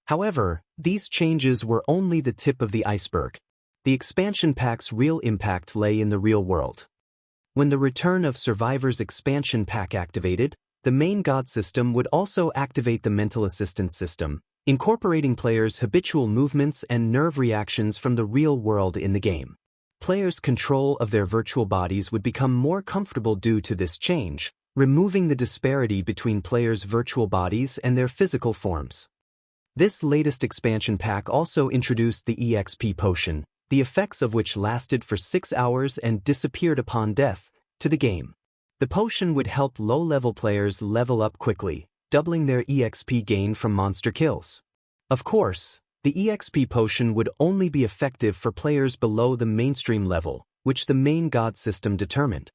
However, these changes were only the tip of the iceberg. The expansion pack's real impact lay in the real world. When the Return of Survivors expansion pack activated, the main god system would also activate the mental assistance system, incorporating players' habitual movements and nerve reactions from the real world in the game. Players' control of their virtual bodies would become more comfortable due to this change, removing the disparity between players' virtual bodies and their physical forms. This latest expansion pack also introduced the EXP potion, the effects of which lasted for 6 hours and disappeared upon death, to the game. The potion would help low-level players level up quickly, doubling their EXP gain from monster kills. Of course, the EXP potion would only be effective for players below the mainstream level, which the main god system determined.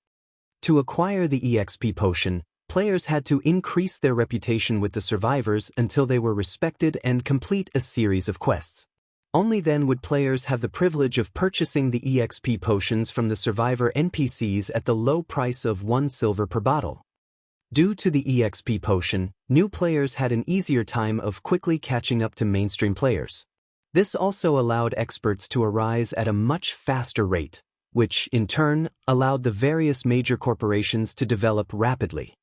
To acquire the EXP potion, players had to increase their reputation with the survivors until they were respected and complete a series of quests. Only then would players have the privilege of purchasing the EXP potions from the survivor NPCs at the low price of 1 silver per bottle. Due to the EXP potion, new players had an easier time of quickly catching up to mainstream players. This also allowed experts to arise at a much faster rate, which, in turn, allowed the various major corporations to develop rapidly.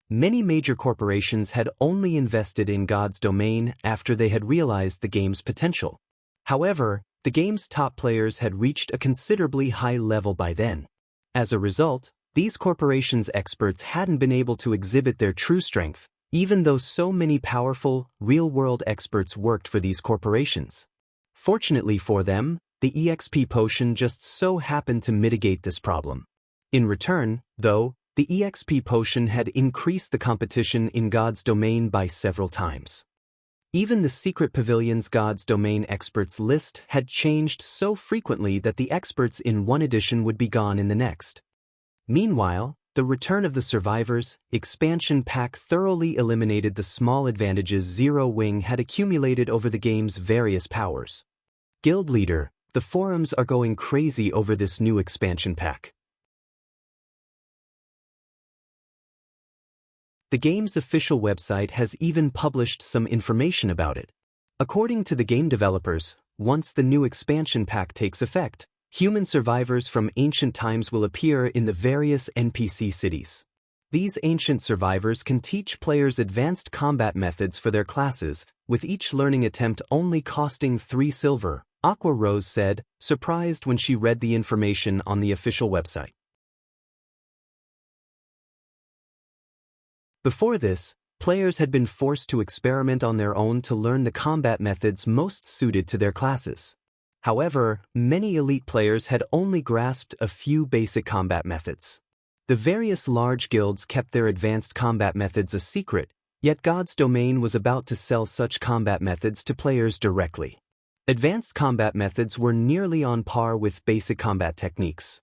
Many major corporations had only invested in God's domain after they had realized the game's potential. However, the game's top players had reached a considerably high level by then. As a result, these corporations' experts hadn't been able to exhibit their true strength, even though so many powerful, real-world experts worked for these corporations. Fortunately for them, the EXP potion just so happened to mitigate this problem. In return, though, the EXP potion had increased the competition in God's domain by several times. Even the secret pavilion's God's domain experts list had changed so frequently that the experts in one edition would be gone in the next. Meanwhile, the Return of the Survivors expansion pack thoroughly eliminated the small advantages Zero Wing had accumulated over the game's various powers. Guild leader, the forums are going crazy over this new expansion pack. The game's official website has even published some information about it. According to the game developers, once the new expansion pack takes effect, human survivors from ancient times will appear in the various NPC cities. These ancient survivors can teach players advanced combat methods for their classes, with each learning attempt only costing 3 silver, Aqua Rose said, surprised when she read the information on the official website. Before this, players had been forced to experiment on their own to learn the combat methods most suited to their classes. However, many elite players had only grasped a few basic combat methods. The various large guilds kept their advanced combat methods a secret, yet God's domain was about to sell such combat methods to players directly. Advanced combat methods were nearly on par with basic combat techniques.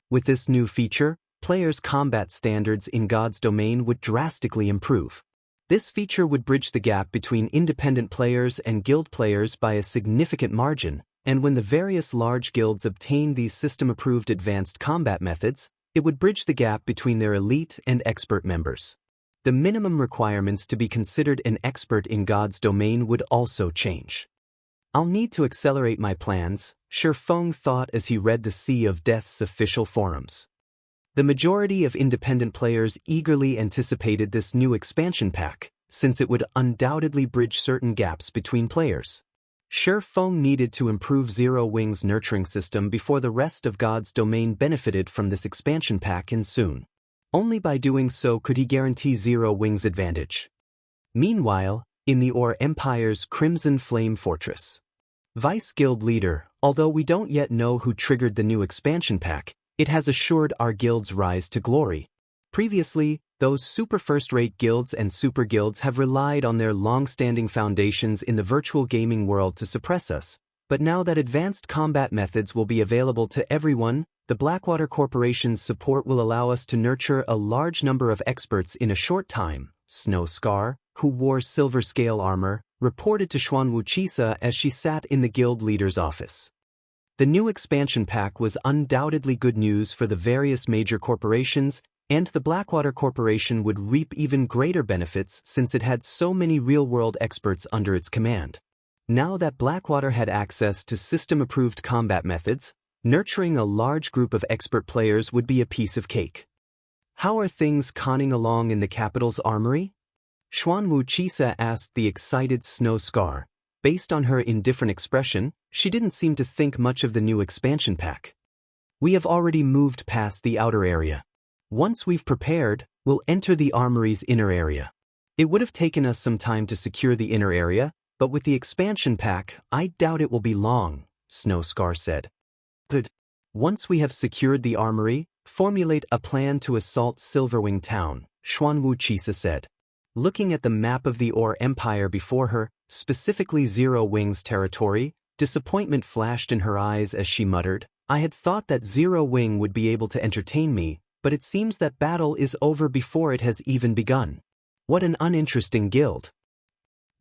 With this new feature, players' combat standards in God's domain would drastically improve. This feature would bridge the gap between independent players and guild players by a significant margin, and when the various large guilds obtain these system-approved advanced combat methods, it would bridge the gap between their elite and expert members. The minimum requirements to be considered an expert in God's domain would also change. I'll need to accelerate my plans, Feng thought as he read the Sea of Death's official forums. The majority of independent players eagerly anticipated this new expansion pack, since it would undoubtedly bridge certain gaps between players. Feng needed to improve Zero Wing's nurturing system before the rest of God's domain benefited from this expansion pack and soon. Only by doing so could he guarantee Zero Wing's advantage. Meanwhile, in the Or Empire's Crimson Flame Fortress, Vice Guild Leader, although we don't yet know who triggered the new expansion pack, it has assured our guild's rise to glory. Previously, those super first-rate guilds and super guilds have relied on their long-standing foundations in the virtual gaming world to suppress us, but now that advanced combat methods will be available to everyone, the Blackwater Corporation's support will allow us to nurture a large number of experts in a short time. Snow Scar, who wore silver scale armor, reported to Wuxia as she sat in the guild leader's office. The new expansion pack was undoubtedly good news for the various major corporations, and the Blackwater Corporation would reap even greater benefits since it had so many real-world experts under its command. Now that Blackwater had access to system-approved combat methods, nurturing a large group of expert players would be a piece of cake. How are things conning along in the capital's armory? Wuxia asked the excited Snow Scar. Based on her indifferent expression, she didn't seem to think much of the new expansion pack. We have already moved past the outer area. Once we've prepared, we'll enter the armory's inner area. It would have taken us some time to secure the inner area, but with the expansion pack, I doubt it will be long, Snow Scar said. Good. Once we have secured the armory, formulate a plan to assault Silverwing Town, Wuxia said. Looking at the map of the Or Empire before her, specifically Zero Wing's territory, disappointment flashed in her eyes as she muttered, I had thought that Zero Wing would be able to entertain me, but it seems that battle is over before it has even begun. What an uninteresting guild.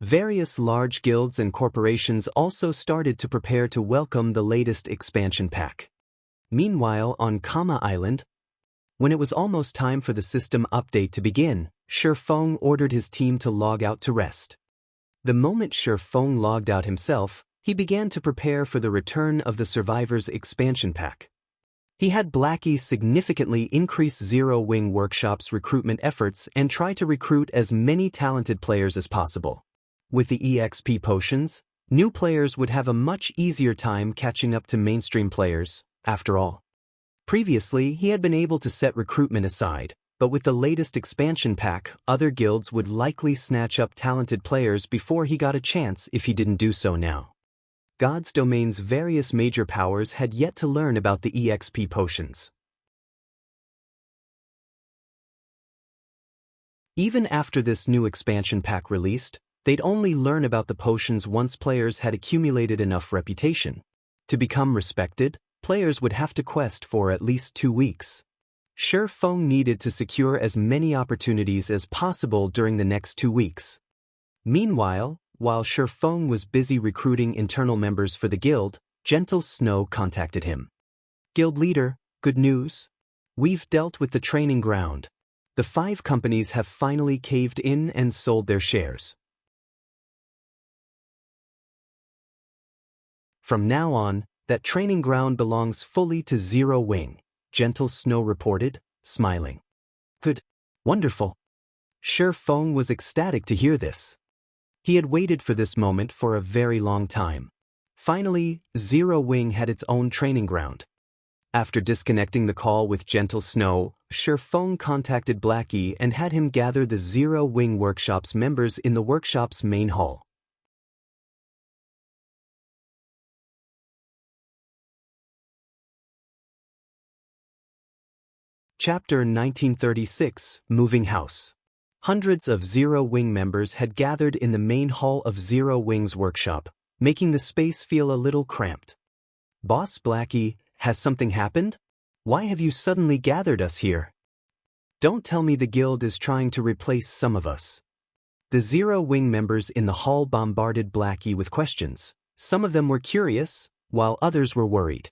Various large guilds and corporations also started to prepare to welcome the latest expansion pack. Meanwhile, on Kama Island, when it was almost time for the system update to begin, Feng ordered his team to log out to rest. The moment Feng logged out himself, he began to prepare for the return of the Survivors expansion pack. He had Blackie significantly increase Zero Wing Workshop's recruitment efforts and try to recruit as many talented players as possible. With the EXP potions, new players would have a much easier time catching up to mainstream players, after all. Previously, he had been able to set recruitment aside, but with the latest expansion pack, other guilds would likely snatch up talented players before he got a chance if he didn't do so now. God's domain's various major powers had yet to learn about the EXP potions. Even after this new expansion pack released, they'd only learn about the potions once players had accumulated enough reputation. To become respected, players would have to quest for at least 2 weeks. Feng needed to secure as many opportunities as possible during the next 2 weeks. Meanwhile, while Feng was busy recruiting internal members for the guild, Gentle Snow contacted him. Guild leader, good news. We've dealt with the training ground. The 5 companies have finally caved in and sold their shares. From now on, that training ground belongs fully to Zero Wing, Gentle Snow reported, smiling. Good. Wonderful. Feng was ecstatic to hear this. He had waited for this moment for a very long time. Finally, Zero Wing had its own training ground. After disconnecting the call with Gentle Snow, Feng contacted Blackie and had him gather the Zero Wing Workshop's members in the workshop's main hall. Chapter 1936, Moving House. Hundreds of Zero Wing members had gathered in the main hall of Zero Wing's workshop, making the space feel a little cramped. "Boss Blackie, has something happened? Why have you suddenly gathered us here? Don't tell me the guild is trying to replace some of us." The Zero Wing members in the hall bombarded Blackie with questions. Some of them were curious, while others were worried.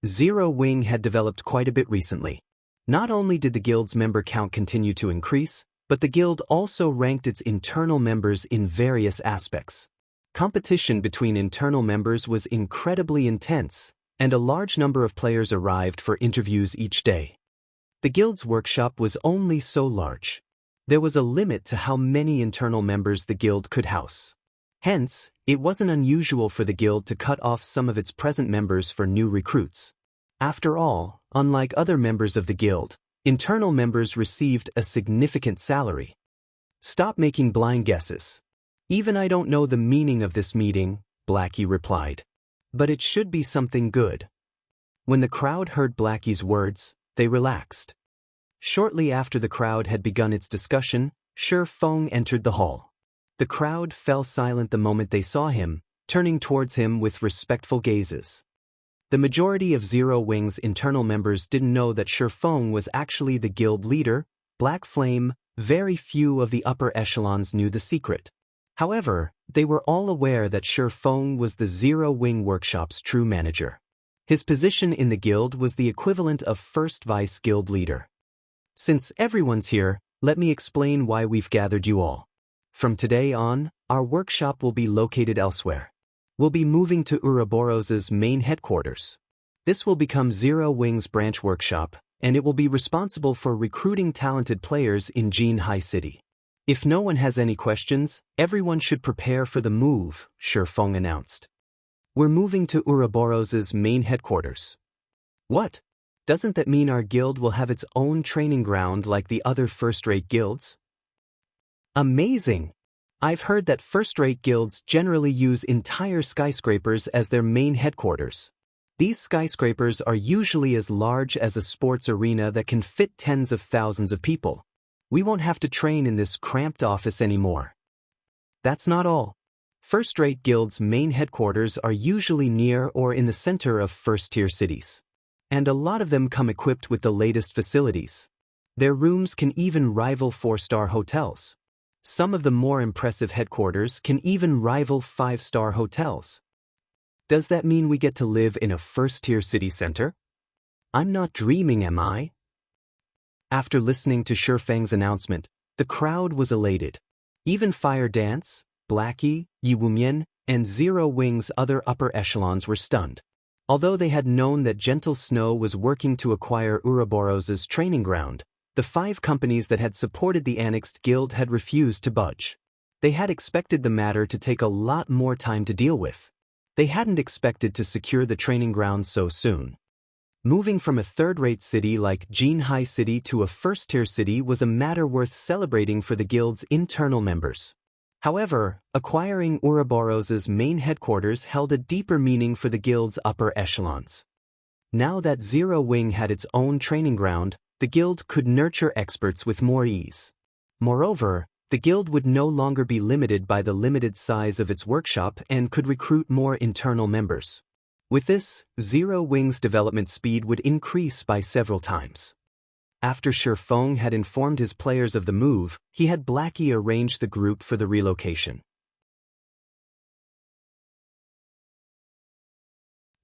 Zero Wing had developed quite a bit recently. Not only did the guild's member count continue to increase, but the guild also ranked its internal members in various aspects. Competition between internal members was incredibly intense, and a large number of players arrived for interviews each day. The guild's workshop was only so large. There was a limit to how many internal members the guild could house. Hence, it wasn't unusual for the guild to cut off some of its present members for new recruits. After all, unlike other members of the guild, internal members received a significant salary. "Stop making blind guesses. Even I don't know the meaning of this meeting," Blackie replied. "But it should be something good." When the crowd heard Blackie's words, they relaxed. Shortly after the crowd had begun its discussion, Feng entered the hall. The crowd fell silent the moment they saw him, turning towards him with respectful gazes. The majority of Zero Wing's internal members didn't know that Feng was actually the guild leader, Black Flame. Very few of the upper echelons knew the secret. However, they were all aware that Feng was the Zero Wing Workshop's true manager. His position in the guild was the equivalent of first vice guild leader. "Since everyone's here, let me explain why we've gathered you all. From today on, our workshop will be located elsewhere. We'll be moving to Ouroboros's main headquarters. This will become Zero Wing's branch workshop, and it will be responsible for recruiting talented players in Jinhai City. If no one has any questions, everyone should prepare for the move," Feng announced. "We're moving to Ouroboros's main headquarters. What? Doesn't that mean our guild will have its own training ground like the other first-rate guilds?" "Amazing! I've heard that first-rate guilds generally use entire skyscrapers as their main headquarters. These skyscrapers are usually as large as a sports arena that can fit tens of thousands of people. We won't have to train in this cramped office anymore." That's not all. First-rate guilds' main headquarters are usually near or in the center of first-tier cities. And a lot of them come equipped with the latest facilities. Their rooms can even rival 4-star hotels. Some of the more impressive headquarters can even rival 5-star hotels. Does that mean we get to live in a first-tier city center? I'm not dreaming, am I? After listening to Feng's announcement, the crowd was elated. Even Fire Dance, Blackie, Yiwumian, and Zero Wing's other upper echelons were stunned. Although they had known that Gentle Snow was working to acquire Ouroboros's training ground, the 5 companies that had supported the annexed guild had refused to budge. They had expected the matter to take a lot more time to deal with. They hadn't expected to secure the training ground so soon. Moving from a third-rate city like Jinhai City to a first-tier city was a matter worth celebrating for the guild's internal members. However, acquiring Ouroboros's main headquarters held a deeper meaning for the guild's upper echelons. Now that Zero Wing had its own training ground, the guild could nurture experts with more ease. Moreover, the guild would no longer be limited by the limited size of its workshop and could recruit more internal members. With this, Zero Wing's development speed would increase by several times. After Feng had informed his players of the move, he had Blackie arrange the group for the relocation.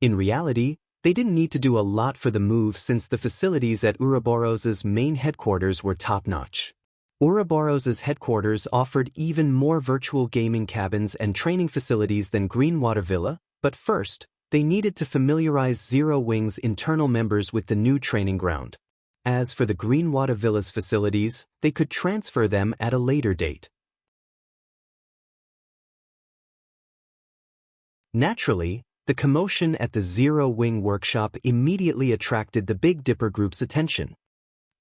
In reality, they didn't need to do a lot for the move since the facilities at Ouroboros's main headquarters were top-notch. Ouroboros's headquarters offered even more virtual gaming cabins and training facilities than Greenwater Villa, but first, they needed to familiarize Zero Wing's internal members with the new training ground. As for the Greenwater Villa's facilities, they could transfer them at a later date. Naturally, the commotion at the Zero Wing workshop immediately attracted the Big Dipper group's attention.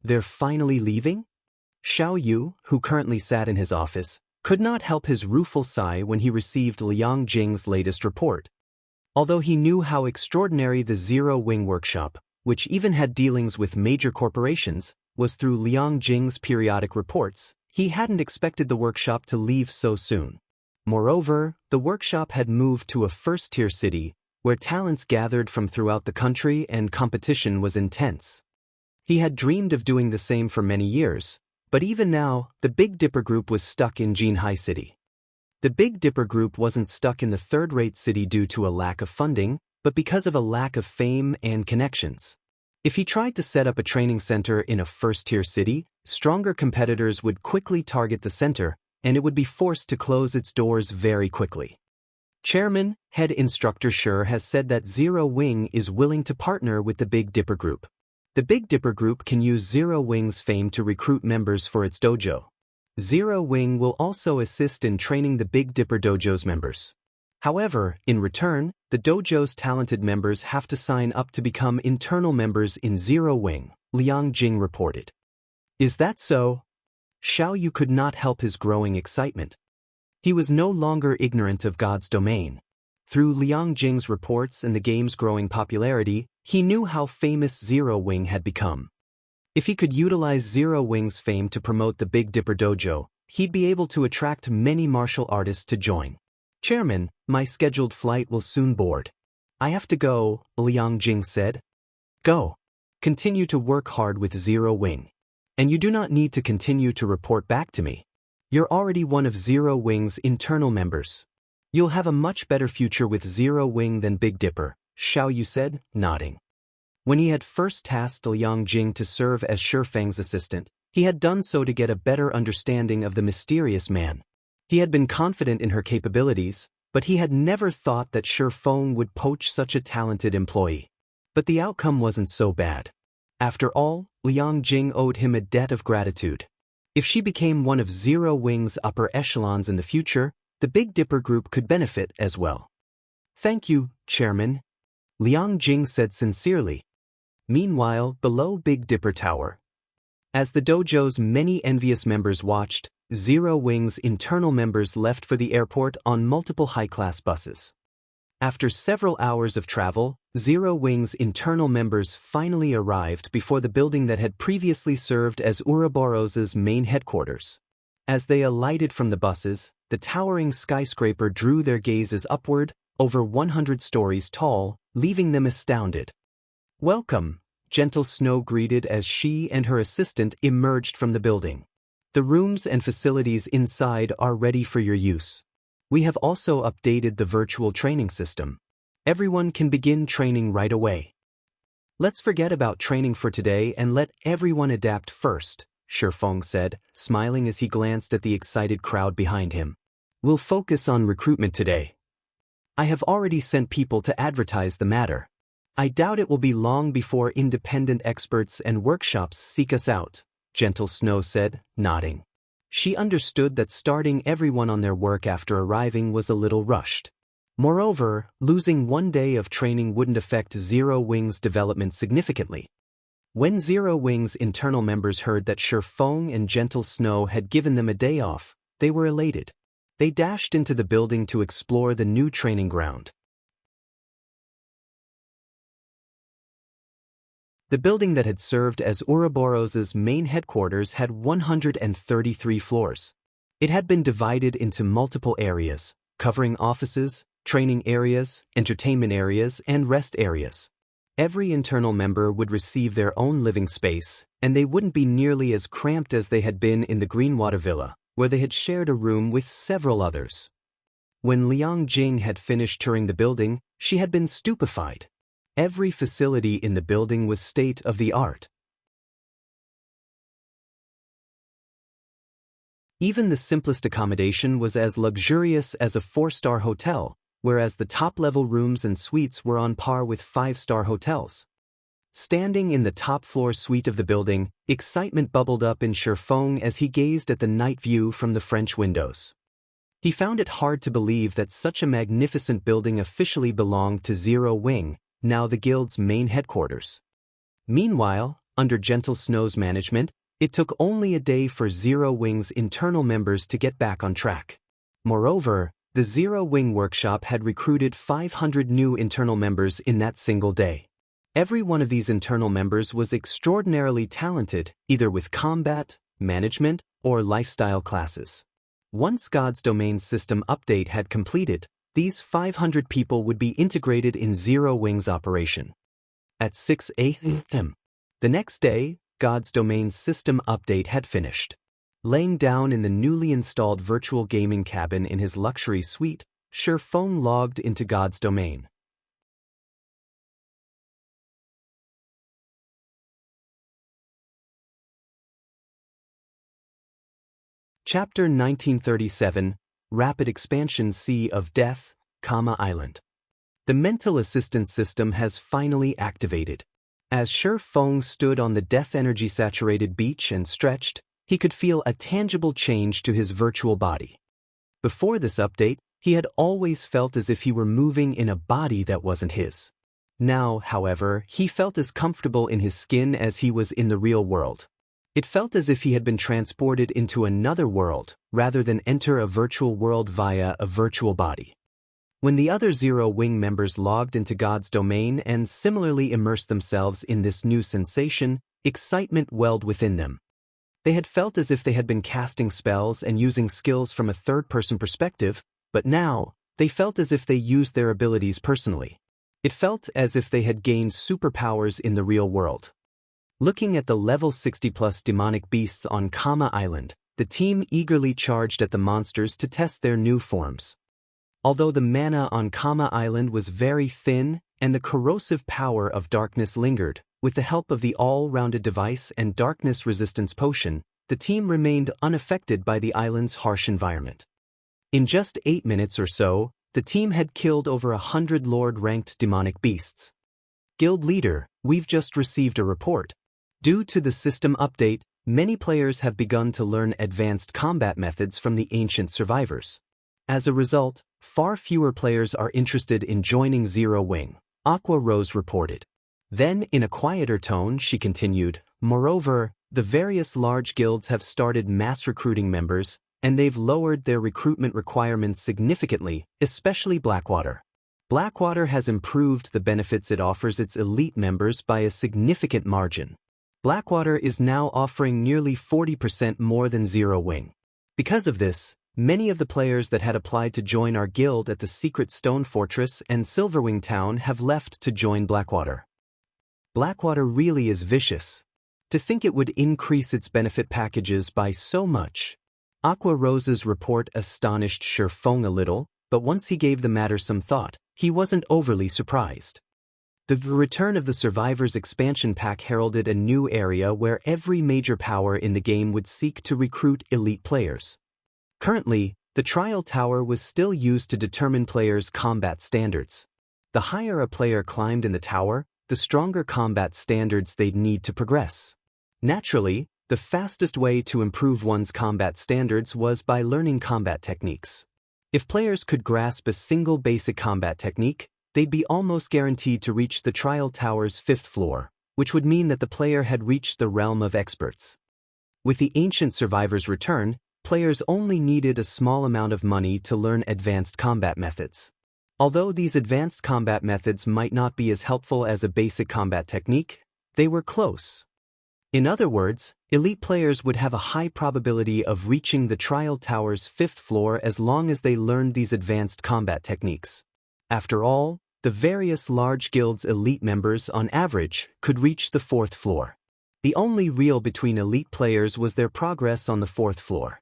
They're finally leaving? Xiao Yu, who currently sat in his office, could not help his rueful sigh when he received Liang Jing's latest report. Although he knew how extraordinary the Zero Wing workshop, which even had dealings with major corporations, was through Liang Jing's periodic reports, he hadn't expected the workshop to leave so soon. Moreover, the workshop had moved to a first-tier city, where talents gathered from throughout the country and competition was intense. He had dreamed of doing the same for many years, but even now, the Big Dipper Group was stuck in Jinhai City. The Big Dipper Group wasn't stuck in the third-rate city due to a lack of funding, but because of a lack of fame and connections. If he tried to set up a training center in a first-tier city, stronger competitors would quickly target the center, and it would be forced to close its doors very quickly. Chairman, head instructor Shi has said that Zero Wing is willing to partner with the Big Dipper Group. The Big Dipper Group can use Zero Wing's fame to recruit members for its dojo. Zero Wing will also assist in training the Big Dipper Dojo's members. However, in return, the dojo's talented members have to sign up to become internal members in Zero Wing, Liang Jing reported. Is that so? Xiao Yu could not help his growing excitement. He was no longer ignorant of God's domain. Through Liang Jing's reports and the game's growing popularity, he knew how famous Zero Wing had become. If he could utilize Zero Wing's fame to promote the Big Dipper Dojo, he'd be able to attract many martial artists to join. Chairman, my scheduled flight will soon board. I have to go, Liang Jing said. Go. Continue to work hard with Zero Wing. And you do not need to continue to report back to me. You're already one of Zero Wing's internal members. You'll have a much better future with Zero Wing than Big Dipper, Xiao Yu said, nodding. When he had first tasked Liang Jing to serve as Feng's assistant, he had done so to get a better understanding of the mysterious man. He had been confident in her capabilities, but he had never thought that Feng would poach such a talented employee. But the outcome wasn't so bad. After all, Liang Jing owed him a debt of gratitude. If she became one of Zero Wing's upper echelons in the future, the Big Dipper Group could benefit as well. Thank you, Chairman, Liang Jing said sincerely. Meanwhile, below Big Dipper Tower, as the dojo's many envious members watched, Zero Wing's internal members left for the airport on multiple high-class buses. After several hours of travel, Zero Wing's internal members finally arrived before the building that had previously served as Ouroboros's main headquarters. As they alighted from the buses, the towering skyscraper drew their gazes upward, over 100 stories tall, leaving them astounded. Welcome, Gentle Snow greeted as she and her assistant emerged from the building. The rooms and facilities inside are ready for your use. We have also updated the virtual training system. Everyone can begin training right away. Let's forget about training for today and let everyone adapt first, Feng said, smiling as he glanced at the excited crowd behind him. We'll focus on recruitment today. I have already sent people to advertise the matter. I doubt it will be long before independent experts and workshops seek us out, Gentle Snow said, nodding. She understood that starting everyone on their work after arriving was a little rushed. Moreover, losing one day of training wouldn't affect Zero Wing's development significantly. When Zero Wing's internal members heard that Feng and Gentle Snow had given them a day off, they were elated. They dashed into the building to explore the new training ground. The building that had served as Ouroboros's main headquarters had 133 floors. It had been divided into multiple areas, covering offices, training areas, entertainment areas, and rest areas. Every internal member would receive their own living space, and they wouldn't be nearly as cramped as they had been in the Greenwater Villa, where they had shared a room with several others. When Liang Jing had finished touring the building, she had been stupefied. Every facility in the building was state-of-the-art. Even the simplest accommodation was as luxurious as a 4-star hotel, whereas the top-level rooms and suites were on par with 5-star hotels. Standing in the top-floor suite of the building, excitement bubbled up in Feng as he gazed at the night view from the French windows. He found it hard to believe that such a magnificent building officially belonged to Zero Wing, now the guild's main headquarters. Meanwhile, under Gentle Snow's management, it took only a day for Zero Wing's internal members to get back on track. Moreover, the Zero Wing workshop had recruited 500 new internal members in that single day. Every one of these internal members was extraordinarily talented, either with combat, management, or lifestyle classes. Once God's Domain's system update had completed, these 500 people would be integrated in Zero Wing's operation. At 6 a.m. the next day, God's Domain's system update had finished. Laying down in the newly installed virtual gaming cabin in his luxury suite, Feng logged into God's Domain. Chapter 1937, Rapid Expansion Sea of Death, Island. The mental assistance system has finally activated. As Feng stood on the death energy-saturated beach and stretched, he could feel a tangible change to his virtual body. Before this update, he had always felt as if he were moving in a body that wasn't his. Now, however, he felt as comfortable in his skin as he was in the real world. It felt as if he had been transported into another world, rather than enter a virtual world via a virtual body. When the other Zero Wing members logged into God's Domain and similarly immersed themselves in this new sensation, excitement welled within them. They had felt as if they had been casting spells and using skills from a third-person perspective, but now, they felt as if they used their abilities personally. It felt as if they had gained superpowers in the real world. Looking at the level 60+ demonic beasts on Island, the team eagerly charged at the monsters to test their new forms. Although the mana on Island was very thin and the corrosive power of darkness lingered, with the help of the all-rounded device and darkness resistance potion, the team remained unaffected by the island's harsh environment. In just 8 minutes or so, the team had killed over 100 Lord-ranked demonic beasts. Guild leader, we've just received a report. Due to the system update, many players have begun to learn advanced combat methods from the ancient survivors. As a result, far fewer players are interested in joining Zero Wing, Aqua Rose reported. Then, in a quieter tone, she continued, moreover, the various large guilds have started mass recruiting members, and they've lowered their recruitment requirements significantly, especially Blackwater. Blackwater has improved the benefits it offers its elite members by a significant margin. Blackwater is now offering nearly 40% more than Zero Wing. Because of this, many of the players that had applied to join our guild at the Secret Stone Fortress and Silverwing Town have left to join Blackwater. Blackwater really is vicious. To think it would increase its benefit packages by so much. Aqua Rose's report astonished Feng a little, but once he gave the matter some thought, he wasn't overly surprised. The return of the Survivors expansion pack heralded a new area where every major power in the game would seek to recruit elite players. Currently, the Trial Tower was still used to determine players' combat standards. The higher a player climbed in the tower, the stronger combat standards they'd need to progress. Naturally, the fastest way to improve one's combat standards was by learning combat techniques. If players could grasp a single basic combat technique, they'd be almost guaranteed to reach the Trial Tower's 5th floor, which would mean that the player had reached the realm of experts. With the ancient survivor's return, players only needed a small amount of money to learn advanced combat methods. Although these advanced combat methods might not be as helpful as a basic combat technique, they were close. In other words, elite players would have a high probability of reaching the Trial Tower's 5th floor as long as they learned these advanced combat techniques. After all, the various large guilds' elite members, on average, could reach the 4th floor. The only real between elite players was their progress on the 4th floor.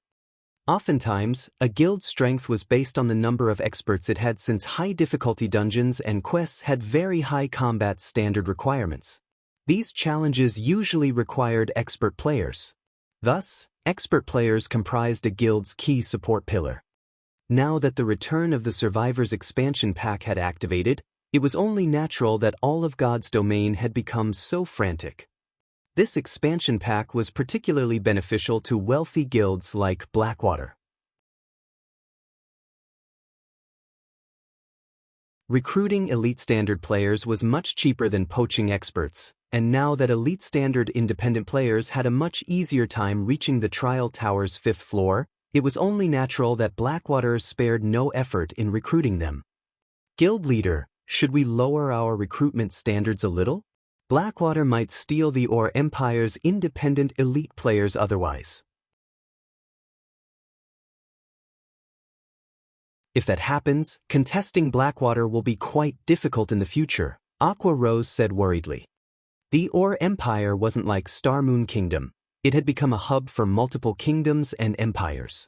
Oftentimes, a guild's strength was based on the number of experts it had, since high-difficulty dungeons and quests had very high combat standard requirements. These challenges usually required expert players. Thus, expert players comprised a guild's key support pillar. Now that the return of the Survivors expansion pack had activated, it was only natural that all of God's Domain had become so frantic. This expansion pack was particularly beneficial to wealthy guilds like Blackwater. Recruiting elite standard players was much cheaper than poaching experts, and now that elite standard independent players had a much easier time reaching the Trial Tower's 5th floor, it was only natural that Blackwater spared no effort in recruiting them. Guild leader, should we lower our recruitment standards a little? Blackwater might steal the Empire's independent elite players otherwise. If that happens, contesting Blackwater will be quite difficult in the future, Aqua Rose said worriedly. The Ore Empire wasn't like Star Moon Kingdom. It had become a hub for multiple kingdoms and empires.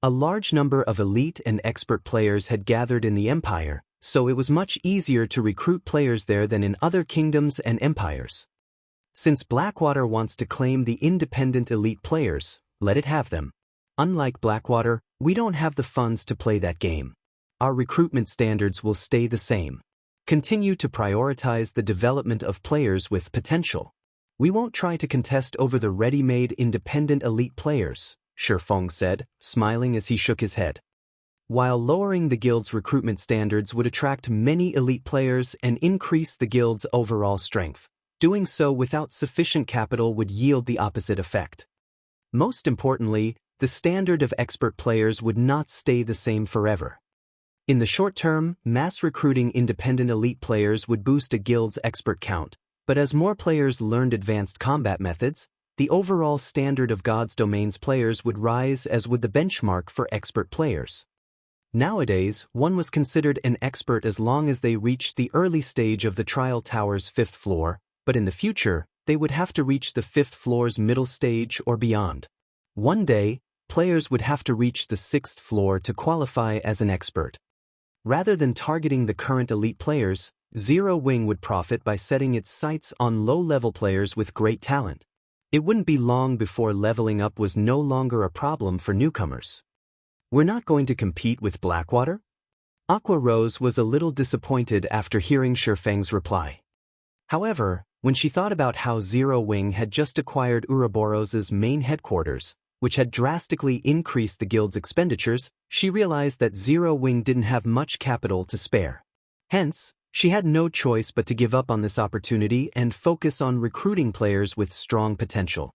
A large number of elite and expert players had gathered in the empire, so it was much easier to recruit players there than in other kingdoms and empires. Since Blackwater wants to claim the independent elite players, let it have them. Unlike Blackwater, we don't have the funds to play that game. Our recruitment standards will stay the same. Continue to prioritize the development of players with potential. We won't try to contest over the ready-made independent elite players, Feng said, smiling as he shook his head. While lowering the guild's recruitment standards would attract many elite players and increase the guild's overall strength, doing so without sufficient capital would yield the opposite effect. Most importantly, the standard of expert players would not stay the same forever. In the short term, mass recruiting independent elite players would boost a guild's expert count, but as more players learned advanced combat methods, the overall standard of God's Domains players would rise, as would the benchmark for expert players. Nowadays, one was considered an expert as long as they reached the early stage of the Trial Tower's 5th floor, but in the future, they would have to reach the 5th floor's middle stage or beyond. One day, players would have to reach the 6th floor to qualify as an expert. Rather than targeting the current elite players, Zero Wing would profit by setting its sights on low-level players with great talent. It wouldn't be long before leveling up was no longer a problem for newcomers. We're not going to compete with Blackwater? Aqua Rose was a little disappointed after hearing Feng's reply. However, when she thought about how Zero Wing had just acquired Ouroboros's main headquarters, which had drastically increased the guild's expenditures, she realized that Zero Wing didn't have much capital to spare. Hence, she had no choice but to give up on this opportunity and focus on recruiting players with strong potential.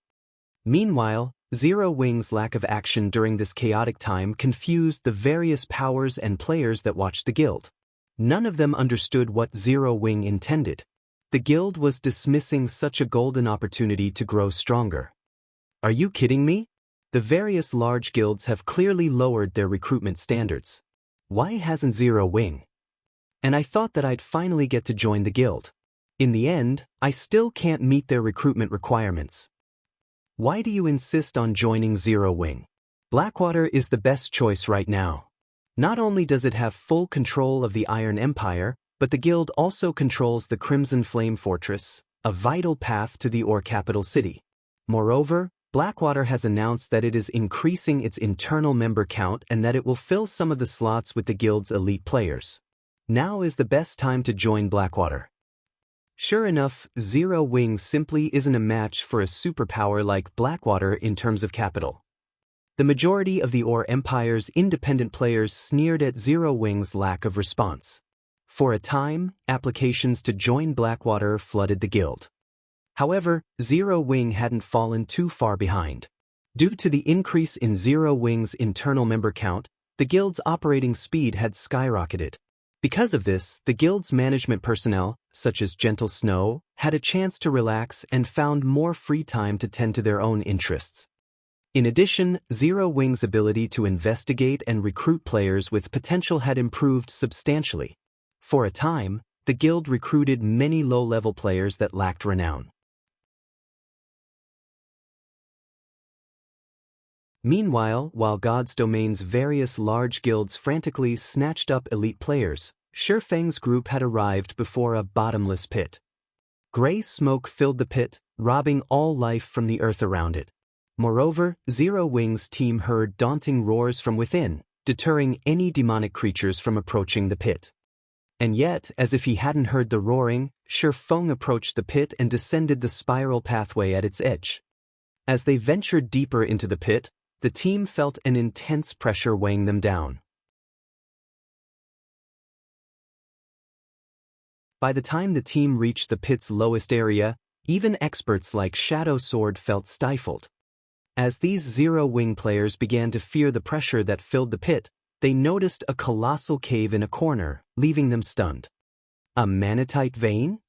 Meanwhile, Zero Wing's lack of action during this chaotic time confused the various powers and players that watched the guild. None of them understood what Zero Wing intended. The guild was dismissing such a golden opportunity to grow stronger. Are you kidding me? The various large guilds have clearly lowered their recruitment standards. Why hasn't Zero Wing? And I thought that I'd finally get to join the guild. In the end, I still can't meet their recruitment requirements. Why do you insist on joining Zero Wing? Blackwater is the best choice right now. Not only does it have full control of the Iron Empire, but the guild also controls the Crimson Flame Fortress, a vital path to the Ore capital city. Moreover, Blackwater has announced that it is increasing its internal member count and that it will fill some of the slots with the guild's elite players. Now is the best time to join Blackwater. Sure enough, Zero Wing simply isn't a match for a superpower like Blackwater in terms of capital. The majority of the Ore Empire's independent players sneered at Zero Wing's lack of response. For a time, applications to join Blackwater flooded the guild. However, Zero Wing hadn't fallen too far behind. Due to the increase in Zero Wing's internal member count, the guild's operating speed had skyrocketed. Because of this, the guild's management personnel, such as Gentle Snow, had a chance to relax and found more free time to tend to their own interests. In addition, Zero Wing's ability to investigate and recruit players with potential had improved substantially. For a time, the guild recruited many low-level players that lacked renown. Meanwhile, while God's Domain's various large guilds frantically snatched up elite players, Feng's group had arrived before a bottomless pit. Gray smoke filled the pit, robbing all life from the earth around it. Moreover, Zero Wing's team heard daunting roars from within, deterring any demonic creatures from approaching the pit. And yet, as if he hadn't heard the roaring, Feng approached the pit and descended the spiral pathway at its edge. As they ventured deeper into the pit, the team felt an intense pressure weighing them down. By the time the team reached the pit's lowest area, even experts like Shadow Sword felt stifled. As these Zero Wing players began to fear the pressure that filled the pit, they noticed a colossal cave in a corner, leaving them stunned. A manatite vein?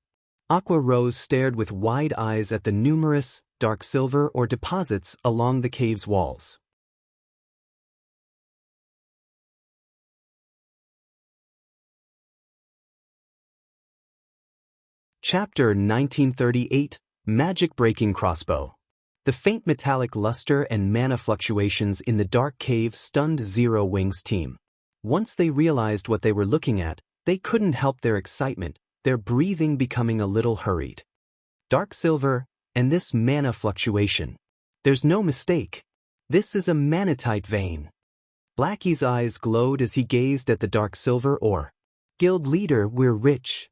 Aqua Rose stared with wide eyes at the numerous, dark silver or deposits along the cave's walls. Chapter 1938, Magic-Breaking Crossbow. The faint metallic luster and mana fluctuations in the dark cave stunned Zero Wing's team. Once they realized what they were looking at, they couldn't help their excitement, their breathing becoming a little hurried. Dark silver, and this mana fluctuation. There's no mistake. This is a manatite vein. Blackie's eyes glowed as he gazed at the dark silver ore. Guild leader, we're rich.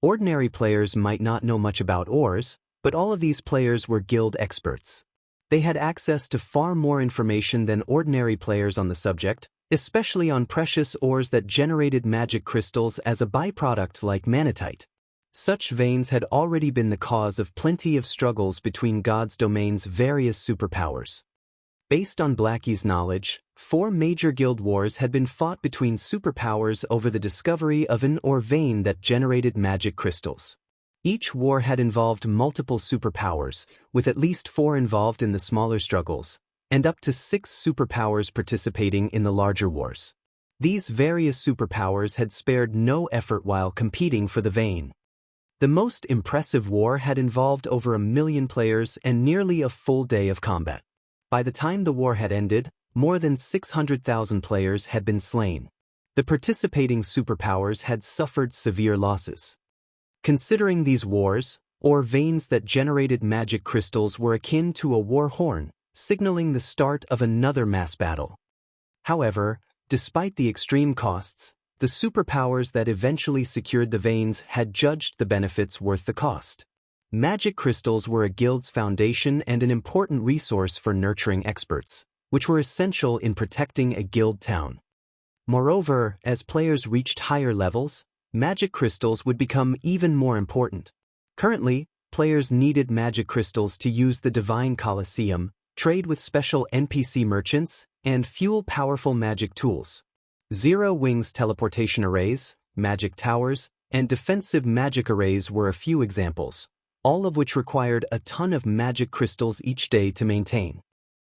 Ordinary players might not know much about ores, but all of these players were guild experts. They had access to far more information than ordinary players on the subject, especially on precious ores that generated magic crystals as a byproduct like manatite. Such veins had already been the cause of plenty of struggles between God's domain's various superpowers. Based on Blackie's knowledge, 4 major guild wars had been fought between superpowers over the discovery of an ore vein that generated magic crystals. Each war had involved multiple superpowers, with at least 4 involved in the smaller struggles, and up to 6 superpowers participating in the larger wars. These various superpowers had spared no effort while competing for the vein. The most impressive war had involved over 1 million players and nearly a full day of combat. By the time the war had ended, more than 600,000 players had been slain. The participating superpowers had suffered severe losses. Considering these wars, ore veins that generated magic crystals were akin to a war horn, signaling the start of another mass battle. However, despite the extreme costs, the superpowers that eventually secured the veins had judged the benefits worth the cost. Magic crystals were a guild's foundation and an important resource for nurturing experts, which were essential in protecting a guild town. Moreover, as players reached higher levels, magic crystals would become even more important. Currently, players needed magic crystals to use the Divine Colosseum, trade with special NPC merchants, and fuel powerful magic tools. Zero Wing's teleportation arrays, magic towers, and defensive magic arrays were a few examples, all of which required a ton of magic crystals each day to maintain.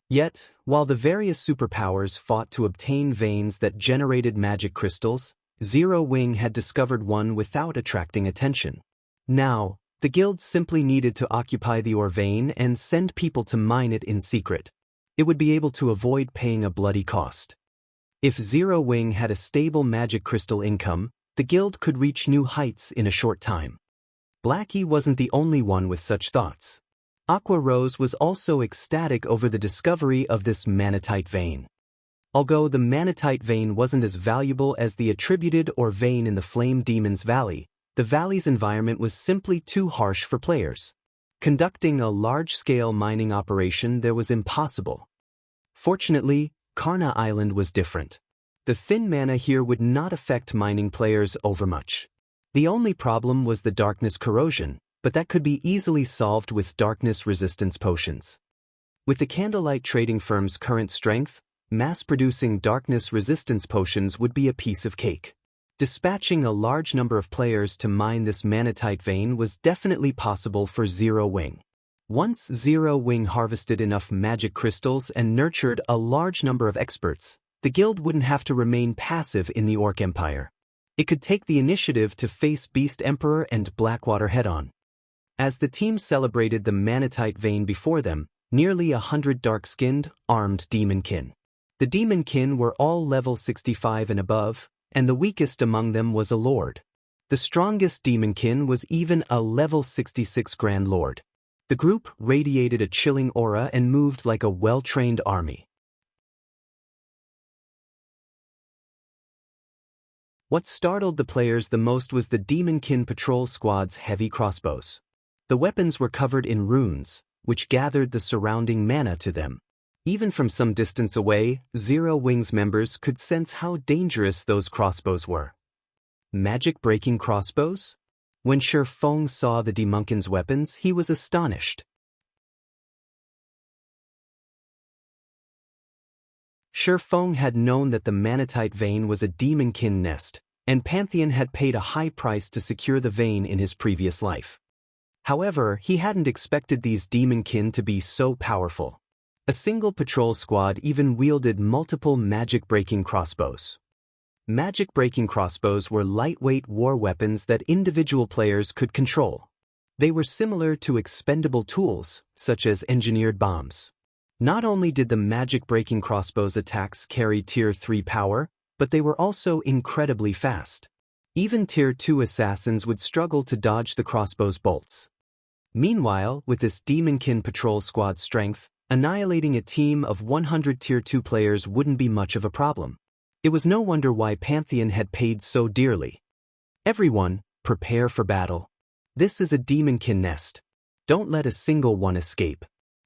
Yet, while the various superpowers fought to obtain veins that generated magic crystals, Zero Wing had discovered one without attracting attention. Now, the guild simply needed to occupy the ore vein and send people to mine it in secret. It would be able to avoid paying a bloody cost. If Zero Wing had a stable magic crystal income, the guild could reach new heights in a short time. Blackie wasn't the only one with such thoughts. Aqua Rose was also ecstatic over the discovery of this manatite vein. Although the manatite vein wasn't as valuable as the attributed ore vein in the Flame Demon's Valley, the valley's environment was simply too harsh for players. Conducting a large-scale mining operation there was impossible. Fortunately, Karna Island was different. The thin mana here would not affect mining players overmuch. The only problem was the darkness corrosion, but that could be easily solved with darkness resistance potions. With the Candlelight Trading Firm's current strength, mass-producing darkness resistance potions would be a piece of cake. Dispatching a large number of players to mine this manatite vein was definitely possible for Zero Wing. Once Zero Wing harvested enough magic crystals and nurtured a large number of experts, the guild wouldn't have to remain passive in the Orc Empire. It could take the initiative to face Beast Emperor and Blackwater head-on. As the team celebrated the manatite vein before them, nearly 100 dark-skinned, armed demonkin. The demonkin were all level 65 and above, and the weakest among them was a lord. The strongest demonkin was even a level 66 Grand Lord. The group radiated a chilling aura and moved like a well-trained army. What startled the players the most was the Demonkin Patrol Squad's heavy crossbows. The weapons were covered in runes, which gathered the surrounding mana to them. Even from some distance away, Zero Wing's members could sense how dangerous those crossbows were. Magic-breaking crossbows? When Feng saw the Demonkin's weapons, he was astonished. Feng had known that the manatite vein was a demonkin nest, and Pantheon had paid a high price to secure the vein in his previous life. However, he hadn't expected these demonkin to be so powerful. A single patrol squad even wielded multiple magic-breaking crossbows. Magic-breaking crossbows were lightweight war weapons that individual players could control. They were similar to expendable tools, such as engineered bombs. Not only did the magic-breaking crossbows attacks carry Tier 3 power, but they were also incredibly fast. Even Tier 2 assassins would struggle to dodge the crossbow's bolts. Meanwhile, with this Demonkin patrol squad strength, annihilating a team of 100 Tier 2 players wouldn't be much of a problem. It was no wonder why Pantheon had paid so dearly. Everyone, prepare for battle. This is a Demonkin nest. Don't let a single one escape.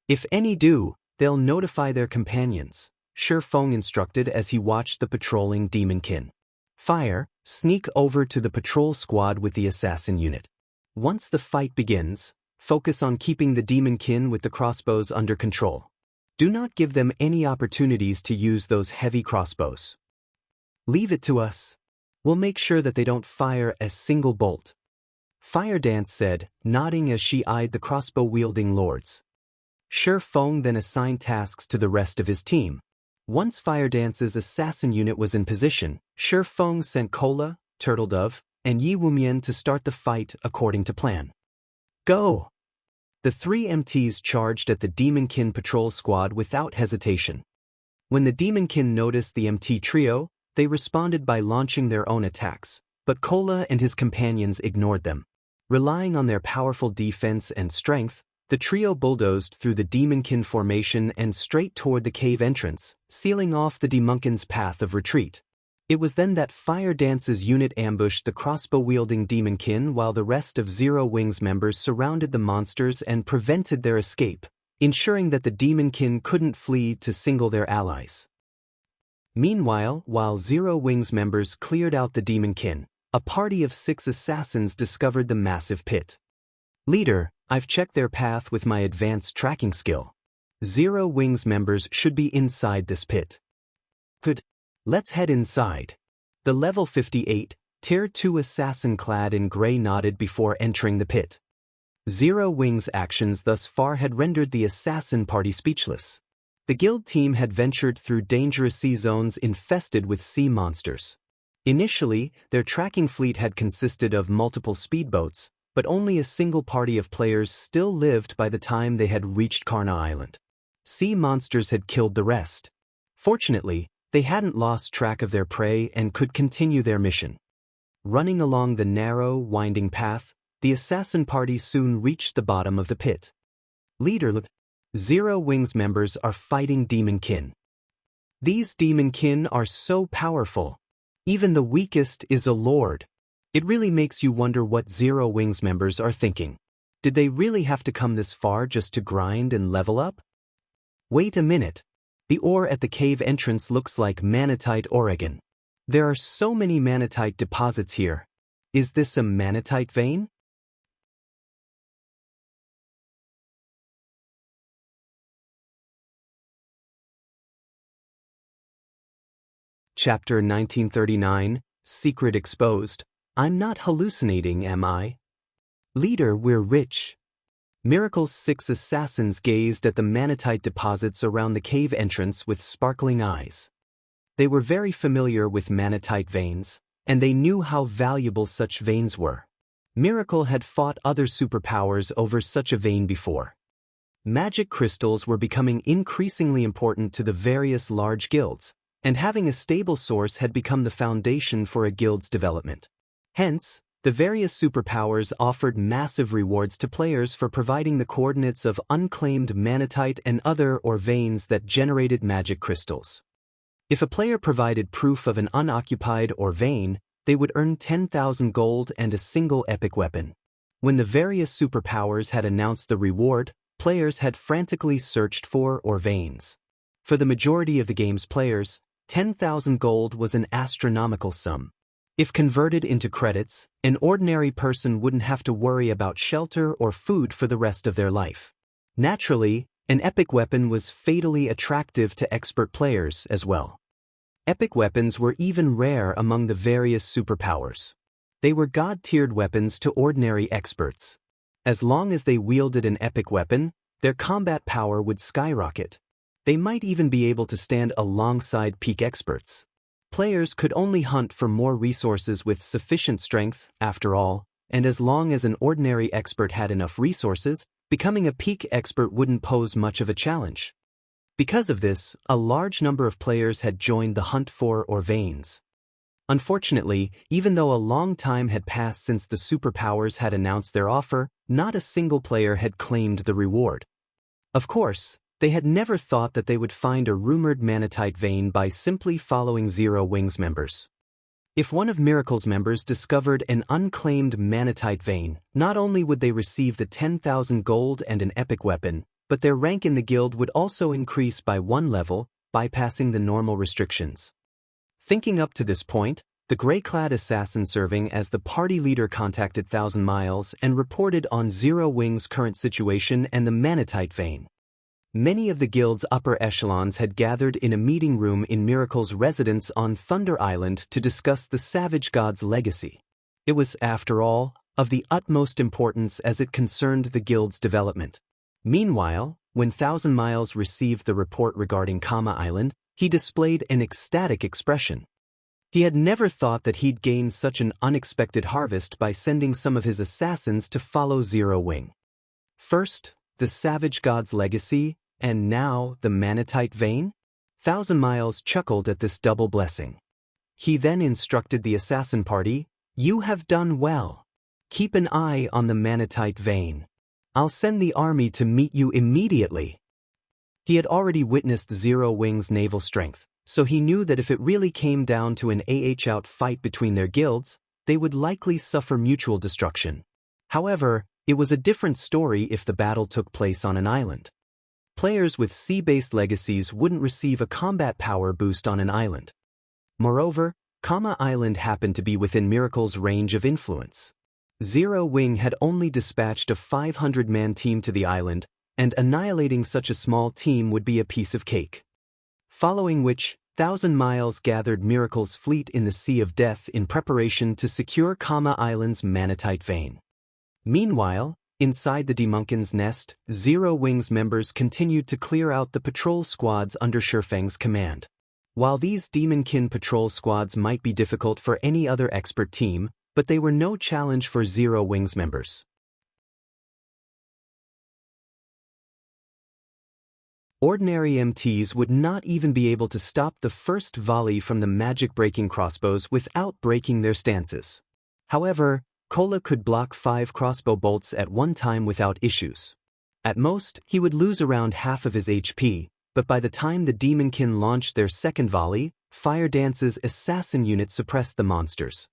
If any do, they'll notify their companions, Feng instructed as he watched the patrolling Demonkin. Fire, sneak over to the patrol squad with the assassin unit. Once the fight begins, focus on keeping the Demonkin with the crossbows under control. Do not give them any opportunities to use those heavy crossbows. Leave it to us. We'll make sure that they don't fire a single bolt. Fire Dance said, nodding as she eyed the crossbow-wielding lords. Feng then assigned tasks to the rest of his team. Once Fire Dance's assassin unit was in position, Feng sent Cola, Turtledove, and Yi Wumian to start the fight according to plan. Go! The three MTs charged at the Demonkin patrol squad without hesitation. When the Demonkin noticed the MT trio, they responded by launching their own attacks, but Cola and his companions ignored them. Relying on their powerful defense and strength, the trio bulldozed through the Demonkin formation and straight toward the cave entrance, sealing off the Demonkin's path of retreat. It was then that Fire Dance's unit ambushed the crossbow-wielding Demonkin while the rest of Zero Wing's members surrounded the monsters and prevented their escape, ensuring that the Demonkin couldn't flee to single their allies. Meanwhile, while Zero Wing's members cleared out the Demonkin, a party of 6 assassins discovered the massive pit. Leader, I've checked their path with my advanced tracking skill. Zero Wing's members should be inside this pit. Good. Let's head inside. The level 58, Tier 2 assassin clad in gray nodded before entering the pit. Zero Wing's actions thus far had rendered the assassin party speechless. The guild team had ventured through dangerous sea zones infested with sea monsters. Initially, their tracking fleet had consisted of multiple speedboats, but only a single party of players still lived by the time they had reached Karna Island. Sea monsters had killed the rest. Fortunately, they hadn't lost track of their prey and could continue their mission. Running along the narrow, winding path, the assassin party soon reached the bottom of the pit. Leader, Zero Wing's members are fighting Demonkin. These Demonkin are so powerful. Even the weakest is a lord. It really makes you wonder what Zero Wing's members are thinking. Did they really have to come this far just to grind and level up? Wait a minute. The ore at the cave entrance looks like Manatite Oregon. There are so many Manatite deposits here. Is this a Manatite vein? Chapter 1939, Secret Exposed. I'm not hallucinating, am I? Leader, we're rich. Miracle's 6 assassins gazed at the Manatite deposits around the cave entrance with sparkling eyes. They were very familiar with Manatite veins, and they knew how valuable such veins were. Miracle had fought other superpowers over such a vein before. Magic crystals were becoming increasingly important to the various large guilds, and having a stable source had become the foundation for a guild's development. Hence, the various superpowers offered massive rewards to players for providing the coordinates of unclaimed manatite and other ore veins that generated magic crystals. If a player provided proof of an unoccupied ore vein, they would earn 10,000 gold and a single epic weapon. When the various superpowers had announced the reward, players had frantically searched for ore veins. For the majority of the game's players, 10,000 gold was an astronomical sum. If converted into credits, an ordinary person wouldn't have to worry about shelter or food for the rest of their life. Naturally, an epic weapon was fatally attractive to expert players as well. Epic weapons were even rare among the various superpowers. They were god-tiered weapons to ordinary experts. As long as they wielded an epic weapon, their combat power would skyrocket. They might even be able to stand alongside peak experts. Players could only hunt for more resources with sufficient strength, after all, and as long as an ordinary expert had enough resources, becoming a peak expert wouldn't pose much of a challenge. Because of this, a large number of players had joined the hunt for or veins. Unfortunately, even though a long time had passed since the superpowers had announced their offer, not a single player had claimed the reward. Of course, they had never thought that they would find a rumored manatite vein by simply following Zero Wings members. If one of Miracle's members discovered an unclaimed manatite vein, not only would they receive the 10,000 gold and an epic weapon, but their rank in the guild would also increase by 1 level, bypassing the normal restrictions. Thinking up to this point, the gray-clad assassin serving as the party leader contacted Thousand Miles and reported on Zero Wings' current situation and the manatite vein. Many of the guild's upper echelons had gathered in a meeting room in Miracle's residence on Thunder Island to discuss the Savage God's legacy. It was, after all, of the utmost importance as it concerned the guild's development. Meanwhile, when Thousand Miles received the report regarding Kama Island, he displayed an ecstatic expression. He had never thought that he'd gain such an unexpected harvest by sending some of his assassins to follow Zero Wing. First, the Savage God's legacy, and now the manatite vein? Thousand Miles chuckled at this double blessing. He then instructed the assassin party, "You have done well. Keep an eye on the manatite vein. I'll send the army to meet you immediately." He had already witnessed Zero Wing's naval strength, so he knew that if it really came down to an out fight between their guilds, they would likely suffer mutual destruction. However, it was a different story if the battle took place on an island. Players with sea-based legacies wouldn't receive a combat power boost on an island. Moreover, Kama Island happened to be within Miracle's range of influence. Zero Wing had only dispatched a 500-man team to the island, and annihilating such a small team would be a piece of cake. Following which, Thousand Miles gathered Miracle's fleet in the Sea of Death in preparation to secure Kama Island's manatite vein. Meanwhile, inside the Demonkin's nest, Zero Wing's members continued to clear out the patrol squads under Feng's command. While these Demonkin patrol squads might be difficult for any other expert team, but they were no challenge for Zero Wing's members. Ordinary MTs would not even be able to stop the first volley from the magic-breaking crossbows without breaking their stances. However, Kola could block 5 crossbow bolts at one time without issues. At most, he would lose around half of his HP, but by the time the Demonkin launched their second volley, Fire Dance's assassin unit suppressed the monsters.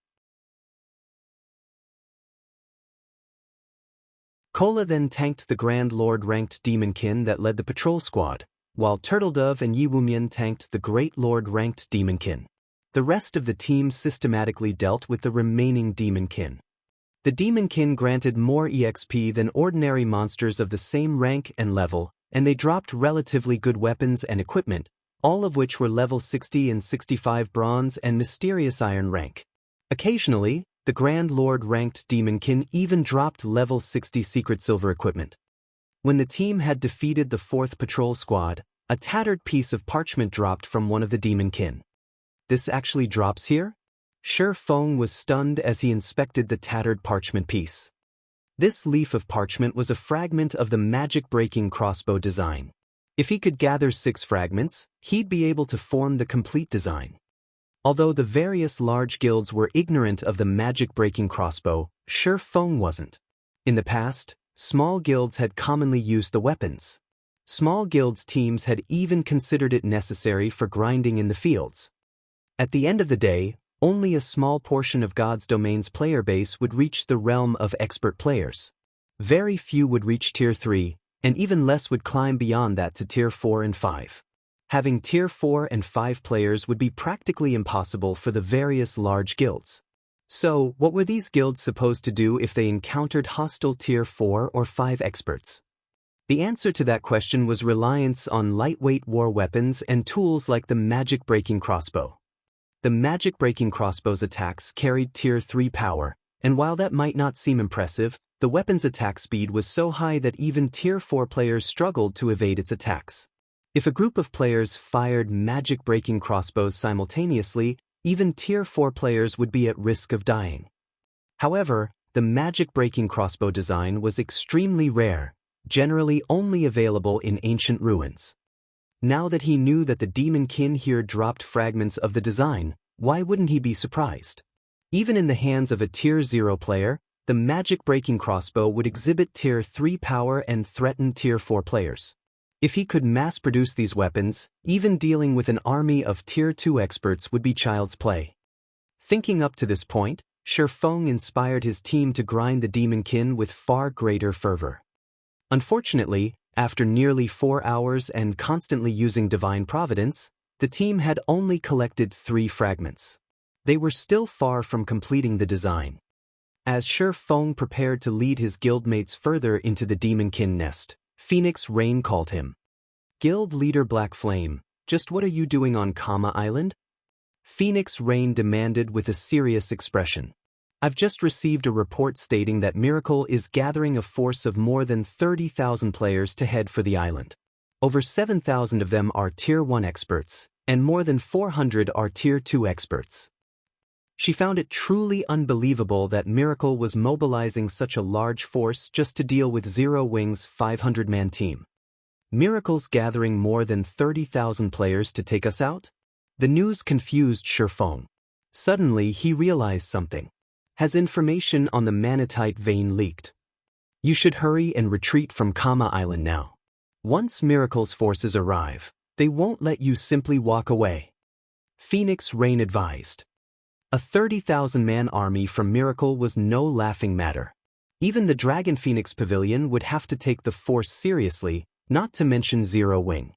Kola then tanked the Grand Lord-ranked Demonkin that led the patrol squad, while Turtledove and Yiwumian tanked the Great Lord-ranked Demonkin. The rest of the team systematically dealt with the remaining Demonkin. The Demonkin granted more EXP than ordinary monsters of the same rank and level, and they dropped relatively good weapons and equipment, all of which were level 60 and 65 bronze and mysterious iron rank. Occasionally, the Grand Lord-ranked Demonkin even dropped level 60 secret silver equipment. When the team had defeated the 4th patrol squad, a tattered piece of parchment dropped from one of the Demonkin. "This actually drops here?" Feng was stunned as he inspected the tattered parchment piece. This leaf of parchment was a fragment of the magic-breaking crossbow design. If he could gather 6 fragments, he'd be able to form the complete design. Although the various large guilds were ignorant of the magic-breaking crossbow, Feng wasn't. In the past, small guilds had commonly used the weapons. Small guilds' teams had even considered it necessary for grinding in the fields. At the end of the day, only a small portion of God's Domain's player base would reach the realm of expert players. Very few would reach Tier 3, and even less would climb beyond that to Tier 4 and 5. Having Tier 4 and 5 players would be practically impossible for the various large guilds. So, what were these guilds supposed to do if they encountered hostile Tier 4 or 5 experts? The answer to that question was reliance on lightweight war weapons and tools like the magic-breaking crossbow. The magic-breaking crossbow's attacks carried Tier 3 power, and while that might not seem impressive, the weapon's attack speed was so high that even Tier 4 players struggled to evade its attacks. If a group of players fired magic-breaking crossbows simultaneously, Even Tier 4 players would be at risk of dying. However, the magic-breaking crossbow design was extremely rare, generally only available in ancient ruins. Now that he knew that the demon kin here dropped fragments of the design, why wouldn't he be surprised? Even in the hands of a Tier 0 player, the magic-breaking crossbow would exhibit Tier 3 power and threaten Tier 4 players. If he could mass-produce these weapons, even dealing with an army of Tier 2 experts would be child's play. Thinking up to this point, Feng inspired his team to grind the demon kin with far greater fervor. Unfortunately, after nearly 4 hours and constantly using divine providence, the team had only collected 3 fragments. They were still far from completing the design. As Feng prepared to lead his guildmates further into the demon kin nest, Phoenix Rain called him. Guild leader Black Flame, just what are you doing on Kama Island? Phoenix Rain demanded with a serious expression. I've just received a report stating that Miracle is gathering a force of more than 30,000 players to head for the island. Over 7,000 of them are Tier 1 experts, and more than 400 are Tier 2 experts. She found it truly unbelievable that Miracle was mobilizing such a large force just to deal with Zero Wing's 500-man team. Miracle's gathering more than 30,000 players to take us out? The news confused Feng. Suddenly he realized something. Has information on the manatite vein leaked? You should hurry and retreat from Kama Island now. Once Miracle's forces arrive, they won't let you simply walk away. Phoenix Rain advised. A 30,000-man army from Miracle was no laughing matter. Even the Dragon Phoenix Pavilion would have to take the force seriously, not to mention Zero Wing.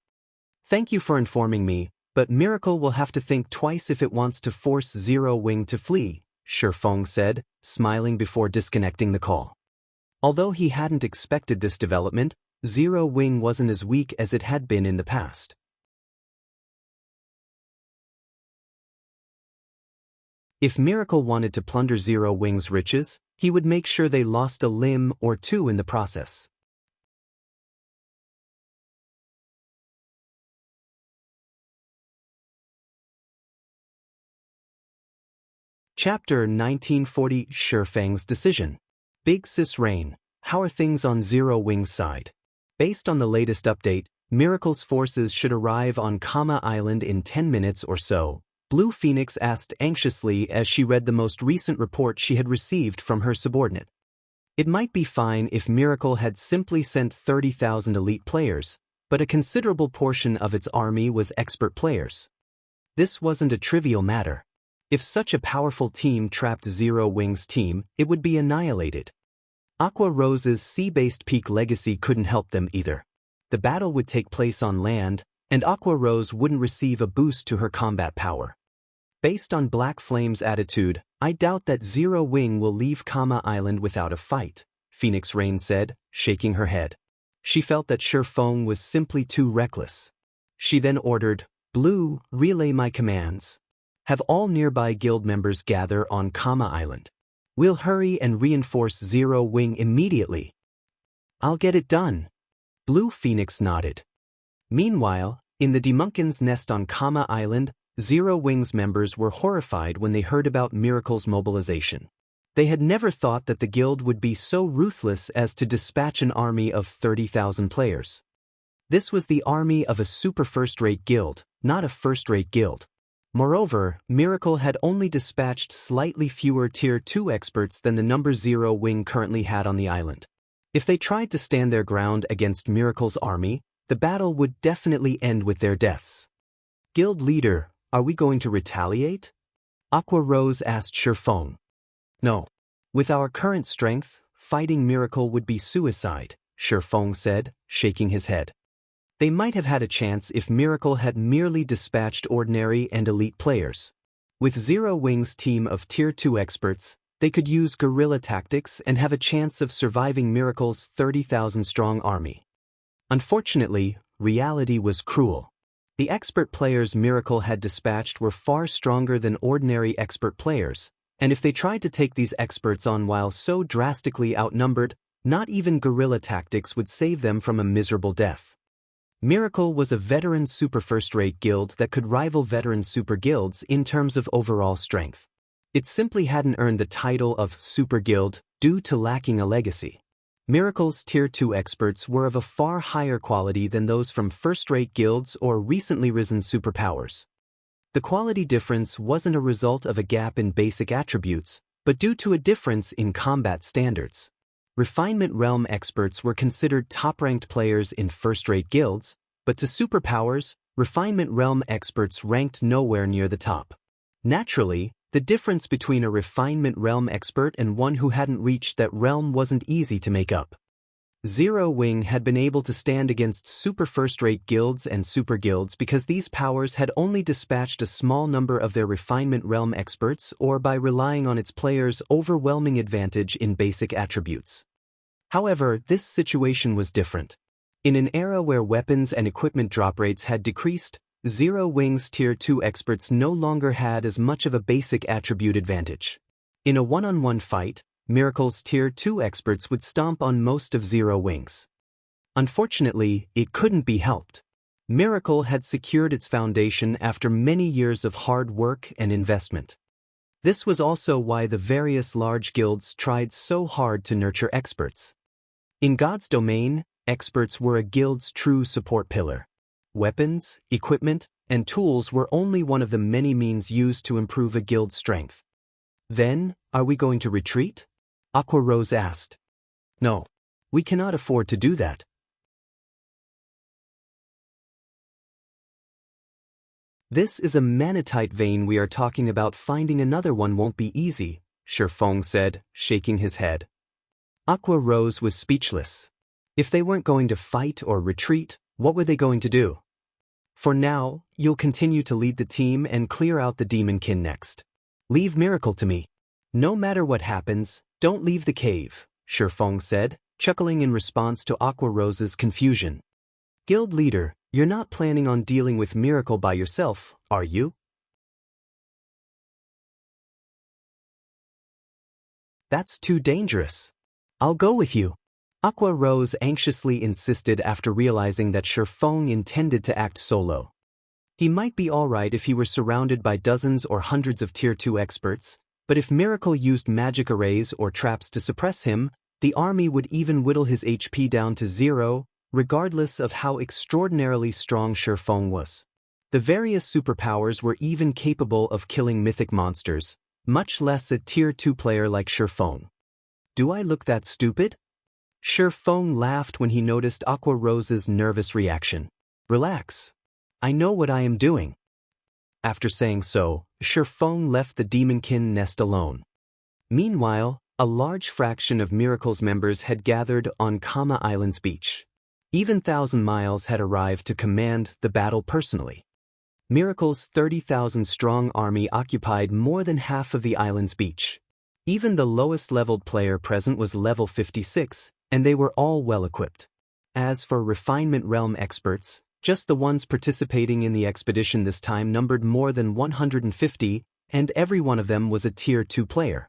Thank you for informing me, but Miracle will have to think twice if it wants to force Zero Wing to flee, Feng said, smiling before disconnecting the call. Although he hadn't expected this development, Zero Wing wasn't as weak as it had been in the past. If Miracle wanted to plunder Zero Wing's riches, he would make sure they lost a limb or 2 in the process. Chapter 1940 Feng's Decision. Big Sis Rain, how are things on Zero Wing's side? Based on the latest update, Miracle's forces should arrive on Kama Island in 10 minutes or so, Blue Phoenix asked anxiously as she read the most recent report she had received from her subordinate. It might be fine if Miracle had simply sent 30,000 elite players, but a considerable portion of its army was expert players. This wasn't a trivial matter. If such a powerful team trapped Zero Wing's team, it would be annihilated. Aqua Rose's sea-based peak legacy couldn't help them either. The battle would take place on land, and Aqua Rose wouldn't receive a boost to her combat power. Based on Black Flame's attitude, I doubt that Zero Wing will leave Kama Island without a fight, Phoenix Rain said, shaking her head. She felt that Feng was simply too reckless. She then ordered, Blue, relay my commands. Have all nearby guild members gather on Kama Island. We'll hurry and reinforce Zero Wing immediately. I'll get it done. Blue Phoenix nodded. Meanwhile, in the Demonkin's nest on Kama Island, Zero Wing's members were horrified when they heard about Miracle's mobilization. They had never thought that the guild would be so ruthless as to dispatch an army of 30,000 players. This was the army of a super first-rate guild, not a first-rate guild. Moreover, Miracle had only dispatched slightly fewer Tier 2 experts than the number Zero Wing currently had on the island. If they tried to stand their ground against Miracle's army, the battle would definitely end with their deaths. Guild leader, are we going to retaliate? Aqua Rose asked Feng. No. With our current strength, fighting Miracle would be suicide, Feng said, shaking his head. They might have had a chance if Miracle had merely dispatched ordinary and elite players. With Zero Wing's team of Tier 2 experts, they could use guerrilla tactics and have a chance of surviving Miracle's 30,000-strong army. Unfortunately, reality was cruel. The expert players Miracle had dispatched were far stronger than ordinary expert players, and if they tried to take these experts on while so drastically outnumbered, not even guerrilla tactics would save them from a miserable death. Miracle was a veteran super first-rate guild that could rival veteran super guilds in terms of overall strength. It simply hadn't earned the title of super guild due to lacking a legacy. Miracle's Tier 2 experts were of a far higher quality than those from first-rate guilds or recently risen superpowers. The quality difference wasn't a result of a gap in basic attributes, but due to a difference in combat standards. Refinement Realm experts were considered top-ranked players in first-rate guilds, but to superpowers, Refinement Realm experts ranked nowhere near the top. Naturally, the difference between a Refinement Realm expert and one who hadn't reached that realm wasn't easy to make up. Zero Wing had been able to stand against super first-rate guilds and super guilds because these powers had only dispatched a small number of their Refinement Realm experts or by relying on its players' overwhelming advantage in basic attributes. However, this situation was different. In an era where weapons and equipment drop rates had decreased, Zero Wing's Tier 2 experts no longer had as much of a basic attribute advantage. In a one-on-one fight, Miracle's Tier 2 experts would stomp on most of Zero Wing's. Unfortunately, it couldn't be helped. Miracle had secured its foundation after many years of hard work and investment. This was also why the various large guilds tried so hard to nurture experts. In God's domain, experts were a guild's true support pillar. Weapons, equipment, and tools were only one of the many means used to improve a guild's strength. Then, are we going to retreat? Aqua Rose asked. No. We cannot afford to do that. This is a manatite vein we are talking about. Finding another one won't be easy, Feng said, shaking his head. Aqua Rose was speechless. If they weren't going to fight or retreat, what were they going to do? For now, you'll continue to lead the team and clear out the demonkin next. Leave Miracle to me. No matter what happens, don't leave the cave, Feng said, chuckling in response to Aqua Rose's confusion. Guild leader, you're not planning on dealing with Miracle by yourself, are you? That's too dangerous. I'll go with you. Aqua Rose anxiously insisted after realizing that Feng intended to act solo. He might be alright if he were surrounded by dozens or hundreds of Tier 2 experts, but if Miracle used magic arrays or traps to suppress him, the army would even whittle his HP down to 0, regardless of how extraordinarily strong Feng was. The various superpowers were even capable of killing mythic monsters, much less a Tier 2 player like Feng. Do I look that stupid? Feng laughed when he noticed Aqua Rose's nervous reaction. Relax. I know what I am doing. After saying so, Feng left the demonkin nest alone. Meanwhile, a large fraction of Miracle's members had gathered on Kama Island's beach. Even 1,000 Miles had arrived to command the battle personally. Miracle's 30,000-strong army occupied more than half of the island's beach. Even the lowest-leveled player present was level 56, and they were all well-equipped. As for Refinement Realm experts, just the ones participating in the expedition this time numbered more than 150, and every one of them was a Tier 2 player.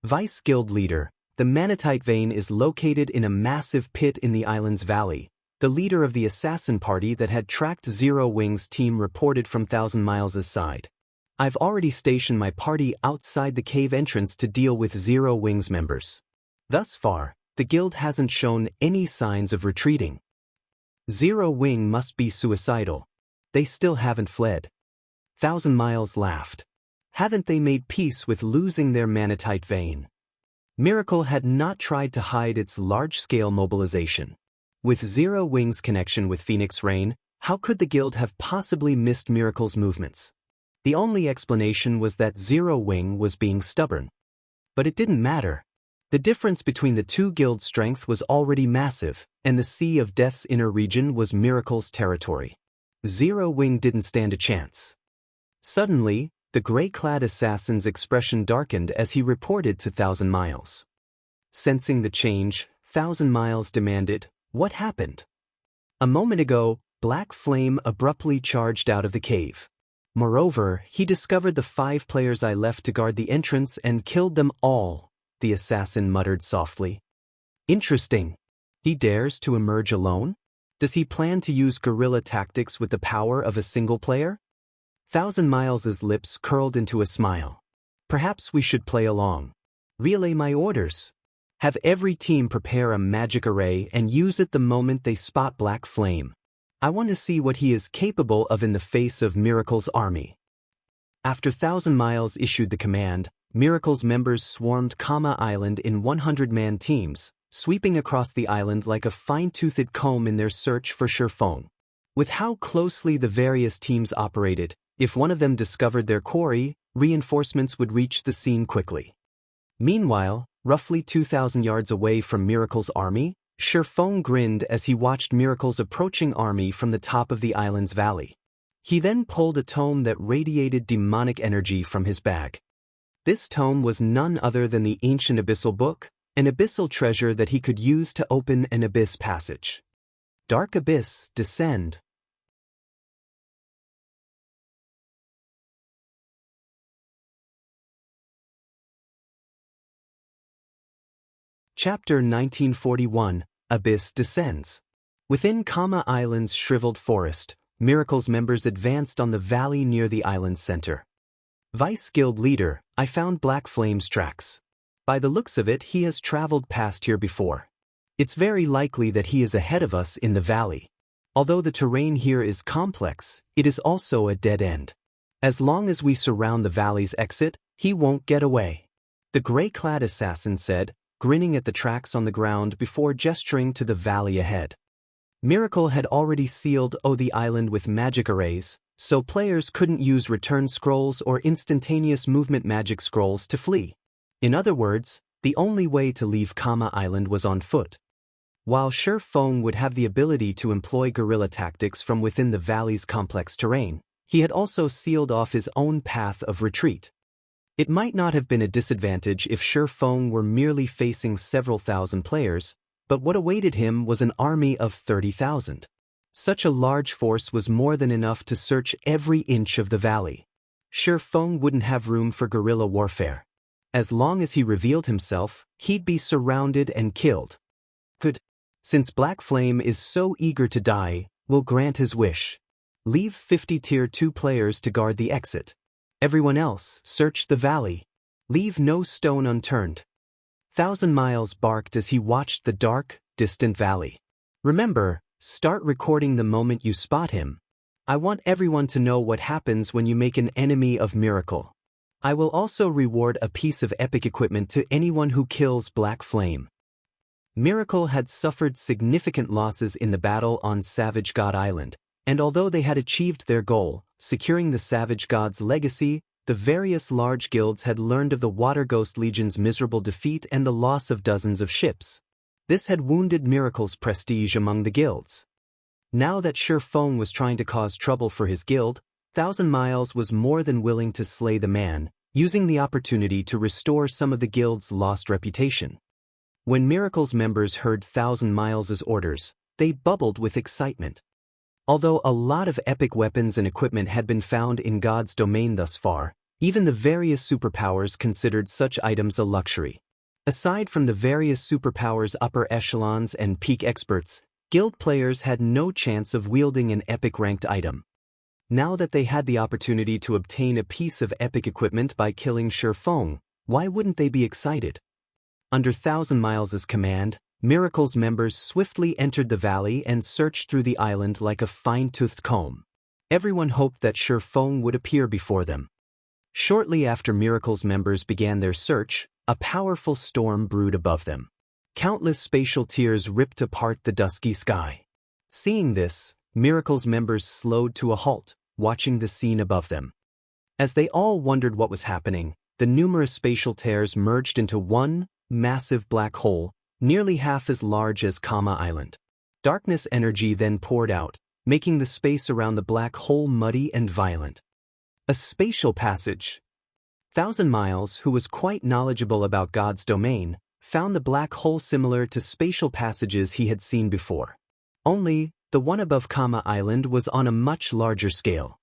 Vice Guild Leader, the Manatite Vein is located in a massive pit in the island's valley. The leader of the assassin party that had tracked Zero Wing's team reported from 1,000 Miles' side. I've already stationed my party outside the cave entrance to deal with Zero Wing's members. Thus far, the guild hasn't shown any signs of retreating. Zero Wing must be suicidal. They still haven't fled. 1,000 Miles laughed. Haven't they made peace with losing their Manatite Vein? Miracle had not tried to hide its large-scale mobilization. With Zero Wing's connection with Phoenix Rain, how could the guild have possibly missed Miracle's movements? The only explanation was that Zero Wing was being stubborn. But it didn't matter. The difference between the two guilds' strength was already massive, and the Sea of Death's inner region was Miracle's territory. Zero Wing didn't stand a chance. Suddenly, the gray-clad assassin's expression darkened as he reported to 1,000 Miles. Sensing the change, 1,000 Miles demanded, "What happened?" A moment ago, Black Flame abruptly charged out of the cave. Moreover, he discovered the 5 players I left to guard the entrance and killed them all, the assassin muttered softly. Interesting. He dares to emerge alone? Does he plan to use guerrilla tactics with the power of a single player? Thousand Miles's lips curled into a smile. Perhaps we should play along. Relay my orders. Have every team prepare a magic array and use it the moment they spot Black Flame. I want to see what he is capable of in the face of Miracle's army. After Thousand Miles issued the command, Miracle's members swarmed Kama Island in 100-man teams, sweeping across the island like a fine-toothed comb in their search for Feng. With how closely the various teams operated, if one of them discovered their quarry, reinforcements would reach the scene quickly. Meanwhile, roughly 2,000 yards away from Miracle's army, Feng grinned as he watched Miracle's approaching army from the top of the island's valley. He then pulled a tome that radiated demonic energy from his bag. This tome was none other than the ancient Abyssal Book, an abyssal treasure that he could use to open an abyss passage. Dark Abyss, Descend. Chapter 1941, Abyss Descends. Within Kama Island's shriveled forest, Miracle's members advanced on the valley near the island's center. Vice Guild Leader, I found Black Flame's tracks. By the looks of it, he has traveled past here before. It's very likely that he is ahead of us in the valley. Although the terrain here is complex, it is also a dead end. As long as we surround the valley's exit, he won't get away. The gray-clad assassin said, grinning at the tracks on the ground before gesturing to the valley ahead. Miracle had already sealed the island with magic arrays, so players couldn't use return scrolls or instantaneous movement magic scrolls to flee. In other words, the only way to leave Kama Island was on foot. While Feng would have the ability to employ guerrilla tactics from within the valley's complex terrain, he had also sealed off his own path of retreat. It might not have been a disadvantage if Feng were merely facing several thousand players, but what awaited him was an army of 30,000. Such a large force was more than enough to search every inch of the valley. Feng wouldn't have room for guerrilla warfare. As long as he revealed himself, he'd be surrounded and killed. Since Black Flame is so eager to die, we'll grant his wish. Leave 50 Tier 2 players to guard the exit. Everyone else, search the valley. Leave no stone unturned. Thousand Miles barked as he watched the dark, distant valley. Remember, start recording the moment you spot him. I want everyone to know what happens when you make an enemy of Miracle. I will also reward a piece of epic equipment to anyone who kills Black Flame. Miracle had suffered significant losses in the battle on Savage God Island, and although they had achieved their goal, securing the Savage God's legacy, the various large guilds had learned of the Water Ghost Legion's miserable defeat and the loss of dozens of ships. This had wounded Miracle's prestige among the guilds. Now that Feng was trying to cause trouble for his guild, Thousand Miles was more than willing to slay the man, using the opportunity to restore some of the guild's lost reputation. When Miracle's members heard Thousand Miles's orders, they bubbled with excitement. Although a lot of epic weapons and equipment had been found in God's domain thus far, even the various superpowers considered such items a luxury. Aside from the various superpowers upper echelons and peak experts, guild players had no chance of wielding an epic-ranked item. Now that they had the opportunity to obtain a piece of epic equipment by killing Feng, why wouldn't they be excited? Under Thousand Miles's command, Miracle's members swiftly entered the valley and searched through the island like a fine-toothed comb. Everyone hoped that Feng would appear before them. Shortly after Miracle's members began their search, a powerful storm brewed above them. Countless spatial tears ripped apart the dusky sky. Seeing this, Miracle's members slowed to a halt, watching the scene above them. As they all wondered what was happening, the numerous spatial tears merged into one massive black hole, nearly half as large as Kama Island. Darkness energy then poured out, making the space around the black hole muddy and violent. A spatial passage. Thousand Miles, who was quite knowledgeable about God's domain, found the black hole similar to spatial passages he had seen before. Only, the one above Kama Island was on a much larger scale.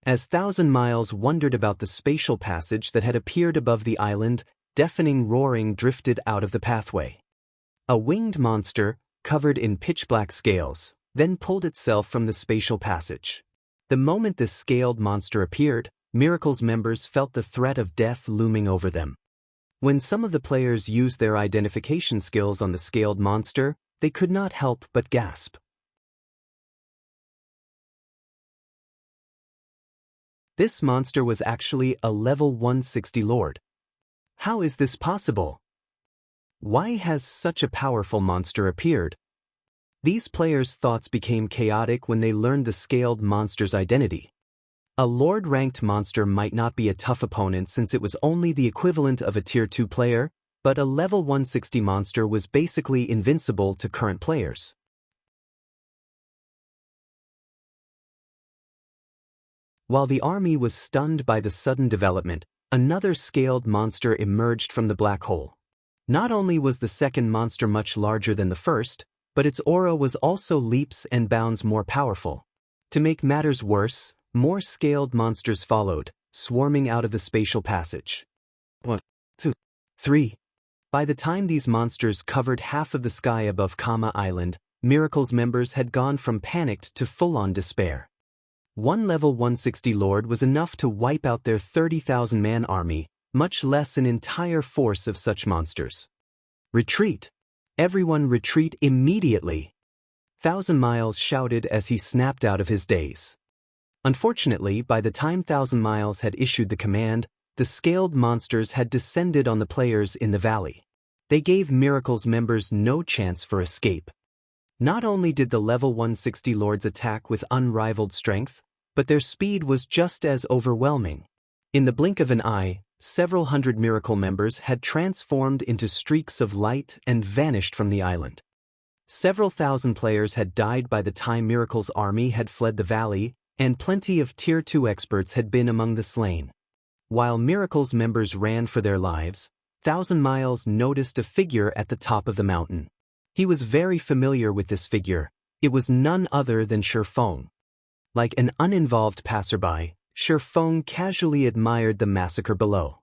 As Thousand Miles wondered about the spatial passage that had appeared above the island, deafening roaring drifted out of the pathway. A winged monster, covered in pitch-black scales, then pulled itself from the spatial passage. The moment this scaled monster appeared, Miracle's members felt the threat of death looming over them. When some of the players used their identification skills on the scaled monster, they could not help but gasp. This monster was actually a level 160 lord. How is this possible? Why has such a powerful monster appeared? These players' thoughts became chaotic when they learned the scaled monster's identity. A lord-ranked monster might not be a tough opponent since it was only the equivalent of a tier 2 player, but a level 160 monster was basically invincible to current players. While the army was stunned by the sudden development, another scaled monster emerged from the black hole. Not only was the second monster much larger than the first, but its aura was also leaps and bounds more powerful. To make matters worse, more scaled monsters followed, swarming out of the spatial passage. 1, 2, 3. By the time these monsters covered half of the sky above Kama Island, Miracle's members had gone from panicked to full-on despair. One level 160 lord was enough to wipe out their 30,000-man army, much less an entire force of such monsters. Retreat! Everyone retreat immediately! 1,000 Miles shouted as he snapped out of his daze. Unfortunately, by the time 1,000 Miles had issued the command, the scaled monsters had descended on the players in the valley. They gave Miracle's members no chance for escape. Not only did the level 160 lords attack with unrivaled strength, but their speed was just as overwhelming. In the blink of an eye, several hundred Miracle members had transformed into streaks of light and vanished from the island. Several thousand players had died by the time Miracle's army had fled the valley, and plenty of Tier 2 experts had been among the slain. While Miracle's members ran for their lives, 1,000 Miles noticed a figure at the top of the mountain. He was very familiar with this figure. It was none other than Feng. Like an uninvolved passerby, Feng casually admired the massacre below.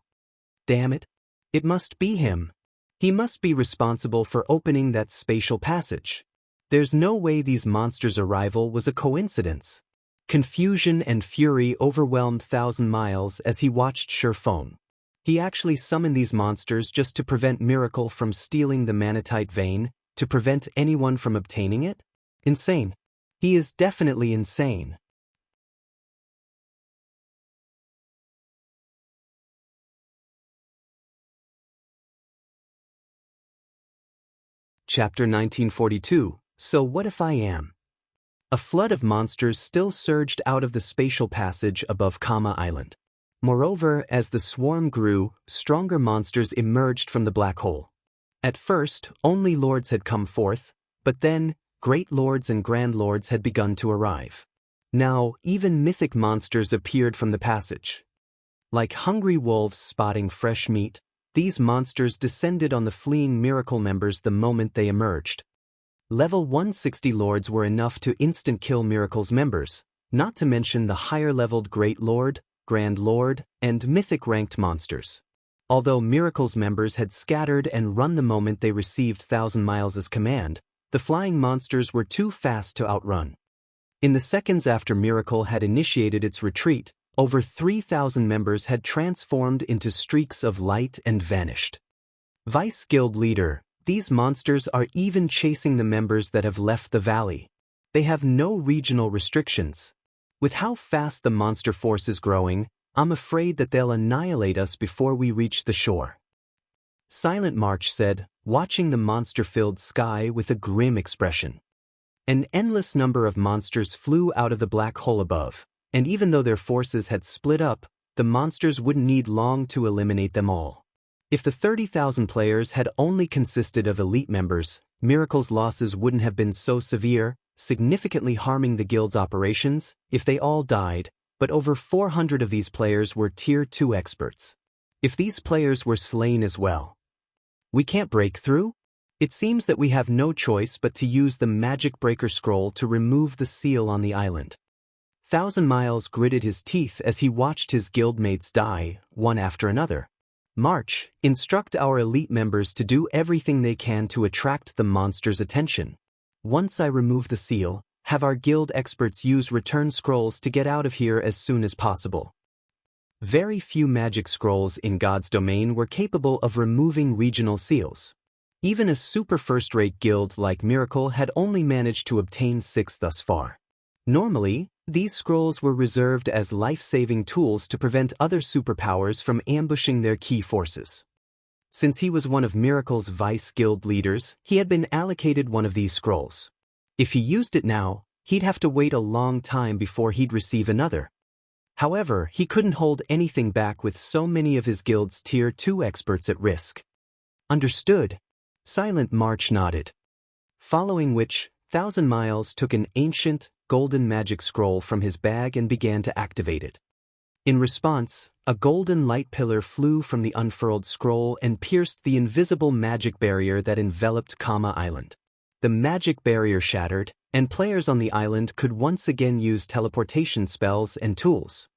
Damn it! It must be him. He must be responsible for opening that spatial passage. There's no way these monsters' arrival was a coincidence. Confusion and fury overwhelmed 1,000 Miles as he watched Feng. He actually summoned these monsters just to prevent Miracle from stealing the manatite vein, to prevent anyone from obtaining it? Insane. He is definitely insane. Chapter 1942. So what if I am? A flood of monsters still surged out of the spatial passage above Kama Island. Moreover, as the swarm grew, stronger monsters emerged from the black hole. At first, only lords had come forth, but then, great lords and grand lords had begun to arrive. Now, even mythic monsters appeared from the passage. Like hungry wolves spotting fresh meat, these monsters descended on the fleeing Miracle members the moment they emerged. Level 160 lords were enough to instant-kill Miracle's members, not to mention the higher-leveled Great Lord, Grand Lord, and mythic-ranked monsters. Although Miracle's members had scattered and run the moment they received 1,000 Miles' command, the flying monsters were too fast to outrun. In the seconds after Miracle had initiated its retreat, over 3,000 members had transformed into streaks of light and vanished. Vice Guild Leader, these monsters are even chasing the members that have left the valley. They have no regional restrictions. With how fast the monster force is growing, I'm afraid that they'll annihilate us before we reach the shore. Silent March said, watching the monster-filled sky with a grim expression. An endless number of monsters flew out of the black hole above, and even though their forces had split up, the monsters wouldn't need long to eliminate them all. If the 30,000 players had only consisted of elite members, Miracle's losses wouldn't have been so severe, significantly harming the guild's operations, if they all died, but over 400 of these players were Tier 2 experts. If these players were slain as well, we can't break through? It seems that we have no choice but to use the Magicbreaker scroll to remove the seal on the island. 1,000 Miles gritted his teeth as he watched his guildmates die, one after another. March, instruct our elite members to do everything they can to attract the monster's attention. Once I remove the seal, have our guild experts use return scrolls to get out of here as soon as possible. Very few magic scrolls in God's domain were capable of removing regional seals. Even a super first-rate guild like Miracle had only managed to obtain 6 thus far. Normally, these scrolls were reserved as life-saving tools to prevent other superpowers from ambushing their key forces. Since he was one of Miracle's vice guild leaders, he had been allocated one of these scrolls. If he used it now, he'd have to wait a long time before he'd receive another. However, he couldn't hold anything back with so many of his guild's Tier 2 experts at risk. Understood. Silent March nodded. Following which, 1,000 Miles took an ancient, golden magic scroll from his bag and began to activate it. In response, a golden light pillar flew from the unfurled scroll and pierced the invisible magic barrier that enveloped Kama Island. The magic barrier shattered, and players on the island could once again use teleportation spells and tools.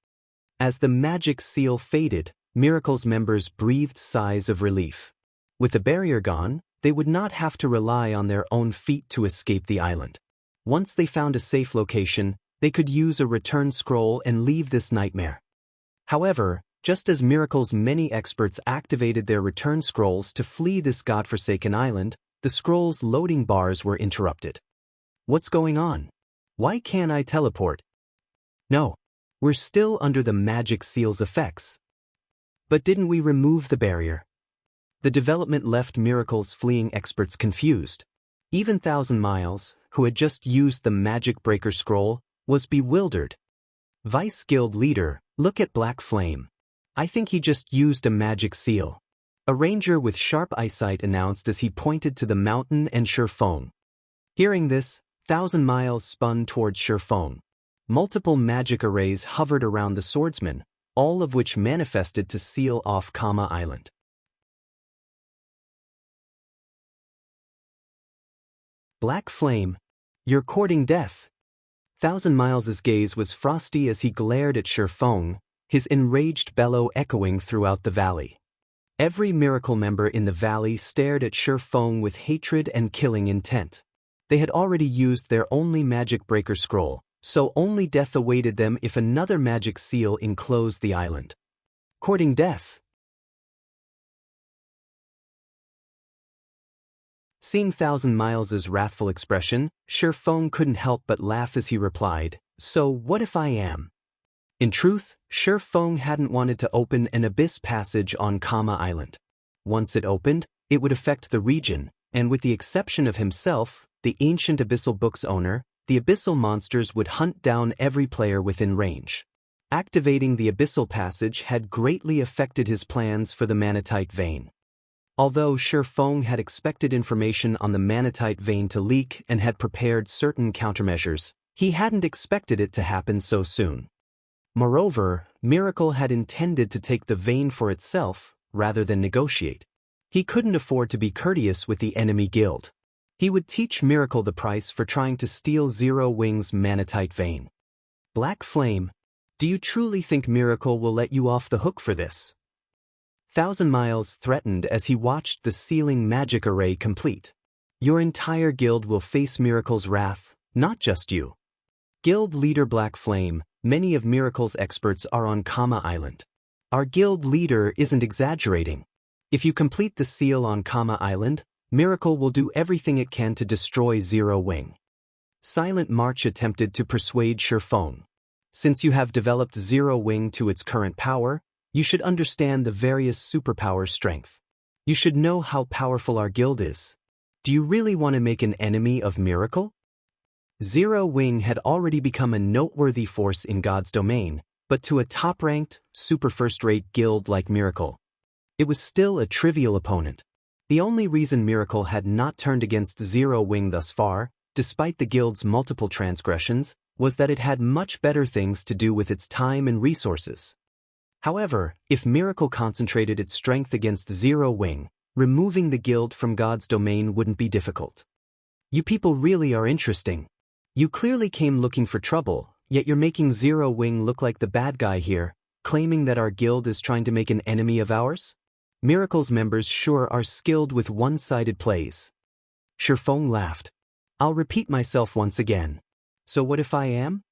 As the magic seal faded, Miracle's members breathed sighs of relief. With the barrier gone, they would not have to rely on their own feet to escape the island. Once they found a safe location, they could use a return scroll and leave this nightmare. However, just as Miracle's many experts activated their return scrolls to flee this godforsaken island, the scroll's loading bars were interrupted. What's going on? Why can't I teleport? No, we're still under the magic seal's effects. But didn't we remove the barrier? The development left Miracle's fleeing experts confused. Even 1,000 Miles, who had just used the Magicbreaker scroll, was bewildered. Vice Guild leader, look at Black Flame. I think he just used a magic seal. A ranger with sharp eyesight announced as he pointed to the mountain and Feng. Hearing this, 1,000 Miles spun towards Feng. Multiple magic arrays hovered around the swordsman, all of which manifested to seal off Kama Island. Black Flame, you're courting death. 1,000 Miles' gaze was frosty as he glared at Feng, his enraged bellow echoing throughout the valley. Every Miracle member in the valley stared at Feng with hatred and killing intent. They had already used their only Magicbreaker scroll, so only death awaited them if another magic seal enclosed the island. Courting death. Seeing 1,000 Miles' wrathful expression, Feng couldn't help but laugh as he replied, "So what if I am?" In truth, Feng hadn't wanted to open an abyss passage on Kama Island. Once it opened, it would affect the region, and with the exception of himself, the ancient abyssal book's owner, the abyssal monsters would hunt down every player within range. Activating the abyssal passage had greatly affected his plans for the Manatite vein. Although Feng had expected information on the Manatite vein to leak and had prepared certain countermeasures, he hadn't expected it to happen so soon. Moreover, Miracle had intended to take the vein for itself, rather than negotiate. He couldn't afford to be courteous with the enemy guild. He would teach Miracle the price for trying to steal Zero Wing's Manatite vein. Black Flame, do you truly think Miracle will let you off the hook for this? 1,000 Miles threatened as he watched the sealing magic array complete. Your entire guild will face Miracle's wrath, not just you. Guild leader Black Flame, many of Miracle's experts are on Kama Island. Our guild leader isn't exaggerating. If you complete the seal on Kama Island, Miracle will do everything it can to destroy Zero Wing. Silent March attempted to persuade Feng. Since you have developed Zero Wing to its current power, you should understand the various superpower strength. You should know how powerful our guild is. Do you really want to make an enemy of Miracle? Zero Wing had already become a noteworthy force in God's domain, but to a top-ranked, super first-rate guild like Miracle, it was still a trivial opponent. The only reason Miracle had not turned against Zero Wing thus far, despite the guild's multiple transgressions, was that it had much better things to do with its time and resources. However, if Miracle concentrated its strength against Zero Wing, removing the guild from God's domain wouldn't be difficult. You people really are interesting. You clearly came looking for trouble, yet you're making Zero Wing look like the bad guy here, claiming that our guild is trying to make an enemy of ours? Miracle's members sure are skilled with one-sided plays. Feng laughed. I'll repeat myself once again. So what if I am?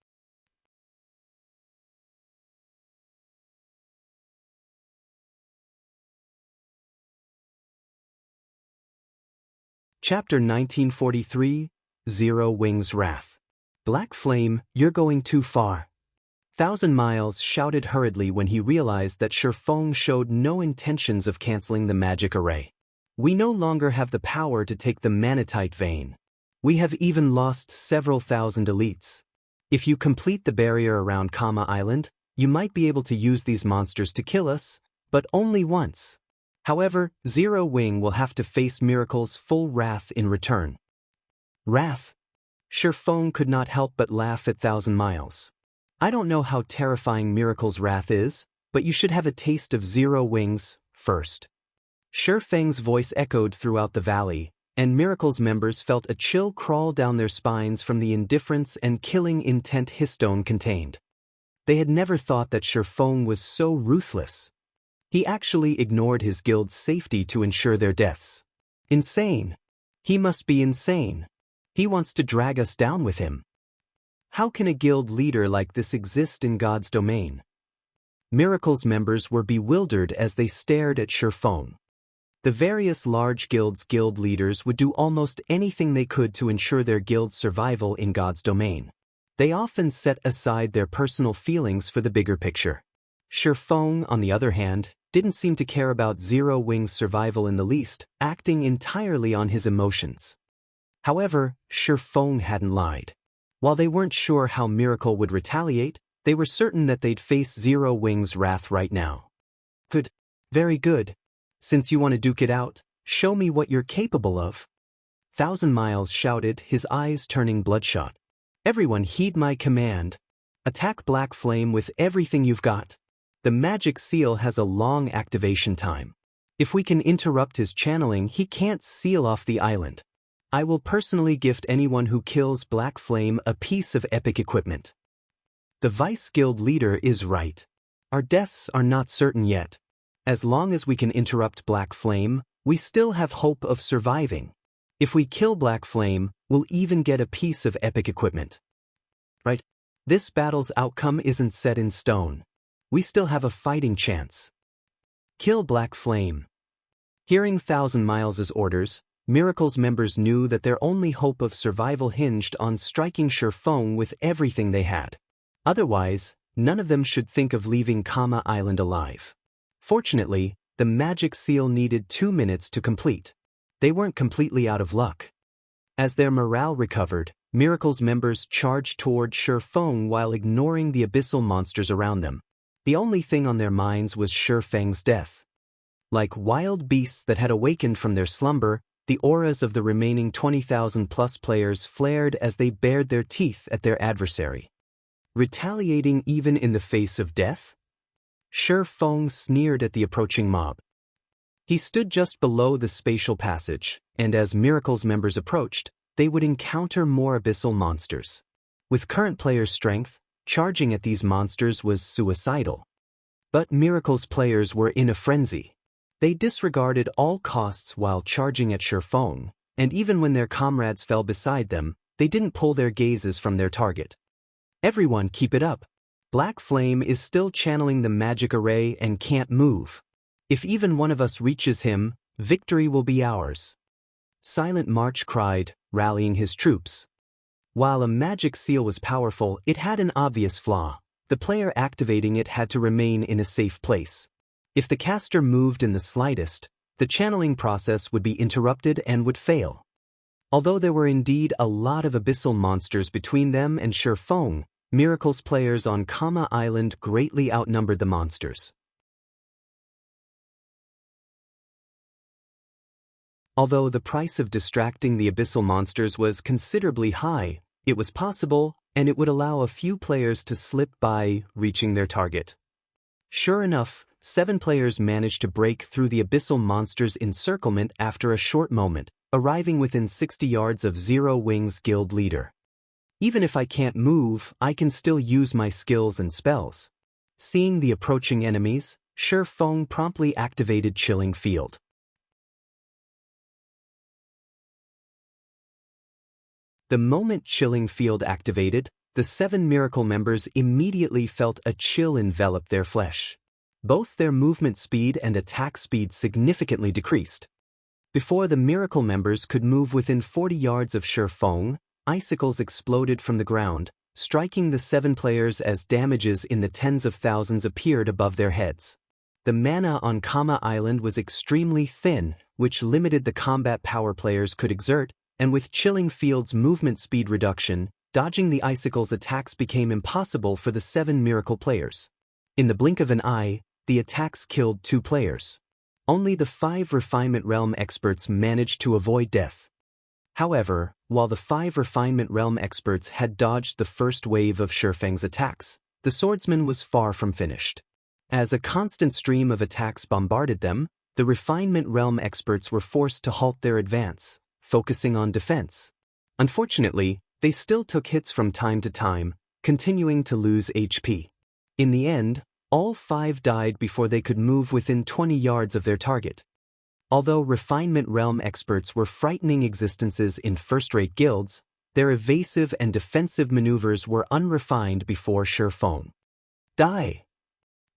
Chapter 1943, Zero Wings Wrath. Black Flame, you're going too far. Thousand Miles shouted hurriedly when he realized that Feng showed no intentions of canceling the magic array. We no longer have the power to take the manatite vein. We have even lost several thousand elites. If you complete the barrier around Kama Island, you might be able to use these monsters to kill us, but only once. However, Zero Wing will have to face Miracle's full wrath in return. Wrath? Feng could not help but laugh at Thousand Miles. I don't know how terrifying Miracle's wrath is, but you should have a taste of Zero Wings first. Feng's voice echoed throughout the valley, and Miracle's members felt a chill crawl down their spines from the indifference and killing intent his tone contained. They had never thought that Feng was so ruthless. He actually ignored his guild's safety to ensure their deaths. Insane. He must be insane. He wants to drag us down with him. How can a guild leader like this exist in God's domain? Miracle's members were bewildered as they stared at Feng. The various large guilds' guild leaders would do almost anything they could to ensure their guild's survival in God's domain. They often set aside their personal feelings for the bigger picture. Feng, on the other hand, didn't seem to care about Zero Wing's survival in the least, acting entirely on his emotions. However, Feng hadn't lied. While they weren't sure how Miracle would retaliate, they were certain that they'd face Zero Wing's wrath right now. Good. Very good. Since you want to duke it out, show me what you're capable of. Thousand Miles shouted, his eyes turning bloodshot. Everyone heed my command. Attack Black Flame with everything you've got. The magic seal has a long activation time. If we can interrupt his channeling, he can't seal off the island. I will personally gift anyone who kills Black Flame a piece of epic equipment. The Vice Guild leader is right. Our deaths are not certain yet. As long as we can interrupt Black Flame, we still have hope of surviving. If we kill Black Flame, we'll even get a piece of epic equipment. Right? This battle's outcome isn't set in stone. We still have a fighting chance. Kill Black Flame. Hearing Thousand Miles' orders, Miracle's members knew that their only hope of survival hinged on striking Feng with everything they had. Otherwise, none of them should think of leaving Kama Island alive. Fortunately, the magic seal needed 2 minutes to complete. They weren't completely out of luck. As their morale recovered, Miracle's members charged toward Feng while ignoring the abyssal monsters around them. The only thing on their minds was Feng's death. Like wild beasts that had awakened from their slumber, the auras of the remaining 20,000+ players flared as they bared their teeth at their adversary. Retaliating even in the face of death? Feng sneered at the approaching mob. He stood just below the spatial passage, and as Miracle's members approached, they would encounter more abyssal monsters. With current players' strength, charging at these monsters was suicidal. But Miracle's players were in a frenzy. They disregarded all costs while charging at Feng, and even when their comrades fell beside them, they didn't pull their gazes from their target. Everyone keep it up. Black Flame is still channeling the magic array and can't move. If even one of us reaches him, victory will be ours. Silent March cried, rallying his troops. While a magic seal was powerful, it had an obvious flaw. The player activating it had to remain in a safe place. If the caster moved in the slightest, the channeling process would be interrupted and would fail. Although there were indeed a lot of abyssal monsters between them and Feng, Miracle's players on Kama Island greatly outnumbered the monsters. Although the price of distracting the abyssal monsters was considerably high, it was possible, and it would allow a few players to slip by reaching their target. Sure enough, 7 players managed to break through the abyssal monsters' encirclement after a short moment, arriving within 60 yards of Zero Wing's guild leader. Even if I can't move, I can still use my skills and spells. Seeing the approaching enemies, Feng promptly activated Chilling Field. ' The moment Chilling Field activated, the 7 miracle members immediately felt a chill envelop their flesh. Both their movement speed and attack speed significantly decreased. Before the miracle members could move within 40 yards of Feng, icicles exploded from the ground, striking the 7 players as damages in the tens of thousands appeared above their heads. The mana on Kama Island was extremely thin, which limited the combat power players could exert, and with Chilling Field's movement speed reduction, dodging the icicles' attacks became impossible for the 7 miracle players. In the blink of an eye, the attacks killed 2 players. Only the 5 Refinement Realm experts managed to avoid death. However, while the 5 Refinement Realm experts had dodged the first wave of Feng's attacks, the swordsman was far from finished. As a constant stream of attacks bombarded them, the Refinement Realm experts were forced to halt their advance, focusing on defense. Unfortunately, they still took hits from time to time, continuing to lose HP. In the end, all 5 died before they could move within 20 yards of their target. Although Refinement Realm experts were frightening existences in first-rate guilds, their evasive and defensive maneuvers were unrefined before Feng. Die!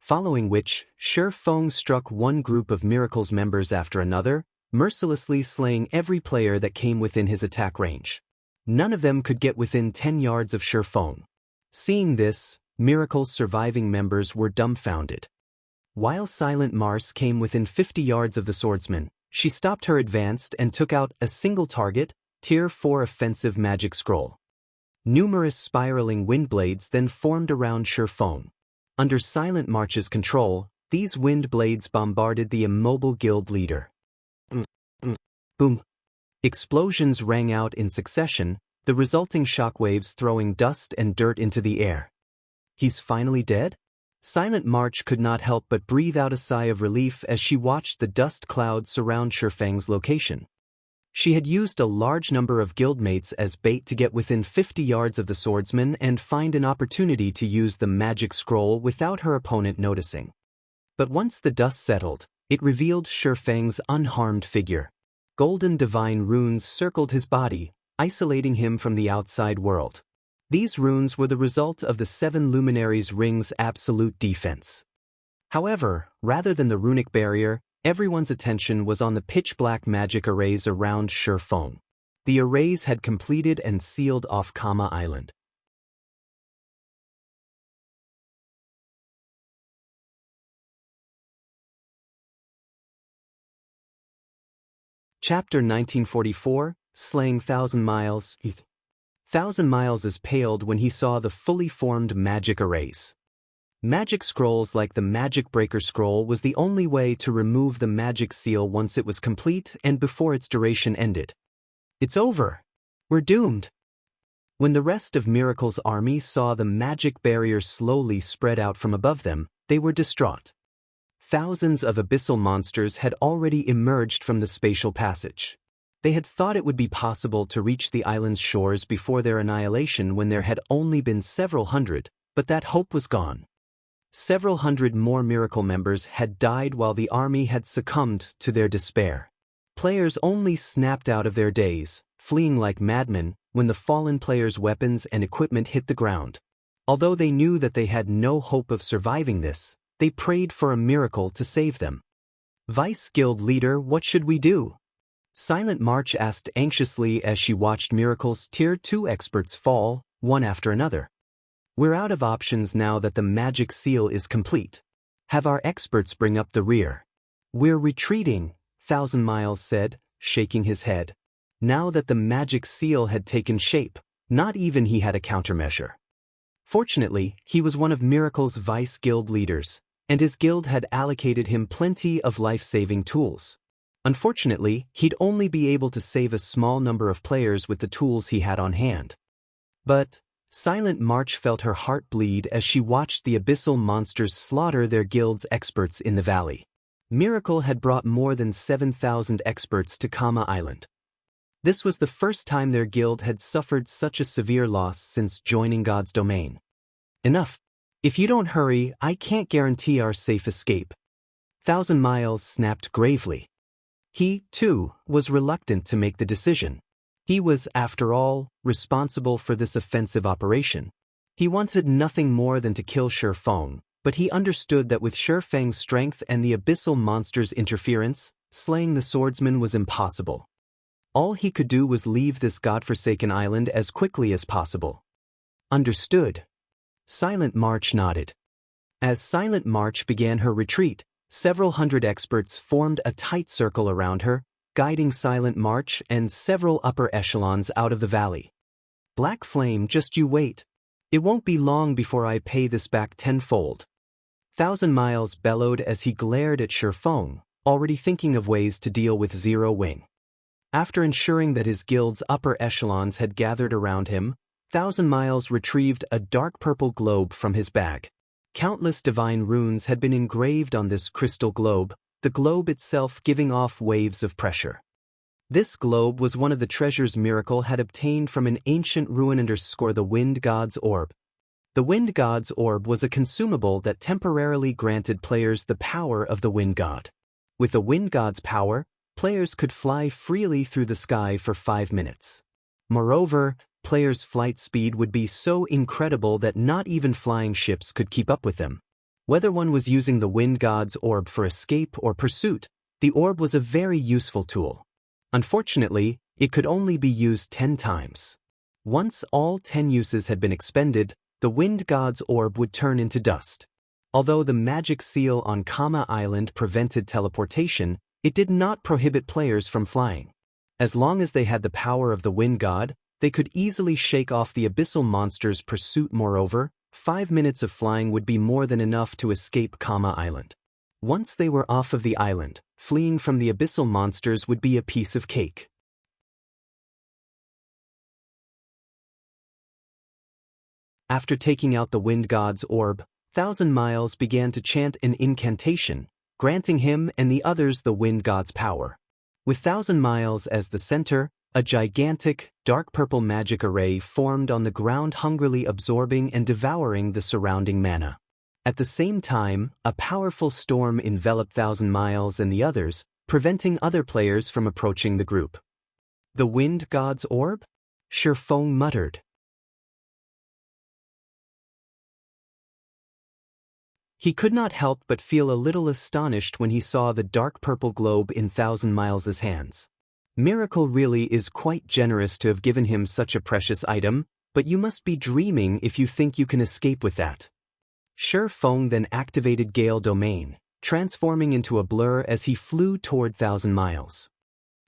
Following which, Feng struck one group of Miracles members after another, mercilessly slaying every player that came within his attack range. None of them could get within 10 yards of Feng. Seeing this, Miracle's surviving members were dumbfounded. While Silent Mars came within 50 yards of the swordsman, she stopped her advance and took out a single target, Tier 4 offensive magic scroll. Numerous spiraling wind blades then formed around Feng. Under Silent March's control, these wind blades bombarded the immobile guild leader. Boom! Explosions rang out in succession, the resulting shockwaves throwing dust and dirt into the air. He's finally dead? Silent March could not help but breathe out a sigh of relief as she watched the dust clouds surround Feng's location. She had used a large number of guildmates as bait to get within 50 yards of the swordsman and find an opportunity to use the magic scroll without her opponent noticing. But once the dust settled, it revealed Feng's unharmed figure. Golden divine runes circled his body, isolating him from the outside world. These runes were the result of the 7 luminaries' ring's absolute defense. However, rather than the runic barrier, everyone's attention was on the pitch-black magic arrays around Feng. The arrays had completed and sealed off Kama Island. Chapter 1944, Slaying 1,000 Miles. 1,000 Miles is paled when he saw the fully formed magic arrays. Magic scrolls like the Magicbreaker scroll was the only way to remove the magic seal once it was complete and before its duration ended. It's over. We're doomed. When the rest of Miracle's army saw the magic barrier slowly spread out from above them, they were distraught. Thousands of abyssal monsters had already emerged from the spatial passage. They had thought it would be possible to reach the island's shores before their annihilation when there had only been several hundred, but that hope was gone. Several hundred more miracle members had died while the army had succumbed to their despair. Players only snapped out of their daze, fleeing like madmen, when the fallen players' weapons and equipment hit the ground. Although they knew that they had no hope of surviving this, they prayed for a miracle to save them. Vice Guild Leader, what should we do? Silent March asked anxiously as she watched Miracle's Tier 2 experts fall, one after another. We're out of options now that the magic seal is complete. Have our experts bring up the rear. We're retreating, 1,000 Miles said, shaking his head. Now that the magic seal had taken shape, not even he had a countermeasure. Fortunately, he was one of Miracle's vice guild leaders, and his guild had allocated him plenty of life-saving tools. Unfortunately, he'd only be able to save a small number of players with the tools he had on hand. But Silent March felt her heart bleed as she watched the abyssal monsters slaughter their guild's experts in the valley. Miracle had brought more than 7,000 experts to Kama Island. This was the first time their guild had suffered such a severe loss since joining God's domain. Enough. If you don't hurry, I can't guarantee our safe escape. 1,000 Miles snapped gravely. He, too, was reluctant to make the decision. He was, after all, responsible for this offensive operation. He wanted nothing more than to kill Feng, but he understood that with Feng's strength and the abyssal monster's interference, slaying the swordsman was impossible. All he could do was leave this godforsaken island as quickly as possible. Understood. Silent March nodded. As Silent March began her retreat, several hundred experts formed a tight circle around her, guiding Silent March and several upper echelons out of the valley. Black Flame, just you wait. It won't be long before I pay this back tenfold. 1,000 Miles bellowed as he glared at Feng, already thinking of ways to deal with Zero Wing. After ensuring that his guild's upper echelons had gathered around him, 1,000 Miles retrieved a dark purple globe from his bag. Countless divine runes had been engraved on this crystal globe, the globe itself giving off waves of pressure. This globe was one of the treasures Miracle had obtained from an ancient ruin the Wind God's Orb. The Wind God's Orb was a consumable that temporarily granted players the power of the Wind God. With the Wind God's power, players could fly freely through the sky for 5 minutes. Moreover, players' flight speed would be so incredible that not even flying ships could keep up with them. Whether one was using the Wind God's Orb for escape or pursuit, the orb was a very useful tool. Unfortunately, it could only be used 10 times. Once all 10 uses had been expended, the Wind God's Orb would turn into dust. Although the magic seal on Kama Island prevented teleportation, it did not prohibit players from flying. As long as they had the power of the Wind God, they could easily shake off the abyssal monster's pursuit. Moreover, 5 minutes of flying would be more than enough to escape Kama Island. Once they were off of the island, fleeing from the abyssal monsters would be a piece of cake. After taking out the Wind God's Orb, 1,000 Miles began to chant an incantation, granting him and the others the Wind God's power. With 1,000 Miles as the center, a gigantic, dark purple magic array formed on the ground, hungrily absorbing and devouring the surrounding mana. At the same time, a powerful storm enveloped 1,000 Miles and the others, preventing other players from approaching the group. The Wind God's Orb? Feng muttered. He could not help but feel a little astonished when he saw the dark purple globe in 1,000 Miles' hands. Miracle really is quite generous to have given him such a precious item, but you must be dreaming if you think you can escape with that. Feng then activated Gale Domain, transforming into a blur as he flew toward 1,000 Miles.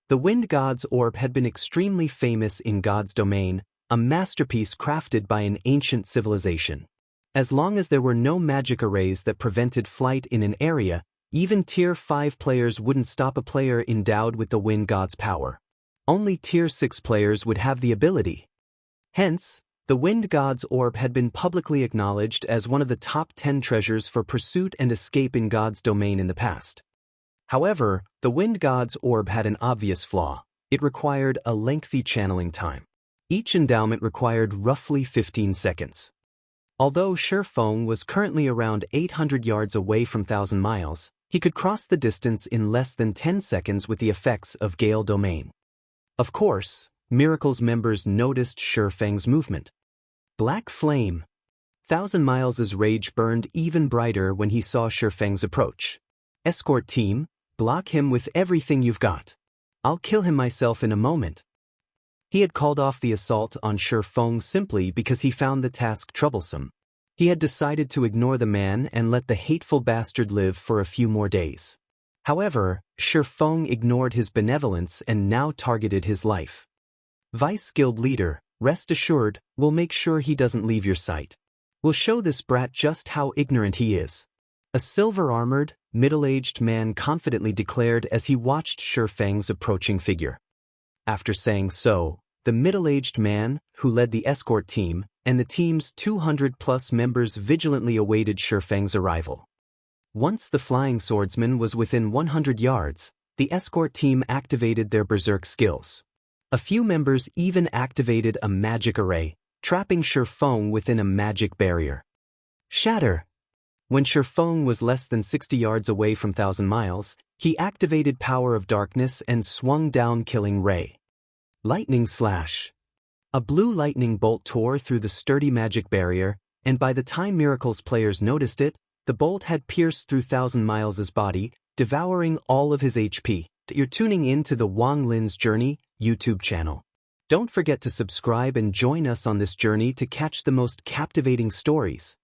The Wind God's Orb had been extremely famous in God's Domain, a masterpiece crafted by an ancient civilization. As long as there were no magic arrays that prevented flight in an area, even Tier 5 players wouldn't stop a player endowed with the Wind God's power. Only Tier 6 players would have the ability. Hence, the Wind God's Orb had been publicly acknowledged as one of the top 10 treasures for pursuit and escape in God's Domain in the past. However, the Wind God's Orb had an obvious flaw. It required a lengthy channeling time. Each endowment required roughly 15 seconds. Although Feng was currently around 800 yards away from 1,000 Miles, he could cross the distance in less than 10 seconds with the effects of Gale Domain. Of course, Miracle's members noticed Feng's movement. Black Flame. 1,000 Miles' rage burned even brighter when he saw Feng's approach. Escort team, block him with everything you've got. I'll kill him myself in a moment. He had called off the assault on Feng simply because he found the task troublesome. He had decided to ignore the man and let the hateful bastard live for a few more days. However, Feng ignored his benevolence and now targeted his life. Vice Guild Leader, rest assured, we'll make sure he doesn't leave your sight. We'll show this brat just how ignorant he is. A silver-armored, middle-aged man confidently declared as he watched Feng's approaching figure. After saying so, the middle-aged man, who led the escort team, and the team's 200-plus members vigilantly awaited Feng's arrival. Once the flying swordsman was within 100 yards, the escort team activated their berserk skills. A few members even activated a magic array, trapping Feng within a magic barrier. Shatter! When Feng was less than 60 yards away from 1,000 Miles, he activated Power of Darkness and swung down Killing Ray. Lightning Slash. A blue lightning bolt tore through the sturdy magic barrier, and by the time Miracle's players noticed it, the bolt had pierced through 1,000 Miles' body, devouring all of his HP. You're tuning in to the Wang Lin's Journey YouTube channel. Don't forget to subscribe and join us on this journey to catch the most captivating stories.